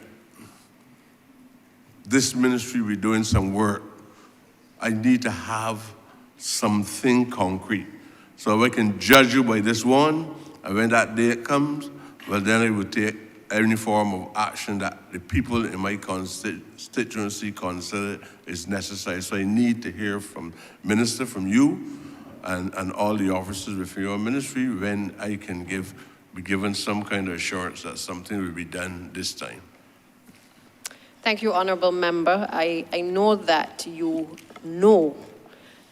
this ministry will be doing some work. I need to have something concrete. So if I can judge you by this one, and when that date comes, well then I will take any form of action that the people in my constituency consider is necessary. So I need to hear from Minister, from you, and all the officers within your ministry when I can be given some kind of assurance that something will be done this time. Thank you, Honourable Member. I know that you know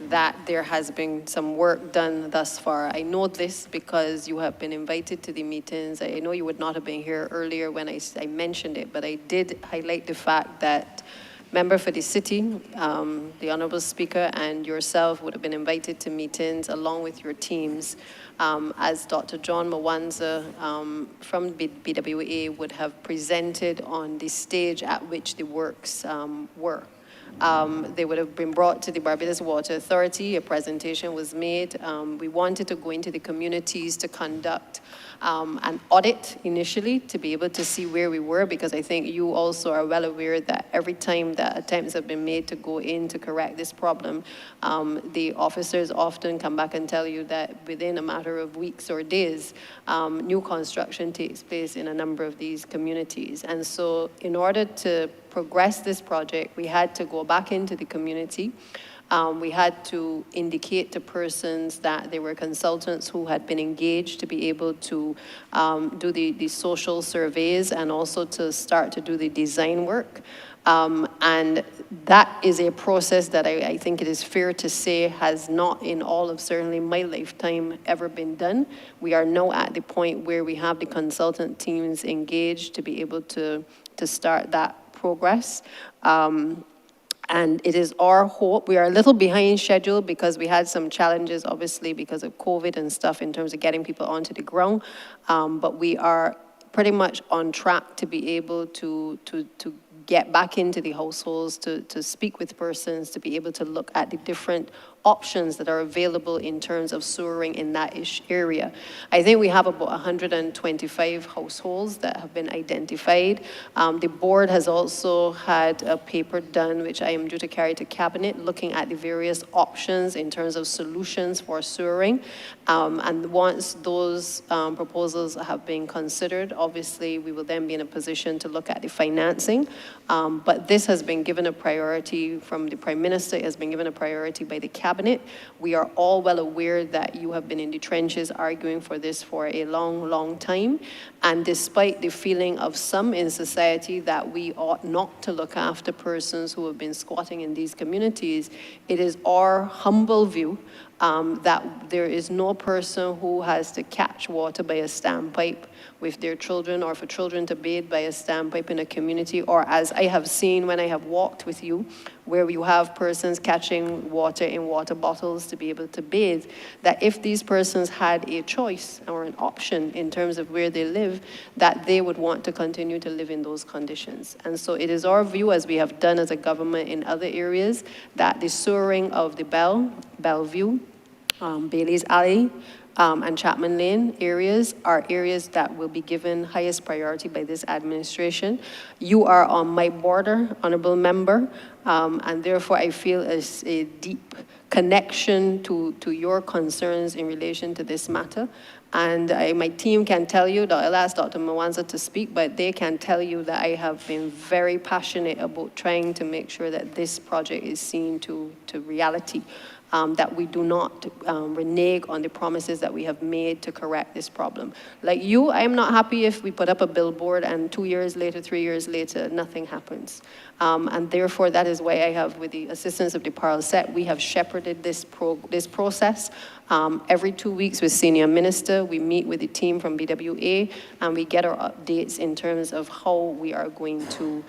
that there has been some work done thus far. I know this because you have been invited to the meetings. I know you would not have been here earlier when I mentioned it, but I did highlight the fact that member for the city, the Honourable Speaker, and yourself would have been invited to meetings along with your teams, as Dr. John Mwanza from BWA would have presented on the stage at which the works were. They would have been brought to the Barbados Water Authority. A presentation was made. We wanted to go into the communities to conduct an audit initially to be able to see where we were, because I think you also are well aware that every time that attempts have been made to go in to correct this problem, the officers often come back and tell you that within a matter of weeks or days, new construction takes place in a number of these communities. And so in order to progress this project, we had to go back into the community. We had to indicate to persons that there were consultants who had been engaged to be able to do the social surveys and also to start to do the design work. And that is a process that I think it is fair to say has not in all of certainly my lifetime ever been done. We are now at the point where we have the consultant teams engaged to be able to start that progress. And it is our hope, we are a little behind schedule because we had some challenges, obviously, because of COVID and stuff in terms of getting people onto the ground. But we are pretty much on track to be able to get back into the households, to speak with persons, to be able to look at the different options that are available in terms of sewering in that area. I think we have about 125 households that have been identified. The board has also had a paper done, which I am due to carry to cabinet, looking at the various options in terms of solutions for sewering. And once those proposals have been considered, obviously we will then be in a position to look at the financing. But this has been given a priority from the Prime Minister, it has been given a priority by the cabinet. We are all well aware that you have been in the trenches arguing for this for a long, long time. And despite the feeling of some in society that we ought not to look after persons who have been squatting in these communities, it is our humble view that there is no person who has to catch water by a standpipe with their children, or for children to bathe by a standpipe in a community, or as I have seen when I have walked with you, where you have persons catching water in water bottles to be able to bathe, that if these persons had a choice or an option in terms of where they live, that they would want to continue to live in those conditions. And so it is our view, as we have done as a government in other areas, that the sewering of the Bellevue, Bailey's Alley, and Chapman Lane areas are areas that will be given highest priority by this administration. You are on my border, honorable member, and therefore I feel a deep connection to your concerns in relation to this matter. And my team can tell you, I'll ask Dr. Mwanza to speak, but they can tell you that I have been very passionate about trying to make sure that this project is seen to reality. That we do not renege on the promises that we have made to correct this problem. Like you, I am not happy if we put up a billboard and 2 years later, 3 years later, nothing happens. And therefore, that is why I have, with the assistance of the Paralset, we have shepherded this process. Every 2 weeks with Senior Minister, we meet with the team from BWA, and we get our updates in terms of how we are going to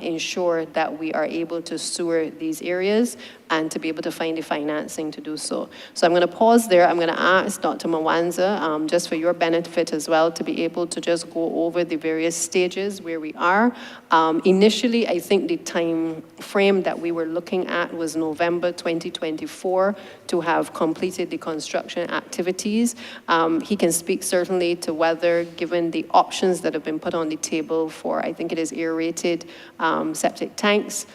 ensure that we are able to sewer these areas and to be able to find the financing to do so. So I'm going to pause there. I'm going to ask Dr. Mwanza, just for your benefit as well, to be able to just go over the various stages where we are. Initially, I think the time frame that we were looking at was November 2024 to have completed the construction activities. He can speak certainly to whether, given the options that have been put on the table for, I think it is aerated septic tanks,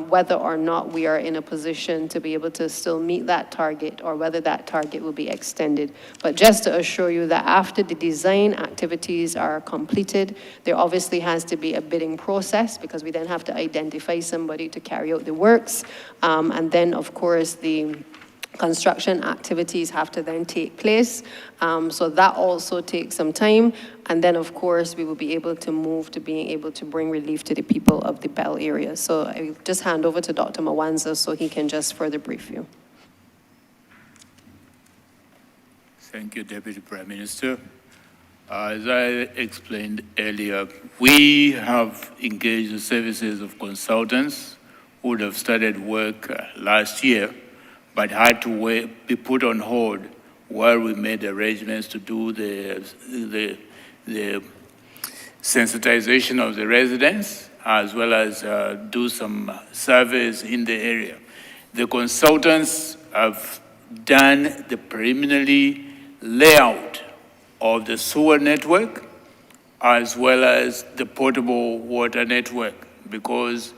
whether or not we are in a position to be able to still meet that target, or whether that target will be extended. But just to assure you that after the design activities are completed, there obviously has to be a bidding process, because we then have to identify somebody to carry out the works. And then, of course, the construction activities have to then take place. So that also takes some time. And then, of course, we will be able to move to being able to bring relief to the people of the Bell area. So I will just hand over to Dr. Mwanza so he can just further brief you. Thank you, Deputy Prime Minister. As I explained earlier, we have engaged the services of consultants who would have started work last year, but had to be put on hold while we made arrangements to do the sensitization of the residents, as well as do some surveys in the area. The consultants have done the preliminary layout of the sewer network, as well as the potable water network, because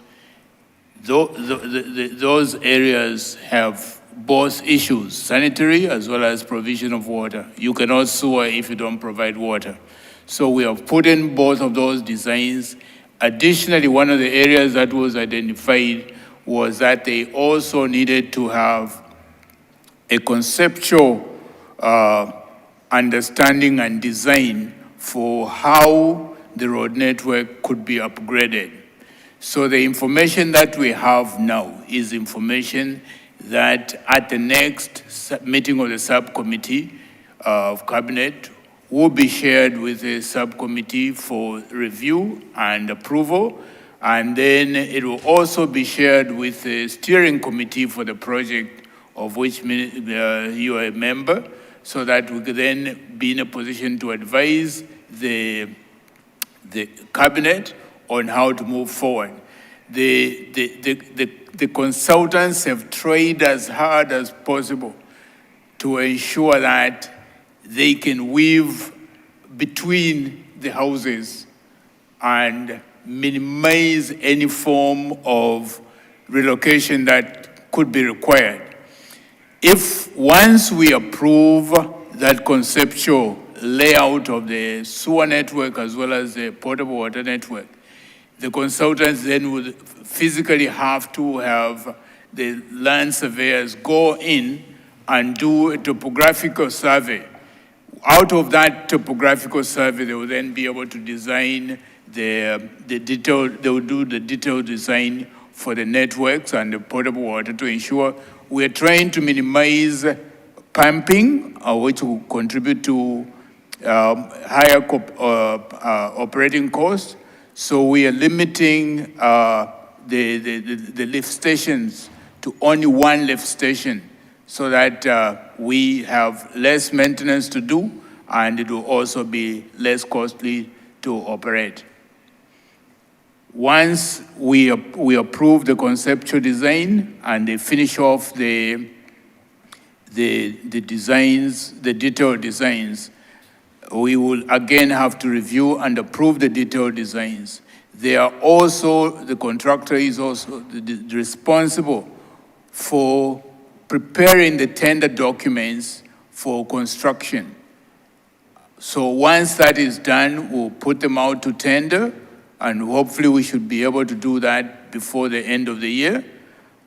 those areas have both issues, sanitary as well as provision of water. You cannot sewer if you don't provide water. So we have put in both of those designs. Additionally, one of the areas that was identified was that they also needed to have a conceptual understanding and design for how the road network could be upgraded. So the information that we have now is information that at the next meeting of the subcommittee of cabinet will be shared with the subcommittee for review and approval, and then it will also be shared with the steering committee for the project of which you are a member, so that we could then be in a position to advise the cabinet on how to move forward. The consultants have tried as hard as possible to ensure that they can weave between the houses and minimize any form of relocation that could be required. If once we approve that conceptual layout of the sewer network as well as the potable water network, the consultants then would physically have to have the land surveyors go in and do a topographical survey. Out of that topographical survey, they will then be able to design they will do the detailed design for the networks and the potable water to ensure we are trying to minimize pumping, which will contribute to higher operating costs. So we are limiting the lift stations to only one lift station so that we have less maintenance to do, and it will also be less costly to operate. Once we approve the conceptual design and they finish off the designs, the detailed designs, we will again have to review and approve the detailed designs. They are also, the contractor is also responsible for preparing the tender documents for construction. So once that is done, we'll put them out to tender, and hopefully we should be able to do that before the end of the year,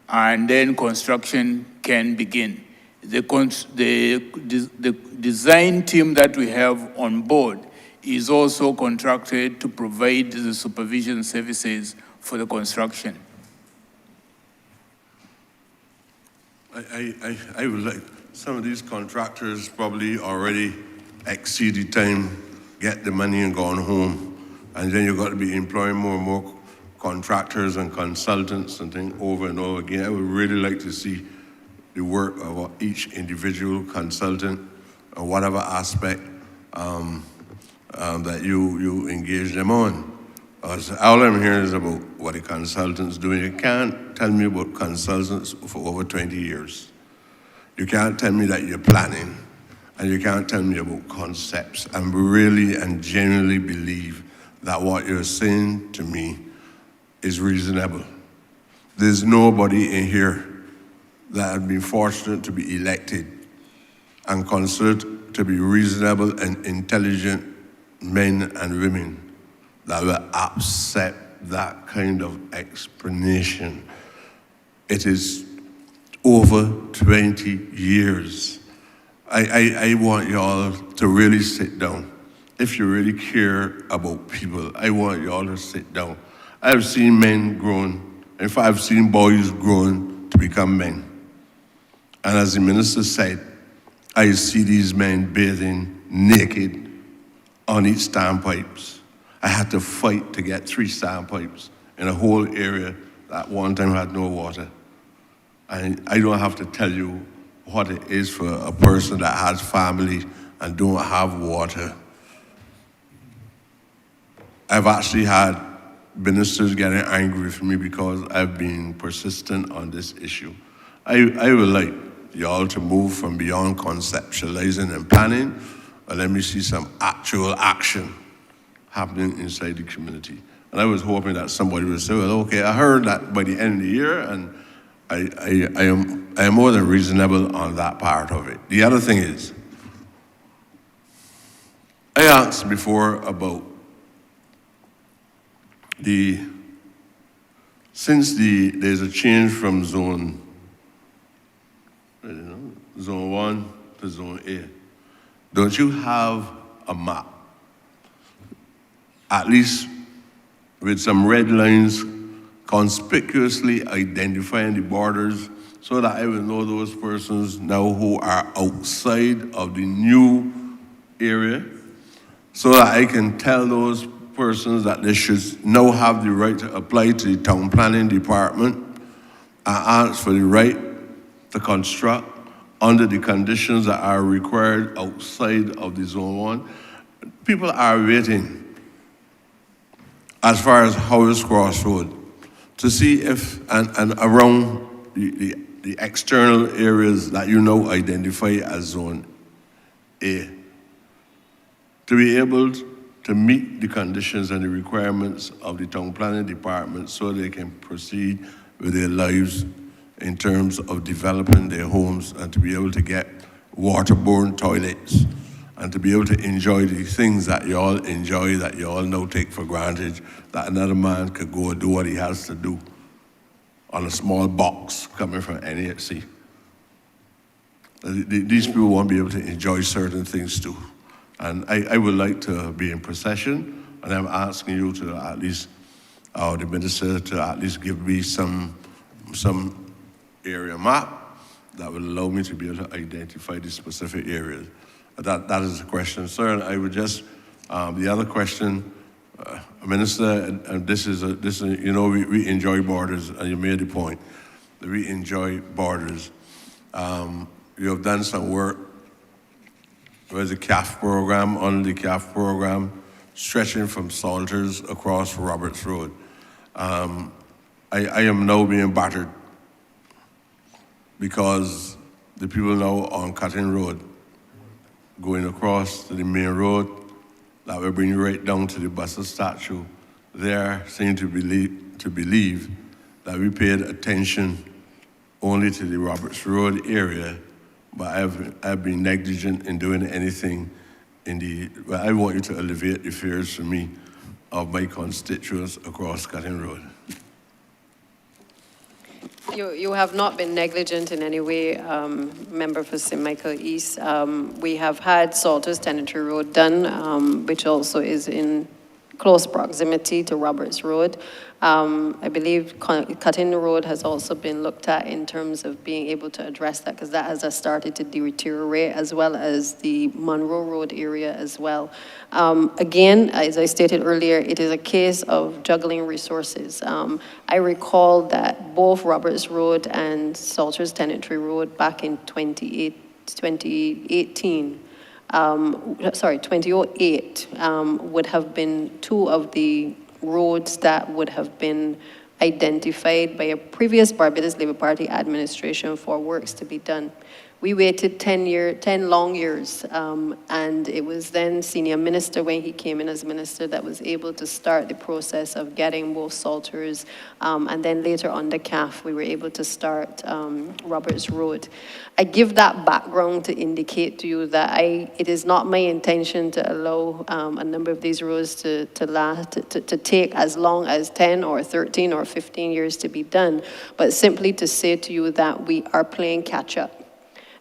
and then construction can begin. The design team that we have on board is also contracted to provide the supervision services for the construction. I would like, some of these contractors probably already exceeded time, get the money and gone home. And then you've got to be employing more and more contractors and consultants and things over and over again. I would really like to see the work of each individual consultant or whatever aspect that you engage them on. All I'm hearing is about what the consultants doing. You can't tell me about consultants for over 20 years. You can't tell me that you're planning, and you can't tell me about concepts. I really and genuinely believe that what you're saying to me is reasonable. There's nobody in here that has been fortunate to be elected and considered to be reasonable and intelligent men and women that will accept that kind of explanation. It is over 20 years. I want y'all to really sit down. If you really care about people, I want y'all to sit down. I've seen men grown. In fact, I've seen boys grown to become men. And as the minister said, I see these men bathing naked on each standpipes. I had to fight to get 3 standpipes in a whole area that one time had no water. And I don't have to tell you what it is for a person that has family and don't have water. I've actually had ministers getting angry with me because I've been persistent on this issue. I would like y'all to move from beyond conceptualizing and planning, and let me see some actual action happening inside the community. And I was hoping that somebody would say, well, okay, I heard that by the end of the year, and I am more than reasonable on that part of it. The other thing is, I asked before about since there's a change from zone 1 to zone A, don't you have a map, at least with some red lines conspicuously identifying the borders so that I will know those persons now who are outside of the new area, so that I can tell those persons that they should now have the right to apply to the town planning department and ask for the right to construct under the conditions that are required outside of the zone 1. People are waiting as far as Howard's Crossroad to see if, and around the external areas that you now identify as zone A, to be able to meet the conditions and the requirements of the town planning department so they can proceed with their lives in terms of developing their homes and to be able to get waterborne toilets and to be able to enjoy the things that you all enjoy, that you all now take for granted, that another man could go and do what he has to do on a small box coming from NHC. These people won't be able to enjoy certain things too. And I would like to be in procession, and I'm asking you to at least, the minister to at least give me some area map that will allow me to be able to identify the specific areas. That is the question, sir. And I would just, the other question, Minister, and this is, you know, we enjoy borders, and you made the point that we enjoy borders. You have done some work with the CAF program, on the CAF program, stretching from Salters across Roberts Road. I am now being battered because the people now on Cutting Road going across to the main road that will bring you right down to the Buster statue. There seem to believe that we paid attention only to the Roberts Road area, but I've been negligent in doing anything in the, well, I want you to alleviate the fears for me of my constituents across Cutting Road. You have not been negligent in any way, member for St. Michael East. We have had Salters Tenantry Road done, which also is in close proximity to Roberts Road. I believe Cutting the Road has also been looked at in terms of being able to address that, because that has started to deteriorate, as well as the Monroe Road area as well. Again, as I stated earlier, it is a case of juggling resources. I recall that both Roberts Road and Salters Tenantry Road back in 2008 would have been two of the roads that would have been identified by a previous Barbados Labour Party administration for works to be done. We waited 10 long years, and it was then Senior Minister, when he came in as Minister, that was able to start the process of getting both Salters, and then later on the CAF, we were able to start Roberts Road. I give that background to indicate to you that it is not my intention to allow a number of these roads to take as long as 10 or 13 or 15 years to be done, but simply to say to you that we are playing catch up.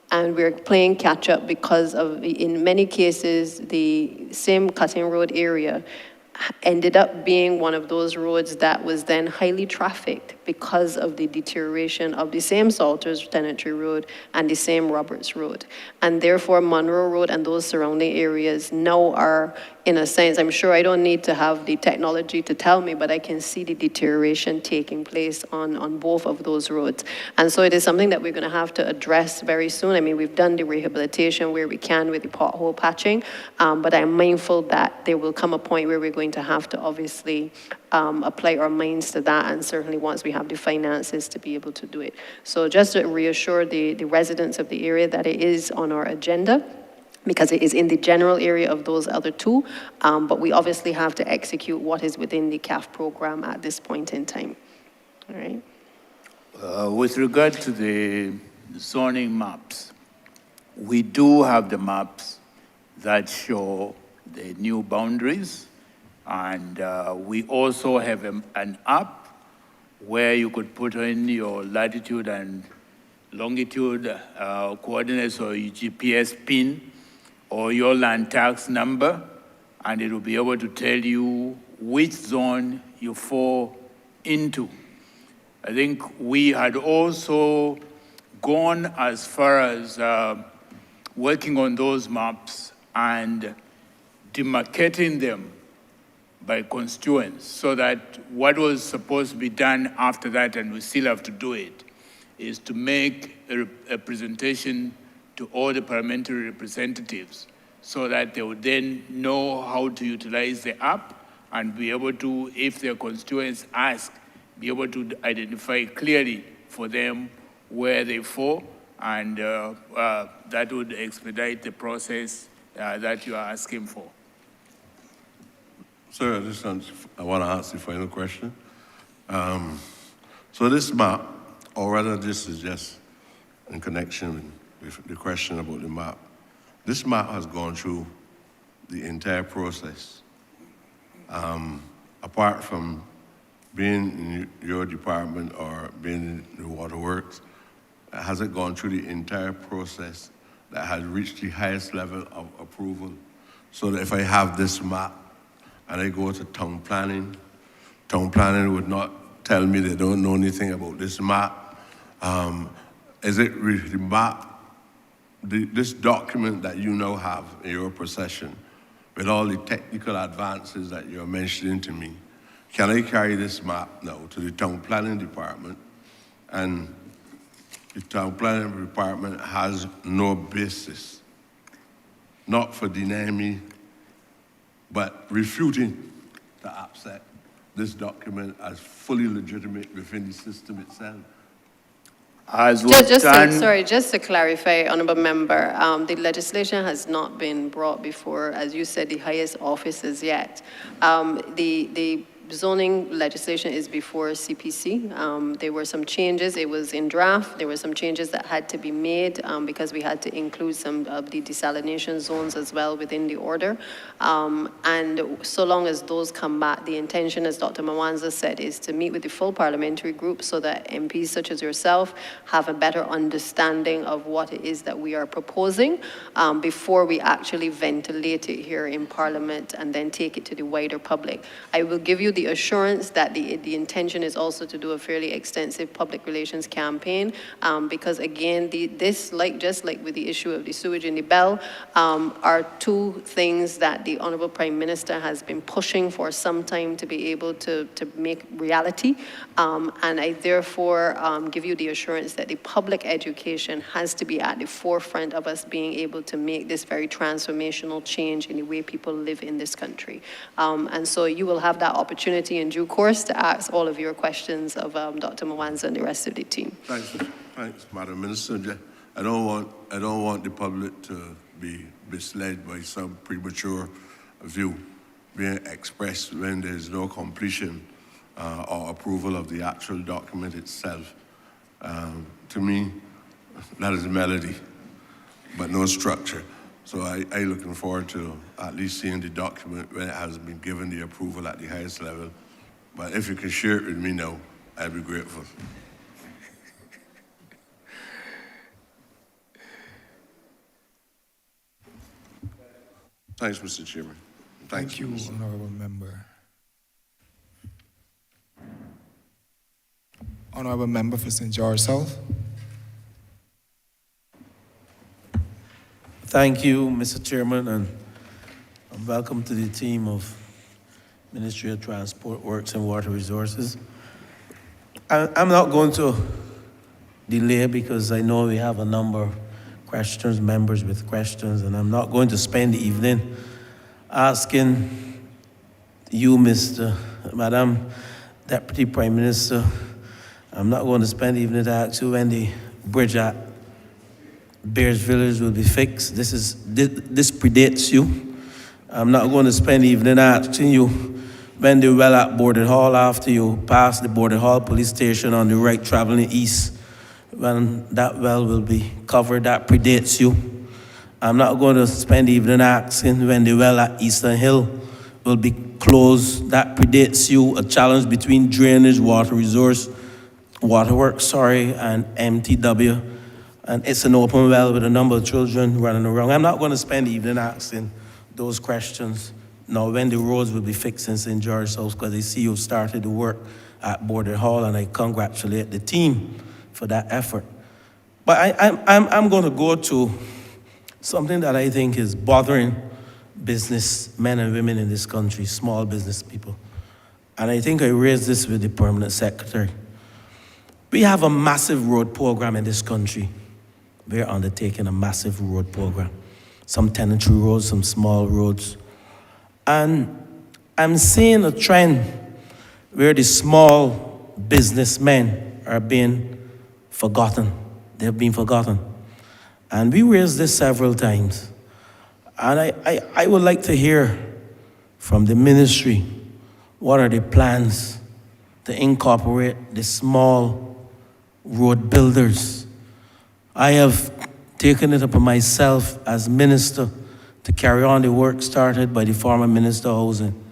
And we're playing catch up because of, in many cases, the same Cutting Road area ended up being one of those roads that was then highly trafficked because of the deterioration of the same Salters Tenantry Road and the same Roberts Road. And therefore, Monroe Road and those surrounding areas now are, in a sense, I'm sure I don't need to have the technology to tell me, but I can see the deterioration taking place on both of those roads. And so it is something that we're going to have to address very soon. I mean, we've done the rehabilitation where we can with the pothole patching, but I'm mindful that there will come a point where we're going to have to obviously apply our minds to that, and certainly once we have the finances to be able to do it. So just to reassure the residents of the area that it is on our agenda, because it is in the general area of those other two, but we obviously have to execute what is within the CAF program at this point in time. All right. With regard to the zoning maps, we do have the maps that show the new boundaries, and we also have an app where you could put in your latitude and longitude coordinates or your GPS pin or your land tax number, and it will be able to tell you which zone you fall into. I think we had also gone as far as working on those maps and demarcating them by constituents, so that what was supposed to be done after that, and we still have to do it, is to make a presentation to all the parliamentary representatives so that they would then know how to utilize the app and be able to, if their constituents ask, be able to identify clearly for them where they fall, and that would expedite the process that you are asking for. Sir, I want to ask the final question. So this map, or rather this is just in connection with the question about the map, this map has gone through the entire process. Apart from being in your department or being in the waterworks, has it gone through the entire process that has reached the highest level of approval? So that if I have this map and I go to town planning would not tell me they don't know anything about this map. is it the map, this document that you now have in your possession, with all the technical advances that you're mentioning to me, can I carry this map now to the town planning department? And the town planning department has no basis, not for denying me, but refuting to accept this document as fully legitimate within the system itself. As was Just to clarify, Honorable Member, the legislation has not been brought before, as you said, the highest offices yet. The zoning legislation is before CPC. There were some changes. It was in draft. There were some changes that had to be made because we had to include some of the desalination zones as well within the order. And so long as those come back, the intention, as Dr. Mwanza said, is to meet with the full parliamentary group so that MPs such as yourself have a better understanding of what it is that we are proposing before we actually ventilate it here in Parliament and then take it to the wider public. I will give you the assurance that the intention is also to do a fairly extensive public relations campaign because again, just like with the issue of the sewage in the Bell, are two things that the Honorable Prime Minister has been pushing for some time to be able to make reality. And I therefore give you the assurance that the public education has to be at the forefront of us being able to make this very transformational change in the way people live in this country. And so you will have that opportunity in due course to ask all of your questions of Dr. Mwanza and the rest of the team. Thanks, Madam Minister. I don't want the public to be misled by some premature view being expressed when there's no completion or approval of the actual document itself. To me, that is a melody, but no structure. So I'm looking forward to at least seeing the document when it has been given the approval at the highest level. But if you can share it with me now, I'd be grateful. Thanks, Mr. Chairman. Thank you, Honorable Member. Honorable Member for St. George South. Thank you, Mr. Chairman, and welcome to the team of Ministry of Transport, Works and Water Resources. I'm not going to delay because I know we have a number of questions, members with questions, and I'm not going to spend the evening asking you, Madam Deputy Prime Minister, I'm not going to spend the evening to ask you when the bridge at Bears Village will be fixed. This predates you. I'm not going to spend the evening asking you when the well at Borden Hall after you pass the Borden Hall police station on the right traveling east, when that well will be covered. That predates you. I'm not going to spend the evening asking when the well at Eastern Hill will be closed. That predates you. A challenge between drainage, waterworks, and MTW. And it's an open well with a number of children running around. I'm not going to spend the evening asking those questions. Now, when the roads will be fixed in St. George South, because I see you've started the work at Borden Hall, and I congratulate the team for that effort. But I'm going to go to something that I think is bothering businessmen and women in this country, small business people. And I think I raised this with the Permanent Secretary. We have a massive road program in this country. We're undertaking a massive road program. Some tenantry roads, some small roads. And I'm seeing a trend where the small businessmen are being forgotten. They've been forgotten. And we raised this several times. And I would like to hear from the ministry, what are the plans to incorporate the small road builders? I have taken it upon myself as minister to carry on the work started by the former Minister of Housing.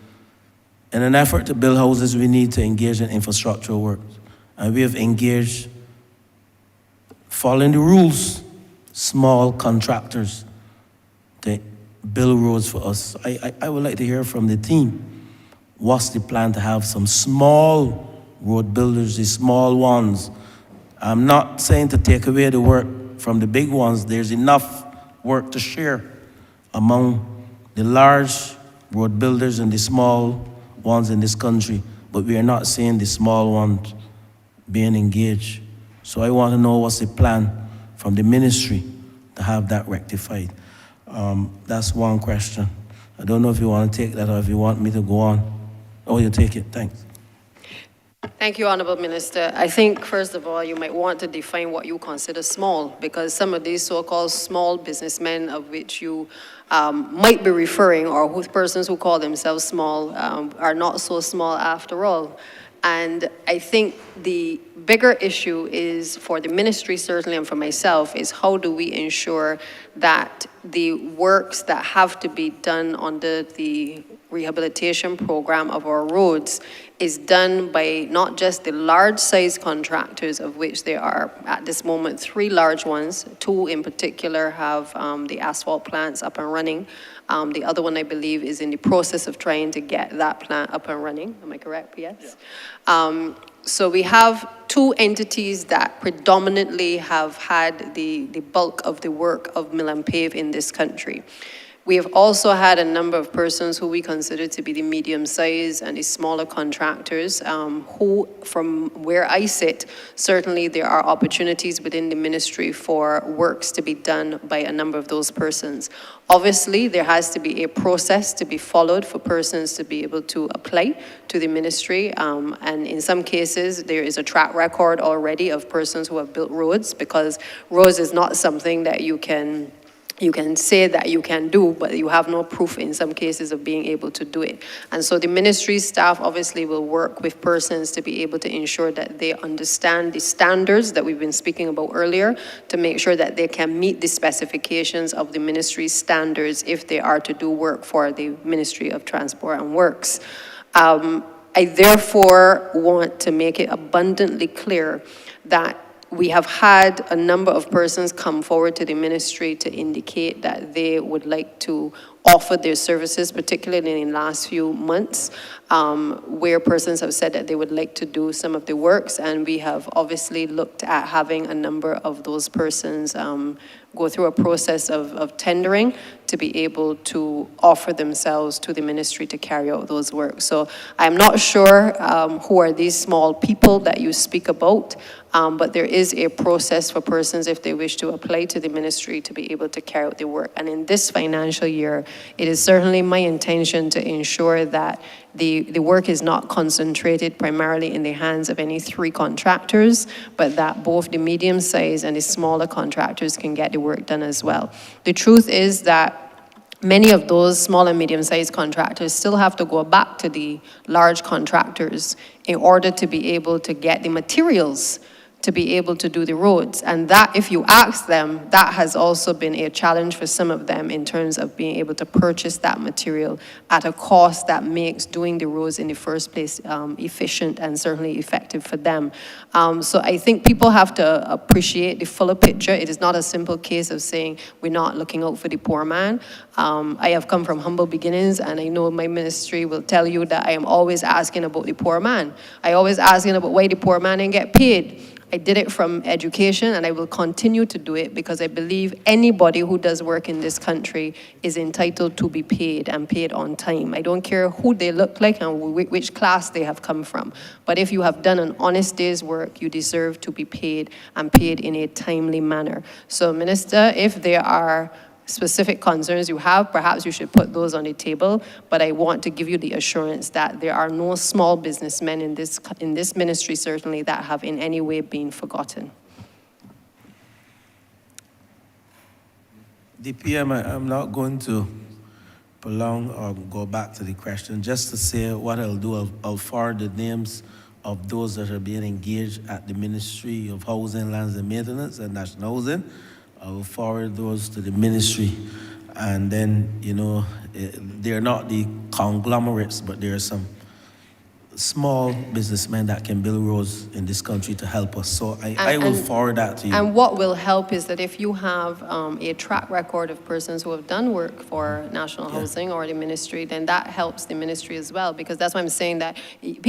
In an effort to build houses, we need to engage in infrastructural work. And we have engaged, following the rules, small contractors to build roads for us. I would like to hear from the team. What's the plan to have some small road builders, the small ones, I'm not saying to take away the work from the big ones. There's enough work to share among the large road builders and the small ones in this country, but we are not seeing the small ones being engaged. So I want to know what's the plan from the ministry to have that rectified. That's one question. I don't know if you want to take that or if you want me to go on. Oh, you take it, thanks. Thank you, Honorable Minister. I think, first of all, you might want to define what you consider small, because some of these so-called small businessmen of which you might be referring, or persons who call themselves small, are not so small after all. And I think the bigger issue is, for the ministry certainly and for myself, is how do we ensure that the works that have to be done under the rehabilitation program of our roads is done by not just the large size contractors, of which there are at this moment 3 large ones. 2 in particular have the asphalt plants up and running. The other one, I believe, is in the process of trying to get that plant up and running. Am I correct? Yes. Yeah. So we have 2 entities that predominantly have had the bulk of the work of mill and pave in this country. We have also had a number of persons who we consider to be the medium-sized and the smaller contractors, who, from where I sit, certainly there are opportunities within the ministry for works to be done by a number of those persons. Obviously, there has to be a process to be followed for persons to be able to apply to the ministry, and in some cases, there is a track record already of persons who have built roads, because roads is not something that you can say that you can do, but you have no proof in some cases of being able to do it. And so the ministry staff obviously will work with persons to be able to ensure that they understand the standards that we've been speaking about earlier, to make sure that they can meet the specifications of the ministry standards if they are to do work for the Ministry of Transport and Works. I therefore want to make it abundantly clear that we have had a number of persons come forward to the ministry to indicate that they would like to offer their services, particularly in the last few months, where persons have said that they would like to do some of the works, and we have obviously looked at having a number of those persons go through a process of tendering to be able to offer themselves to the ministry to carry out those works. So I'm not sure who are these small people that you speak about, but there is a process for persons, if they wish to apply to the ministry, to be able to carry out the work. And in this financial year, it is certainly my intention to ensure that the work is not concentrated primarily in the hands of any 3 contractors, but that both the medium-sized and the smaller contractors can get the work done as well. The truth is that many of those small and medium-sized contractors still have to go back to the large contractors in order to be able to get the materials to be able to do the roads. And that, if you ask them, that has also been a challenge for some of them in terms of being able to purchase that material at a cost that makes doing the roads in the first place efficient and certainly effective for them. So I think people have to appreciate the fuller picture. It is not a simple case of saying we're not looking out for the poor man. I have come from humble beginnings, and I know my ministry will tell you that I am always asking about the poor man. I always asking about why the poor man didn't get paid. I did it from education, and I will continue to do it because I believe anybody who does work in this country is entitled to be paid and paid on time. I don't care who they look like and which class they have come from. But if you have done an honest day's work, you deserve to be paid, and paid in a timely manner. So, Minister, if there are specific concerns you have, perhaps you should put those on the table, but I want to give you the assurance that there are no small businessmen in this ministry, certainly, that have in any way been forgotten. DPM, I'm not going to prolong or go back to the question. Just to say what I'll do, I'll forward the names of those that are being engaged at the Ministry of Housing, Lands and Maintenance and National Housing. I will forward those to the ministry, and then, you know, they're not the conglomerates, but there are some small businessmen that can build roads in this country to help us. So I will forward that to you. And what will help is that if you have a track record of persons who have done work for National Housing or the ministry, then that helps the ministry as well, because that's why I'm saying that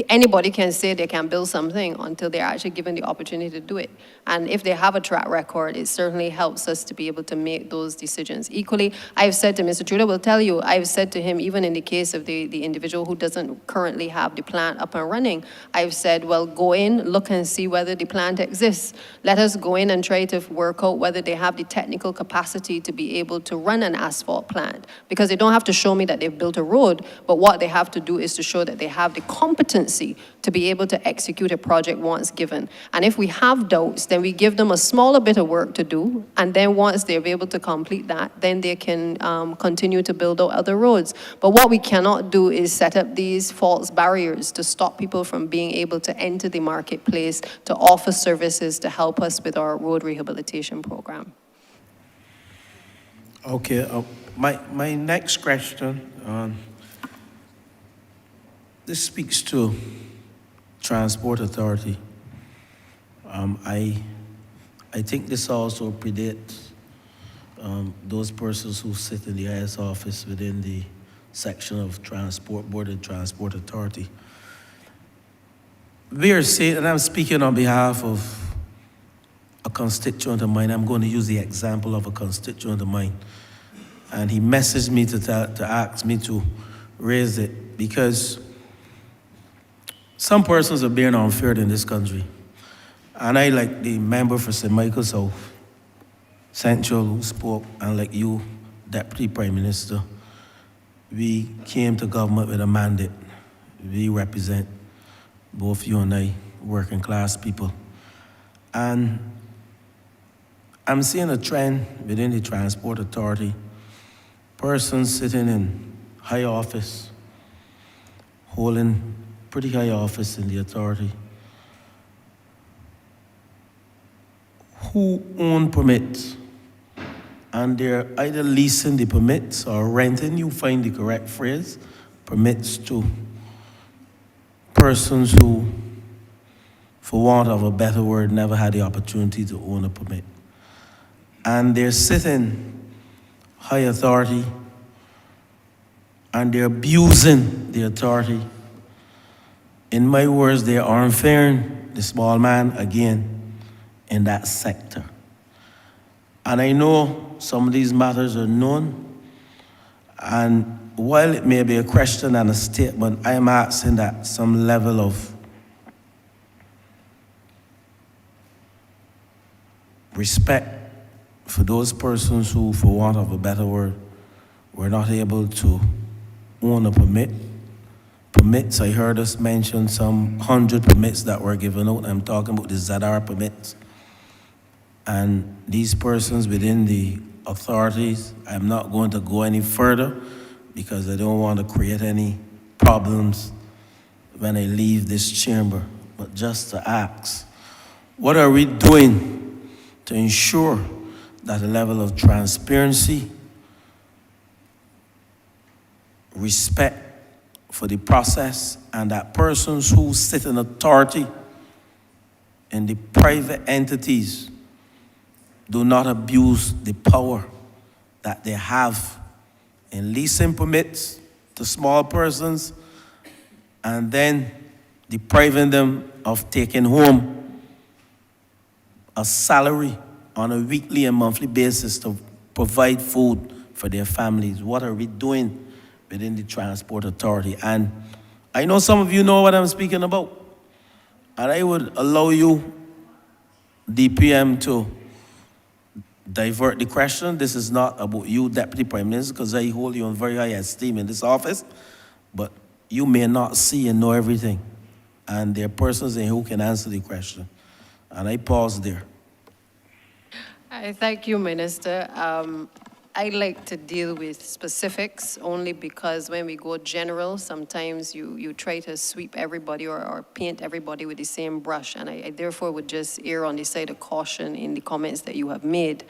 anybody can say they can build something until they're actually given the opportunity to do it. And if they have a track record, it certainly helps us to be able to make those decisions. Equally, I've said to Mr. Trudeau will tell you, I've said to him, even in the case of the individual who doesn't currently have the plant up and running, I've said, well, go in, look and see whether the plant exists. Let us go in and try to work out whether they have the technical capacity to be able to run an asphalt plant. Because they don't have to show me that they've built a road, but what they have to do is to show that they have the competency to be able to execute a project once given. And if we have doubts, then we give them a smaller bit of work to do, and then once they're able to complete that, then they can continue to build out other roads. But what we cannot do is set up these false barriers to stop people from being able to enter the marketplace, to offer services to help us with our road rehabilitation program. Okay, my next question, this speaks to Transport Authority. I think this also predates those persons who sit in the IS office within the section of Transport Board and Transport Authority. We are saying, and I'm speaking on behalf of a constituent of mine, I'm going to use the example of a constituent of mine. And he messaged me to ask me to raise it because some persons are being unfair in this country. And I, like the member for St. Michael South Central who spoke, and like you, Deputy Prime Minister, we came to government with a mandate. We represent, both you and I, working class people. And I'm seeing a trend within the Transport Authority, persons sitting in high office, holding pretty high office in the authority, who own permits, and they're either leasing the permits or renting, you find the correct phrase, permits to persons who, for want of a better word, never had the opportunity to own a permit. And they're sitting high authority, and they're abusing the authority. In my words, they are unfairing the small man again in that sector. And I know some of these matters are known, and while it may be a question and a statement, I am asking that some level of respect for those persons who, for want of a better word, were not able to own a permit. Permits, I heard us mention some 100 permits that were given out. I'm talking about the ZR permits. And these persons within the authorities, I'm not going to go any further because I don't want to create any problems when I leave this chamber. But just to ask, what are we doing to ensure that a level of transparency, respect for the process, and that persons who sit in authority in the private entities do not abuse the power that they have in leasing permits to small persons and then depriving them of taking home a salary on a weekly and monthly basis to provide food for their families. What are we doing within the Transport Authority? And I know some of you know what I'm speaking about. And I would allow you, DPM, to divert the question. This is not about you, Deputy Prime Minister, because I hold you in very high esteem in this office, but you may not see and know everything. And there are persons in who can answer the question. And I pause there. I thank you, Minister. I like to deal with specifics only because when we go general, sometimes you try to sweep everybody or paint everybody with the same brush. And I therefore would just err on the side of caution in the comments that you have made.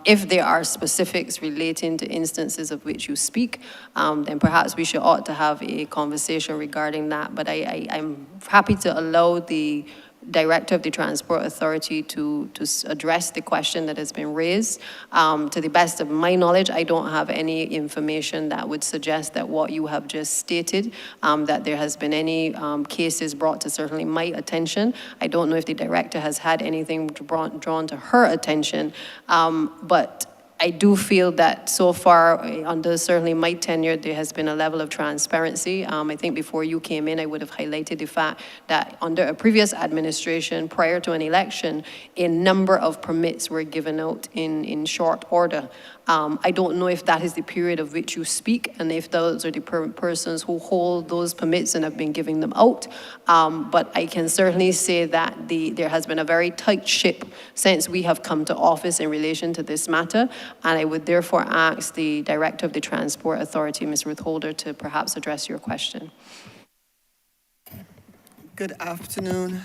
If there are specifics relating to instances of which you speak, then perhaps we ought to have a conversation regarding that. But I'm happy to allow the Director of the Transport Authority to address the question that has been raised. To the best of my knowledge, I don't have any information that would suggest that what you have just stated, that there has been any cases brought to certainly my attention. I don't know if the Director has had anything drawn to her attention, but I do feel that so far, under certainly my tenure, there has been a level of transparency. I think before you came in, I would have highlighted the fact that under a previous administration, prior to an election, a number of permits were given out in short order. I don't know if that is the period of which you speak and if those are the persons who hold those permits and have been giving them out. But I can certainly say that there has been a very tight ship since we have come to office in relation to this matter. And I would therefore ask the Director of the Transport Authority, Ms. Ruth Holder, to perhaps address your question. Good afternoon,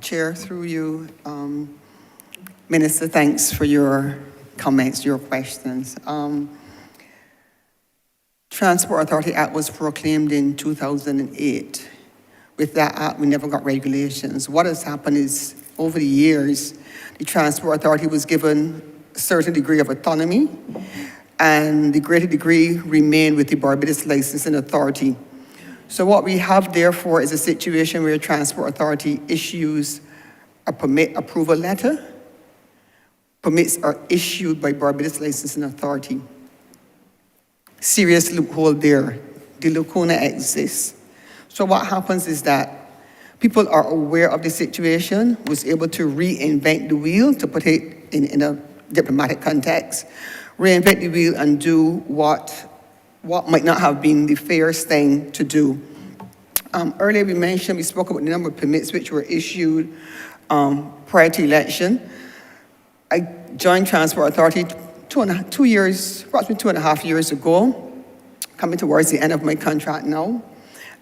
Chair, through you. Minister, thanks for your comments, your questions. Transport Authority Act was proclaimed in 2008. With that act, we never got regulations. What has happened is, over the years, the Transport Authority was given a certain degree of autonomy, and the greater degree remained with the Barbados Licensing Authority. So what we have, therefore, is a situation where Transport Authority issues a permit approval letter. Permits are issued by Barbados Licensing Authority. Serious loophole there. The lacuna exists. So what happens is that people are aware of the situation, was able to reinvent the wheel, to put it in a diplomatic context, reinvent the wheel and do what might not have been the fairest thing to do. Earlier we spoke about the number of permits which were issued prior to election. I joined Transport Authority approximately 2.5 years ago, coming towards the end of my contract now.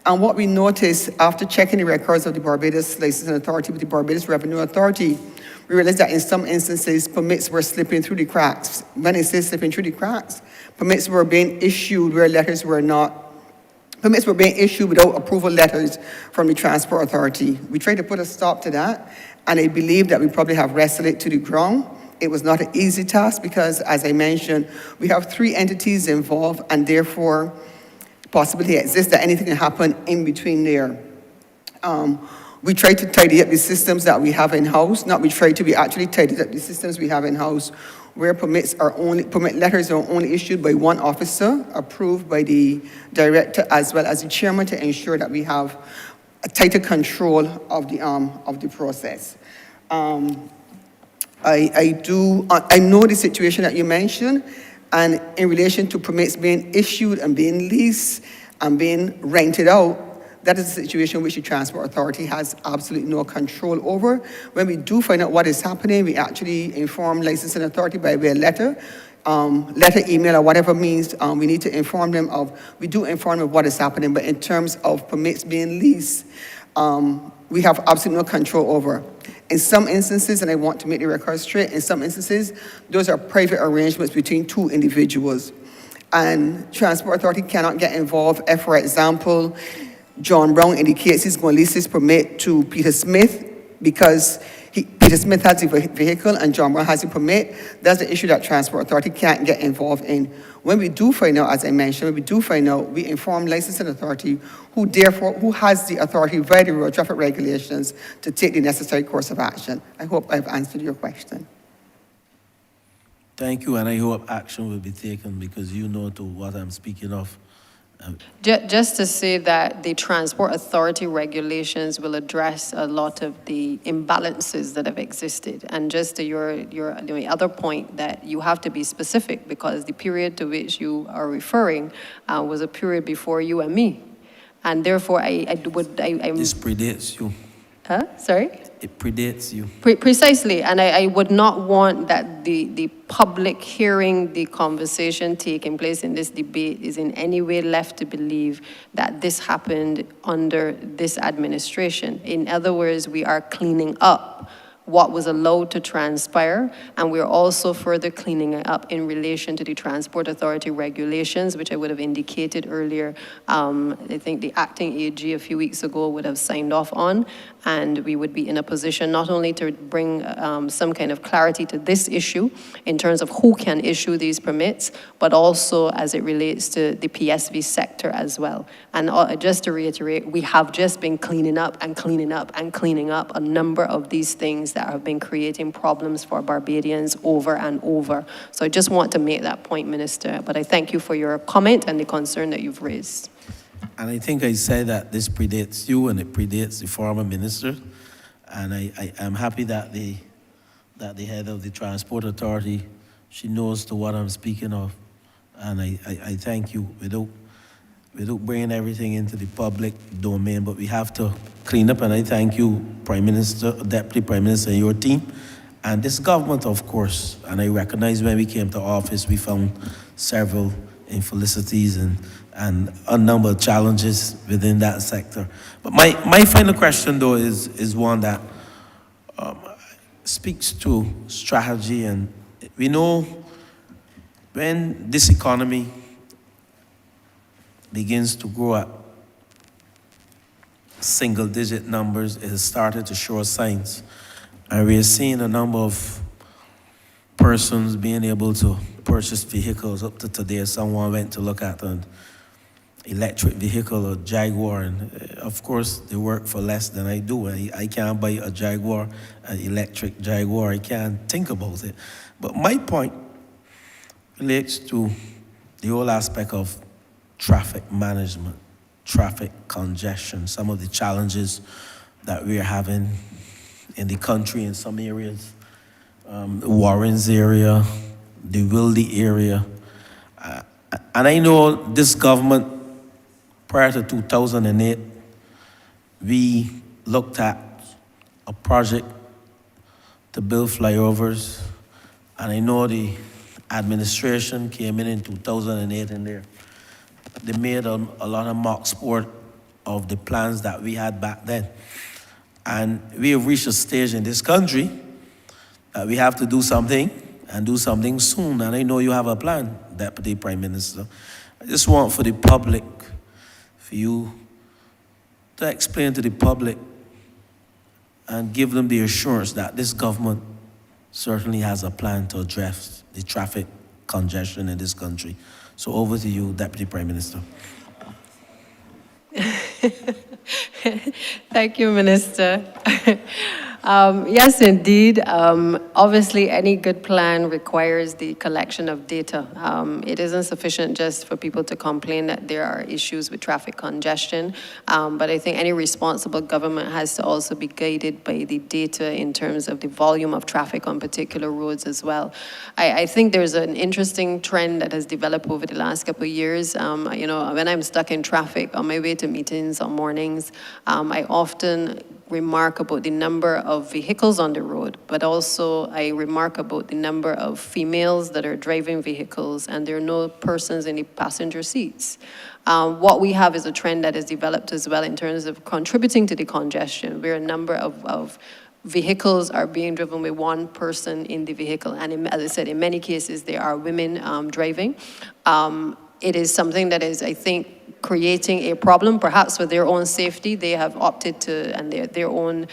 And what we noticed after checking the records of the Barbados Licensing Authority with the Barbados Revenue Authority, we realized that in some instances, permits were slipping through the cracks. When I say slipping through the cracks, permits were being issued where letters were not. Permits were being issued without approval letters from the Transport Authority. We tried to put a stop to that, and I believe that we probably have wrestled it to the ground. It was not an easy task because, as I mentioned, we have 3 entities involved, and therefore, possibility exists that anything can happen in between there. We try to tidy up the systems that we have in-house. We actually tidied up the systems we have in-house where permit letters are only issued by one officer, approved by the director as well as the chairman, to ensure that we have a tighter control of the process. I know the situation that you mentioned, and in relation to permits being issued and being leased and being rented out, that is a situation which the Transport Authority has absolutely no control over. When we do find out what is happening, we actually inform Licensing Authority by way of letter, email, or whatever means we need to inform them of. We do inform them of what is happening, but in terms of permits being leased, we have absolutely no control over. In some instances, and I want to make the record straight, in some instances, those are private arrangements between 2 individuals. And Transport Authority cannot get involved if, for example, John Brown indicates he's going to lease his permit to Peter Smith because Peter Smith has the vehicle and John Brown has the permit. That's the issue that Transport Authority can't get involved in. When we do find out, as I mentioned, we inform Licensing Authority, who has the authority via the road traffic regulations to take the necessary course of action. I hope I've answered your question. Thank you, and I hope action will be taken because you know to what I'm speaking of. Just to say that the Transport Authority regulations will address a lot of the imbalances that have existed. And just to your other point, that you have to be specific because the period to which you are referring was a period before you and me. And therefore, This predates you. Sorry? it predates you. Precisely, and I would not want that the public hearing the conversation taking place in this debate is in any way left to believe that this happened under this administration. In other words, we are cleaning up what was allowed to transpire, and we're also further cleaning it up in relation to the Transport Authority regulations, which I would have indicated earlier. I think the acting AG a few weeks ago would have signed off on, and we would be in a position not only to bring some kind of clarity to this issue in terms of who can issue these permits, but also as it relates to the PSV sector as well. And just to reiterate, we have just been cleaning up and cleaning up and cleaning up a number of these things that have been creating problems for Barbadians over and over. So I just want to make that point, Minister, but I thank you for your comment and the concern that you've raised. And I think I said that this predates you and it predates the former minister. And I am happy that the head of the Transport Authority, she knows to what I'm speaking of. And I thank you. Without bringing everything into the public domain, but we have to clean up. And I thank you, Prime Minister, Deputy Prime Minister, and your team, and this government, of course. And I recognize when we came to office, we found several infelicities and a number of challenges within that sector. But my final question, though, is one that speaks to strategy. And we know when this economy begins to grow at single-digit numbers, it has started to show signs. And we are seeing a number of persons being able to purchase vehicles. Up to today, someone went to look at an electric vehicle, a Jaguar, and of course, they work for less than I do. I can't buy a Jaguar, an electric Jaguar. I can't think about it. But my point relates to the whole aspect of traffic management, traffic congestion, some of the challenges that we're having in the country in some areas, Warren's area, the Wildy area. And I know this government, prior to 2008, we looked at a project to build flyovers, and I know the administration came in 2008 and they made a lot of mock sport of the plans that we had back then. And we have reached a stage in this country that we have to do something and do something soon. And I know you have a plan, Deputy Prime Minister. I just want for the public, for you to explain to the public and give them the assurance that this government certainly has a plan to address the traffic congestion in this country. So over to you, Deputy Prime Minister. Thank you, Minister. Yes, indeed. Obviously, any good plan requires the collection of data. It isn't sufficient just for people to complain that there are issues with traffic congestion, but I think any responsible government has to also be guided by the data in terms of the volume of traffic on particular roads as well. I think there's an interesting trend that has developed over the last couple of years. You know, when I'm stuck in traffic on my way to meetings on mornings, I often remark about the number of vehicles on the road, but also I remark about the number of females that are driving vehicles and there are no persons in the passenger seats. What we have is a trend that has developed as well in terms of contributing to the congestion, where a number of vehicles are being driven with one person in the vehicle. And as I said, in many cases, there are women driving. It is something that is, I think, creating a problem, perhaps for their own safety. They have opted to, and their own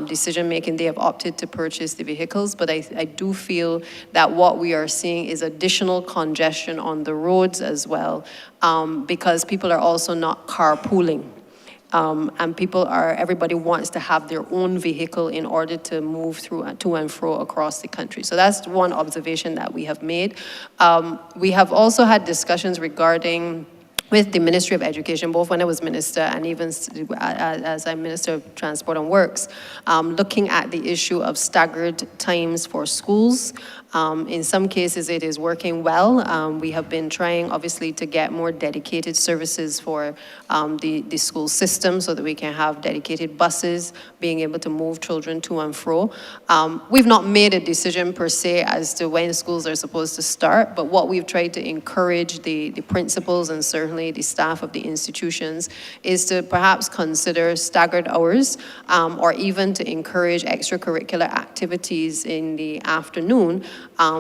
decision-making, they have opted to purchase the vehicles. But I do feel that what we are seeing is additional congestion on the roads as well, because people are also not carpooling. And everybody wants to have their own vehicle in order to move through to and fro across the country. So that's one observation that we have made. We have also had discussions regarding with the Ministry of Education, both when I was minister and even as I'm Minister of Transport and Works, looking at the issue of staggered times for schools, In some cases, it is working well. We have been trying, obviously, to get more dedicated services for the school system so that we can have dedicated buses being able to move children to and fro. We've not made a decision per se as to when schools are supposed to start, but what we've tried to encourage the principals and certainly the staff of the institutions is to perhaps consider staggered hours or even to encourage extracurricular activities in the afternoon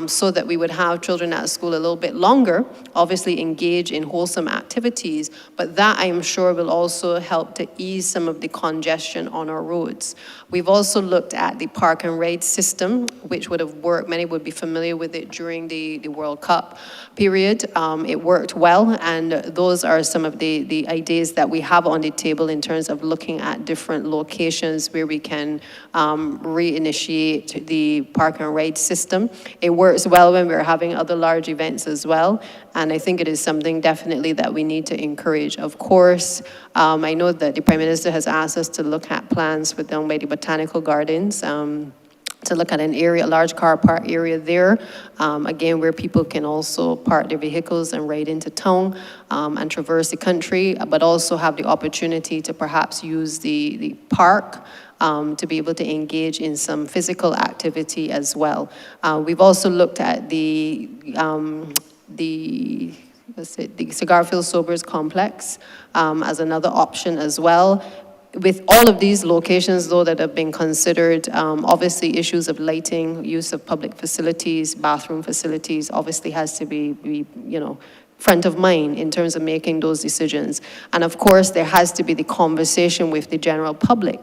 so that we would have children at school a little bit longer, obviously engage in wholesome activities, but that I am sure will also help to ease some of the congestion on our roads. We've also looked at the park and ride system, which would have worked, many would be familiar with it during the World Cup period. It worked well, and those are some of the ideas that we have on the table in terms of looking at different locations where we can reinitiate the park and ride system. It works well when we're having other large events as well, and I think it is something definitely that we need to encourage. Of course, I know that the Prime Minister has asked us to look at plans for down by the Botanical Gardens, to look at an area, a large car park area there, again, where people can also park their vehicles and ride into town and traverse the country, but also have the opportunity to perhaps use the park to be able to engage in some physical activity as well. We've also looked at the Cigarfield Sobers Complex as another option as well. With all of these locations, though, that have been considered, obviously issues of lighting, use of public facilities, bathroom facilities, obviously has to be front of mind in terms of making those decisions. And of course, there has to be the conversation with the general public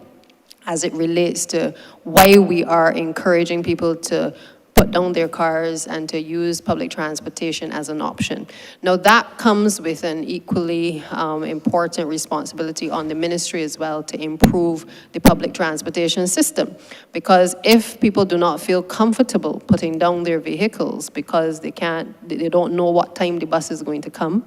as it relates to why we are encouraging people to put down their cars and to use public transportation as an option. Now that comes with an equally important responsibility on the ministry as well to improve the public transportation system. Because if people do not feel comfortable putting down their vehicles because they don't know what time the bus is going to come,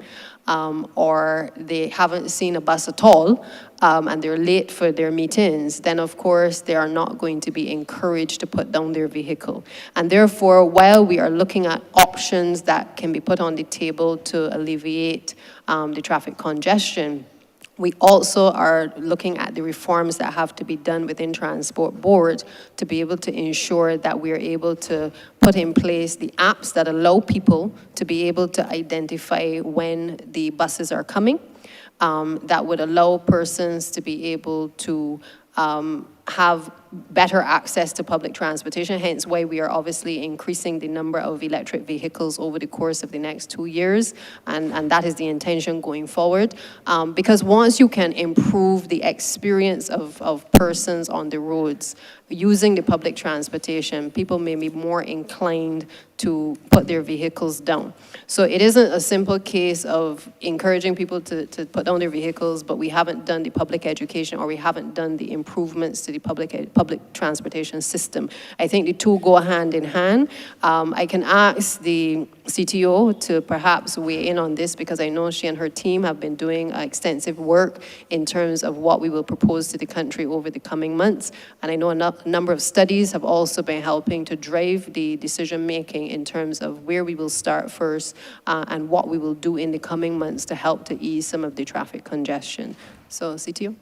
or they haven't seen a bus at all, and they're late for their meetings, then of course they are not going to be encouraged to put down their vehicle. And therefore, while we are looking at options that can be put on the table to alleviate the traffic congestion, we also are looking at the reforms that have to be done within Transport Board to be able to ensure that we are able to put in place the apps that allow people to be able to identify when the buses are coming, that would allow persons to be able to have better access to public transportation, hence why we are obviously increasing the number of electric vehicles over the course of the next 2 years, and that is the intention going forward. Because once you can improve the experience of persons on the roads using the public transportation, people may be more inclined to put their vehicles down. So it isn't a simple case of encouraging people to put down their vehicles, but we haven't done the public education or we haven't done the improvements to the public transportation system. I think the two go hand in hand. I can ask the CTO to perhaps weigh in on this because I know she and her team have been doing extensive work in terms of what we will propose to the country over the coming months. And I know a number of studies have also been helping to drive the decision making in terms of where we will start first and what we will do in the coming months to help to ease some of the traffic congestion. So, CTO.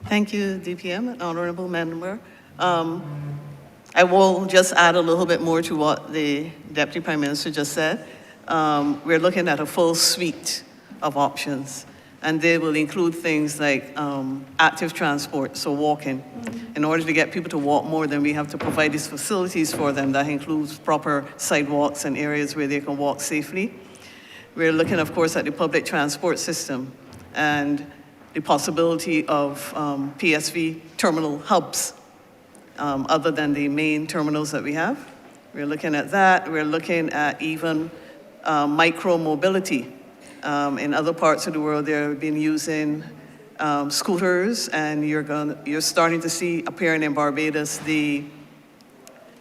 Thank you, DPM, Honorable Member. I will just add a little bit more to what the Deputy Prime Minister just said. We're looking at a full suite of options, and they will include things like active transport, so walking. In order to get people to walk more, then we have to provide these facilities for them. That includes proper sidewalks and areas where they can walk safely. We're looking, of course, at the public transport system and the possibility of PSV terminal hubs other than the main terminals that we have. We're looking at that. We're looking at even micro-mobility. In other parts of the world, they've been using scooters, and you're starting to see appearing in Barbados the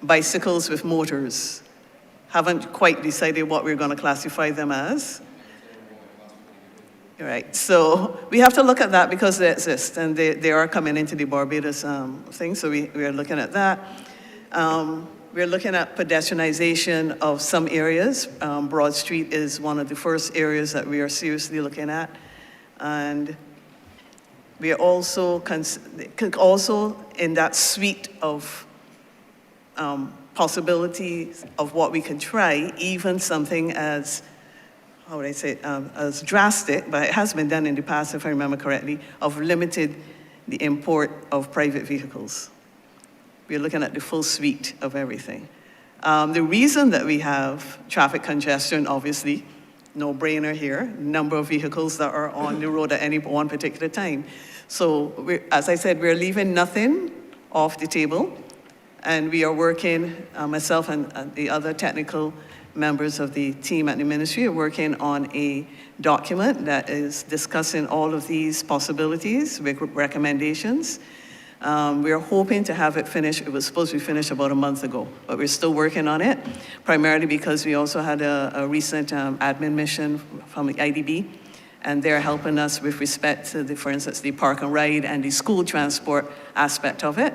bicycles with motors. Haven't quite decided what we're going to classify them as. Right, so we have to look at that because they exist and they are coming into the Barbados thing, so we are looking at that. We're looking at pedestrianization of some areas. Broad Street is one of the first areas that we are seriously looking at. And we are also, in that suite of possibilities of what we can try, even something as, how would I say, as drastic, but it has been done in the past, if I remember correctly, of limited the import of private vehicles. We're looking at the full suite of everything. The reason that we have traffic congestion, obviously, no brainer here, number of vehicles that are on the road at any one particular time. So, as I said, we're leaving nothing off the table, and we are working, myself and the other technical members of the team at the ministry are working on a document that is discussing all of these possibilities with recommendations. We are hoping to have it finished. It was supposed to be finished about a month ago, but we're still working on it, primarily because we also had a recent admin mission from the IDB, and they're helping us with respect to, for instance, the park and ride and the school transport aspect of it.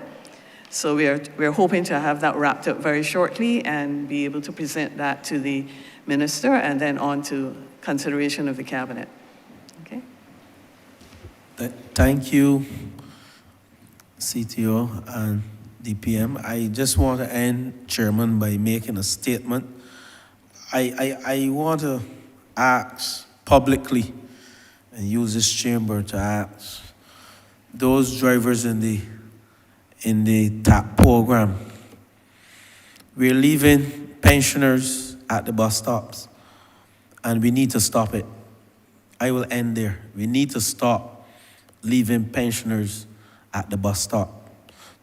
So we're hoping to have that wrapped up very shortly and be able to present that to the minister and then on to consideration of the cabinet. Okay? Thank you, CTO and DPM. I just want to end, Chairman, by making a statement. I want to ask publicly and use this chamber to ask those drivers in the TAP program. We're leaving pensioners at the bus stops, and we need to stop it. I will end there. We need to stop leaving pensioners at the bus stop.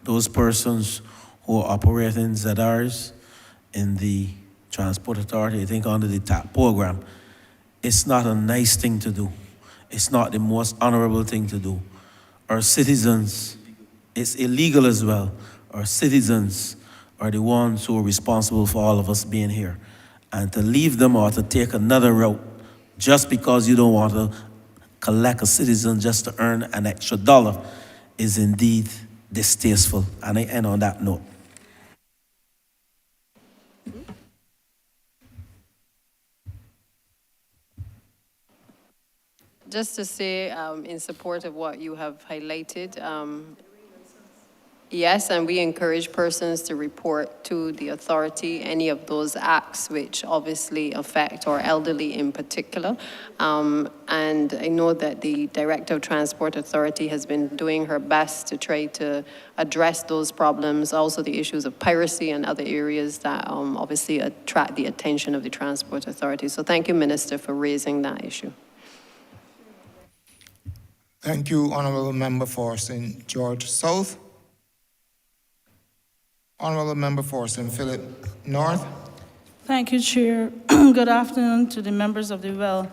Those persons who are operating ZRs in the Transport Authority, I think under the TAP program, it's not a nice thing to do. It's not the most honorable thing to do. Our citizens, it's illegal as well. Our citizens are the ones who are responsible for all of us being here. And to leave them or to take another route just because you don't want to collect a citizen just to earn an extra dollar is indeed distasteful. And I end on that note. Just to say, in support of what you have highlighted, yes, and we encourage persons to report to the authority any of those acts which obviously affect our elderly in particular. And I know that the Director of Transport Authority has been doing her best to try to address those problems, also the issues of piracy and other areas that obviously attract the attention of the Transport Authority. So thank you, Minister, for raising that issue. Thank you, Honourable Member for St. George South. Honourable Member for St. Philip North. Thank you, Chair. Good afternoon to the members of the Well.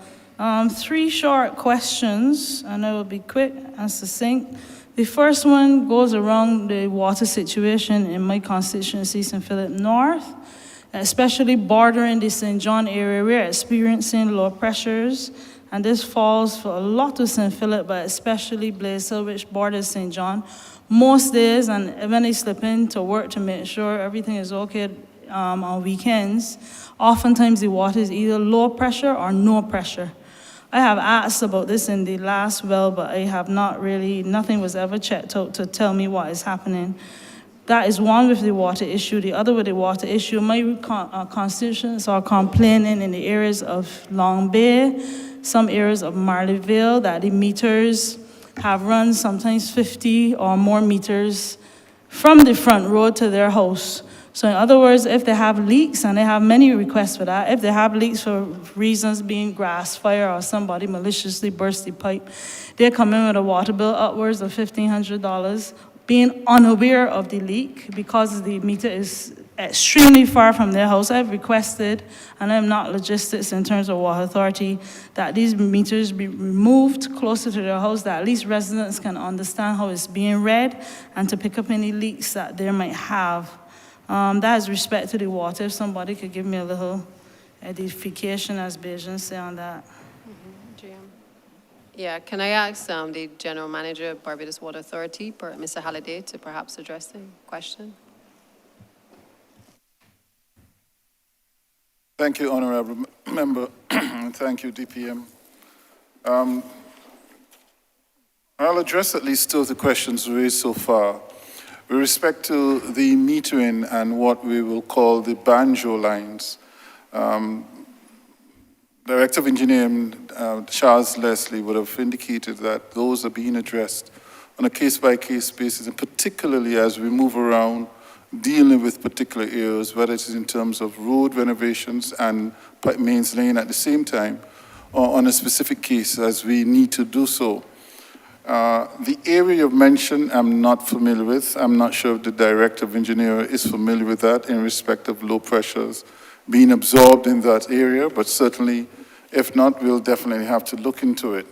3 short questions, and I will be quick and succinct. The first one goes around the water situation in my constituency, St. Philip North, especially bordering the St. John area. We're experiencing low pressures, and this falls for a lot of St. Philip, but especially Blaze Hill, which borders St. John. Most days, and when I slip in to work to make sure everything is okay on weekends, oftentimes the water is either low pressure or no pressure. I have asked about this in the last well, but I have not really, nothing was ever checked out to tell me what is happening. That is one with the water issue. The other with the water issue, my constituents are complaining in the areas of Long Bay, some areas of Marleyville, that the meters have run sometimes 50 or more meters from the front road to their house. So in other words, if they have leaks, and they have many requests for that, if they have leaks for reasons being grass fire or somebody maliciously burst the pipe, they come in with a water bill upwards of $1,500, being unaware of the leak because the meter is extremely far from their house. I've requested, and I'm not logistics in terms of water authority, that these meters be removed closer to their house, that at least residents can understand how it's being read and to pick up any leaks that they might have. That is respect to the water. If somebody could give me a little edification, as Bajan say on that. Yeah, can I ask the General Manager of Barbados Water Authority, Mr. Halliday, to perhaps address the question? Thank you, Honorable Member, and thank you, DPM. I'll address at least two of the questions raised so far. With respect to the metering and what we will call the banjo lines, Director of Engineering Charles Leslie would have indicated that those are being addressed on a case-by-case basis, and particularly as we move around dealing with particular areas, whether it is in terms of road renovations and mains lane at the same time, or on a specific case as we need to do so. The area you've mentioned, I'm not familiar with. I'm not sure if the Director of Engineering is familiar with that in respect of low pressures being absorbed in that area, but certainly, if not, we'll definitely have to look into it.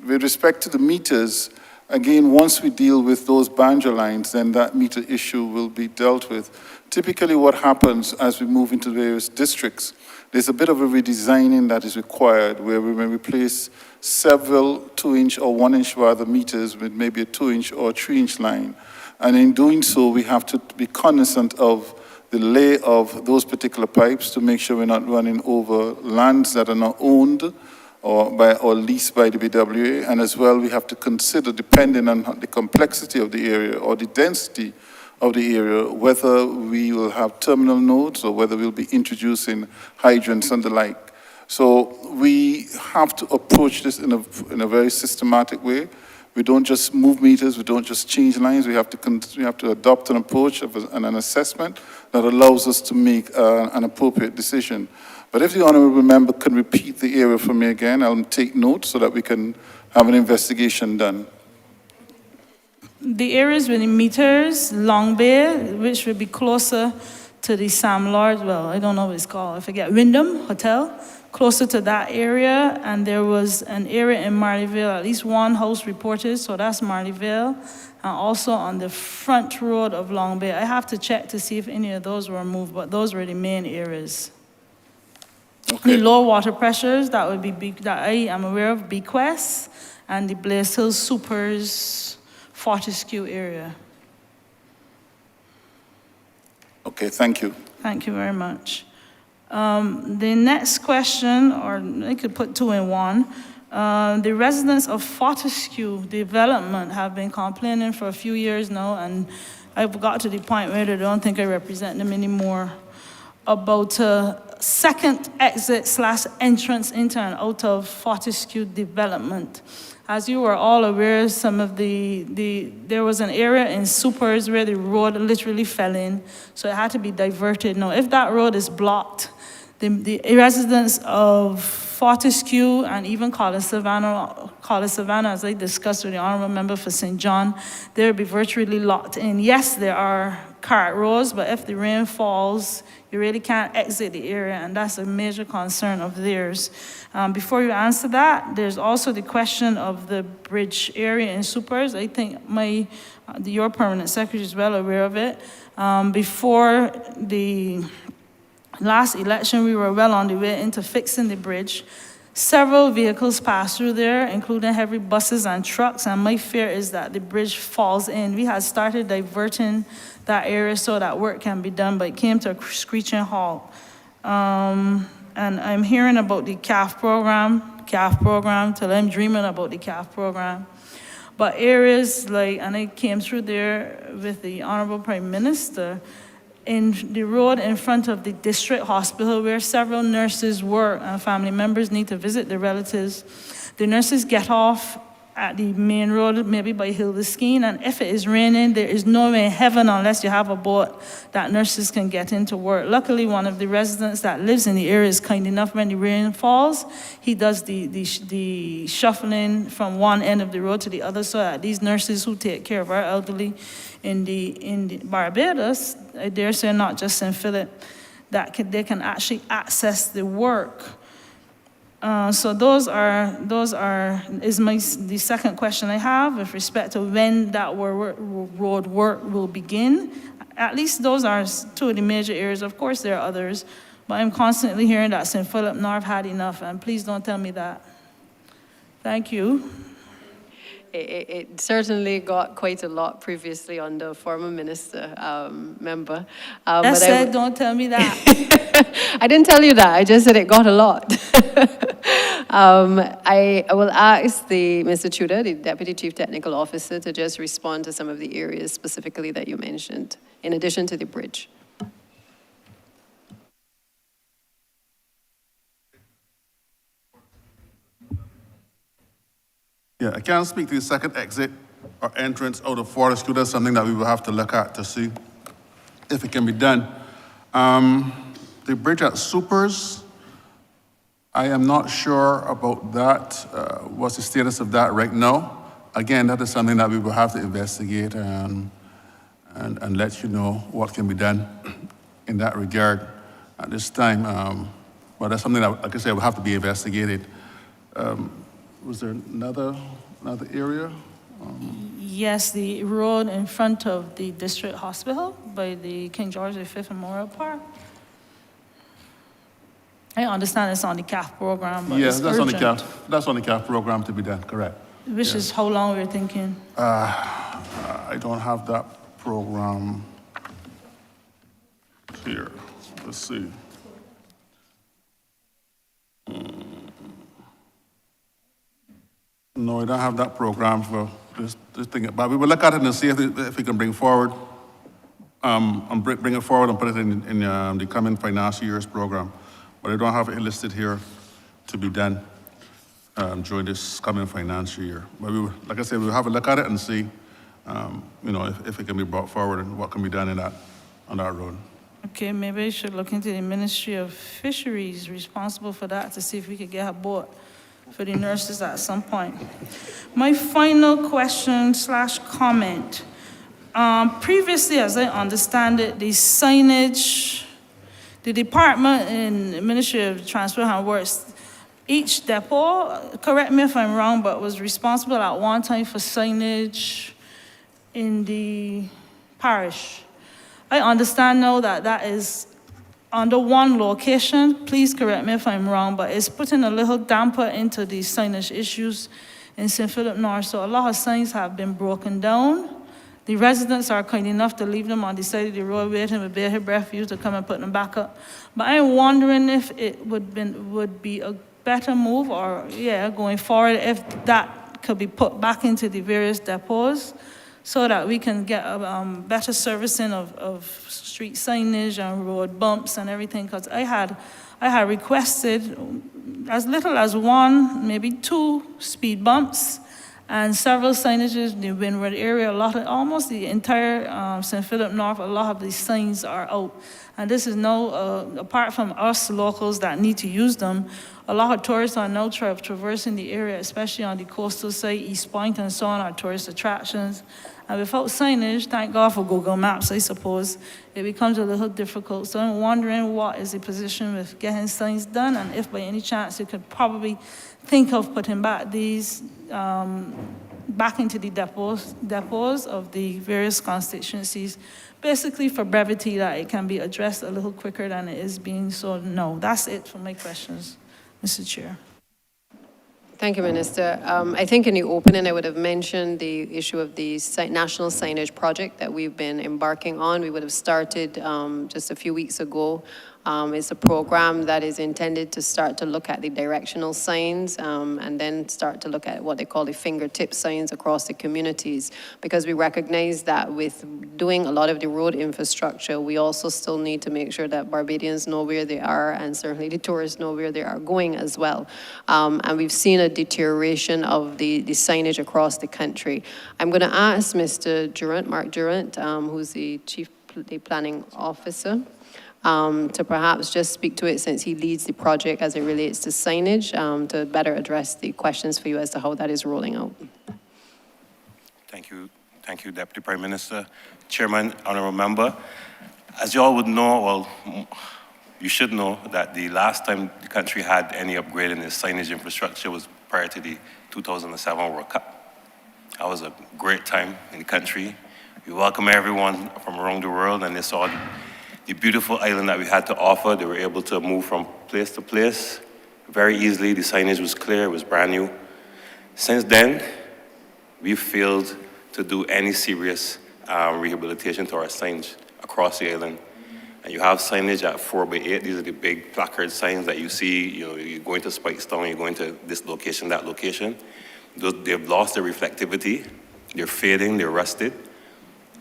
With respect to the meters, again, once we deal with those banjo lines, then that meter issue will be dealt with. Typically what happens as we move into various districts, there's a bit of a redesigning that is required where we may replace several 2-inch or 1-inch rather meters with maybe a 2-inch or 3-inch line. And in doing so, we have to be cognizant of the lay of those particular pipes to make sure we're not running over lands that are not owned or leased by the BWA, and as well we have to consider, depending on the complexity of the area or the density of the area, whether we will have terminal nodes or whether we'll be introducing hydrants and the like. So we have to approach this in a very systematic way. We don't just move meters, we don't just change lines, we have to adopt an approach and an assessment that allows us to make an appropriate decision. But if the Honourable Member can repeat the area for me again, I'll take note so that we can have an investigation done. The areas with the meters, Long Bay, which would be closer to the Sam Lord, well, I don't know what it's called, I forget, Wyndham Hotel, closer to that area, and there was an area in Marleyville, at least one house reported, so that's Marleyville, and also on the front road of Long Bay. I have to check to see if any of those were moved, but those were the main areas. Okay. The low water pressures, that would be that I am aware of, Bequest, and the Blaze Hill Supers, Fortescue area. Okay, thank you. Thank you very much. The next question, or I could put two in one. The residents of Fortescue development have been complaining for a few years now, and I've got to the point where they don't think I represent them anymore, about a second exit/entrance into and out of Fortescue development. As you are all aware, there was an area in Supers where the road literally fell in, so it had to be diverted. Now, if that road is blocked, the residents of Fortescue and even Collis Savannah, as I discussed with the Honourable Member for St. John, they'll be virtually locked in. Yes, there are cart roads, but if the rain falls, you really can't exit the area, and that's a major concern of theirs. Before you answer that, there's also the question of the bridge area in Supers. I think your permanent secretary is well aware of it. Before the last election, we were well on the way into fixing the bridge. Several vehicles pass through there, including heavy buses and trucks, and my fear is that the bridge falls in. We had started diverting that area so that work can be done, but it came to a screeching halt. And I'm hearing about the CAF program, till I'm dreaming about the CAF program. But areas like, and I came through there with the Honorable Prime Minister, in the road in front of the district hospital where several nurses work and family members need to visit their relatives. The nurses get off at the main road, maybe by Hildeskeen, and if it is raining, there is no way in heaven unless you have a boat that nurses can get into work. Luckily, one of the residents that lives in the area is kind enough when the rain falls. He does the shuffling from one end of the road to the other so that these nurses who take care of our elderly in the Barbados, I dare say not just St. Philip, they can actually access the work. So the second question I have with respect to when that road work will begin. At least those are two of the major areas. Of course, there are others, but I'm constantly hearing that St. Philip North had enough, and please don't tell me that. Thank you. It certainly got quite a lot previously on the former minister member. That said, don't tell me that. I didn't tell you that. I just said it got a lot. I will ask Mr. Tudor, the Deputy Chief Technical Officer, to just respond to some of the areas specifically that you mentioned, in addition to the bridge. Yeah, I can't speak to the second exit or entrance out of Fortescue. That's something that we will have to look at to see if it can be done. The bridge at Supers, I am not sure about that. What's the status of that right now? Again, that is something that we will have to investigate and let you know what can be done in that regard at this time. But that's something that, like I said, will have to be investigated. Was there another area? Yes, the road in front of the district hospital by the King George V Memorial Park. I understand it's on the CAF program, but Yes, it's that's urgent. that's on the CAF program to be done, correct. Which is how long we're thinking? I don't have that program here. Let's see. No, I don't have that program for this thing. But we will look at it and see if we can bring forward, bring it forward and put it in the coming financial year's program. But I don't have it listed here to be done during this coming financial year. But we will, like I said, we'll have a look at it and see, if it can be brought forward and what can be done on that road. Okay, maybe we should look into the Ministry of Fisheries responsible for that to see if we could get a boat for the nurses at some point. My final question / comment. Previously, as I understand it, the signage, the department in the Ministry of Transport and Works, each depot, correct me if I'm wrong, but was responsible at one time for signage in the parish. I understand now that that is under one location. Please correct me if I'm wrong, but it's putting a little damper into the signage issues in St. Philip North. So a lot of signs have been broken down. The residents are kind enough to leave them on the side of the road waiting with bated breath for you to come and put them back up. But I'm wondering if it would be a better move going forward if that could be put back into the various depots so that we can get a better servicing of street signage and road bumps and everything. Because I had requested as little as 1, maybe 2 speed bumps and several signages in the Windward area. Almost the entire St. Philip North, a lot of these signs are out. And this is apart from us locals that need to use them, a lot of tourists are now traversing the area, especially on the coastal side, East Point and so on, are tourist attractions. And without signage, thank God for Google Maps, I suppose, it becomes a little difficult. So I'm wondering what is the position with getting signs done, and if by any chance you could probably think of putting back these back into the depots of the various constituencies, basically for brevity, that it can be addressed a little quicker than it is being. So no, that's it for my questions, Mr. Chair. Thank you, Minister. I think in the opening, I would have mentioned the issue of the national signage project that we've been embarking on. We would have started just a few weeks ago. It's a program that is intended to start to look at the directional signs and then start to look at what they call the fingertip signs across the communities, because we recognize that with doing a lot of the road infrastructure, we also still need to make sure that Barbadians know where they are, and certainly the tourists know where they are going as well. And we've seen a deterioration of the signage across the country. I'm going to ask Mr. Durant, Mark Durant, who's the Chief Planning Officer, to perhaps just speak to it, since he leads the project as it relates to signage, to better address the questions for you as to how that is rolling out. Thank you, Deputy Prime Minister. Chairman, honorable member, as you all would know, well, you should know that the last time the country had any upgrade in its signage infrastructure was prior to the 2007 World Cup. That was a great time in the country. We welcome everyone from around the world, and they saw the beautiful island that we had to offer. They were able to move from place to place very easily. The signage was clear, it was brand new. Since then, we failed to do any serious rehabilitation to our signage across the island. And you have signage at 4x8. These are the big placard signs that you see. You know, you're going to Spikestown, you're going to this location, that location. They've lost their reflectivity. They're fading, they're rusted.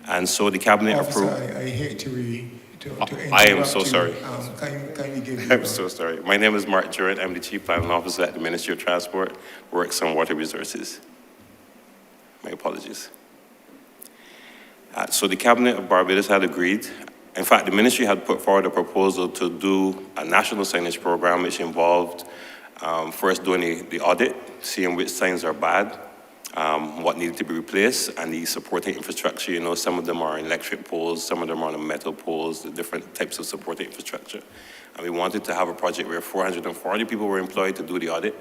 And so the cabinet approved. I hate to interrupt I am so you. sorry. Can you give I'm so sorry. My name is Mark Durant. I'm the Chief Planning Officer at the Ministry of Transport, Works and Water Resources. My apologies. So the Cabinet of Barbados had agreed. In fact, the ministry had put forward a proposal to do a national signage program, which involved first doing the audit, seeing which signs are bad, what needed to be replaced, and the supporting infrastructure. You know, some of them are electric poles, some of them are on metal poles, the different types of supporting infrastructure. And we wanted to have a project where 440 people were employed to do the audit.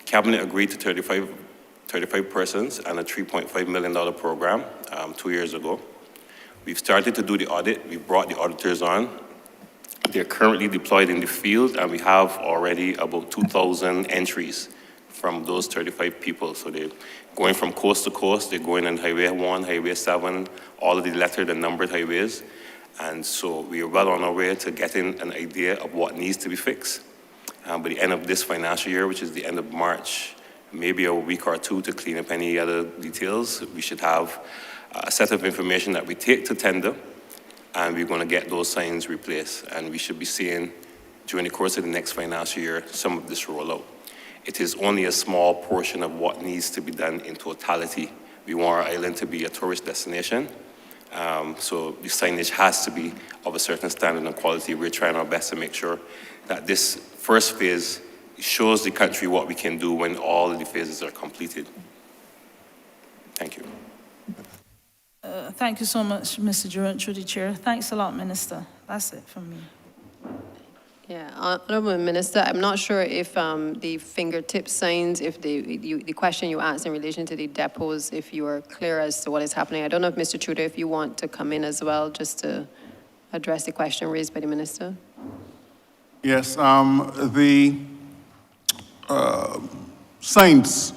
Cabinet agreed to 35 persons and a $3.5 million program 2 years ago. We've started to do the audit. We've brought the auditors on. They're currently deployed in the field, and we have already about 2,000 entries from those 35 people. So they're going from coast to coast. They're going on Highway 1, Highway 7, all of the lettered and numbered highways. And so we are well on our way to getting an idea of what needs to be fixed. By the end of this financial year, which is the end of March, maybe a week or two to clean up any other details, we should have a set of information that we take to tender, and we're going to get those signs replaced. And we should be seeing, during the course of the next financial year, some of this rollout. It is only a small portion of what needs to be done in totality. We want our island to be a tourist destination, so the signage has to be of a certain standard and quality. We're trying our best to make sure that this first phase shows the country what we can do when all of the phases are completed. Thank you. Thank you so much, Mr. Durant, through the chair. Thanks a lot, Minister. That's it from me. Yeah, Honourable Minister, I'm not sure if the fingertip signs, if the question you asked in relation to the depots, if you are clear as to what is happening. I don't know if Mr. Tudor, if you want to come in as well, just to address the question raised by the Minister. Yes, the signs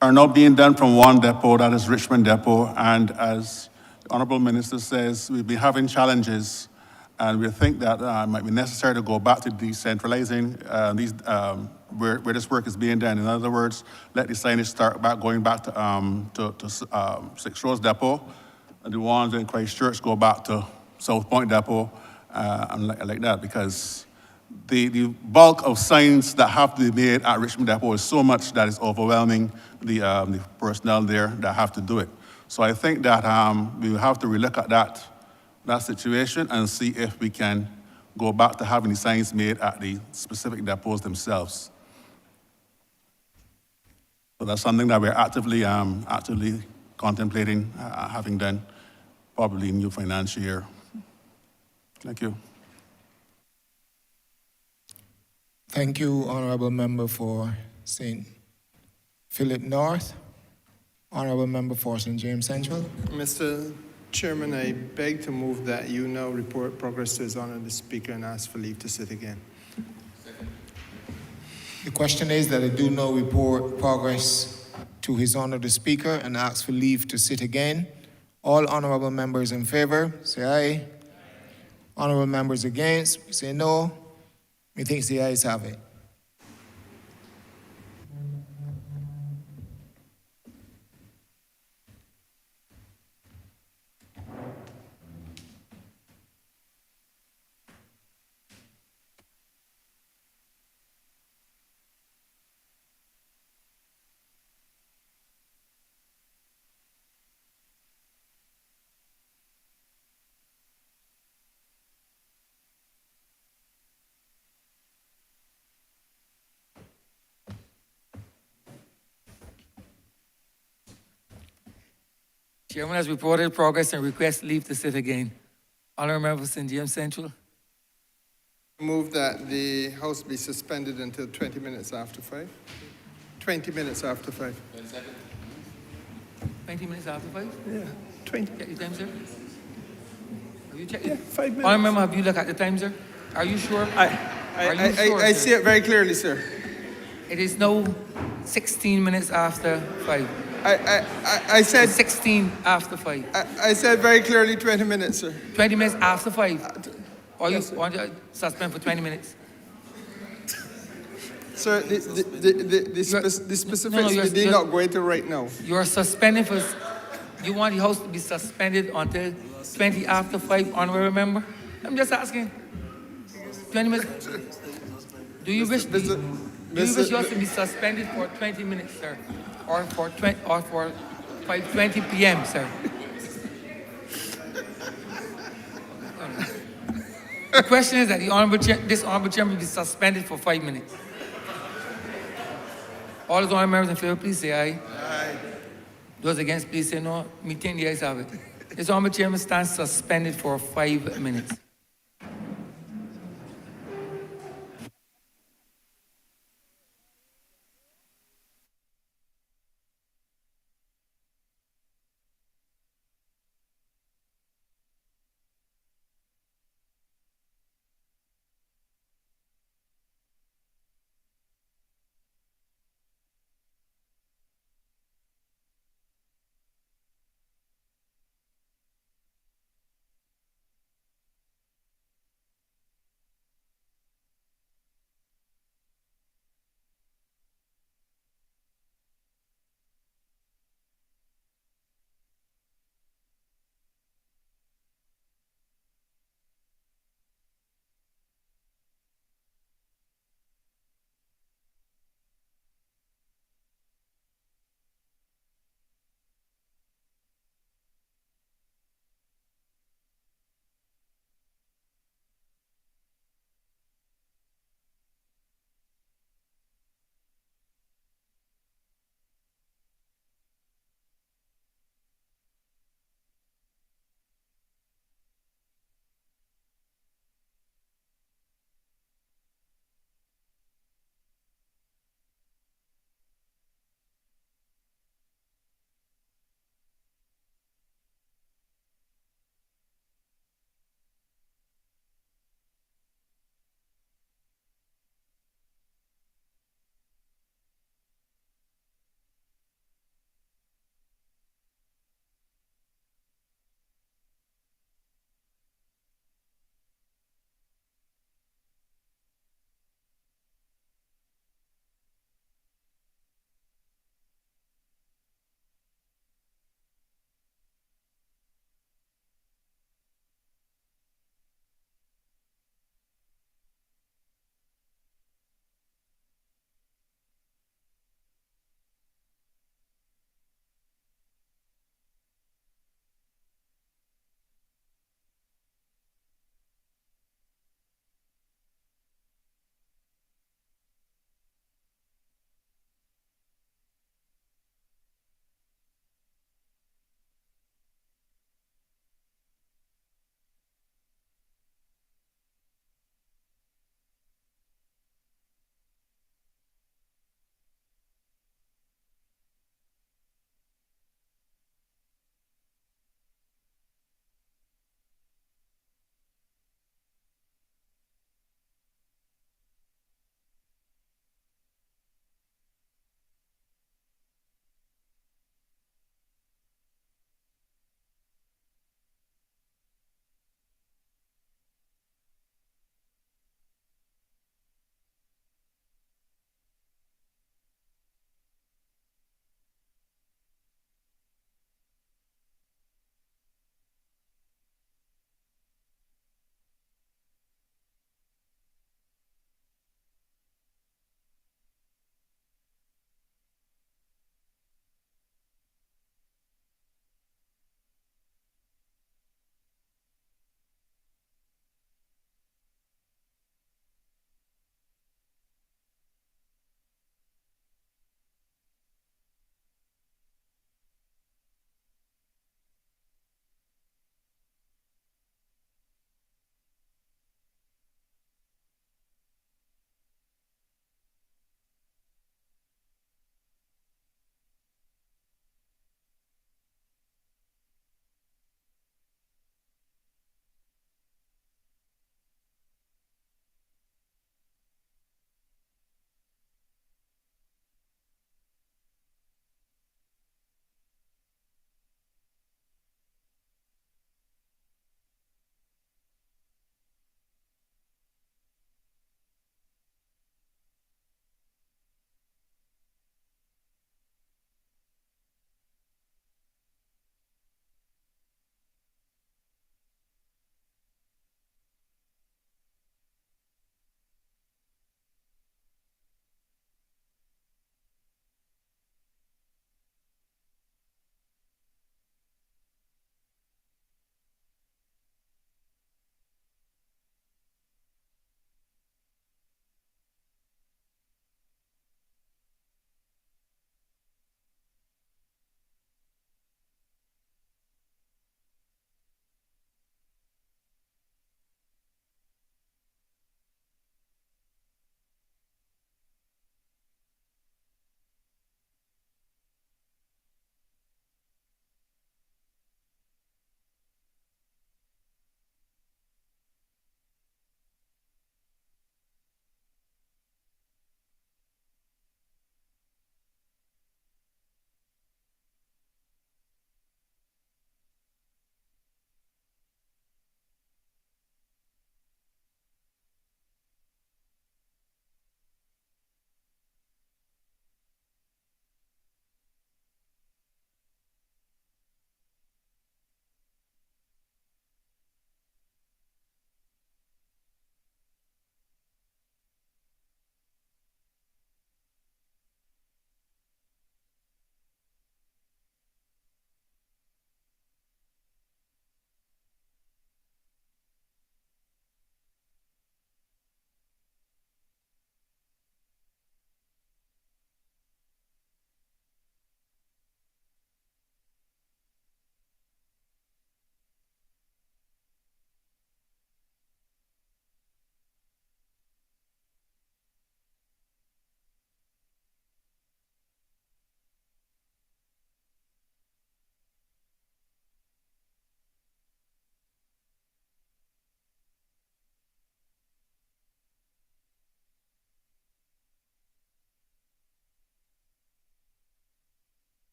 are now being done from one depot, that is Richmond Depot, and as the Honourable Minister says, we'll be having challenges, and we think that it might be necessary to go back to decentralizing where this work is being done. In other words, let the signage start going back to 6 Rose Depot, and the ones in Christchurch go back to South Point Depot, and like that, because the bulk of signs that have to be made at Richmond Depot is so much that is overwhelming the personnel there that have to do it. So I think that we will have to relook at that situation and see if we can go back to having the signs made at the specific depots themselves. So that's something that we're actively contemplating having done, probably in new financial year. Thank you. Thank you, Honourable Member for St. Philip North. Honourable Member for St. James Central. Mr. Chairman, I beg to move that you now report progress to His Honour the Speaker and ask for leave to sit again. The question is that I do now report progress to His Honour the Speaker and ask for leave to sit again. All honourable members in favour, say aye. Honourable members against, say no. Methinks the ayes have it. Chairman has reported progress and requests leave to sit again. Honourable Member for St. James Central. Move that the House be suspended until 20 minutes after 5. 20 minutes after 5. 20 minutes after 5? Yeah, 20. Check your time, sir. Have you checked it? Yeah, 5 minutes. Honourable Member, have you looked at the time, sir? Are you sure? I see it very clearly, sir. It is now 16 minutes after 5. I said 16 after 5. I said very clearly 20 minutes, sir. 20 minutes after 5. Or you want to suspend for 20 minutes? Sir, the specifics we did not go into right now. You're suspended for, you want the House to be suspended until 20 after 5, honorable member? I'm just asking. 20 minutes. Do you wish yours to be suspended for 20 minutes, sir? Or for 5:20 p.m., sir? The question is that this honorable chamber be suspended for 5 minutes. All those honorable members in favor, please say aye. Aye. Those against, please say no. Me think the ayes have it. This honorable chamber stands suspended for 5 minutes.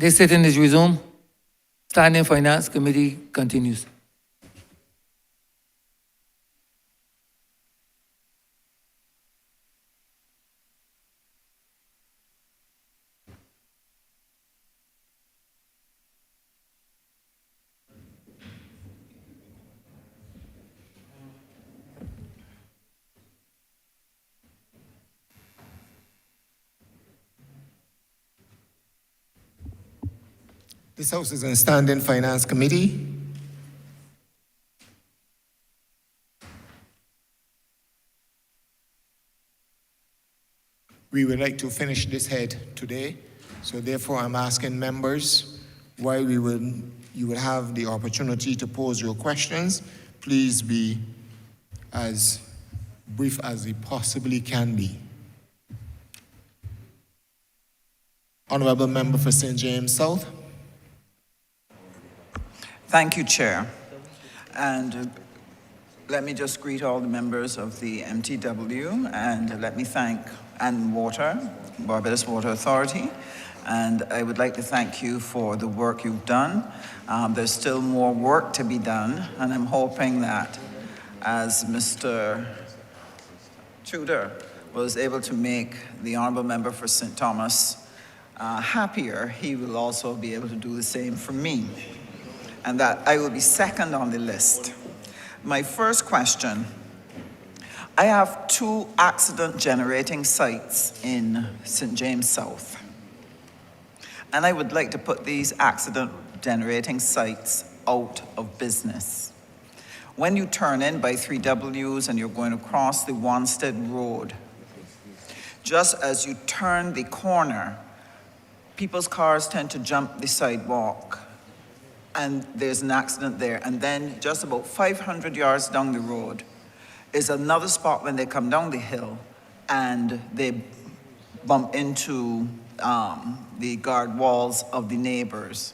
This sitting is resumed. Standing Finance Committee continues. This House is in Standing Finance Committee. We would like to finish this head today, so therefore I'm asking members, while you will have the opportunity to pose your questions, please be as brief as you possibly can be. Honorable Member for St. James South. Thank you, Chair. And let me just greet all the members of the MTW, and let me thank Barbados Water Authority. And I would like to thank you for the work you've done. There's still more work to be done, and I'm hoping that as Mr. Tudor was able to make the Honourable Member for St. Thomas happier, he will also be able to do the same for me, and that I will be second on the list. My first question, I have 2 accident-generating sites in St. James South, and I would like to put these accident-generating sites out of business. When you turn in by 3Ws and you're going across the Wanstead Road, just as you turn the corner, people's cars tend to jump the sidewalk, and there's an accident there. And then just about 500 yards down the road is another spot when they come down the hill and they bump into the guard walls of the neighbors.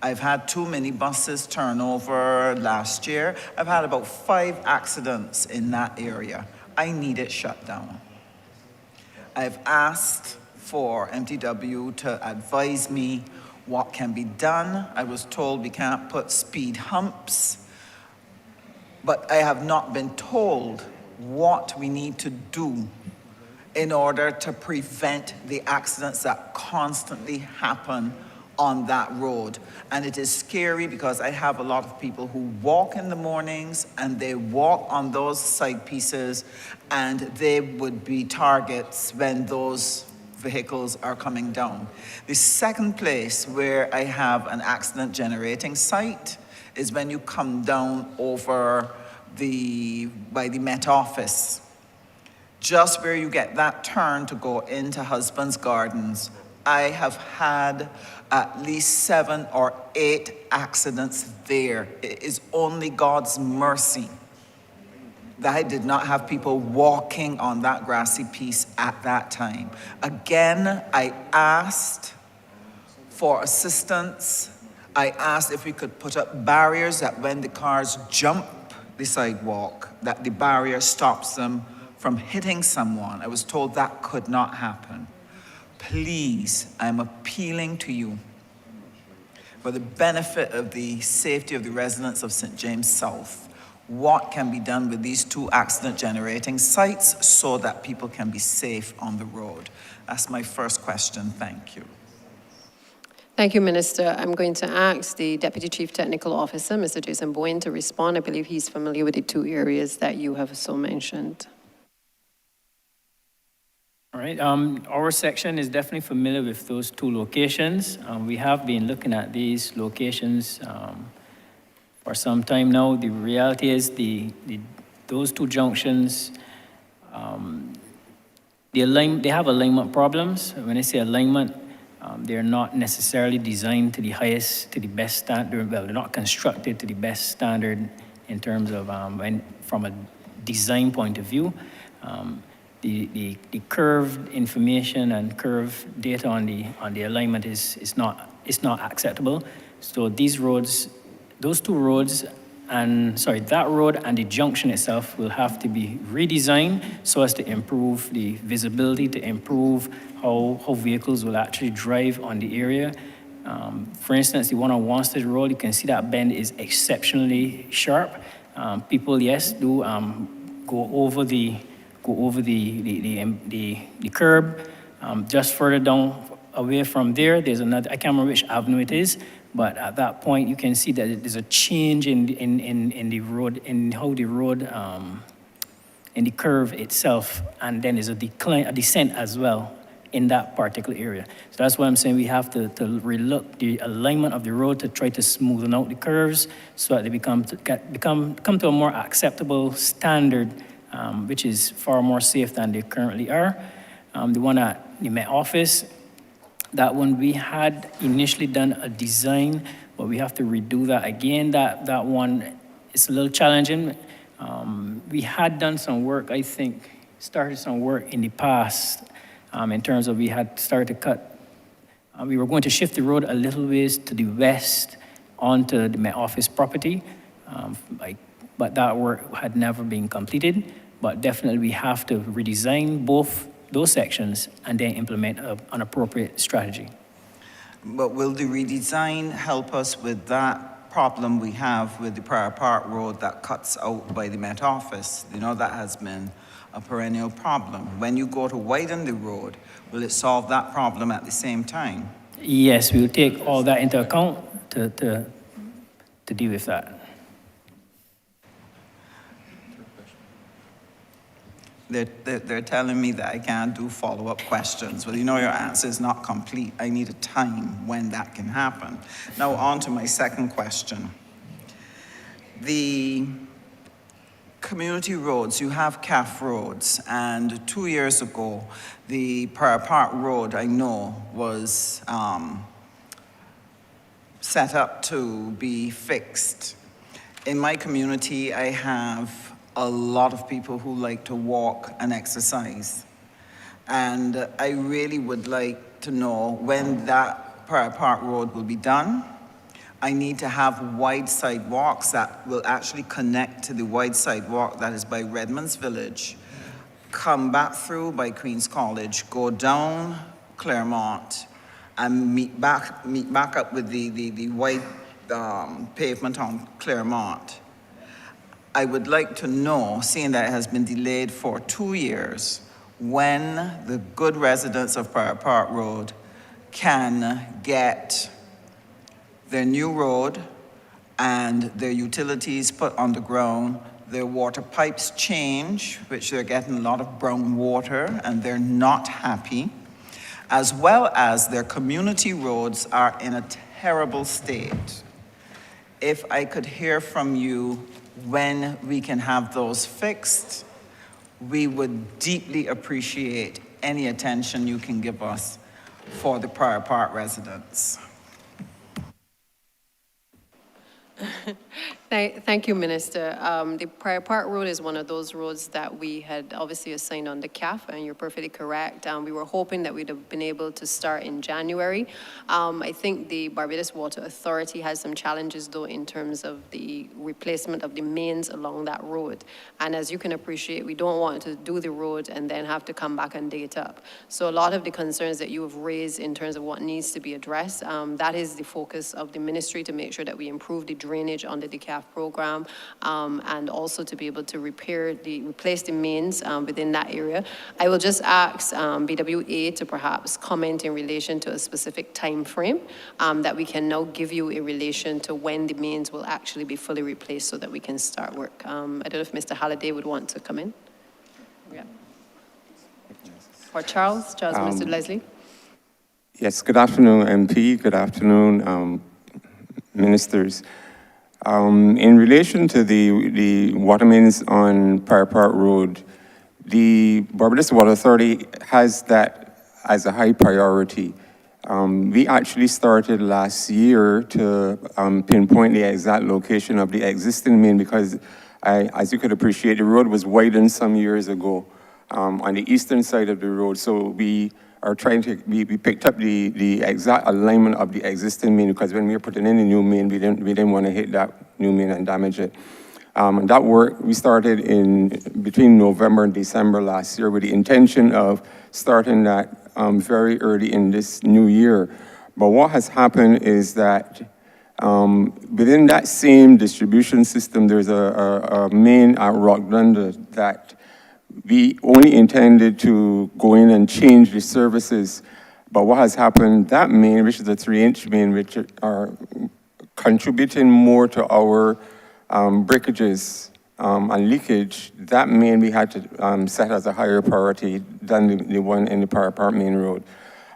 I've had 2 minibuses turn over last year. I've had about 5 accidents in that area. I need it shut down. I've asked for MTW to advise me what can be done. I was told we can't put speed humps, but I have not been told what we need to do in order to prevent the accidents that constantly happen on that road. And it is scary because I have a lot of people who walk in the mornings and they walk on those side pieces, and they would be targets when those vehicles are coming down. The second place where I have an accident generating site is when you come down over by the Met Office. Just where you get that turn to go into Husband's Gardens, I have had at least 7 or 8 accidents there. It is only God's mercy that I did not have people walking on that grassy piece at that time. Again, I asked for assistance. I asked if we could put up barriers that when the cars jump the sidewalk, that the barrier stops them from hitting someone. I was told that could not happen. Please, I'm appealing to you for the benefit of the safety of the residents of St. James South. What can be done with these 2 accident-generating sites so that people can be safe on the road? That's my first question. Thank you. Thank you, Minister. I'm going to ask the Deputy Chief Technical Officer, Mr. Jason Boyne, to respond. I believe he's familiar with the 2 areas that you have so mentioned. All right, our section is definitely familiar with those 2 locations. We have been looking at these locations for some time now. The reality is those 2 junctions, they have alignment problems. When I say alignment, they're not necessarily designed to the best standard. Well, they're not constructed to the best standard in terms of from a design point of view. The curved information and curved data on the alignment is not acceptable. So these roads, those 2 roads, that road and the junction itself will have to be redesigned so as to improve the visibility, to improve how vehicles will actually drive on the area. For instance, the one on Wanstead Road, you can see that bend is exceptionally sharp. People, yes, do go over the curb. Just further down away from there, there's another, I can't remember which avenue it is, but at that point, you can see that there's a change in the road, in how the road, in the curve itself, and then there's a decline, a descent as well in that particular area. So that's why I'm saying we have to relook the alignment of the road to try to smoothen out the curves so that they come to a more acceptable standard, which is far more safe than they currently are. The one at the Met Office, that one we had initially done a design, but we have to redo that again. That one is a little challenging. We had done some work, I think, started some work in the past in terms of we had started to cut. We were going to shift the road a little ways to the west onto the Met Office property, but that work had never been completed. But definitely we have to redesign both those sections and then implement an appropriate strategy. But will the redesign help us with that problem we have with the Prior Park Road that cuts out by the Met Office? You know, that has been a perennial problem. When you go to widen the road, will it solve that problem at the same time? Yes, we'll take all that into account to deal with that. They're telling me that I can't do follow-up questions. Well, you know your answer is not complete. I need a time when that can happen. Now, on to my second question. The community roads, you have CAF roads, and 2 years ago, the Prior Park Road, I know, was set up to be fixed. In my community, I have a lot of people who like to walk and exercise. And I really would like to know when that Prior Park Road will be done. I need to have wide sidewalks that will actually connect to the wide sidewalk that is by Redmond's Village, come back through by Queen's College, go down Claremont, and meet back up with the wide pavement on Claremont. I would like to know, seeing that it has been delayed for 2 years, when the good residents of Prior Park Road can get their new road and their utilities put underground, their water pipes change, which they're getting a lot of brown water and they're not happy, as well as their community roads are in a terrible state. If I could hear from you when we can have those fixed, we would deeply appreciate any attention you can give us for the Prior Park residents. Thank you, Minister. The Prior Park Road is one of those roads that we had obviously assigned on the CAF, and you're perfectly correct. We were hoping that we'd have been able to start in January. I think the Barbados Water Authority has some challenges, though, in terms of the replacement of the mains along that road. And as you can appreciate, we don't want to do the road and then have to come back and dig it up. So a lot of the concerns that you have raised in terms of what needs to be addressed, that is the focus of the ministry, to make sure that we improve the drainage under the CAF program, and also to be able to replace the mains within that area. I will just ask BWA to perhaps comment in relation to a specific time frame that we can now give you in relation to when the mains will actually be fully replaced so that we can start work. I don't know if Mr. Halliday would want to come in. Yeah. Or Charles, Mr. Leslie. Yes, good afternoon, MP. Good afternoon, ministers. In relation to the water mains on Prior Park Road, the Barbados Water Authority has that as a high priority. We actually started last year to pinpoint the exact location of the existing main because, as you could appreciate, the road was widened some years ago on the eastern side of the road. So we are trying to, we picked up the exact alignment of the existing main because when we were putting in the new main, we didn't want to hit that new main and damage it. And that work we started between November and December last year with the intention of starting that very early in this new year. But what has happened is that within that same distribution system, there's a main at Rockdunder that we only intended to go in and change the services. But what has happened, that main, which is a 3-inch main, which are contributing more to our breakages and leakage, that main we had to set as a higher priority than the one in the Prior Park Main Road.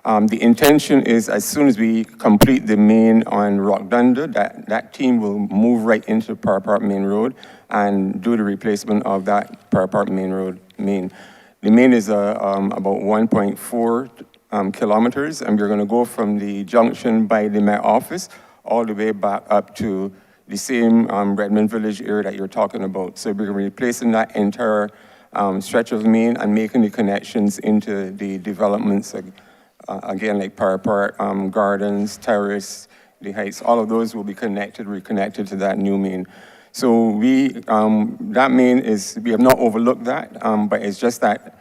The intention is as soon as we complete the main on Rockdunder, that team will move right into Prior Park Main Road and do the replacement of that Prior Park Main Road main. The main is about 1.4 kilometers, and we're going to go from the junction by the Met Office all the way back up to the same Redmond Village area that you're talking about. So we're replacing that entire stretch of main and making the connections into the developments, again, like Prior Park Gardens, Terrace, the Heights, all of those will be reconnected to that new main. So that main is, we have not overlooked that, but it's just that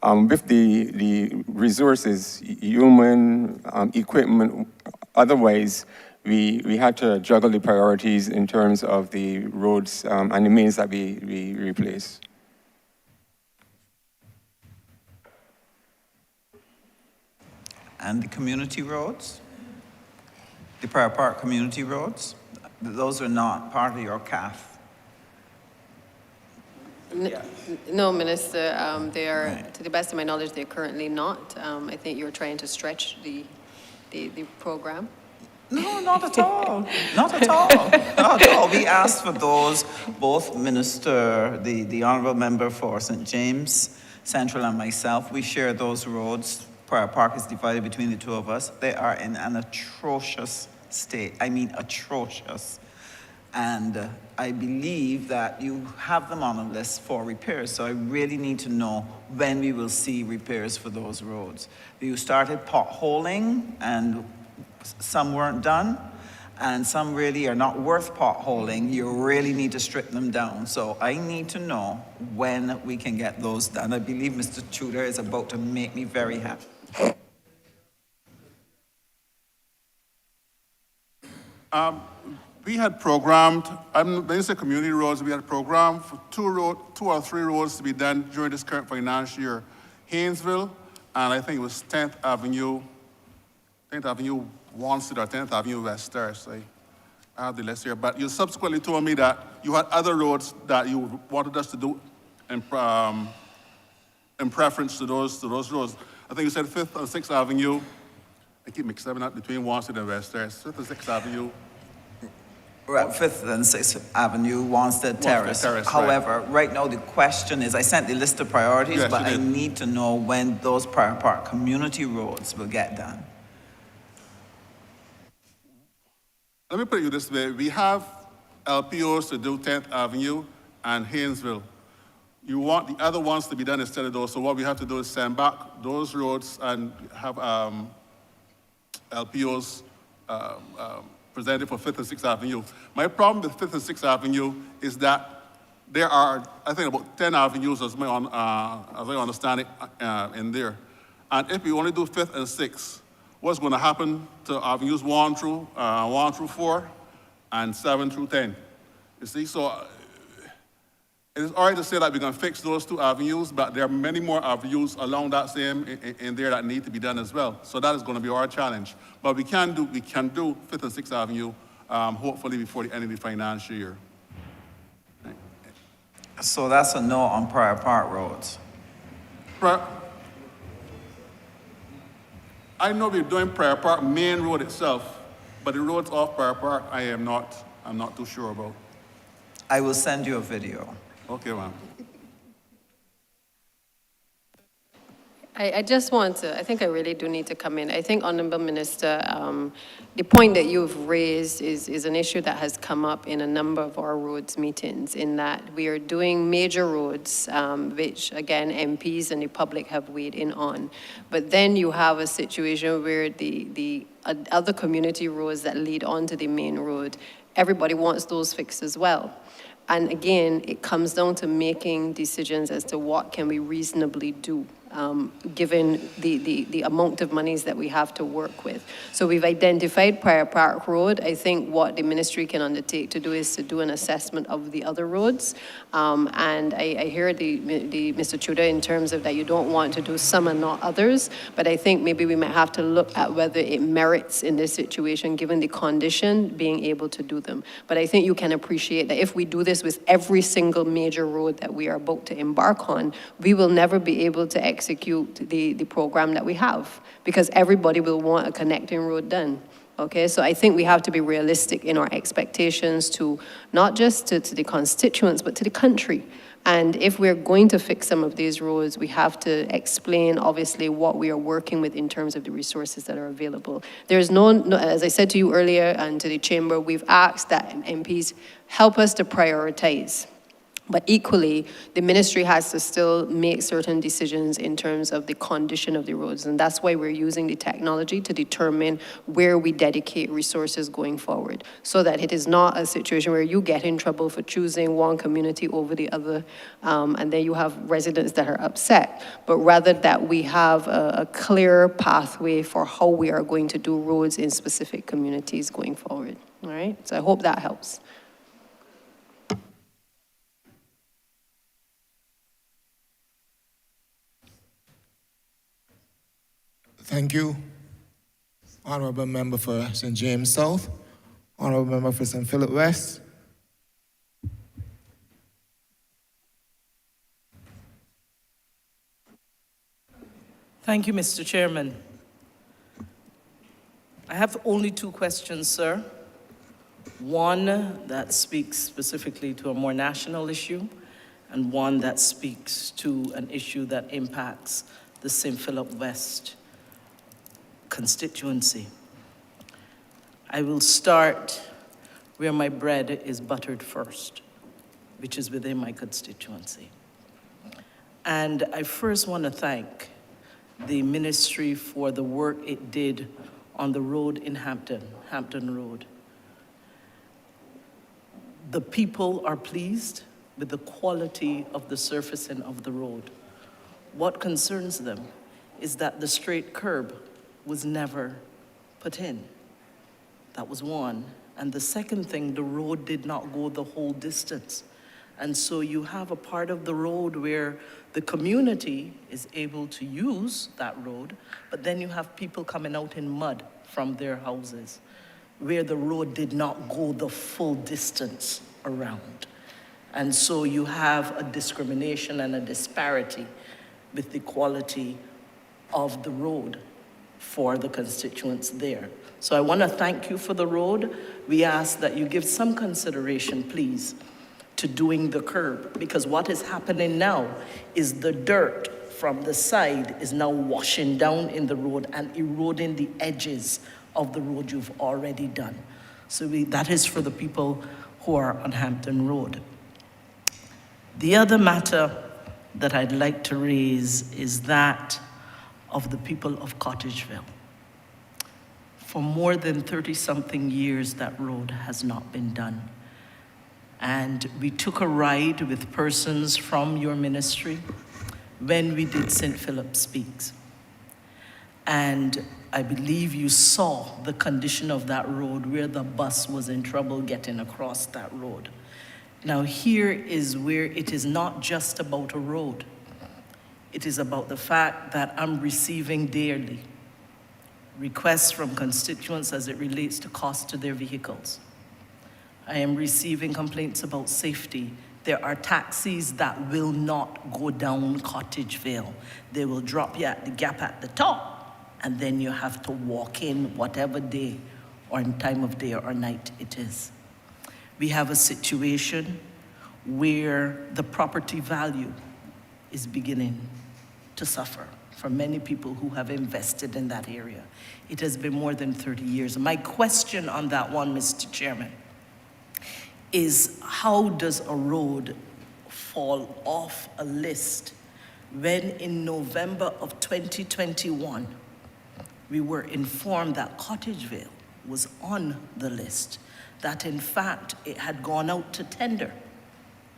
with the resources, human, equipment, otherwise, we had to juggle the priorities in terms of the roads and the mains that we replace. And the community roads, the Prior Park community roads, those are not part of your CAF. No, Minister, they are, to the best of my knowledge, they're currently not. I think you're trying to stretch the program. No, not at all. Not at all. Not at all. We asked for those, both Minister, the Honourable Member for St. James Central and myself, we share those roads. Prior Park is divided between the two of us. They are in an atrocious state. I mean atrocious. And I believe that you have them on a list for repairs. So I really need to know when we will see repairs for those roads. You started potholing and some weren't done, and some really are not worth potholing. You really need to strip them down. So I need to know when we can get those done. I believe Mr. Tudor is about to make me very happy. We had programmed, when you say community roads, we had programmed for two or three roads to be done during this current financial year. Haynesville, and I think it was 10th Avenue Wanstead or 10th Avenue West Terrace. I have the list here, but you subsequently told me that you had other roads that you wanted us to do in preference to those roads. I think you said 5th and 6th Avenue. I keep mixing up between Wanstead and West Terrace. 5th and 6th Avenue. Right, 5th and 6th Avenue, Wanstead Terrace. However, right now the question is, I sent the list of priorities, yes, but I need to know when those Prior Park community roads will get done. Let me put it this way. We have LPOs to do 10th Avenue and Haynesville. You want the other ones to be done instead of those. So what we have to do is send back those roads and have LPOs presented for 5th and 6th Avenue. My problem with 5th and 6th Avenue is that there are, I think, about 10 avenues, as I understand it, in there. And if we only do 5th and 6th, what's going to happen to avenues 1 through 4 and 7 through 10? You see, so it is all right to say that we're going to fix those 2 avenues, but there are many more avenues along that same in there that need to be done as well. So that is going to be our challenge. But we can do 5th and 6th Avenue, hopefully before the end of the financial year. So that's a no on Prior Park roads. I know we're doing Prior Park Main Road itself, but the roads off Prior Park, I'm not too sure about. I will send you a video. Okay, ma'am. I just want to, I think I really do need to come in. I think, Honourable Minister, the point that you've raised is an issue that has come up in a number of our roads meetings, in that we are doing major roads, which, again, MPs and the public have weighed in on. But then you have a situation where the other community roads that lead onto the main road, everybody wants those fixed as well. And again, it comes down to making decisions as to what can we reasonably do. given the amount of monies that we have to work with. So we've identified Prior Park Road. I think what the ministry can undertake to do is to do an assessment of the other roads. And I hear Mr. Tudor in terms of that you don't want to do some and not others, but I think maybe we might have to look at whether it merits in this situation, given the condition, being able to do them. But I think you can appreciate that if we do this with every single major road that we are about to embark on, we will never be able to execute the program that we have, because everybody will want a connecting road done. Okay, so I think we have to be realistic in our expectations to not just to the constituents, but to the country. And if we're going to fix some of these roads, we have to explain, obviously, what we are working with in terms of the resources that are available. There's no, as I said to you earlier and to the chamber, we've asked that MPs help us to prioritize. But equally, the ministry has to still make certain decisions in terms of the condition of the roads. And that's why we're using the technology to determine where we dedicate resources going forward, so that it is not a situation where you get in trouble for choosing one community over the other, and then you have residents that are upset. But rather that we have a clear pathway for how we are going to do roads in specific communities going forward. All right? So I hope that helps. Thank you, Honorable Member for St. James South, Honorable Member for St. Philip West. Thank you, Mr. Chairman. I have only two questions, sir. One that speaks specifically to a more national issue, and one that speaks to an issue that impacts the St. Philip West constituency. I will start where my bread is buttered first, which is within my constituency. And I first want to thank the ministry for the work it did on the road in Hampton Road. The people are pleased with the quality of the surfacing of the road. What concerns them is that the straight curb was never put in. That was one. And the second thing, the road did not go the whole distance. And so you have a part of the road where the community is able to use that road, but then you have people coming out in mud from their houses where the road did not go the full distance around. And so you have a discrimination and a disparity with the quality of the road for the constituents there. So I want to thank you for the road. We ask that you give some consideration, please, to doing the curb, because what is happening now is the dirt from the side is now washing down in the road and eroding the edges of the road you've already done. So that is for the people who are on Hampton Road. The other matter that I'd like to raise is that of the people of Cottageville. For more than 30-something years, that road has not been done. And we took a ride with persons from your ministry when we did St. Philip Speaks. And I believe you saw the condition of that road where the bus was in trouble getting across that road. Now here is where it is not just about a road. It is about the fact that I'm receiving daily requests from constituents as it relates to cost to their vehicles. I am receiving complaints about safety. There are taxis that will not go down Cottageville. They will drop you at the gap at the top, and then you have to walk in whatever day or time of day or night it is. We have a situation where the property value is beginning to suffer for many people who have invested in that area. It has been more than 30 years. My question on that one, Mr. Chairman, is how does a road fall off a list when in November of 2021, we were informed that Cottageville was on the list, that in fact it had gone out to tender,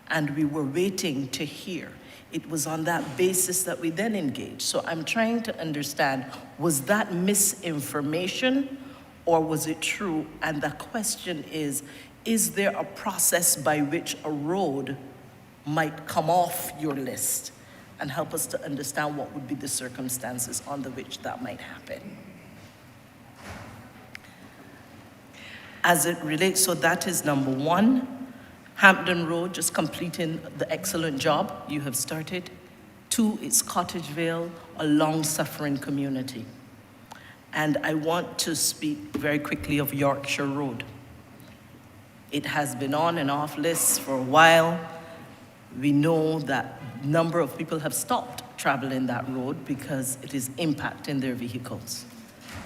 and we were waiting to hear It was on that basis that we then engaged. So I'm trying to understand, was that misinformation or was it true? And the question is there a process by which a road might come off your list? And help us to understand what would be the circumstances under which that might happen. As it relates, so that is number one. Hampton Road, just completing the excellent job you have started. 2, it's Cottageville, a long-suffering community. And I want to speak very quickly of Yorkshire Road. It has been on and off lists for a while. We know that a number of people have stopped traveling that road because it is impacting their vehicles.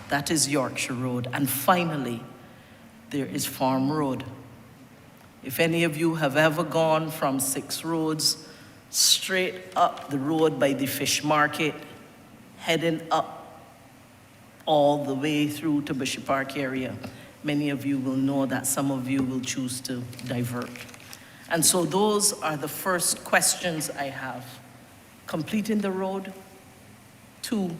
That is Yorkshire Road. And finally, there is Farm Road. If any of you have ever gone from 6 Roads straight up the road by the fish market, heading up all the way through to Bishop Park area, many of you will know that some of you will choose to divert. And so those are the first questions I have. Completing the road. 2,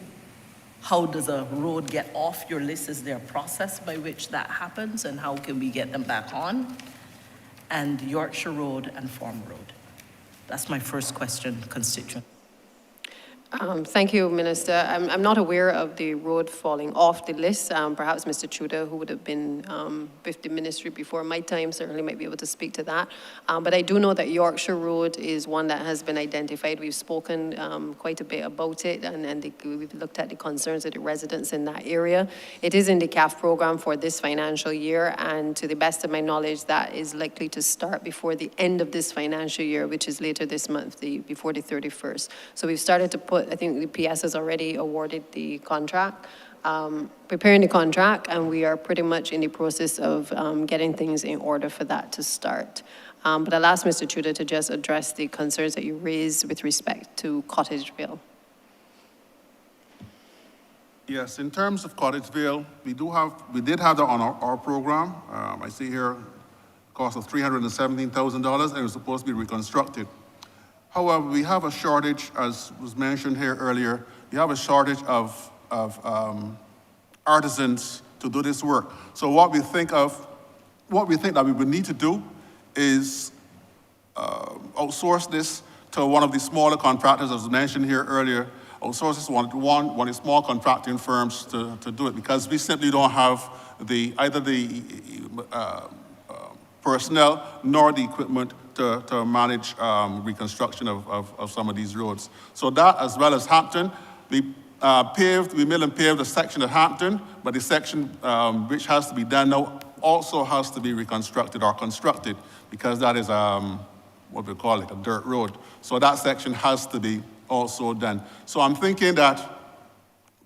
how does a road get off your list? Is there a process by which that happens, and how can we get them back on? And Yorkshire Road and Farm Road. That's my first question, constituent. Thank you, Minister. I'm not aware of the road falling off the list. Perhaps Mr. Tudor, who would have been with the ministry before my time, certainly might be able to speak to that. But I do know that Yorkshire Road is one that has been identified. We've spoken quite a bit about it, and we've looked at the concerns of the residents in that area. It is in the CAF program for this financial year, and to the best of my knowledge, that is likely to start before the end of this financial year, which is later this month, before the 31st. So we've started to put, I think the PS has already awarded the contract, preparing the contract, and we are pretty much in the process of getting things in order for that to start. But I'll ask Mr. Tudor to just address the concerns that you raised with respect to Cottageville. Yes, in terms of Cottageville, we did have that on our program. I see here, cost of $317,000, and it was supposed to be reconstructed. However, we have a shortage, as was mentioned here earlier, we have a shortage of artisans to do this work. So what we think that we would need to do is outsource this to one of the smaller contractors, as was mentioned here earlier, outsource this one of the small contracting firms to do it, because we simply don't have either the personnel nor the equipment to manage reconstruction of some of these roads. So that, as well as Hampton, we milled and paved a section of Hampton, but the section which has to be done now also has to be reconstructed or constructed, because that is what we call like a dirt road. So that section has to be also done. So I'm thinking that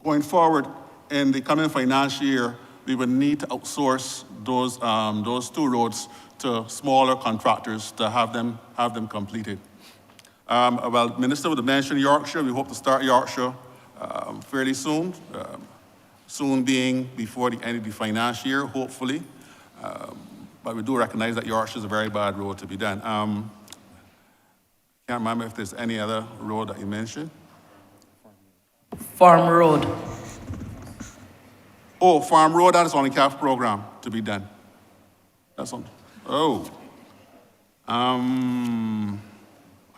going forward in the coming financial year, we would need to outsource those 2 roads to smaller contractors to have them completed. Well, Minister would have mentioned Yorkshire. We hope to start Yorkshire fairly soon, soon being before the end of the financial year, hopefully. But we do recognize that Yorkshire is a very bad road to be done. Can't remember if there's any other road that you mentioned. Farm Road. Oh, Farm Road, that is on the CAF program to be done. That's on. Oh. I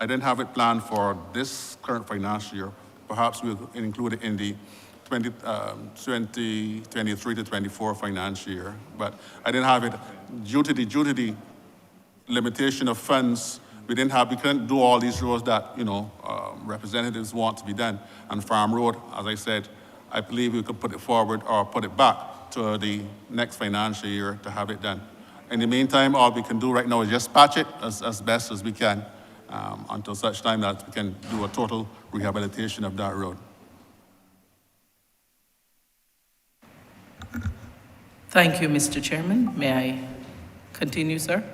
didn't have it planned for this current financial year. Perhaps we'll include it in the 2023 to 24 financial year. But I didn't have it due to the limitation of funds. We couldn't do all these roads that, representatives want to be done. And Farm Road, as I said, I believe we could put it forward or put it back to the next financial year to have it done. In the meantime, all we can do right now is just patch it as best as we can until such time that we can do a total rehabilitation of that road. Thank you, Mr. Chairman. May I continue, sir?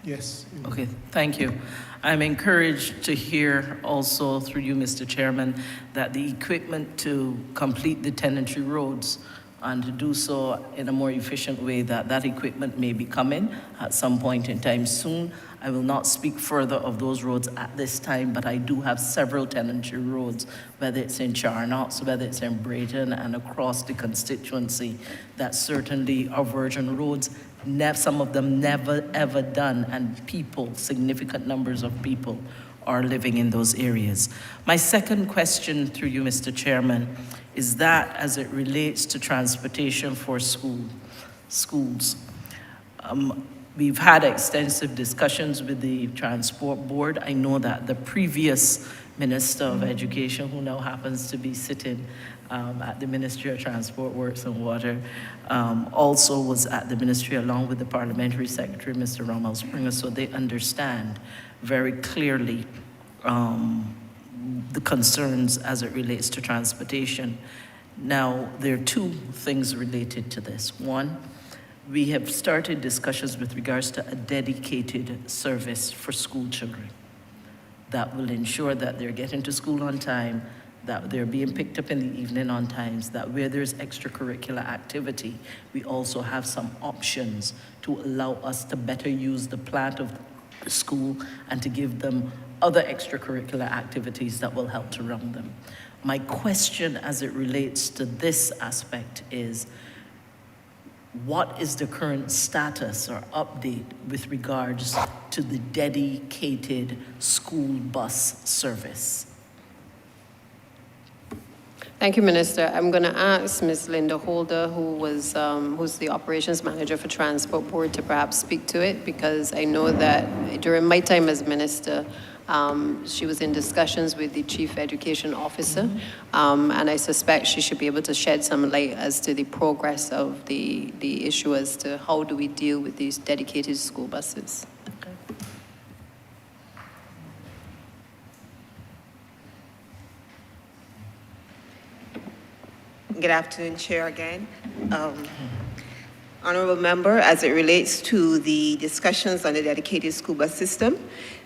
Yes. Okay, thank you. I'm encouraged to hear also through you, Mr. Chairman, that the equipment to complete the tenantry roads and to do so in a more efficient way, that equipment may be coming at some point in time soon. I will not speak further of those roads at this time, but I do have several tenantry roads, whether it's in Charnox, whether it's in Brayton, and across the constituency, that certainly are virgin roads, some of them never ever done, and people, significant numbers of people, are living in those areas. My second question through you, Mr. Chairman, is that as it relates to transportation for schools. We've had extensive discussions with the Transport Board. I know that the previous Minister of Education, who now happens to be sitting at the Ministry of Transport, Works and Water, also was at the ministry along with the Parliamentary Secretary, Mr. Rommel Springer, so they understand very clearly the concerns as it relates to transportation. Now, there are two things related to this. One, we have started discussions with regards to a dedicated service for school children that will ensure that they're getting to school on time, that they're being picked up in the evening on times, that where there's extracurricular activity, we also have some options to allow us to better use the plant of the school and to give them other extracurricular activities that will help to run them. My question as it relates to this aspect is, what is the current status or update with regards to the dedicated school bus service? Thank you, Minister. I'm going to ask Ms. Linda Holder, who's the Operations Manager for Transport Board, to perhaps speak to it, because I know that during my time as Minister, she was in discussions with the Chief Education Officer, and I suspect she should be able to shed some light as to the progress of the issue as to how do we deal with these dedicated school buses. Good afternoon, Chair, again. Honorable Member, as it relates to the discussions on the dedicated school bus system,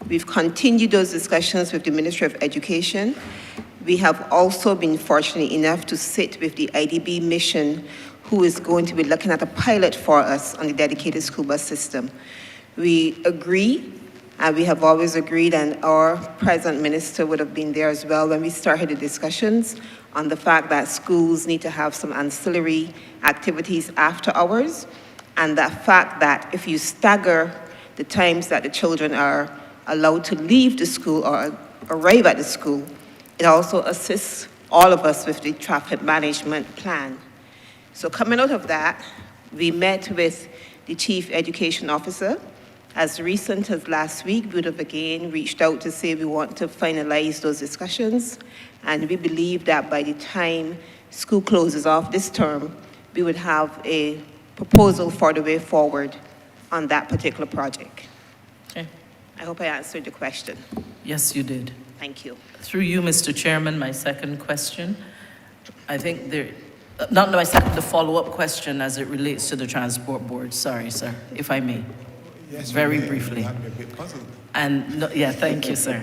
we've continued those discussions with the Ministry of Education. We have also been fortunate enough to sit with the IDB mission, who is going to be looking at a pilot for us on the dedicated school bus system. We agree, and we have always agreed, and our present minister would have been there as well when we started the discussions on the fact that schools need to have some ancillary activities after hours, and the fact that if you stagger the times that the children are allowed to leave the school or arrive at the school, it also assists all of us with the traffic management plan. So coming out of that, we met with the Chief Education Officer. As recent as last week, we would have again reached out to say we want to finalize those discussions, and we believe that by the time school closes off this term, we would have a proposal for the way forward on that particular project. Okay. I hope I answered the question. Yes, you did. Thank you. Through you, Mr. Chairman, my second question, I think not my second, the follow-up question as it relates to the Transport Board. Sorry, sir, if I may. Yes, very briefly. And no, yeah, thank you, sir.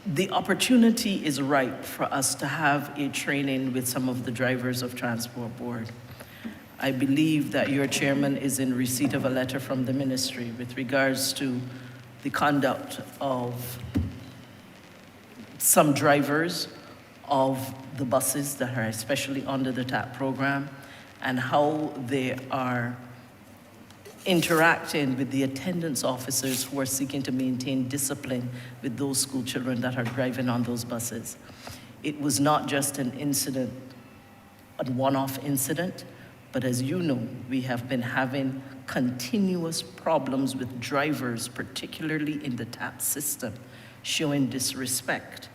The opportunity is ripe for us to have a training with some of the drivers of Transport Board. I believe that your chairman is in receipt of a letter from the ministry with regards to the conduct of some drivers of the buses that are especially under the TAP program, and how they are interacting with the attendance officers who are seeking to maintain discipline with those school children that are driving on those buses. It was not just an incident, a one-off incident, but as you know, we have been having continuous problems with drivers, particularly in the TAP system, showing disrespect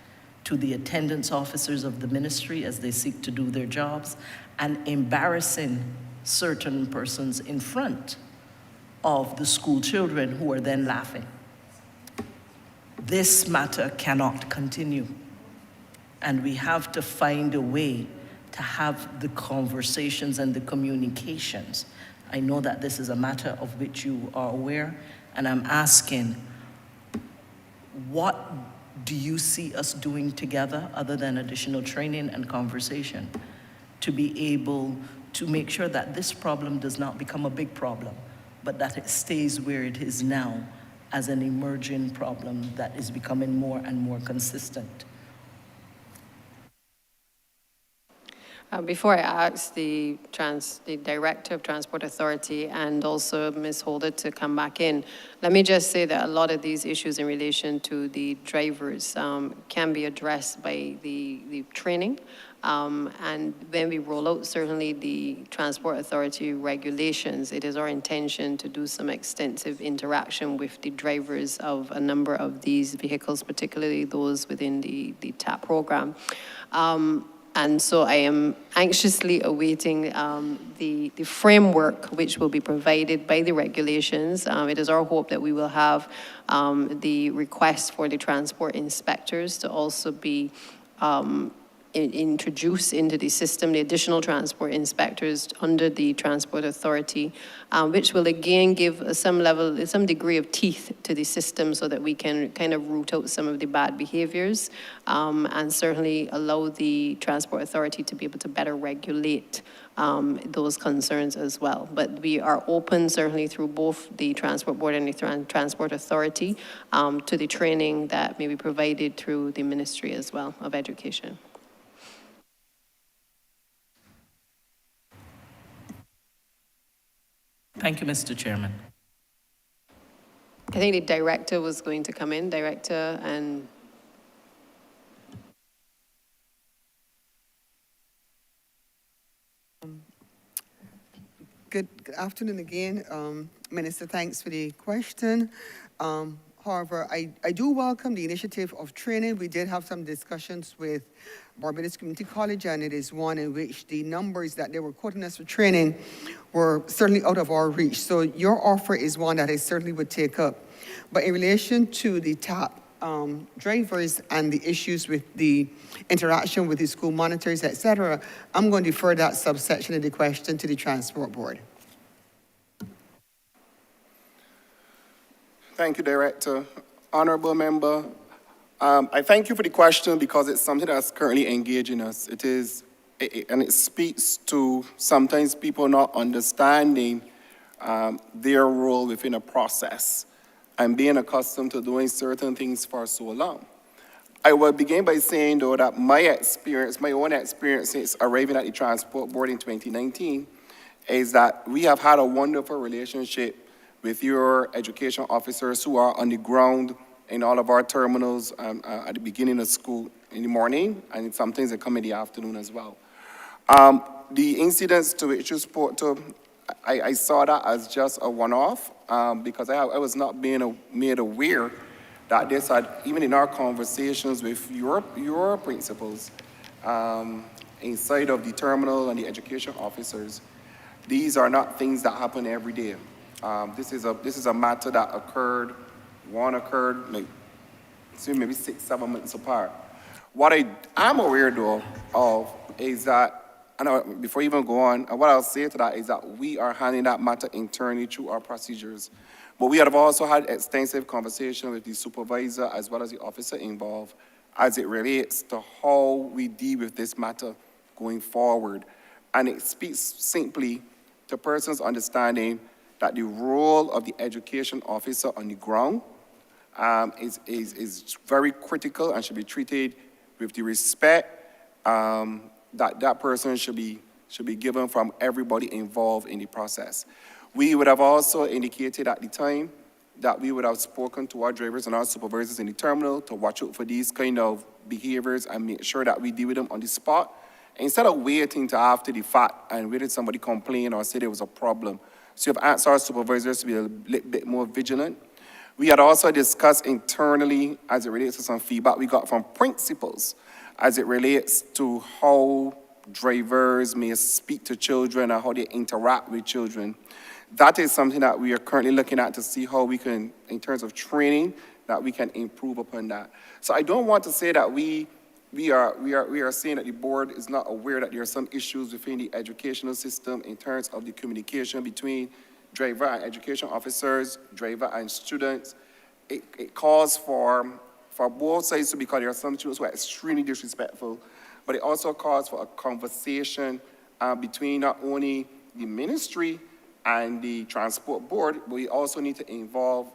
to the attendance officers of the ministry as they seek to do their jobs, and embarrassing certain persons in front of the school children who are then laughing. This matter cannot continue, and we have to find a way to have the conversations and the communications. I know that this is a matter of which you are aware, and I'm asking, what do you see us doing together other than additional training and conversation to be able to make sure that this problem does not become a big problem, but that it stays where it is now as an emerging problem that is becoming more and more consistent? Before I ask the Director of Transport Authority and also Ms. Holder to come back in, let me just say that a lot of these issues in relation to the drivers can be addressed by the training. And when we roll out certainly the Transport Authority regulations, it is our intention to do some extensive interaction with the drivers of a number of these vehicles, particularly those within the TAP program. And so I am anxiously awaiting the framework which will be provided by the regulations. It is our hope that we will have the request for the transport inspectors to also be introduced into the system, the additional transport inspectors under the Transport Authority, which will again give some degree of teeth to the system so that we can kind of root out some of the bad behaviors and certainly allow the Transport Authority to be able to better regulate those concerns as well. But we are open certainly through both the Transport Board and the Transport Authority to the training that may be provided through the Ministry as well of Education. Thank you, Mr. Chairman. I think the Director was going to come in, Director and... Good afternoon again. Minister, thanks for the question. However, I do welcome the initiative of training. We did have some discussions with Barbados Community College, and it is one in which the numbers that they were quoting us for training were certainly out of our reach. So your offer is one that I certainly would take up. But in relation to the TAP drivers and the issues with the interaction with the school monitors, etc., I'm going to defer that subsection of the question to the Transport Board. Thank you, Director. Honorable Member, I thank you for the question because it's something that's currently engaging us. And it speaks to sometimes people not understanding their role within a process and being accustomed to doing certain things for so long. I will begin by saying, though, that my own experience since arriving at the Transport Board in 2019 is that we have had a wonderful relationship with your education officers who are on the ground in all of our terminals at the beginning of school in the morning, and sometimes they come in the afternoon as well. The incidents to which you spoke to, I saw that as just a one-off because I was not being made aware that this had, even in our conversations with your principals inside of the terminal and the education officers, these are not things that happen every day. This is a matter that occurred like, maybe 6-7 months apart. What I am aware though of is that, and before you even go on, what I'll say to that is that we are handling that matter internally through our procedures. But we have also had extensive conversation with the supervisor as well as the officer involved as it relates to how we deal with this matter going forward. And it speaks simply to persons understanding that the role of the education officer on the ground is very critical and should be treated with the respect that person should be given from everybody involved in the process. We would have also indicated at the time that we would have spoken to our drivers and our supervisors in the terminal to watch out for these kind of behaviors and make sure that we deal with them on the spot, instead of waiting till after the fact and waiting somebody complain or say there was a problem. So you've asked our supervisors to be a little bit more vigilant. We had also discussed internally as it relates to some feedback we got from principals as it relates to how drivers may speak to children and how they interact with children. That is something that we are currently looking at to see how we can, in terms of training, that we can improve upon that. So I don't want to say that we are saying that the board is not aware that there are some issues within the educational system in terms of the communication between driver and education officers, driver and students. It calls for for both sides to be, because there are some students who are extremely disrespectful, but it also calls for a conversation between not only the ministry and the transport board, but we also need to involve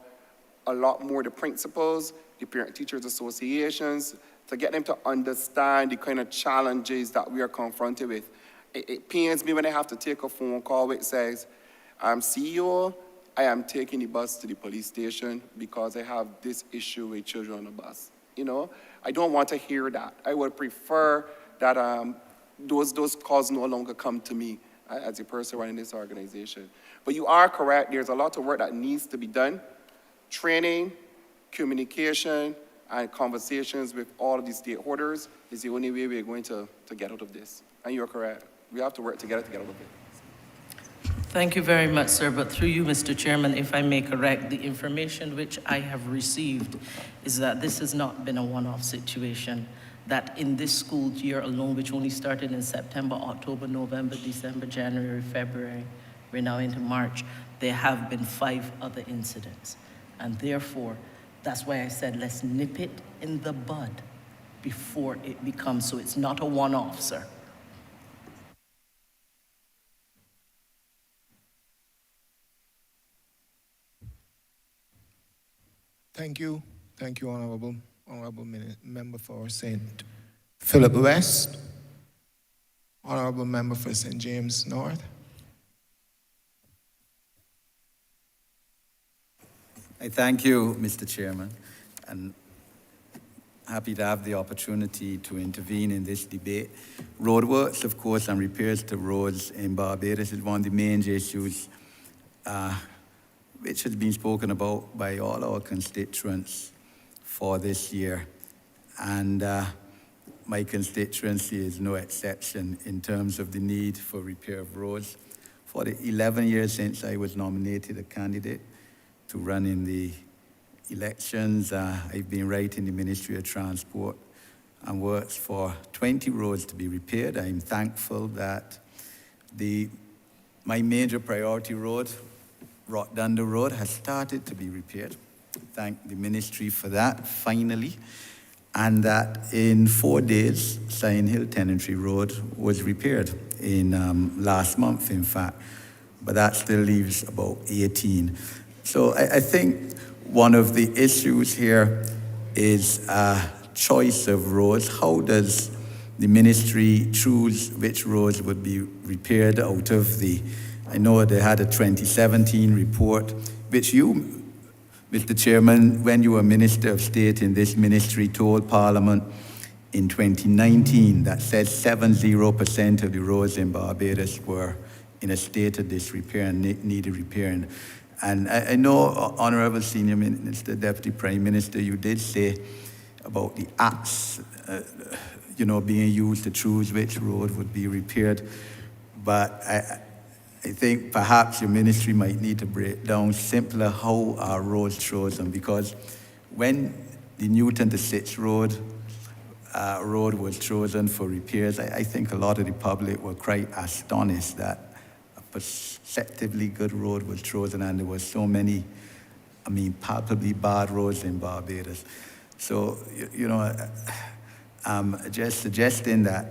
a lot more the principals, the parent-teachers associations, to get them to understand the kind of challenges that we are confronted with. It pains me when I have to take a phone call which says, CEO, I am taking the bus to the police station because I have this issue with children on the bus. You know, I don't want to hear that. I would prefer that those calls no longer come to me as a person running this organization. But you are correct, there's a lot of work that needs to be done. Training, communication, and conversations with all of the stakeholders is the only way we're going to get out of this. And you're correct. We have to work together to get out of it. Thank you very much, sir. But through you, Mr. Chairman, if I may correct, the information which I have received is that this has not been a one-off situation, that in this school year alone, which only started in September, October, November, December, January, February, we're now into March, there have been 5 other incidents. And therefore, that's why I said let's nip it in the bud before it becomes, so it's not a one-off, sir. Thank you, honorable member for St. Philip West, honorable member for St. James North. I thank you, Mr. Chairman, and happy to have the opportunity to intervene in this debate. Roadworks, of course, and repairs to roads in Barbados is one of the main issues which has been spoken about by all our constituents for this year. And my constituency is no exception in terms of the need for repair of roads. For the 11 years since I was nominated a candidate to run in the elections, I've been right in the Ministry of Transport and worked for 20 roads to be repaired. I'm thankful that my major priority road, Rockdunder Road, has started to be repaired. Thank the ministry for that, finally. And that in 4 days, Sion Hill Tenantry Road was repaired in last month, in fact. But that still leaves about 18. So I think one of the issues here is choice of roads. How does the ministry choose which roads would be repaired out of I know they had a 2017 report, which you, Mr. Chairman, when you were Minister of State in this ministry, told Parliament in 2019 that said 70% of the roads in Barbados were in a state of disrepair and needed repairing. And I know, Honorable Senior Minister, Deputy Prime Minister, you did say about the acts, being used to choose which road would be repaired. But I think perhaps your ministry might need to break down simpler how our roads chosen, because when the Newton to Sitch road was chosen for repairs, I think a lot of the public were quite astonished that a perceptively good road was chosen and there were so many, palpably bad roads in Barbados. So, just suggesting that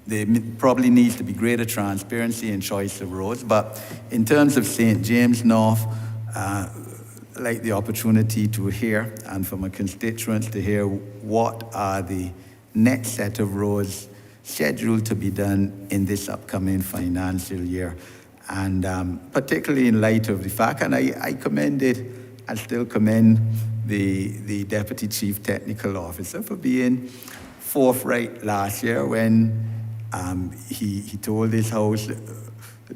there probably needs to be greater transparency in choice of roads. But in terms of St. James North, I'd like the opportunity to hear, and for my constituents to hear, what are the next set of roads scheduled to be done in this upcoming financial year. And particularly in light of the fact, and I still commend the Deputy Chief Technical Officer for being forthright last year when he told his House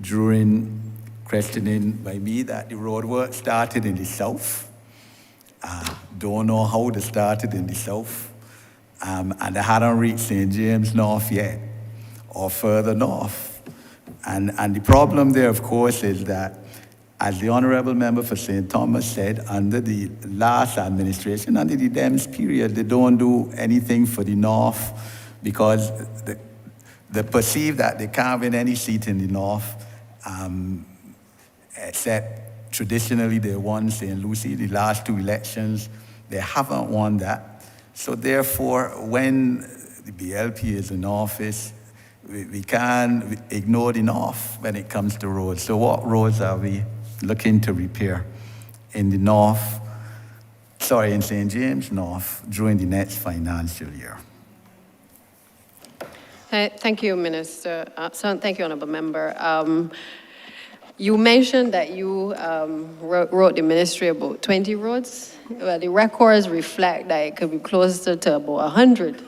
during questioning by me that the road work started in the south. Don't know how they started in the south. And they hadn't reached St. James North yet, or further north. And the problem there, of course, is that, as the Honourable Member for St. Thomas said, under the last administration, under the DEMS period, they don't do anything for the north because they perceive that they can't win any seat in the north, except traditionally they won St. Lucie. The last 2 elections, They haven't won that. So therefore, when the BLP is in office, we can't ignore the north when it comes to roads. So what roads are we looking to repair in the north, in St. James North during the next financial year? Thank you, Minister. Thank you, Honourable Member. You mentioned that you wrote the ministry about 20 roads. Well, the records reflect that it could be closer to about 100.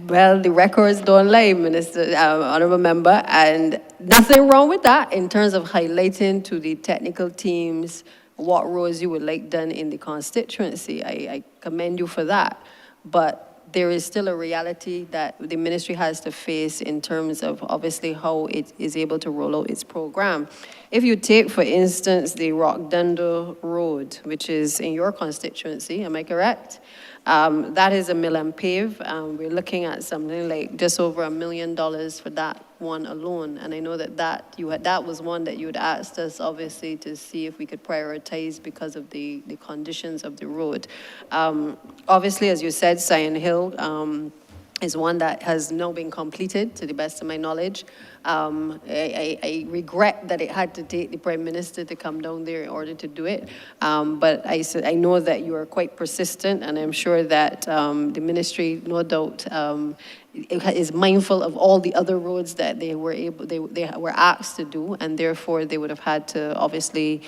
Well, the records don't lie, Minister, Honourable Member, and nothing wrong with that in terms of highlighting to the technical teams what roads you would like done in the constituency. I commend you for that. But there is still a reality that the ministry has to face in terms of obviously how it is able to roll out its program. If you take, for instance, the Rockdundo Road, which is in your constituency, am I correct? That is a mill and pave. We're looking at something like just over $1 million for that one alone. And I know that that was one that you had asked us, obviously, to see if we could prioritize because of the conditions of the road. Obviously, as you said, Sion Hill is one that has now been completed, to the best of my knowledge. I regret that it had to take the Prime Minister to come down there in order to do it. But I know that you are quite persistent, and I'm sure that the ministry, no doubt, is mindful of all the other roads that they were asked to do, and therefore they would have had to obviously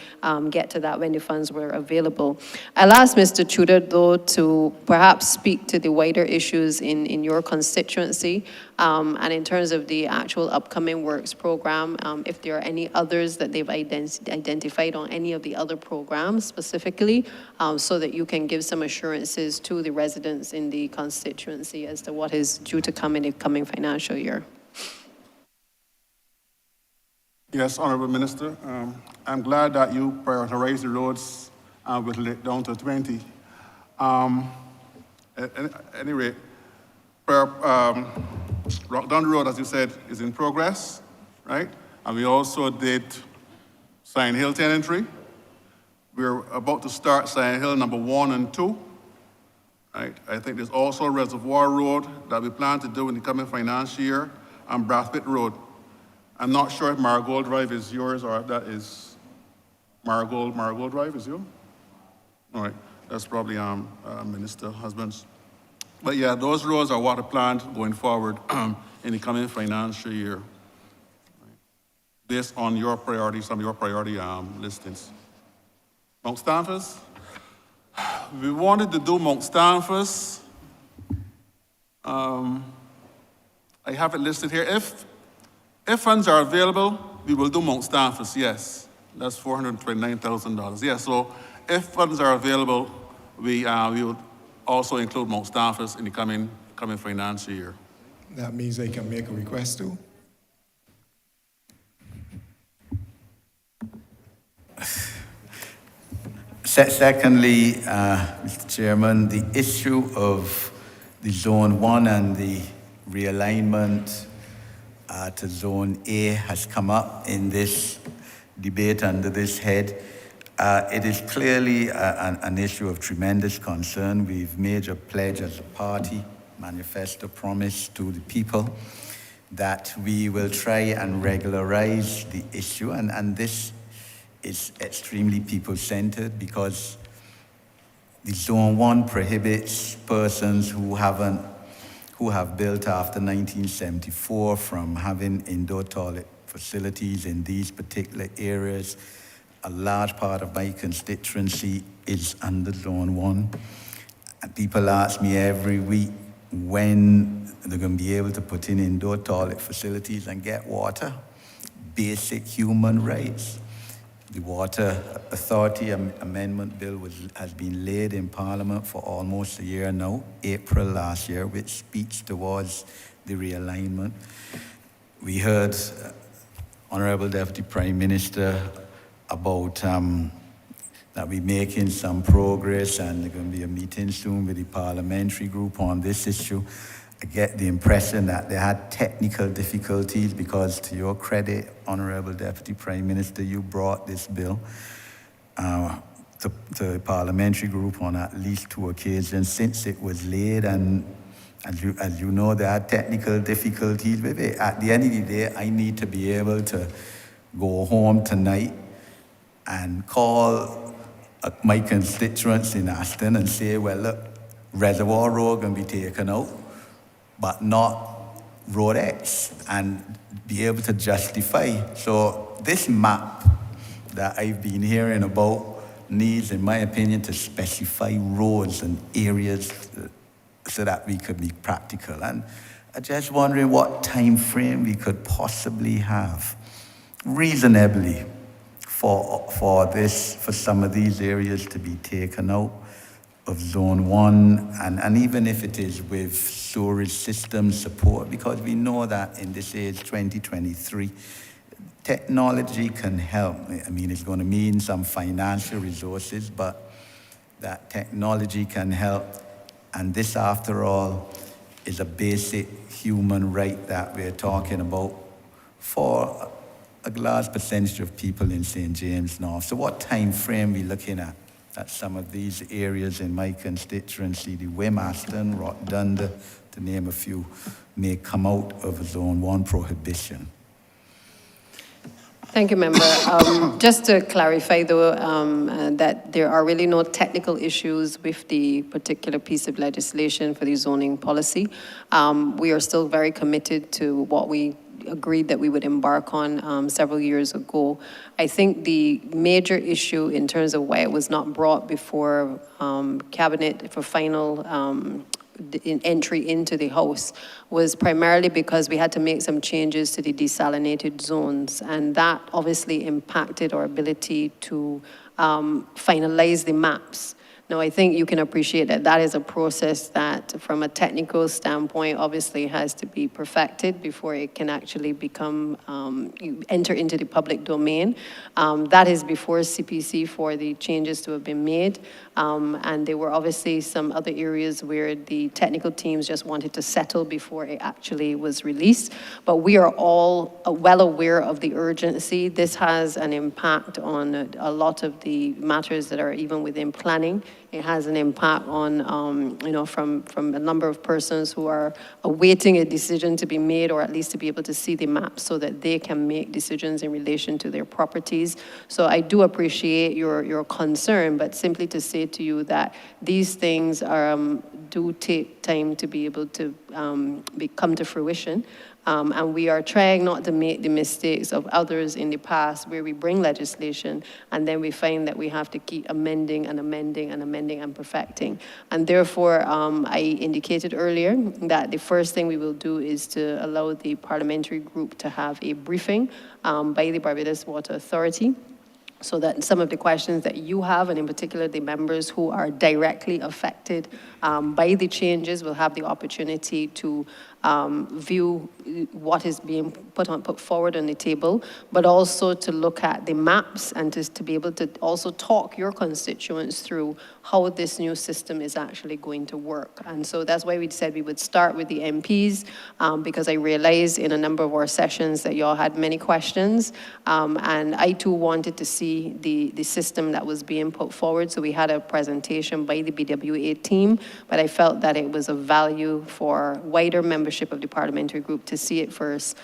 get to that when the funds were available. I'll ask Mr. Tudor, though, to perhaps speak to the wider issues in your constituency, and in terms of the actual upcoming works program, if there are any others that they've identified on any of the other programs specifically, so that you can give some assurances to the residents in the constituency as to what is due to come in the coming financial year. Yes, Honourable Minister. I'm glad that you prioritize the roads with it down to 20. At any rate, Rockdown Road, as you said, is in progress, right? And we also did Sion Hill tenantry. We're about to start Sion Hill number 1 and 2. Right. I think there's also Reservoir Road that we plan to do in the coming financial year, and Brathwaite Road. I'm not sure if Marigold Drive is yours or if that is Marigold Drive is you? All right, that's probably Minister Husbands. But yeah, those roads are water planned going forward in the coming financial year, right, based on your priorities, some of your priority listings. Mount Stanford. We wanted to do Mount Stanford. I have it listed here. If funds are available, we will do Mount Stanford, yes. That's $429,000. Yeah, so if funds are available, we will also include Mount Stanford in the coming financial year. That means they can make a request too? Secondly, Mr. Chairman, the issue of the Zone 1 and the realignment to Zone A has come up in this debate under this head. It is clearly an issue of tremendous concern. We've made a pledge as a party, manifesto promise to the people, that we will try and regularize the issue, and this is extremely people-centered because the Zone 1 prohibits persons who have built after 1974 from having indoor toilet facilities in these particular areas. A large part of my constituency is under Zone 1. And people ask me every week when they're going to be able to put in indoor toilet facilities and get water. Basic human rights. The Water Authority Amendment Bill has been laid in Parliament for almost a year now, April last year, which speaks towards the realignment. We heard Honourable Deputy Prime Minister about that we're making some progress, and there's going to be a meeting soon with the parliamentary group on this issue. I get the impression that they had technical difficulties because, to your credit, Honorable Deputy Prime Minister, you brought this bill to the parliamentary group on at least 2 occasions since it was laid, and as you know, they had technical difficulties with it. At the end of the day, I need to be able to go home tonight and call my constituents in Aston and say, well, look, Reservoir Road can be taken out, but not Road X, and be able to justify. So this map that I've been hearing about needs, in my opinion, to specify roads and areas so that we could be practical. And I'm just wondering what time frame we could possibly have reasonably for some of these areas to be taken out of Zone 1, and even if it is with sewerage system support, because we know that in this age, 2023, technology can help. I mean, it's going to mean some financial resources, but that technology can help. And this, after all, is a basic human right that we're talking about for a large percentage of people in St. James North. So what time frame are we looking at some of these areas in my constituency, the Wim, Aston, Rockdunda, to name a few, may come out of Zone 1 prohibition? Thank you, Member. Just to clarify, though, that there are really no technical issues with the particular piece of legislation for the zoning policy. We are still very committed to what we agreed that we would embark on several years ago. I think the major issue in terms of why it was not brought before Cabinet for final entry into the House was primarily because we had to make some changes to the desalinated zones, and that obviously impacted our ability to finalize the maps. Now, I think you can appreciate that that is a process that, from a technical standpoint, obviously has to be perfected before it can actually become, enter into the public domain. That is before CPC for the changes to have been made. And there were obviously some other areas where the technical teams just wanted to settle before it actually was released. But we are all well aware of the urgency. This has an impact on a lot of the matters that are even within planning. It has an impact on, from a number of persons who are awaiting a decision to be made, or at least to be able to see the map so that they can make decisions in relation to their properties. So I do appreciate your concern, but simply to say to you that these things are, do take time to be able to come to fruition. And we are trying not to make the mistakes of others in the past where we bring legislation and then we find that we have to keep amending and amending and amending and perfecting. And therefore, I indicated earlier that the first thing we will do is to allow the parliamentary group to have a briefing by the Barbados Water Authority, so that some of the questions that you have, and in particular the members who are directly affected by the changes, will have the opportunity to view what is being put forward on the table, but also to look at the maps and to be able to also talk your constituents through how this new system is actually going to work. And so that's why we said we would start with the MPs, because I realized in a number of our sessions that y'all had many questions, and I too wanted to see the system that was being put forward. So we had a presentation by the BWA team, but I felt that it was of value for wider membership of the parliamentary group to see it first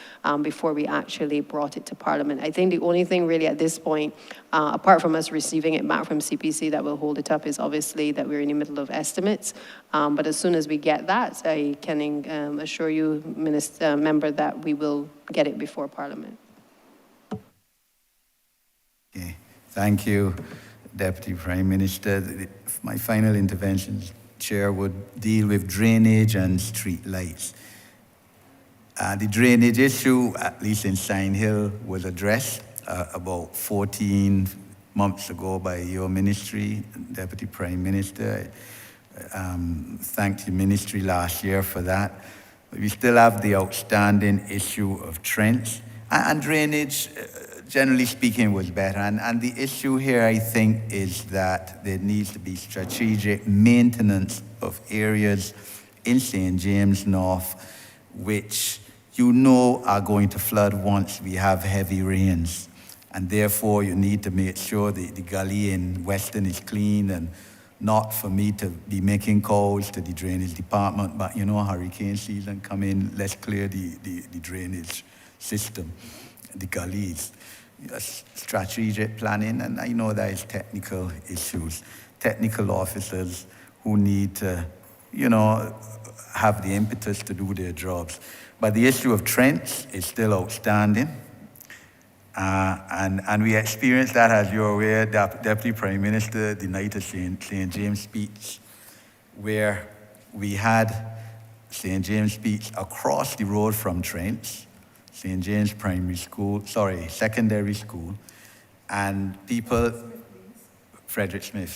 before we actually brought it to Parliament. I think the only thing really at this point, apart from us receiving it back from CPC that will hold it up, is obviously that we're in the middle of estimates. But as soon as we get that, I can assure you, Member, that we will get it before Parliament. Okay. Thank you, Deputy Prime Minister. My final intervention, Chair, would deal with drainage and street lights. The drainage issue, at least in Sign Hill, was addressed about 14 months ago by your ministry, Deputy Prime Minister. Thanked your ministry last year for that. But we still have the outstanding issue of trench. And drainage, generally speaking, was better. And the issue here, I think, is that there needs to be strategic maintenance of areas in St. James North, which you know are going to flood once we have heavy rains. And therefore, you need to make sure the gully in Weston is clean, and not for me to be making calls to the drainage department, but you know, hurricane season come in, let's clear the drainage system, the gullies. Strategic planning, and I know there is technical issues, technical officers who need to, you know, have the impetus to do their jobs. But the issue of Trent is still outstanding. And we experienced that, as you're aware, Deputy Prime Minister, the night of St. James speech, where we had St. James speech across the road from Trent, St. James Secondary School, and people, Frederick Smith,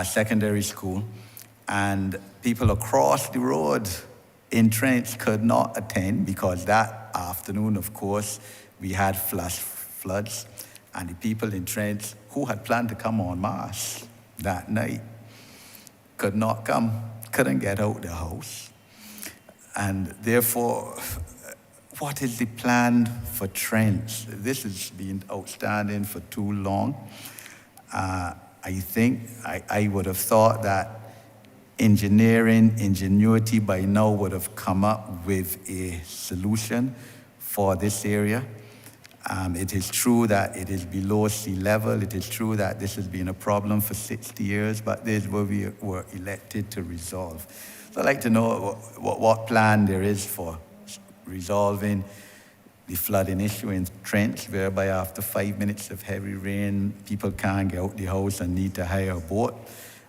Secondary School, and people across the road in Trent could not attend because that afternoon, of course, we had flash floods, and the people in Trent who had planned to come en masse that night could not come, couldn't get out the house. And therefore, what is the plan for Trent? This has been outstanding for too long. I think I would have thought that ingenuity by now would have come up with a solution for this area. It is true that it is below sea level. It is true that this has been a problem for 60 years, but this is what we were elected to resolve. So I'd like to know what plan there is for resolving the flooding issue in Trent, whereby after 5 minutes of heavy rain, people can't get out the house and need to hire a boat.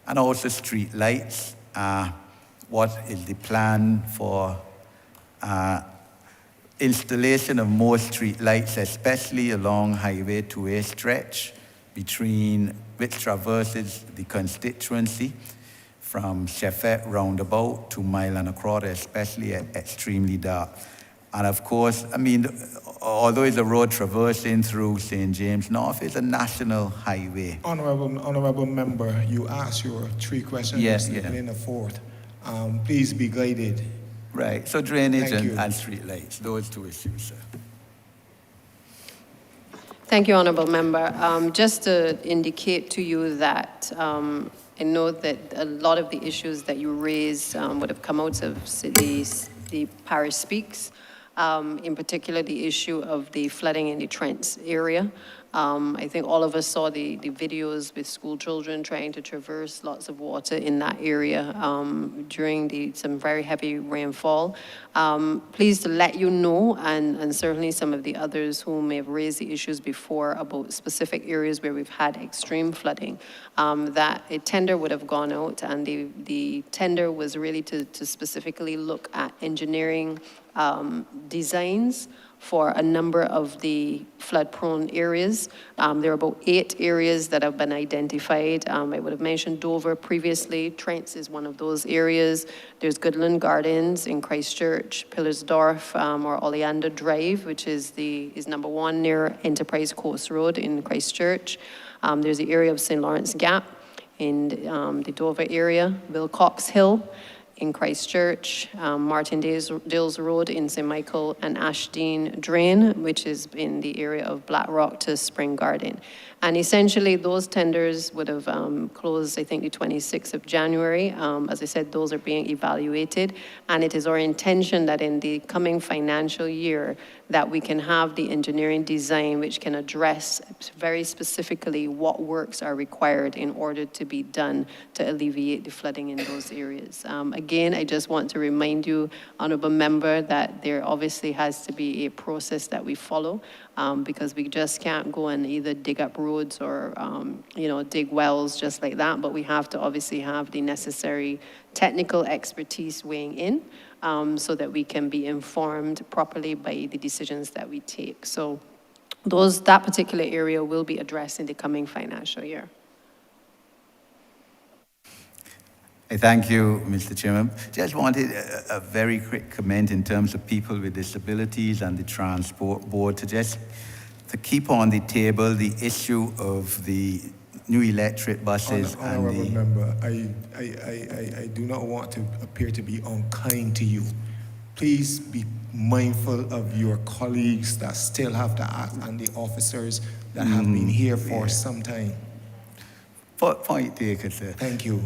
And also street lights. What is the plan for installation of more street lights, especially along Highway 2A stretch which traverses the constituency from Sheffet roundabout to Mile and a Quarter, especially at extremely dark. And of course, I mean, although it's a road traversing through St. James North, it's a national highway. Honorable member, you asked your 3 questions. Yes, in the 4th. Please be guided. Right, so drainage and street lights, those 2 issues, sir. Thank you, Honourable Member. Just to indicate to you that I know that a lot of the issues that you raised would have come out of the Parish Speaks, in particular the issue of the flooding in the Trent area. I think all of us saw the videos with school children trying to traverse lots of water in that area during some very heavy rainfall. Pleased to let you know, and certainly some of the others who may have raised the issues before about specific areas where we've had extreme flooding, that a tender would have gone out, and the tender was really to specifically look at engineering designs for a number of the flood-prone areas. There are about 8 areas that have been identified. I would have mentioned Dover previously. Trent is one of those areas. There's Goodland Gardens in Christchurch, Pillarsdorf or Oleander Drive, which is number 1 near Enterprise Coast Road in Christchurch. There's the area of St. Lawrence Gap in the Dover area, Wilcox Hill in Christchurch, Martindale's Road in St. Michael, and Ashdean Drain, which is in the area of Blackrock to Spring Garden. And essentially, those tenders would have closed, I think, the 26th of January. As I said, those are being evaluated. And it is our intention that in the coming financial year, that we can have the engineering design which can address very specifically what works are required in order to be done to alleviate the flooding in those areas. Again, I just want to remind you, Honourable Member, that there obviously has to be a process that we follow, because we just can't go and either dig up roads or dig wells just like that, but we have to obviously have the necessary technical expertise weighing in, so that we can be informed properly by the decisions that we take. So that particular area will be addressed in the coming financial year. Thank you, Mr. Chairman. Just wanted a very quick comment in terms of people with disabilities and the Transport Board to keep on the table the issue of the new electric buses and Honorable the... member, I do not want to appear to be unkind to you. Please be mindful of your colleagues that still have to act and the officers that have been here for some time. Point taken, sir. Thank you.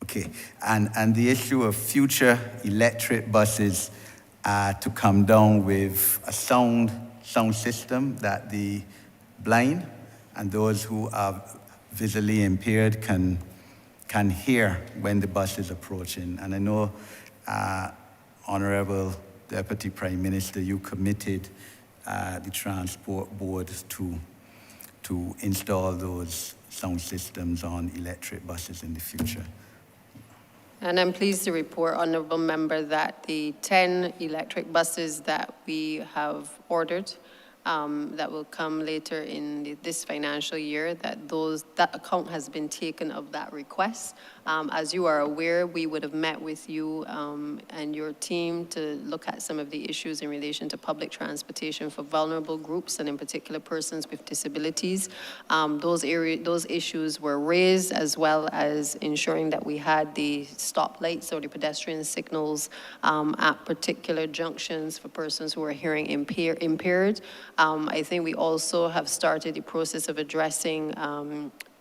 Okay, and the issue of future electric buses to come down with a sound system that the blind and those who are visually impaired can hear when the bus is approaching. And I know, Honorable Deputy Prime Minister, you committed the Transport Board to install those sound systems on electric buses in the future. And I'm pleased to report, Honourable Member, that the 10 electric buses that we have ordered that will come later in this financial year, that account has been taken of that request. As you are aware, we would have met with you and your team to look at some of the issues in relation to public transportation for vulnerable groups and in particular persons with disabilities. Those issues were raised, as well as ensuring that we had the stoplights or the pedestrian signals at particular junctions for persons who are hearing impaired. I think we also have started the process of addressing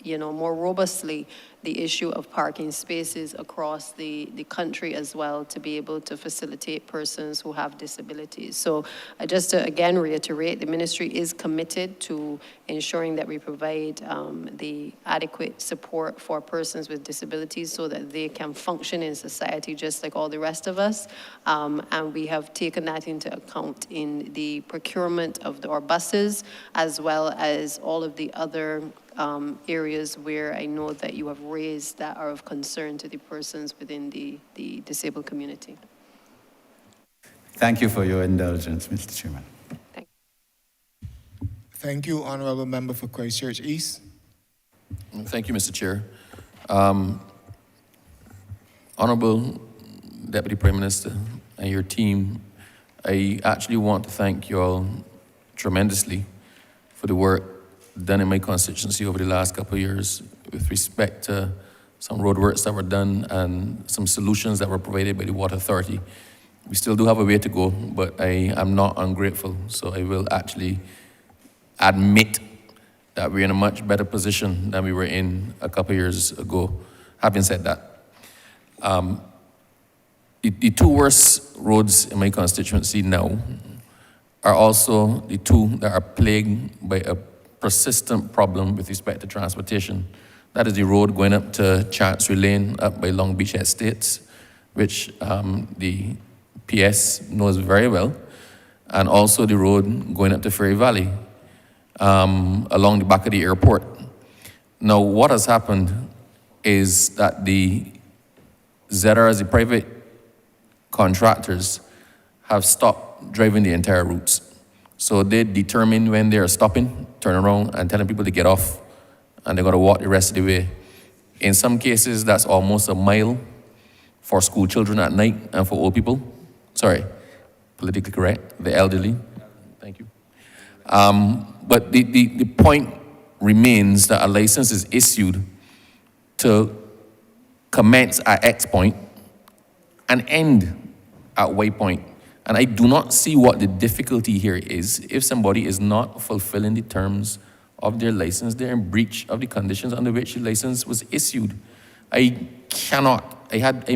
more robustly the issue of parking spaces across the country as well, to be able to facilitate persons who have disabilities. So just to again reiterate, the ministry is committed to ensuring that we provide the adequate support for persons with disabilities so that they can function in society just like all the rest of us. And we have taken that into account in the procurement of our buses, as well as all of the other areas where I know that you have raised that are of concern to the persons within the disabled community. Thank you for your indulgence, Mr. Chairman. Thank you, Honorable Member for Christchurch East. Thank you, Mr. Chair. Honorable Deputy Prime Minister and your team, I actually want to thank you all tremendously for the work done in my constituency over the last couple of years with respect to some roadworks that were done and some solutions that were provided by the Water Authority. We still do have a way to go, but I am not ungrateful, so I will actually admit that we're in a much better position than we were in a couple of years ago. Having said that, the two worst roads in my constituency now are also the two that are plagued by a persistent problem with respect to transportation. That is the road going up to Chancery Lane up by Long Beach Estates, which the PS knows very well, and also the road going up to Ferry Valley along the back of the airport. Now, what has happened is that the ZRs, the private contractors, have stopped driving the entire routes. So they determine when they are stopping, turn around, and telling people to get off, and they're going to walk the rest of the way. In some cases, that's almost a mile for school children at night and for old people. Sorry, politically correct, the elderly. Thank you. But the point remains that a license is issued to commence at X point and end at Y point. And I do not see what the difficulty here is. If somebody is not fulfilling the terms of their license, they're in breach of the conditions under which the license was issued. I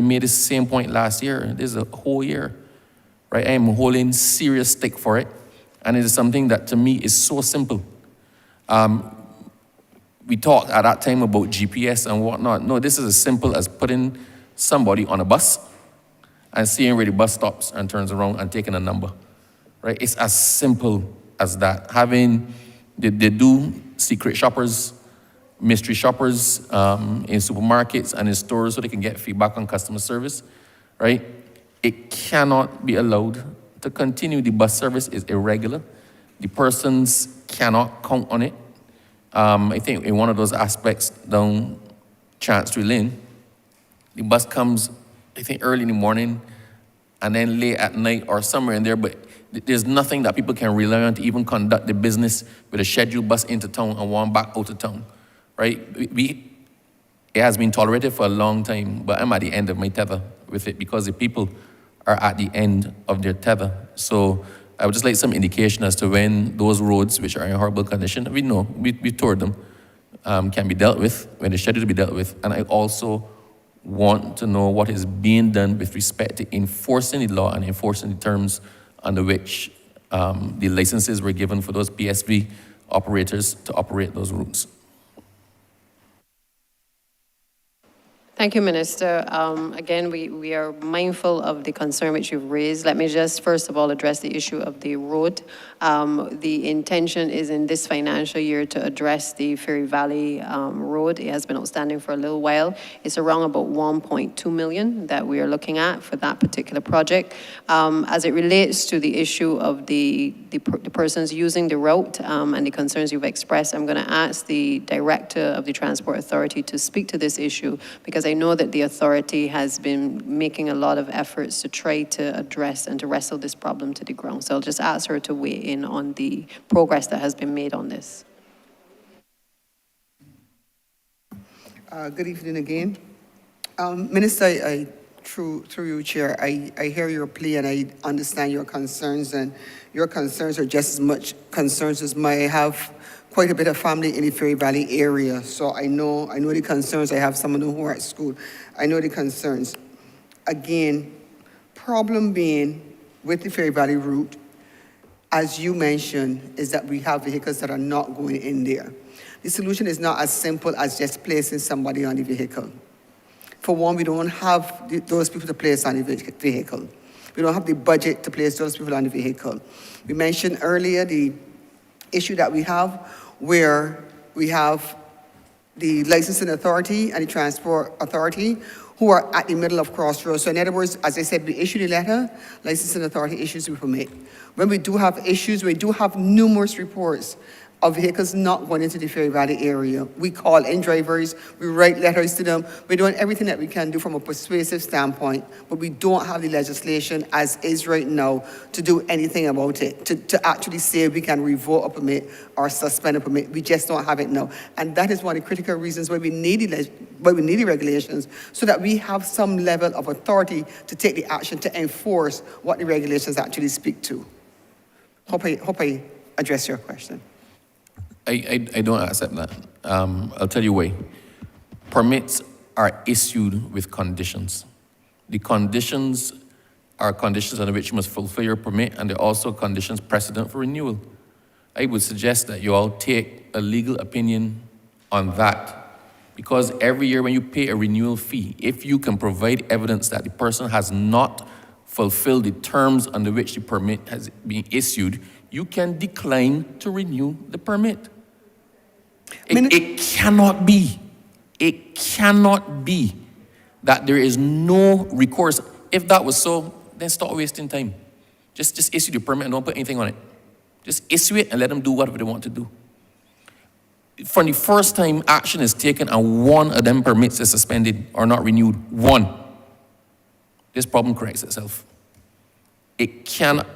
made the same point last year. This is a whole year, right? I am holding serious stick for it. And it is something that to me is so simple. We talked at that time about GPS and whatnot. No, this is as simple as putting somebody on a bus and seeing where the bus stops and turns around and taking a number, right? It's as simple as that. They do secret shoppers, mystery shoppers in supermarkets and in stores so they can get feedback on customer service, right? It cannot be allowed to continue. The bus service is irregular. The persons cannot count on it. I think in one of those aspects down Chancery Lane, the bus comes, I think, early in the morning and then late at night or somewhere in there, but There's nothing that people can rely on to even conduct the business with a scheduled bus into town and one back out of town, right? It has been tolerated for a long time, but I'm at the end of my tether with it because the people are at the end of their tether. So I would just like some indication as to when those roads, which are in horrible condition, we know, we toured them, can be dealt with, when they're scheduled to be dealt with. And I also want to know what is being done with respect to enforcing the law and enforcing the terms under which the licenses were given for those PSV operators to operate those routes. Thank you, Minister. Again, we are mindful of the concern which you've raised. Let me just first of all address the issue of the road. The intention is in this financial year to address the Ferry Valley Road. It has been outstanding for a little while. It's around about 1.2 million that we are looking at for that particular project. As it relates to the issue of the persons using the route and the concerns you've expressed, I'm going to ask the Director of the Transport Authority to speak to this issue, because I know that the authority has been making a lot of efforts to try to address and to wrestle this problem to the ground. So I'll just ask her to weigh in on the progress that has been made on this. Good evening again. Minister, through you, Chair, I hear your plea and I understand your concerns, and your concerns are just as much concerns as I have quite a bit of family in the Ferry Valley area, so I know the concerns. I have some of them who are at school. I know the concerns. Again, problem being with the Ferry Valley route, as you mentioned, is that we have vehicles that are not going in there. The solution is not as simple as just placing somebody on the vehicle. For one, we don't have those people to place on the vehicle. We don't have the budget to place those people on the vehicle. We mentioned earlier the issue that we have where we have the licensing authority and the transport authority who are at the middle of crossroads. So in other words, as I said, we issue the letter, licensing authority issues the permit. When we do have issues, we do have numerous reports of vehicles not going into the Ferry Valley area. We call in drivers, we write letters to them. We're doing everything that we can do from a persuasive standpoint, but we don't have the legislation as is right now to do anything about it, to actually say we can revoke a permit or suspend a permit. We just don't have it now. And that is one of the critical reasons why we need the regulations, so that we have some level of authority to take the action to enforce what the regulations actually speak to. Hope I address your question. I don't accept that. I'll tell you why. Permits are issued with conditions. The conditions are conditions under which you must fulfill your permit, and they're also conditions precedent for renewal. I would suggest that you all take a legal opinion on that, because every year when you pay a renewal fee, if you can provide evidence that the person has not fulfilled the terms under which the permit has been issued, you can decline to renew the permit. It cannot be that there is no recourse. If that was so, then stop wasting time. Just issue the permit and don't put anything on it. Just issue it and let them do whatever they want to do. From the first time action is taken and one of them permits is suspended or not renewed, this problem corrects itself.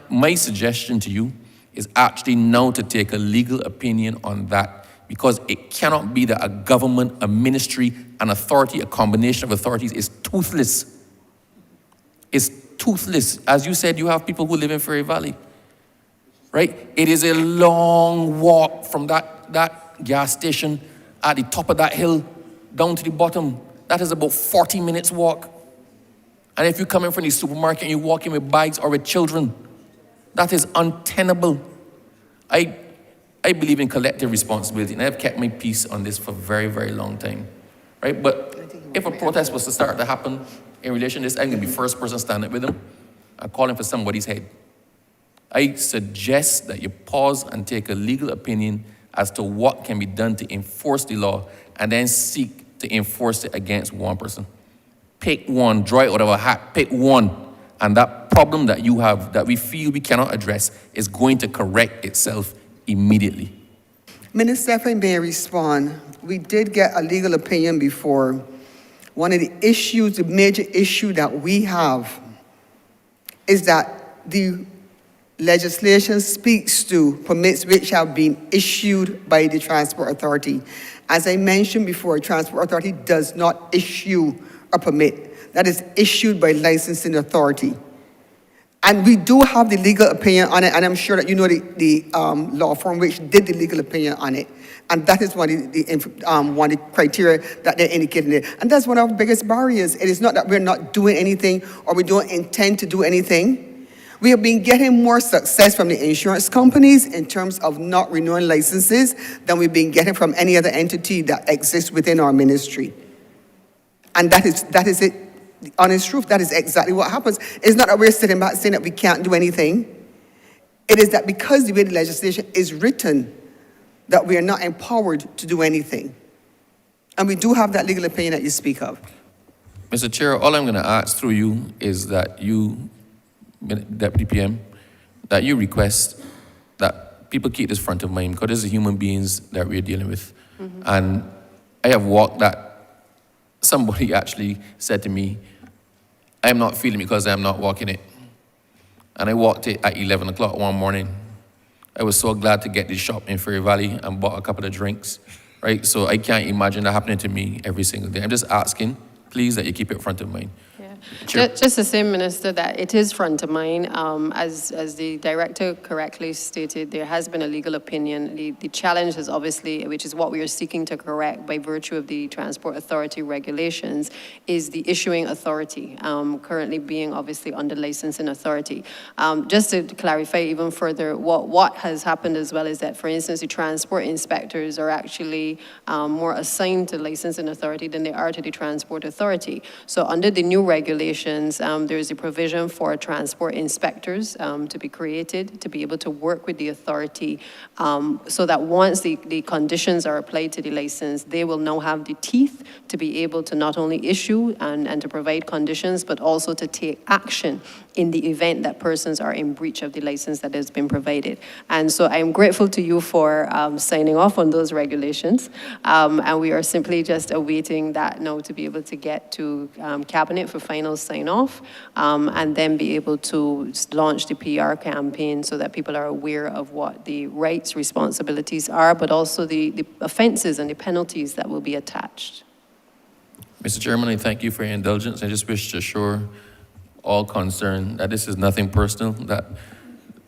My suggestion to you is actually now to take a legal opinion on that, because it cannot be that a government, a ministry, an authority, a combination of authorities is toothless. It's toothless. As you said, you have people who live in Ferry Valley, right? It is a long walk from that gas station at the top of that hill down to the bottom. That is about 40 minutes walk. And if you come in from the supermarket and you walk in with bags or with children, that is untenable. I believe in collective responsibility, and I've kept my peace on this for a very, very long time, right? But if a protest was to start to happen in relation to this, I'm going to be the first person standing up with them and calling for somebody's head. I suggest that you pause and take a legal opinion as to what can be done to enforce the law, and then seek to enforce it against one person. Pick one, draw it out of a hat, pick one, and that problem that you have, that we feel we cannot address, is going to correct itself immediately. Minister, if I may respond, we did get a legal opinion before. One of the issues, the major issue that we have, is that the legislation speaks to permits which have been issued by the Transport Authority. As I mentioned before, Transport Authority does not issue a permit. That is issued by licensing authority. And we do have the legal opinion on it, and I'm sure that you know the law firm which did the legal opinion on it. And that is one of the criteria that they're indicating there. And that's one of our biggest barriers. It is not that we're not doing anything or we don't intend to do anything. We have been getting more success from the insurance companies in terms of not renewing licenses than we've been getting from any other entity that exists within our ministry. And that is it. The honest truth, that is exactly what happens. It's not that we're sitting back saying that we can't do anything. It is that because the way the legislation is written, that we are not empowered to do anything. And we do have that legal opinion that you speak of. Mr. Chair, all I'm going to ask through you is that you, Deputy PM, that you request that people keep this front of mind, because these are human beings that we're dealing with. Mm-hmm. And I have walked that. Somebody actually said to me, I am not feeling it because I am not walking it. And I walked it at 11 o'clock one morning. I was so glad to get this shop in Fairy Valley and bought a couple of drinks, right? So I can't imagine that happening to me every single day. I'm just asking, please, that you keep it front of mind. Just the same, Minister, that it is front of mind. As the Director correctly stated, there has been a legal opinion. The challenge is obviously, which is what we are seeking to correct by virtue of the Transport Authority regulations, is the issuing authority, currently being obviously under licensing authority. Just to clarify even further, what has happened as well is that, for instance, the transport inspectors are actually more assigned to licensing authority than they are to the Transport Authority. So under the new regulations, there is a provision for transport inspectors to be created to be able to work with the authority so that once the conditions are applied to the license, they will now have the teeth to be able to not only issue and to provide conditions, but also to take action in the event that persons are in breach of the license that has been provided. And so I'm grateful to you for signing off on those regulations. And we are simply just awaiting that now to be able to get to Cabinet for final sign off and then be able to launch the PR campaign so that people are aware of what the rights, responsibilities are, but also the offenses and the penalties that will be attached. Mr. Chairman, I thank you for your indulgence. I just wish to assure all concerned that this is nothing personal, that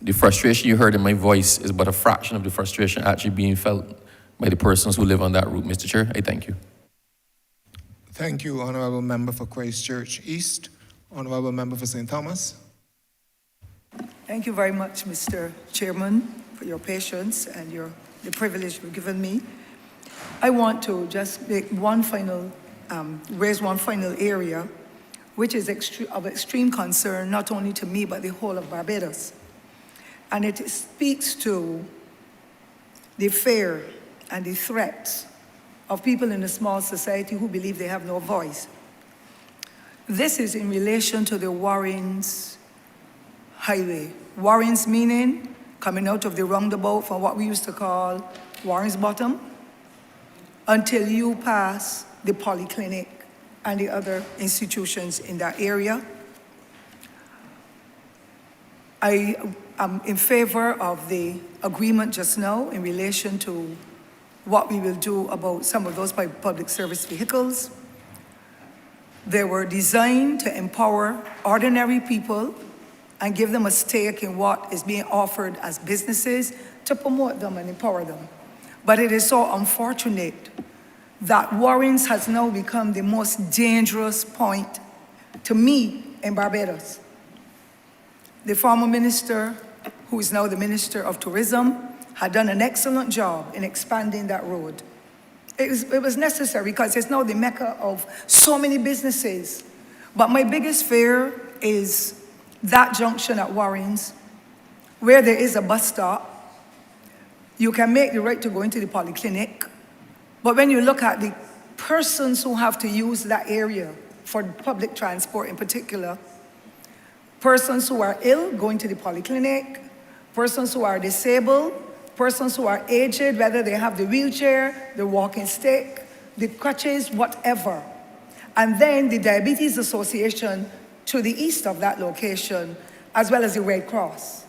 the frustration you heard in my voice is but a fraction of the frustration actually being felt by the persons who live on that route. Mr. Chair, I thank you. Thank you, Honorable Member for Christchurch East. Honorable Member for St. Thomas. Thank you very much, Mr. Chairman, for your patience and the privilege you've given me. I want to just make raise one final area which is of extreme concern, not only to me, but the whole of Barbados. And it speaks to the fear and the threats of people in a small society who believe they have no voice. This is in relation to the Warrens Highway. Warrens meaning coming out of the roundabout from what we used to call Warrens Bottom until you pass the polyclinic and the other institutions in that area. I am in favor of the agreement just now in relation to what we will do about some of those public service vehicles. They were designed to empower ordinary people and give them a stake in what is being offered as businesses to promote them and empower them. But it is so unfortunate that Warrens has now become the most dangerous point to me in Barbados. The former minister, who is now the Minister of Tourism, had done an excellent job in expanding that road. It was necessary because it's now the mecca of so many businesses. But my biggest fear is that junction at Warrens, where there is a bus stop. You can make the right to go into the polyclinic, but when you look at the persons who have to use that area for public transport in particular, persons who are ill going to the polyclinic, persons who are disabled, persons who are aged, whether they have the wheelchair, the walking stick, the crutches, whatever. And then the Diabetes Association to the east of that location, as well as the Red Cross.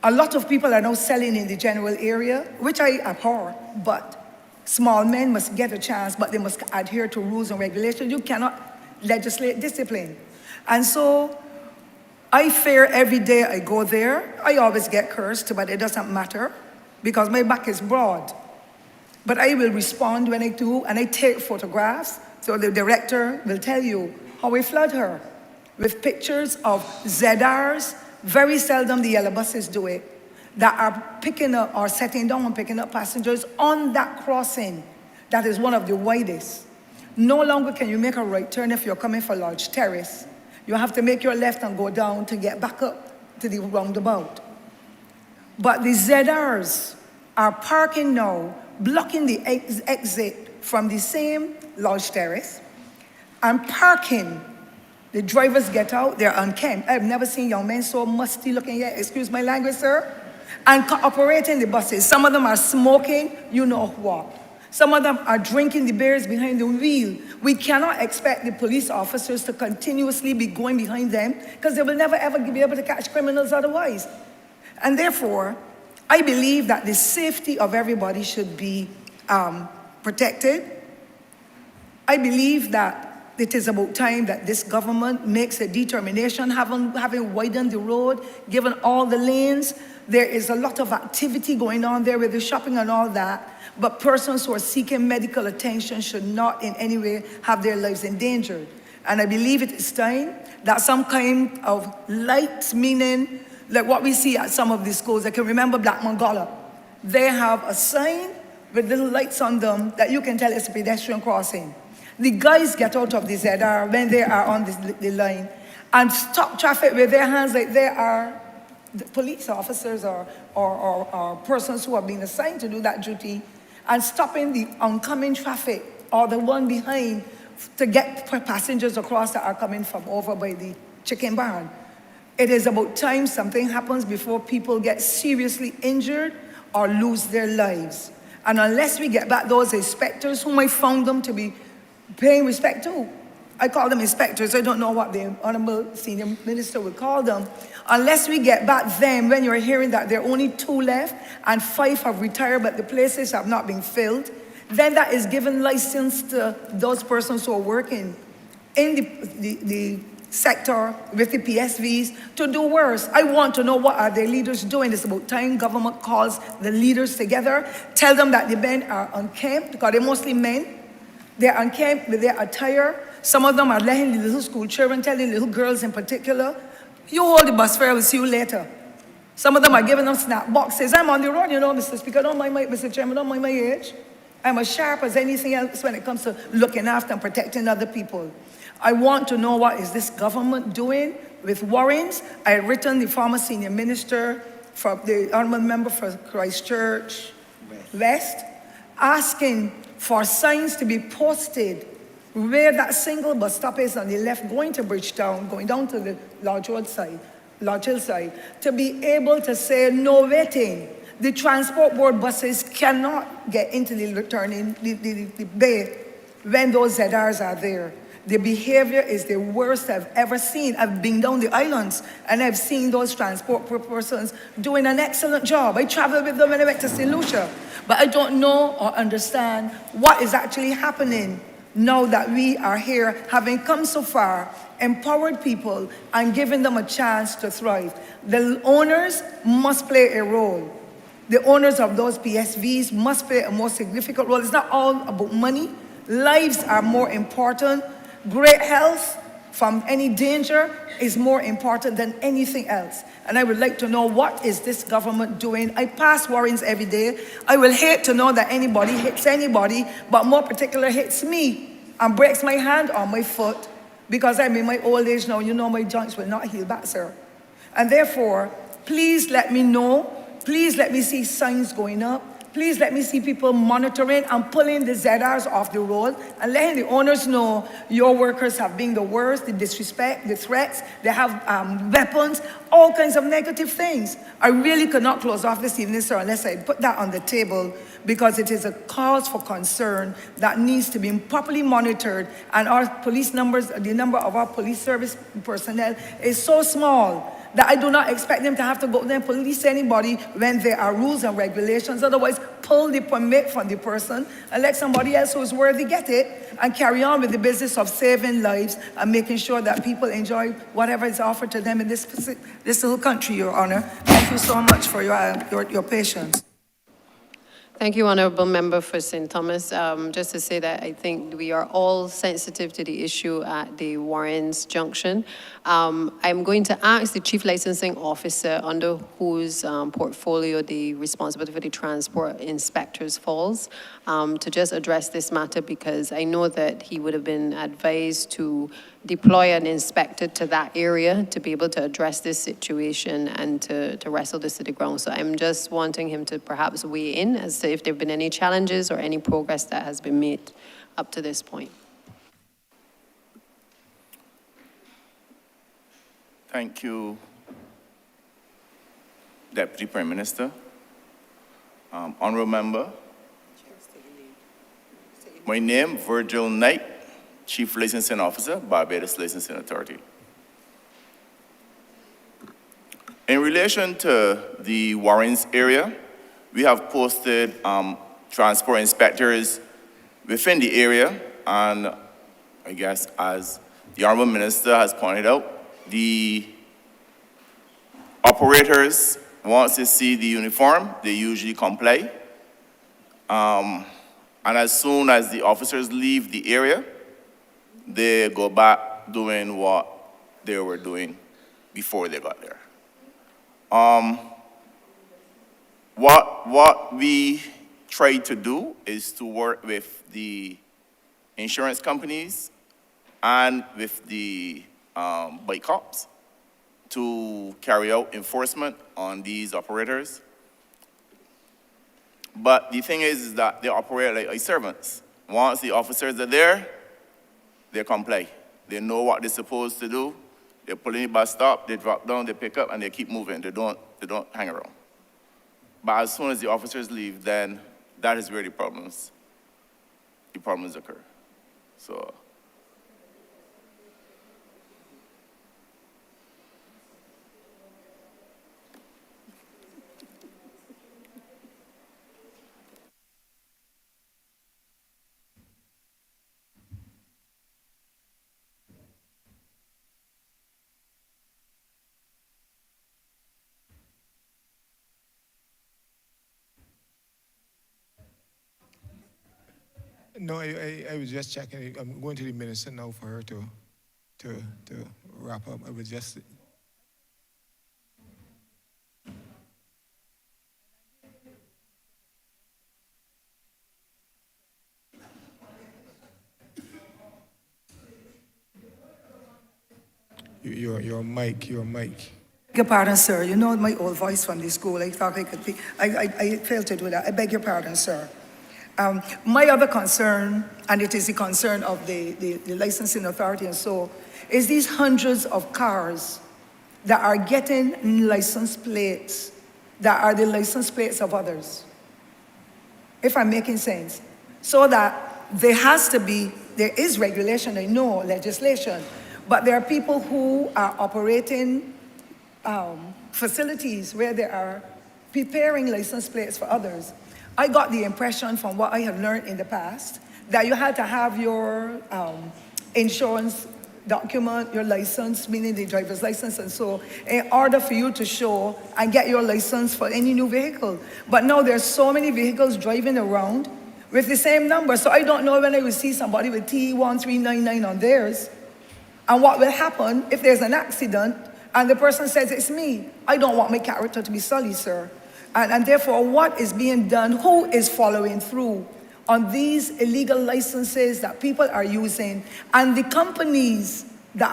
A lot of people are now selling in the general area, which I abhor, but small men must get a chance, but they must adhere to rules and regulations. You cannot legislate discipline. And so I fear every day I go there. I always get cursed, but it doesn't matter because my back is broad. But I will respond when I do, and I take photographs. So the director will tell you how we flood her with pictures of ZRs. Very seldom the yellow buses do it, that are picking up or setting down and picking up passengers on that crossing. That is one of the widest. No longer can you make a right turn if you're coming for Lodge Terrace. You have to make your left and go down to get back up to the roundabout. But the ZRs are parking now, blocking the exit from the same Lodge Terrace and parking. The drivers get out, they're unkempt. I've never seen young men so musty looking yet, excuse my language, sir, and operating the buses. Some of them are smoking, you know what. Some of them are drinking the beers behind the wheel. We cannot expect the police officers to continuously be going behind them because they will never ever be able to catch criminals otherwise. And therefore, I believe that the safety of everybody should be protected. I believe that it is about time that this government makes a determination, having widened the road, given all the lanes. There is a lot of activity going on there with the shopping and all that, but persons who are seeking medical attention should not in any way have their lives endangered. And I believe it is time that some kind of lights, meaning like what we see at some of these schools. I can remember Black Mongola. They have a sign with little lights on them that you can tell it's a pedestrian crossing. The guys get out of the ZR when they are on the line and stop traffic with their hands like they are the police officers or persons who have been assigned to do that duty, and stopping the oncoming traffic or the one behind to get passengers across that are coming from over by the chicken barn. It is about time something happens before people get seriously injured or lose their lives. And unless we get back those inspectors whom I found them to be paying respect to. I call them inspectors. I don't know what the Honorable Senior Minister would call them. Unless we get back them, when you're hearing that there are only 2 left and 5 have retired but the places have not been filled, then that is giving license to those persons who are working in the sector with the PSVs to do worse. I want to know what are their leaders doing. It's about time government calls the leaders together, tell them that the men are unkempt, because they're mostly men. They're unkempt with their attire. Some of them are letting the little school children, telling little girls in particular, you hold the bus fare, I will see you later. Some of them are giving them snack boxes. I'm on the road, you know, Mr. Speaker, don't mind my, Mr. Chairman, don't mind my age. I'm as sharp as anything else when it comes to looking after and protecting other people. I want to know what is this government doing with warrants. I had written the former senior minister, from the honorable member for Christchurch West, asking for signs to be posted where that single bus stop is on the left, going to Bridgetown, going down to the Lodge Hill side, to be able to say no waiting. The transport board buses cannot get into the bay when those ZRs are there. The behavior is the worst I've ever seen. I've been down the islands and I've seen those transport persons doing an excellent job. I traveled with them when I went to St. Lucia, but I don't know or understand what is actually happening now that we are here, having come so far, empowered people and given them a chance to thrive. The owners must play a role. The owners of those PSVs must play a more significant role. It's not all about money. Lives are more important. Great health from any danger is more important than anything else. And I would like to know, what is this government doing? I pass warrants every day. I will hate to know that anybody hits anybody, but more particular hits me and breaks my hand or my foot, because I'm in my old age now. You know my joints will not heal back, sir. And therefore, please let me know. Please let me see signs going up. Please let me see people monitoring and pulling the ZRs off the road and letting the owners know your workers have been the worst, the disrespect, the threats, they have weapons, all kinds of negative things. I really could not close off this evening, sir, unless I put that on the table, because it is a cause for concern that needs to be properly monitored. And our police numbers, the number of our police service personnel is so small that I do not expect them to have to go there and police anybody when there are rules and regulations. Otherwise, pull the permit from the person and let somebody else who is worthy get it and carry on with the business of saving lives and making sure that people enjoy whatever is offered to them in this little country, Your Honor. Thank you so much for your patience. Thank you, Honourable Member for St. Thomas. Just to say that I think we are all sensitive to the issue at the Warrens Junction. I'm going to ask the Chief Licensing Officer under whose portfolio the responsibility for the transport inspectors falls to just address this matter, because I know that he would have been advised to deploy an inspector to that area to be able to address this situation and to wrestle this to the ground. So I'm just wanting him to perhaps weigh in as to if there have been any challenges or any progress that has been made up to this point. Thank you, Deputy Prime Minister. Honourable Member, my name, Virgil Knight, Chief Licensing Officer, Barbados Licensing Authority. In relation to the Warrens area, we have posted transport inspectors within the area, and I guess as the Honourable Minister has pointed out, the operators, once they see the uniform, they usually comply. And as soon as the officers leave the area, they go back doing what they were doing before they got there. What we try to do is to work with the insurance companies and with the bike cops to carry out enforcement on these operators. But the thing is that they operate like servants. Once the officers are there, they comply. They know what they're supposed to do. They pull in the bus stop, they drop down, they pick up, and they keep moving. They don't hang around. But as soon as the officers leave, then that is where the problems occur. So. No, I was just checking. I'm going to the minister now for her to wrap up. I was just. Your mic. Beg your pardon, sir. You know my old voice from the school. I thought I could be. I failed to do that. I beg your pardon, sir. My other concern, and it is the concern of the licensing authority and so, is these hundreds of cars that are getting license plates that are the license plates of others. If I'm making sense. So that there is regulation, I know, legislation, but there are people who are operating facilities where they are preparing license plates for others. I got the impression from what I have learned in the past that you had to have your insurance document, your license, meaning the driver's license and so, in order for you to show and get your license for any new vehicle. But now there's so many vehicles driving around with the same number. So I don't know when I will see somebody with T1399 on theirs and what will happen if there's an accident and the person says, it's me. I don't want my character to be sullied, sir. And therefore, what is being done, who is following through on these illegal licenses that people are using, and the companies that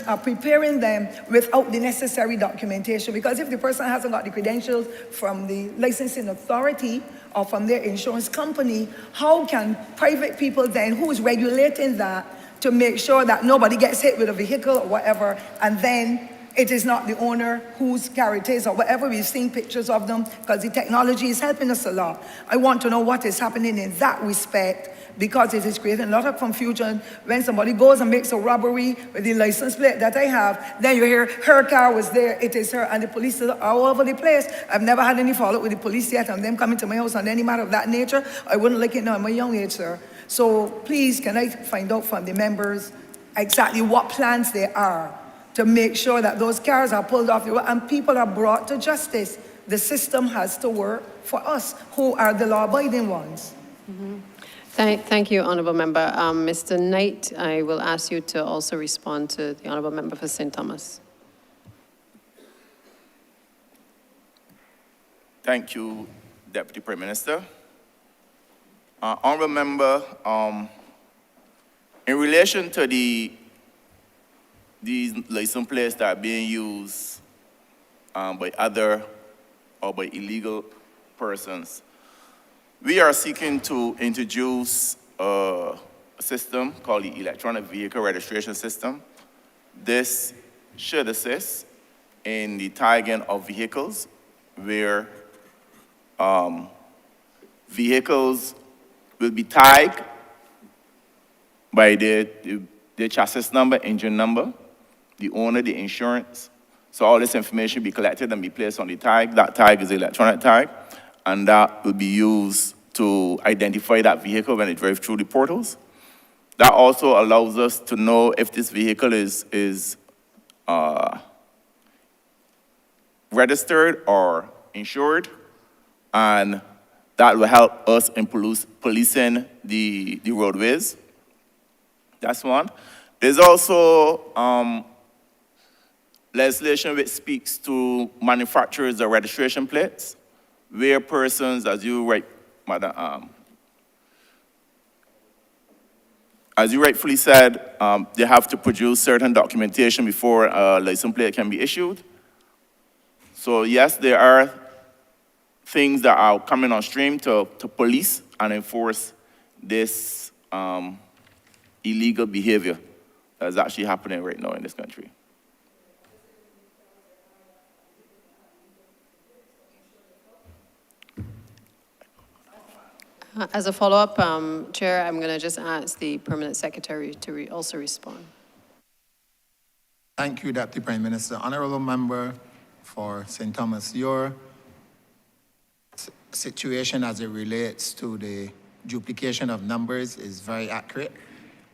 are preparing them without the necessary documentation? Because if the person hasn't got the credentials from the licensing authority or from their insurance company, how can private people then, who is regulating that to make sure that nobody gets hit with a vehicle or whatever, and then It is not the owner whose car it is or whatever. We've seen pictures of them because the technology is helping us a lot. I want to know what is happening in that respect, because it is creating a lot of confusion. When somebody goes and makes a robbery with the license plate that I have, then you hear her car was there, it is her, and the police are all over the place. I've never had any follow-up with the police yet on them coming to my house on any matter of that nature. I wouldn't like it now at my young age, sir. So please, can I find out from the members exactly what plans there are to make sure that those cars are pulled off the road and people are brought to justice? The system has to work for us, who are the law-abiding ones. Thank you, Honourable Member. Mr. Knight, I will ask you to also respond to the Honourable Member for St. Thomas. Thank you, Deputy Prime Minister. Honourable Member, in relation to these license plates that are being used by other or by illegal persons, we are seeking to introduce a system called the Electronic Vehicle Registration System. This should assist in the tagging of vehicles where vehicles will be tagged by their chassis number, engine number, the owner, the insurance. So all this information will be collected and be placed on the tag. That tag is an electronic tag, and that will be used to identify that vehicle when it drives through the portals. That also allows us to know if this vehicle is registered or insured, and that will help us in policing the roadways. That's one. There's also legislation which speaks to manufacturers of registration plates, where persons, as you rightfully said, they have to produce certain documentation before a license plate can be issued. So yes, there are things that are coming on stream to police and enforce this illegal behavior that is actually happening right now in this country. As a follow-up, Chair, I'm going to just ask the Permanent Secretary to also respond. Thank you, Deputy Prime Minister. Honourable Member for St. Thomas, your situation as it relates to the duplication of numbers is very accurate.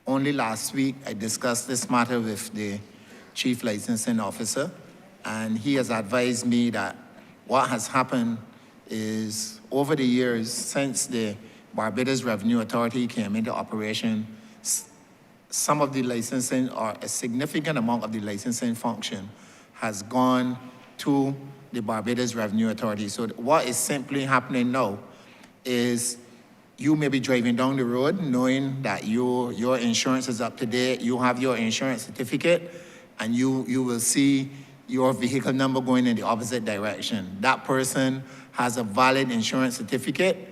Only last week, I discussed this matter with the Chief Licensing Officer, and he has advised me that what has happened is over the years, since the Barbados Revenue Authority came into operation, some of the licensing, or a significant amount of the licensing function, has gone to the Barbados Revenue Authority. So what is simply happening now is you may be driving down the road knowing that your insurance is up to date, you have your insurance certificate, and you will see your vehicle number going in the opposite direction. That person has a valid insurance certificate,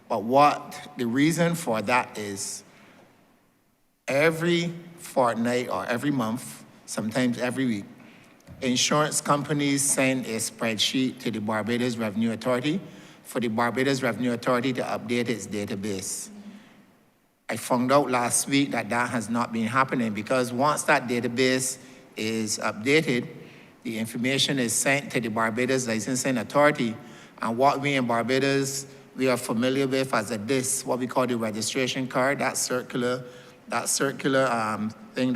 but what the reason for that is every fortnight or every month, sometimes every week, insurance companies send a spreadsheet to the Barbados Revenue Authority for the Barbados Revenue Authority to update its database. I found out last week that that has not been happening, because once that database is updated, the information is sent to the Barbados Licensing Authority, and what we in Barbados, we are familiar with as a DIS, what we call the registration card, that circular thing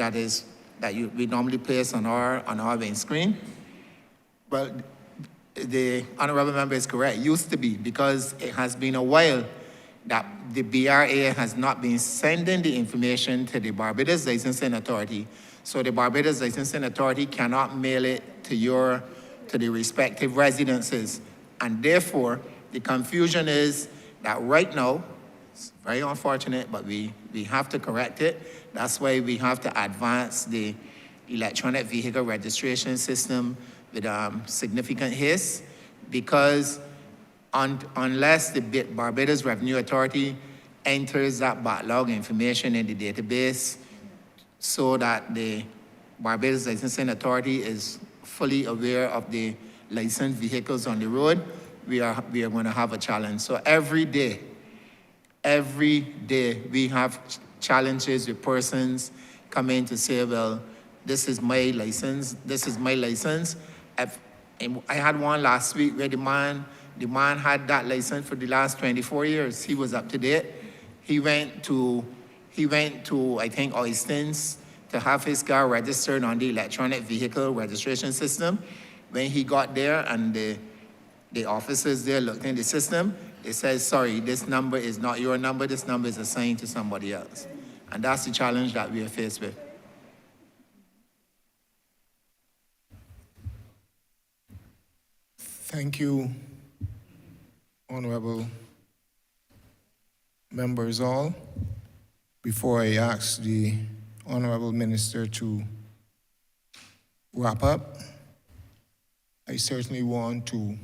we normally place on our main screen. But the Honourable Member is correct. It used to be, because it has been a while that the BRA has not been sending the information to the Barbados Licensing Authority. So the Barbados Licensing Authority cannot mail it to the respective residences. And therefore, the confusion is that right now, it's very unfortunate, but we have to correct it. That's why we have to advance the electronic vehicle registration system with significant haste, because unless the Barbados Revenue Authority enters that backlog information in the database so that the Barbados Licensing Authority is fully aware of the licensed vehicles on the road, we are going to have a challenge. So every day we have challenges with persons coming to say, well, this is my license. I had one last week where the man had that license for the last 24 years. He was up to date. He went to I think, Oistins to have his car registered on the electronic vehicle registration system. When he got there and the officers there looked in the system, they said, sorry, this number is not your number, this number is assigned to somebody else. And that's the challenge that we are faced with. Thank you, honorable members all. Before I ask the honorable minister to wrap up, I certainly want to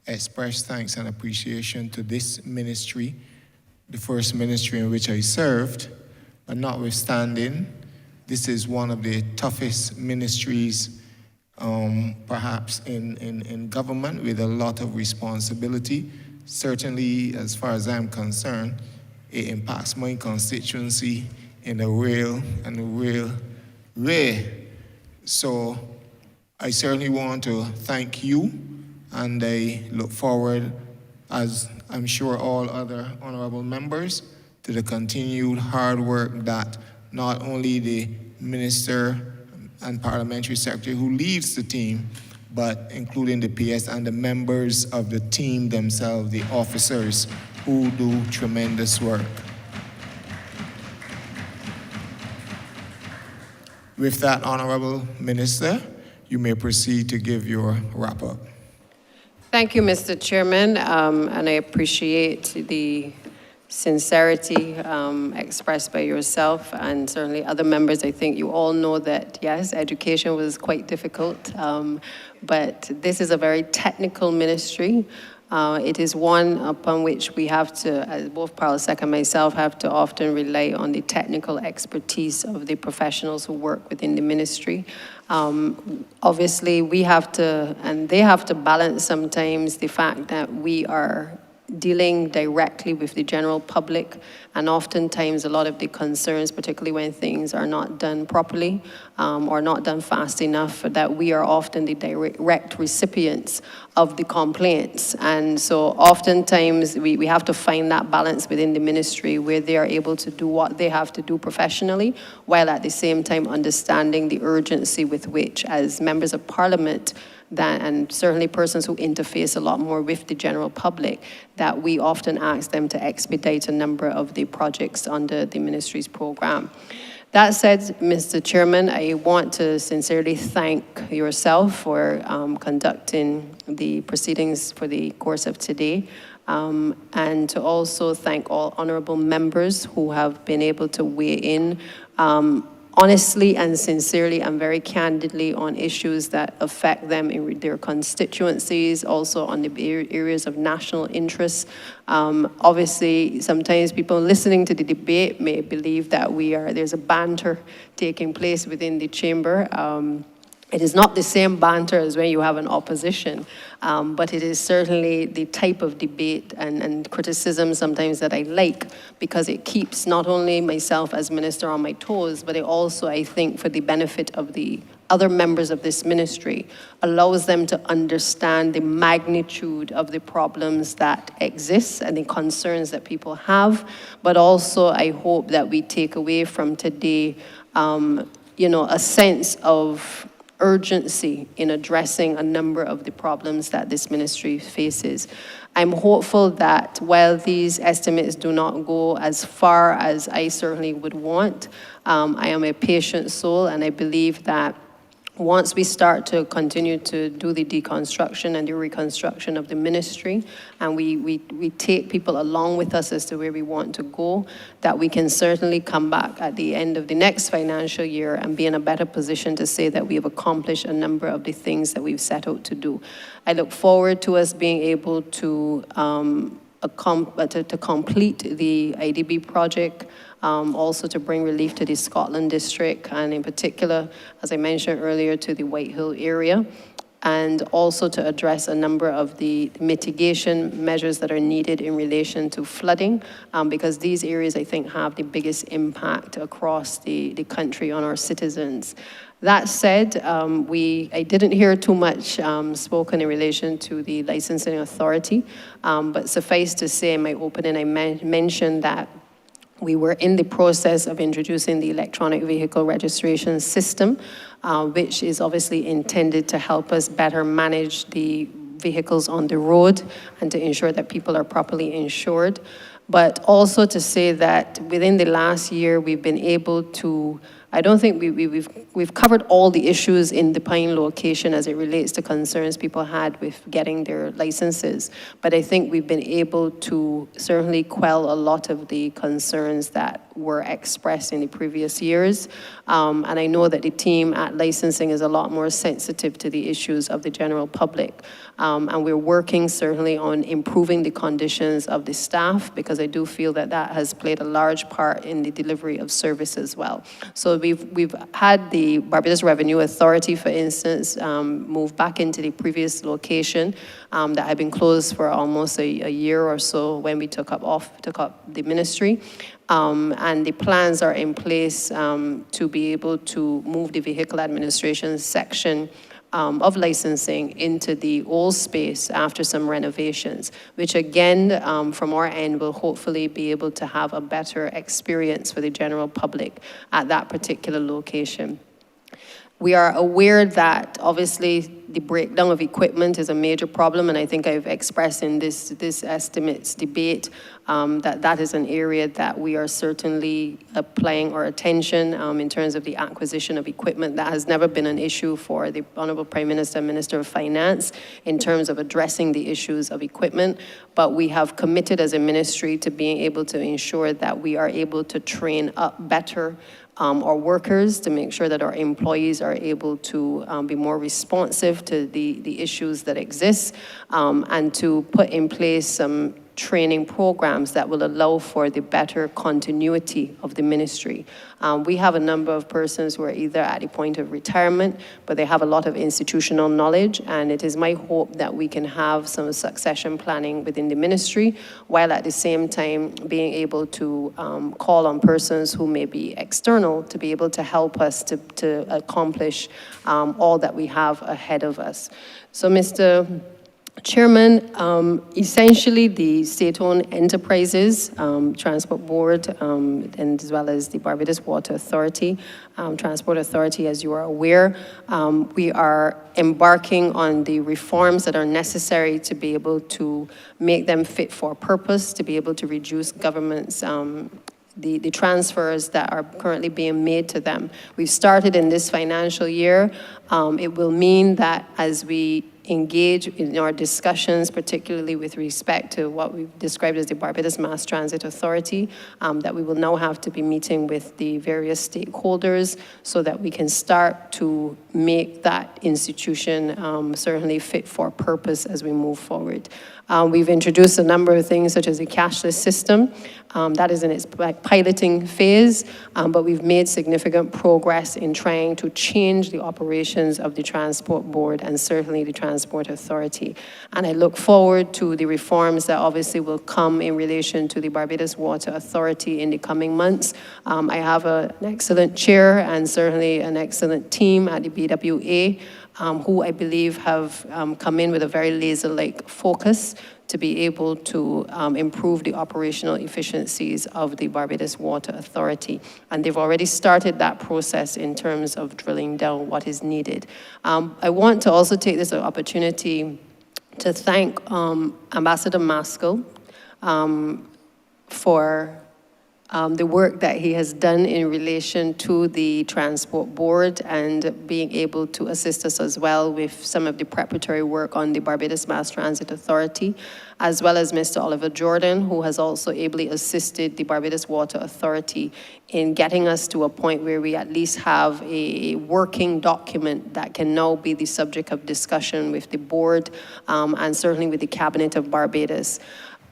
express thanks and appreciation to this ministry, the first ministry in which I served, but notwithstanding, this is one of the toughest ministries perhaps in government, with a lot of responsibility. Certainly, as far as I'm concerned, it impacts my constituency in a real way. So I certainly want to thank you, and I look forward, as I'm sure all other honorable members, to the continued hard work that not only the minister and parliamentary secretary who leads the team, but including the PS and the members of the team themselves, the officers who do tremendous work. With that, honorable minister, you may proceed to give your wrap-up. Thank you, Mr. Chairman, and I appreciate the sincerity expressed by yourself and certainly other members. I think you all know that, yes, education was quite difficult, but this is a very technical ministry. It is one upon which we have to, as both Paralsec and myself, have to often rely on the technical expertise of the professionals who work within the ministry. Obviously, we have to, and they have to balance sometimes the fact that we are dealing directly with the general public, and oftentimes a lot of the concerns, particularly when things are not done properly or not done fast enough, that we are often the direct recipients of the complaints. And so oftentimes we have to find that balance within the ministry where they are able to do what they have to do professionally, while at the same time understanding the urgency with which, as members of parliament, and certainly persons who interface a lot more with the general public, that we often ask them to expedite a number of the projects under the ministry's program. That said, Mr. Chairman, I want to sincerely thank yourself for conducting the proceedings for the course of today, and to also thank all honorable members who have been able to weigh in honestly and sincerely and very candidly on issues that affect them in their constituencies, also on the areas of national interest. Obviously, sometimes people listening to the debate may believe that there's a banter taking place within the chamber. It is not the same banter as when you have an opposition, but it is certainly the type of debate and criticism sometimes that I like, because it keeps not only myself as minister on my toes, but it also, I think, for the benefit of the other members of this ministry, allows them to understand the magnitude of the problems that exist and the concerns that people have. But also, I hope that we take away from today, a sense of urgency in addressing a number of the problems that this ministry faces. I'm hopeful that while these estimates do not go as far as I certainly would want, I am a patient soul, and I believe that once we start to continue to do the deconstruction and the reconstruction of the ministry, and we take people along with us as to where we want to go, that we can certainly come back at the end of the next financial year and be in a better position to say that we have accomplished a number of the things that we've set out to do. I look forward to us being able to to complete the IDB project, also to bring relief to the Scotland district, and in particular, as I mentioned earlier, to the White Hill area, and also to address a number of the mitigation measures that are needed in relation to flooding, because these areas, I think, have the biggest impact across the country on our citizens. That said, I didn't hear too much spoken in relation to the licensing authority, but suffice to say in my opening, I mentioned that we were in the process of introducing the electronic vehicle registration system, which is obviously intended to help us better manage the vehicles on the road and to ensure that people are properly insured. But also to say that within the last year, we've been able to, I don't think we've covered all the issues in the Pine location as it relates to concerns people had with getting their licenses. But I think we've been able to certainly quell a lot of the concerns that were expressed in the previous years. And I know that the team at licensing is a lot more sensitive to the issues of the general public. And we're working certainly on improving the conditions of the staff, because I do feel that that has played a large part in the delivery of service as well. So we've had the Barbados Revenue Authority, for instance, move back into the previous location that had been closed for almost a year or so when we took up the ministry. And the plans are in place to be able to move the vehicle administration section of licensing into the old space after some renovations, which again, from our end, will hopefully be able to have a better experience for the general public at that particular location. We are aware that obviously the breakdown of equipment is a major problem, and I think I've expressed in this estimates debate that is an area that we are certainly applying our attention in terms of the acquisition of equipment. That has never been an issue for the Honorable Prime Minister and Minister of Finance in terms of addressing the issues of equipment, but we have committed as a ministry to being able to ensure that we are able to train up better our workers, to make sure that our employees are able to be more responsive to the issues that exist, and to put in place some training programs that will allow for the better continuity of the ministry. We have a number of persons who are either at the point of retirement, but they have a lot of institutional knowledge, and it is my hope that we can have some succession planning within the ministry, while at the same time being able to call on persons who may be external to be able to help us to accomplish all that we have ahead of us. So, Mr. Chairman, essentially the state-owned enterprises, Transport Board, and as well as the Barbados Water Authority, Transport Authority, as you are aware, we are embarking on the reforms that are necessary to be able to make them fit for purpose, to be able to reduce government's the transfers that are currently being made to them. We've started in this financial year. It will mean that as we engage in our discussions, particularly with respect to what we've described as the Barbados Mass Transit Authority, that we will now have to be meeting with the various stakeholders so that we can start to make that institution certainly fit for purpose as we move forward. We've introduced a number of things such as a cashless system. That is in its piloting phase, but we've made significant progress in trying to change the operations of the Transport Board and certainly the Transport Authority. And I look forward to the reforms that obviously will come in relation to the Barbados Water Authority in the coming months. I have an excellent chair and certainly an excellent team at the BWA, who I believe have come in with a very laser-like focus to be able to improve the operational efficiencies of the Barbados Water Authority. And they've already started that process in terms of drilling down what is needed. I want to also take this opportunity to thank Ambassador Maskell for the work that he has done in relation to the Transport Board and being able to assist us as well with some of the preparatory work on the Barbados Mass Transit Authority, as well as Mr. Oliver Jordan, who has also ably assisted the Barbados Water Authority in getting us to a point where we at least have a working document that can now be the subject of discussion with the board and certainly with the Cabinet of Barbados.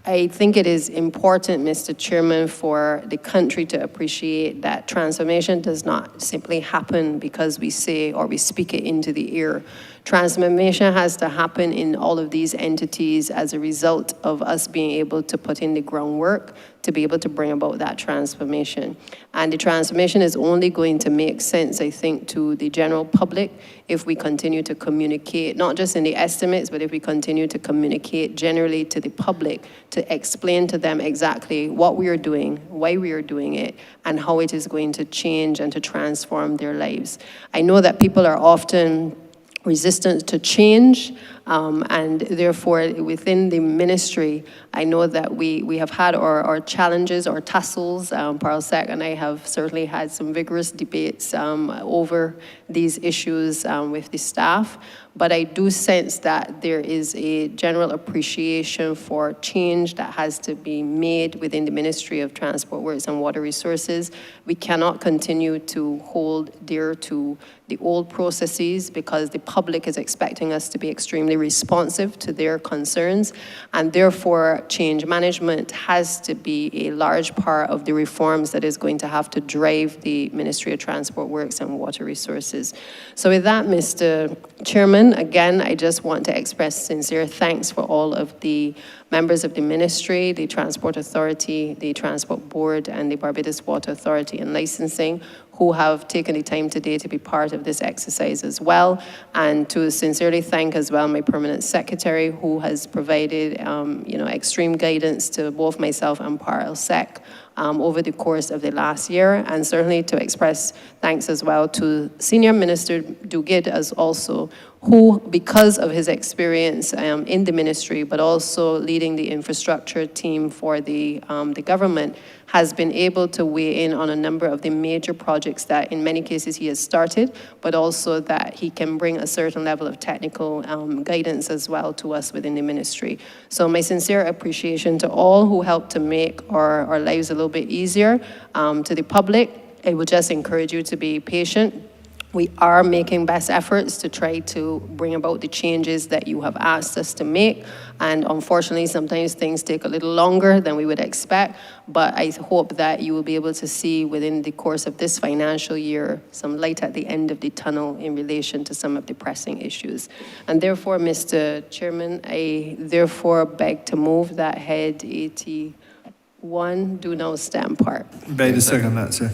I think it is important, Mr. Chairman, for the country to appreciate that transformation does not simply happen because we say or we speak it into the air. Transformation has to happen in all of these entities as a result of us being able to put in the groundwork to be able to bring about that transformation. And the transformation is only going to make sense, I think, to the general public if we continue to communicate, not just in the estimates, but if we continue to communicate generally to the public to explain to them exactly what we are doing, why we are doing it, and how it is going to change and to transform their lives. I know that people are often resistant to change, and therefore within the ministry, I know that we have had our challenges, our tussles. Parlsec and I have certainly had some vigorous debates over these issues with the staff. But I do sense that there is a general appreciation for change that has to be made within the Ministry of Transport Works and Water Resources. We cannot continue to hold dear to the old processes because the public is expecting us to be extremely responsive to their concerns, and therefore change management has to be a large part of the reforms that is going to have to drive the Ministry of Transport Works and Water Resources. So with that, Mr. Chairman, again, I just want to express sincere thanks for all of the members of the ministry, the Transport Authority, the Transport Board, and the Barbados Water Authority and Licensing, who have taken the time today to be part of this exercise as well, and to sincerely thank as well my permanent secretary, who has provided extreme guidance to both myself and Parlsec over the course of the last year, and certainly to express thanks as well to Senior Minister Duguid as also, who, because of his experience in the ministry, but also leading the infrastructure team for the government, has been able to weigh in on a number of the major projects that in many cases he has started, but also that he can bring a certain level of technical guidance as well to us within the ministry. So my sincere appreciation to all who helped to make our lives a little bit easier. To the public, I would just encourage you to be patient. We are making best efforts to try to bring about the changes that you have asked us to make. And unfortunately, sometimes things take a little longer than we would expect. But I hope that you will be able to see within the course of this financial year some light at the end of the tunnel in relation to some of the pressing issues. And therefore, Mr. Chairman, I therefore beg to move that Head 81 do now stand part. Beg to second that, sir.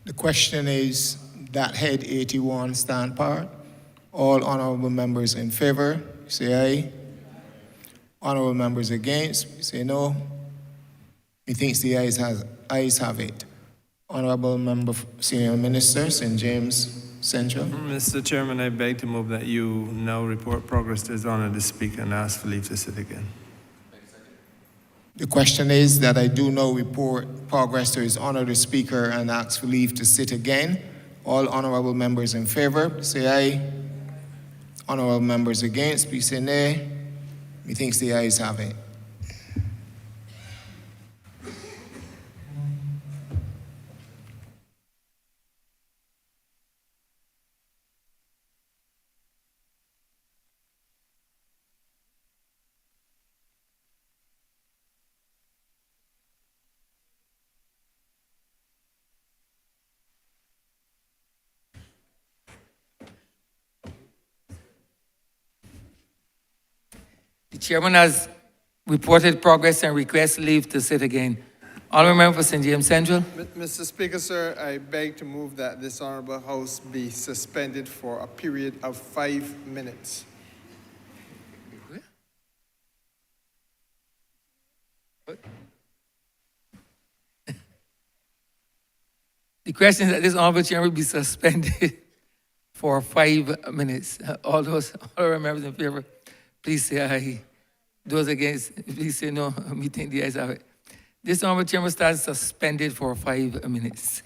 The question is that Head 81 stand part. All honorable members in favor, say aye. Honorable members against, say no. Methinks the ayes have it. Honorable Member, Senior Minister, St. James Central. Mr. Chairman, I beg to move that you now report progress to his honor the speaker and ask for leave to sit again. The question is that I do now report progress to His Honor the Speaker and ask for leave to sit again. All honorable members in favor, say aye. Honorable members against, please say nay. Methinks the ayes have it. The chairman has reported progress and requests leave to sit again. Honourable Member for St. James Central. Mr. Speaker, sir, I beg to move that this honorable House be suspended for a period of 5 minutes. The question is that this honorable chairman will be suspended for 5 minutes. All those honourable members in favor, please say aye. Those against, please say no. Meeting the ayes have it. This honorable chairman stands suspended for 5 minutes.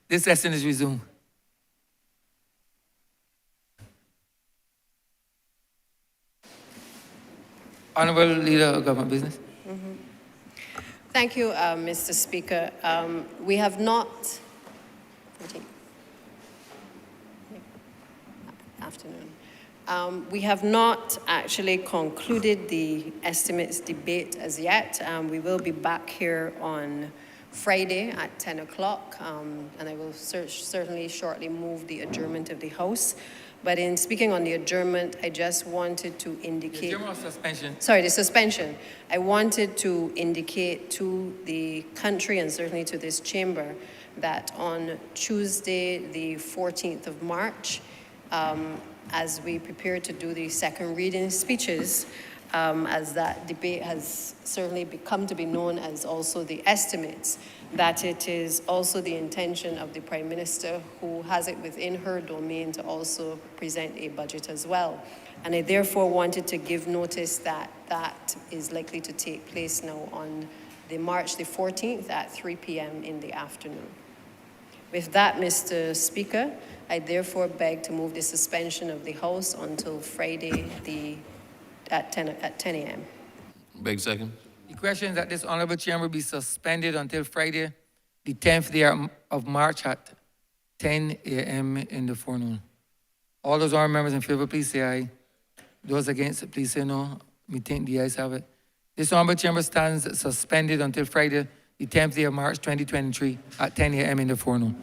This session is resumed. Honorable Leader of Government Business. Thank you, Mr. Speaker. We have not, afternoon. We have not actually concluded the estimates debate as yet. We will be back here on Friday at 10 o'clock, and I will certainly shortly move the adjournment of the House. But in speaking on the adjournment, I just wanted to indicate... The adjournment or suspension? Sorry, the suspension. I wanted to indicate to the country and certainly to this chamber that on Tuesday, the 14th of March, as we prepare to do the second reading speeches, as that debate has certainly come to be known as also the estimates, that it is also the intention of the Prime Minister, who has it within her domain, to also present a budget as well. And I therefore wanted to give notice that that is likely to take place now on March the 14th at 3 p.m. in the afternoon. With that, Mr. Speaker, I therefore beg to move the suspension of the House until Friday at 10 a.m. Beg second. The question is that this honorable chamber be suspended until Friday, the 10th day of March at 10 a.m. in the forenoon. All those honorable members in favor, please say aye. Those against, please say no. Me think the ayes have it. This honorable chamber stands suspended until Friday, the 10th day of March, 2023 at 10 a.m. in the forenoon.